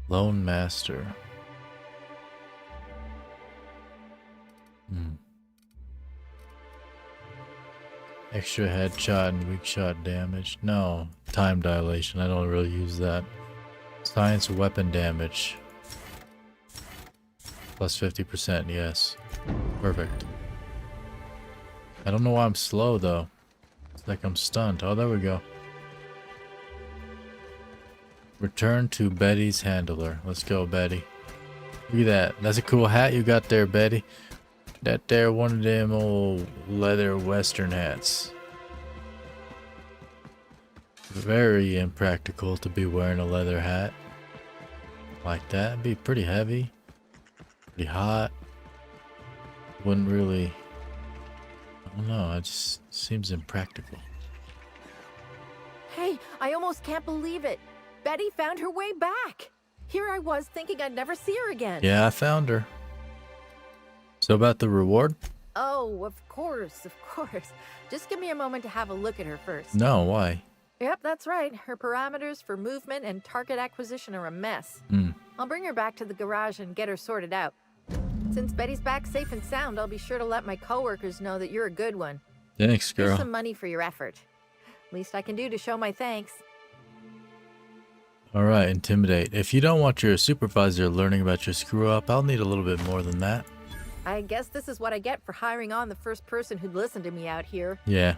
Lone Master. Extra headshot and weak shot damage. No. Time dilation. I don't really use that. Science weapon damage. Plus 50%, yes. Perfect. I don't know why I'm slow though. It's like I'm stunned. Oh, there we go. Return to Betty's handler. Let's go, Betty. Look at that. That's a cool hat you got there, Betty. That there one of them old leather western hats. very impractical to be wearing a leather hat like that. It'd be pretty heavy, pretty hot. Wouldn't really, I don't know, it just seems impractical. Hey, I almost can't believe it. Betty found her way back. Here I was thinking I'd never see her again. Yeah, I found her. So about the reward? Oh, of course, of course. Just give me a moment to have a look at her first. No, why? Yep, that's right. Her parameters for movement and target acquisition are a mess. I'll bring her back to the garage and get her sorted out. Since Betty's back safe and sound, I'll be sure to let my coworkers know that you're a good one. Thanks, girl. Here's some money for your effort. Least I can do to show my thanks. Alright, intimidate. If you don't want your supervisor learning about your screw up, I'll need a little bit more than that. I guess this is what I get for hiring on the first person who'd listen to me out here. Yeah.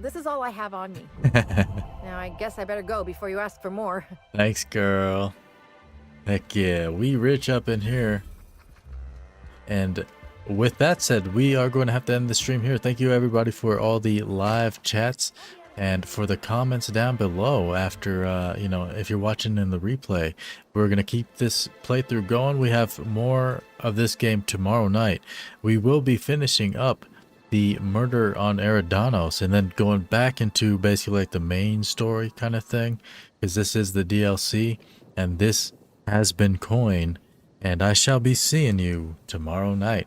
This is all I have on me. Now I guess I better go before you ask for more. Thanks, girl. Heck yeah, we rich up in here. And with that said, we are going to have to end the stream here. Thank you everybody for all the live chats and for the comments down below after, you know, if you're watching in the replay. We're going to keep this playthrough going. We have more of this game tomorrow night. We will be finishing up the murder on Eridanos and then going back into basically like the main story kind of thing, because this is the DLC and this has been Coine, and I shall be seeing you tomorrow night.